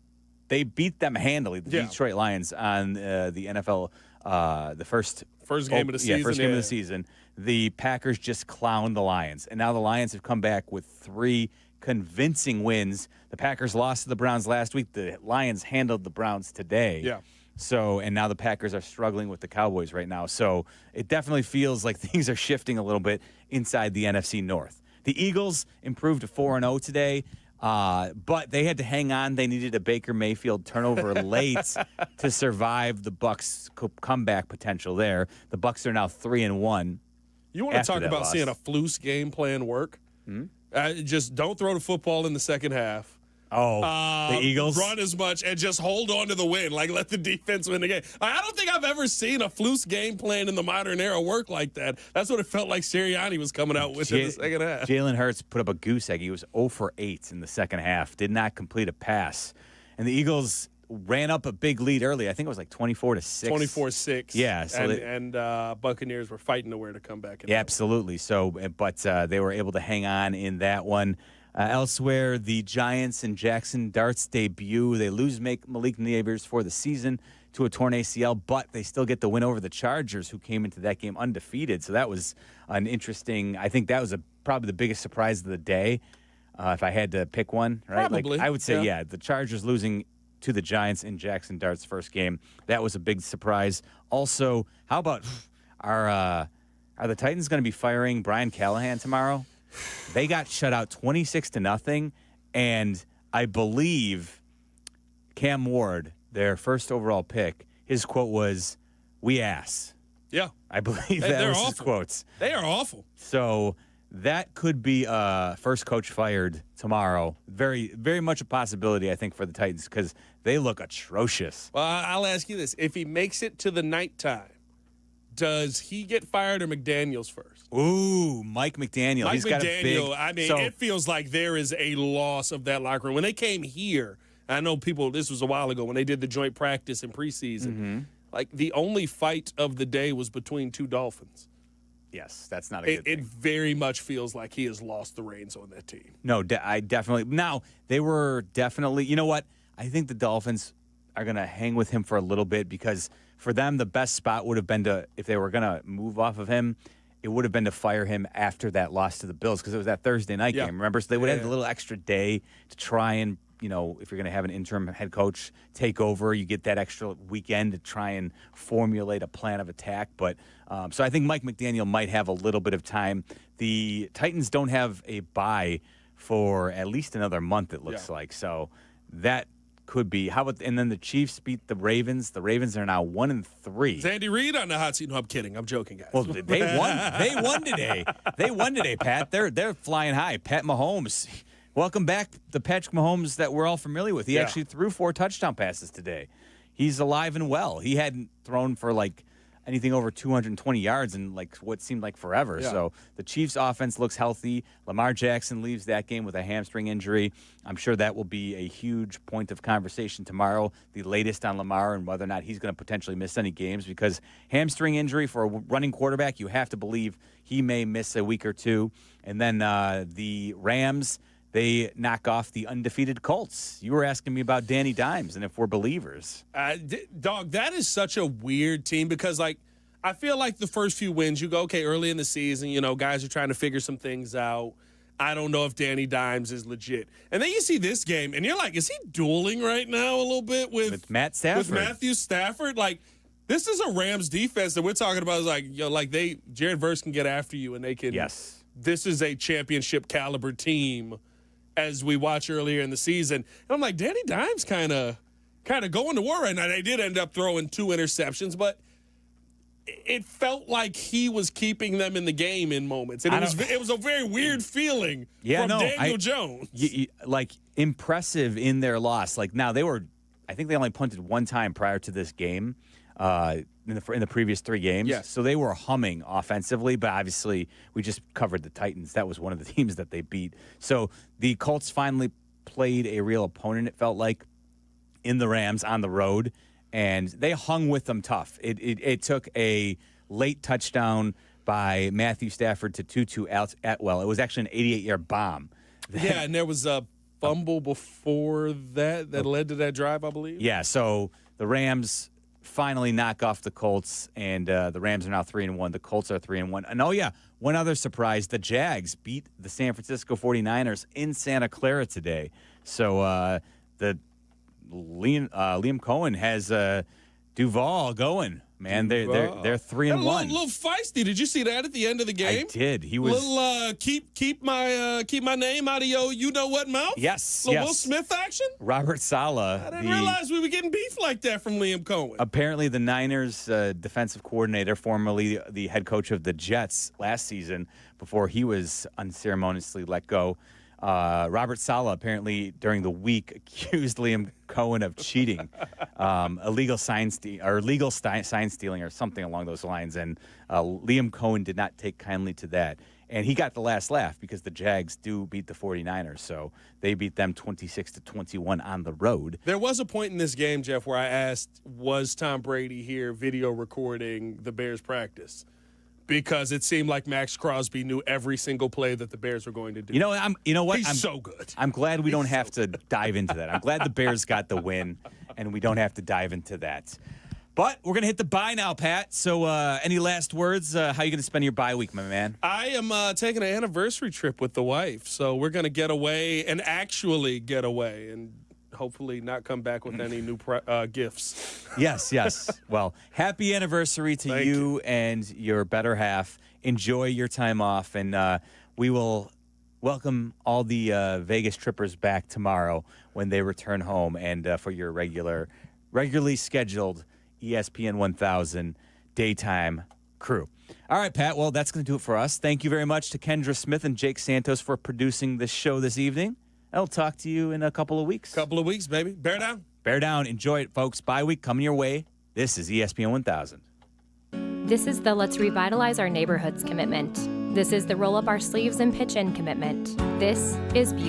them handily, the Detroit Lions, on the NFL, the first game of the season. Yeah, first game of the season. The Packers just clowned the Lions, and now the Lions have come back with 3 convincing wins. The Packers lost to the Browns last week. The Lions handled the Browns today. Yeah. So, and now the Packers are struggling with the Cowboys right now. So it definitely feels like things are shifting a little bit inside the NFC North. The Eagles improved to 4-0 today. But they had to hang on. They needed a Baker Mayfield turnover late to survive the Bucs' comeback potential there. The Bucs are now 3-1. You want to talk about seeing a Flus game plan work? Just don't throw the football in the second half. The Eagles? Run as much and just hold on to the win. Like, let the defense win the game. I don't think I've ever seen a Flus game plan in the modern era work like that. That's what it felt like Sirianni was coming out with in the second half. Jalen Hurts put up a goose egg. He was 0 for 8 in the second half. Did not complete a pass. And the Eagles ran up a big lead early. I think it was like 24-6. 24-6. Yeah. So Buccaneers were fighting nowhere to come back. Yeah, absolutely. So, but they were able to hang on in that one. Elsewhere, the Giants and Jackson Dart's debut. They lose Malik Neighbors for the season to a torn ACL, but they still get the win over the Chargers, who came into that game undefeated. So that was an interesting. I think that was probably the biggest surprise of the day, if I had to pick one. Right? Probably. I would say, the Chargers losing to the Giants in Jackson Dart's first game. That was a big surprise. Also, how about are the Titans going to be firing Brian Callahan tomorrow? They got shut out 26-0, and I believe Cam Ward, their first overall pick, his quote was, "We ass." Yeah. I believe that was his quotes. They are awful. So that could be first coach fired tomorrow. Very, very much a possibility, I think, for the Titans because they look atrocious. Well, I'll ask you this. If he makes it to the nighttime, Does he get fired or McDaniels first? Ooh, Mike McDaniel. Mike He's got McDaniel, a big, it feels like there is a loss of that locker room. When they came here, I know this was a while ago when they did the joint practice in preseason. Like, the only fight of the day was between two Dolphins. Yes, that's not a good thing. It very much feels like he has lost the reins on that team. No, I definitely. Now, they were definitely, you know what? I think the Dolphins are going to hang with him for a little bit because for them, the best spot would have been if they were going to move off of him, it would have been to fire him after that loss to the Bills because it was that Thursday night game, remember? So they would have a little extra day to try and, if you're going to have an interim head coach take over, you get that extra weekend to try and formulate a plan of attack. But so I think Mike McDaniel might have a little bit of time. The Titans don't have a bye for at least another month, it looks like. So that could be. And then the Chiefs beat the Ravens. The Ravens are now 1-3. Is Andy Reid on the hot seat? No, I'm kidding. I'm joking, guys. Well, they won. They won today. They won today, Pat. They're flying high. Pat Mahomes. Welcome back, the Patrick Mahomes that we're all familiar with. He actually threw 4 touchdown passes today. He's alive and well. He hadn't thrown for anything over 220 yards in what seemed like forever. Yeah. So the Chiefs' offense looks healthy. Lamar Jackson leaves that game with a hamstring injury. I'm sure that will be a huge point of conversation tomorrow, the latest on Lamar and whether or not he's going to potentially miss any games because hamstring injury for a running quarterback, you have to believe he may miss a week or two. And then the Rams, they knock off the undefeated Colts. You were asking me about Danny Dimes and if we're believers. Dog, that is such a weird team because, I feel like the first few wins, you go, okay, early in the season, guys are trying to figure some things out. I don't know if Danny Dimes is legit. And then you see this game, and you're like, is he dueling right now a little bit with Matt Stafford? With Matthew Stafford? This is a Rams defense that we're talking about. Is Jared Verse can get after you, and they can. Yes. This is a championship caliber team. As we watch earlier in the season. And I'm like, Danny Dimes kind of going to war right now. They did end up throwing 2 interceptions, but it felt like he was keeping them in the game in moments. And it was a very weird feeling from Daniel Jones. Impressive in their loss. Now I think they only punted 1 time prior to this game. In the previous 3 games. Yes. So they were humming offensively, but obviously we just covered the Titans. That was one of the teams that they beat. So the Colts finally played a real opponent, it felt like, in the Rams on the road, and they hung with them tough. It took a late touchdown by Matthew Stafford to Tutu Atwell. It was actually an 88-yard bomb. Yeah, and there was a fumble before that led to that drive, I believe. Yeah, so the Rams finally knock off the Colts, and the Rams are now 3-1. The Colts are 3-1. And one other surprise: the Jags beat the San Francisco 49ers in Santa Clara today. So the Liam Cohen has Duval going. Man, they're 3-1. A little feisty. Did you see that at the end of the game? I did. He was little keep my name out of your you know what mouth. Yes, little Will Smith action. Robert Saleh. I didn't realize we were getting beef like that from Liam Cohen. Apparently, the Niners defensive coordinator, formerly the head coach of the Jets last season, before he was unceremoniously let go. Robert Saleh apparently during the week accused Liam Cohen of cheating, illegal sign stealing or something along those lines, and Liam Cohen did not take kindly to that. And he got the last laugh because the Jags do beat the 49ers, so they beat them 26-21 on the road. There was a point in this game, Jeff, where I asked, was Tom Brady here video recording the Bears practice? Because it seemed like Max Crosby knew every single play that the Bears were going to do. He's so good. I'm glad we don't have to dive into that. I'm glad the Bears got the win, and we don't have to dive into that. But we're going to hit the bye now, Pat. So any last words? How are you going to spend your bye week, my man? I am taking an anniversary trip with the wife. So we're going to get away and actually get away and hopefully not come back with any new gifts. Yes. Well, happy anniversary to you and your better half. Enjoy your time off, and we will welcome all the Vegas trippers back tomorrow when they return home and for your regularly scheduled ESPN 1000 daytime crew. All right, Pat. Well, that's going to do it for us. Thank you very much to Kendra Smith and Jake Santos for producing this show this evening. I'll talk to you in a couple of weeks. Couple of weeks, baby. Bear down. Bear down. Enjoy it, folks. Bye week coming your way. This is ESPN 1000. This is the let's revitalize our neighborhoods commitment. This is the roll up our sleeves and pitch in commitment. This is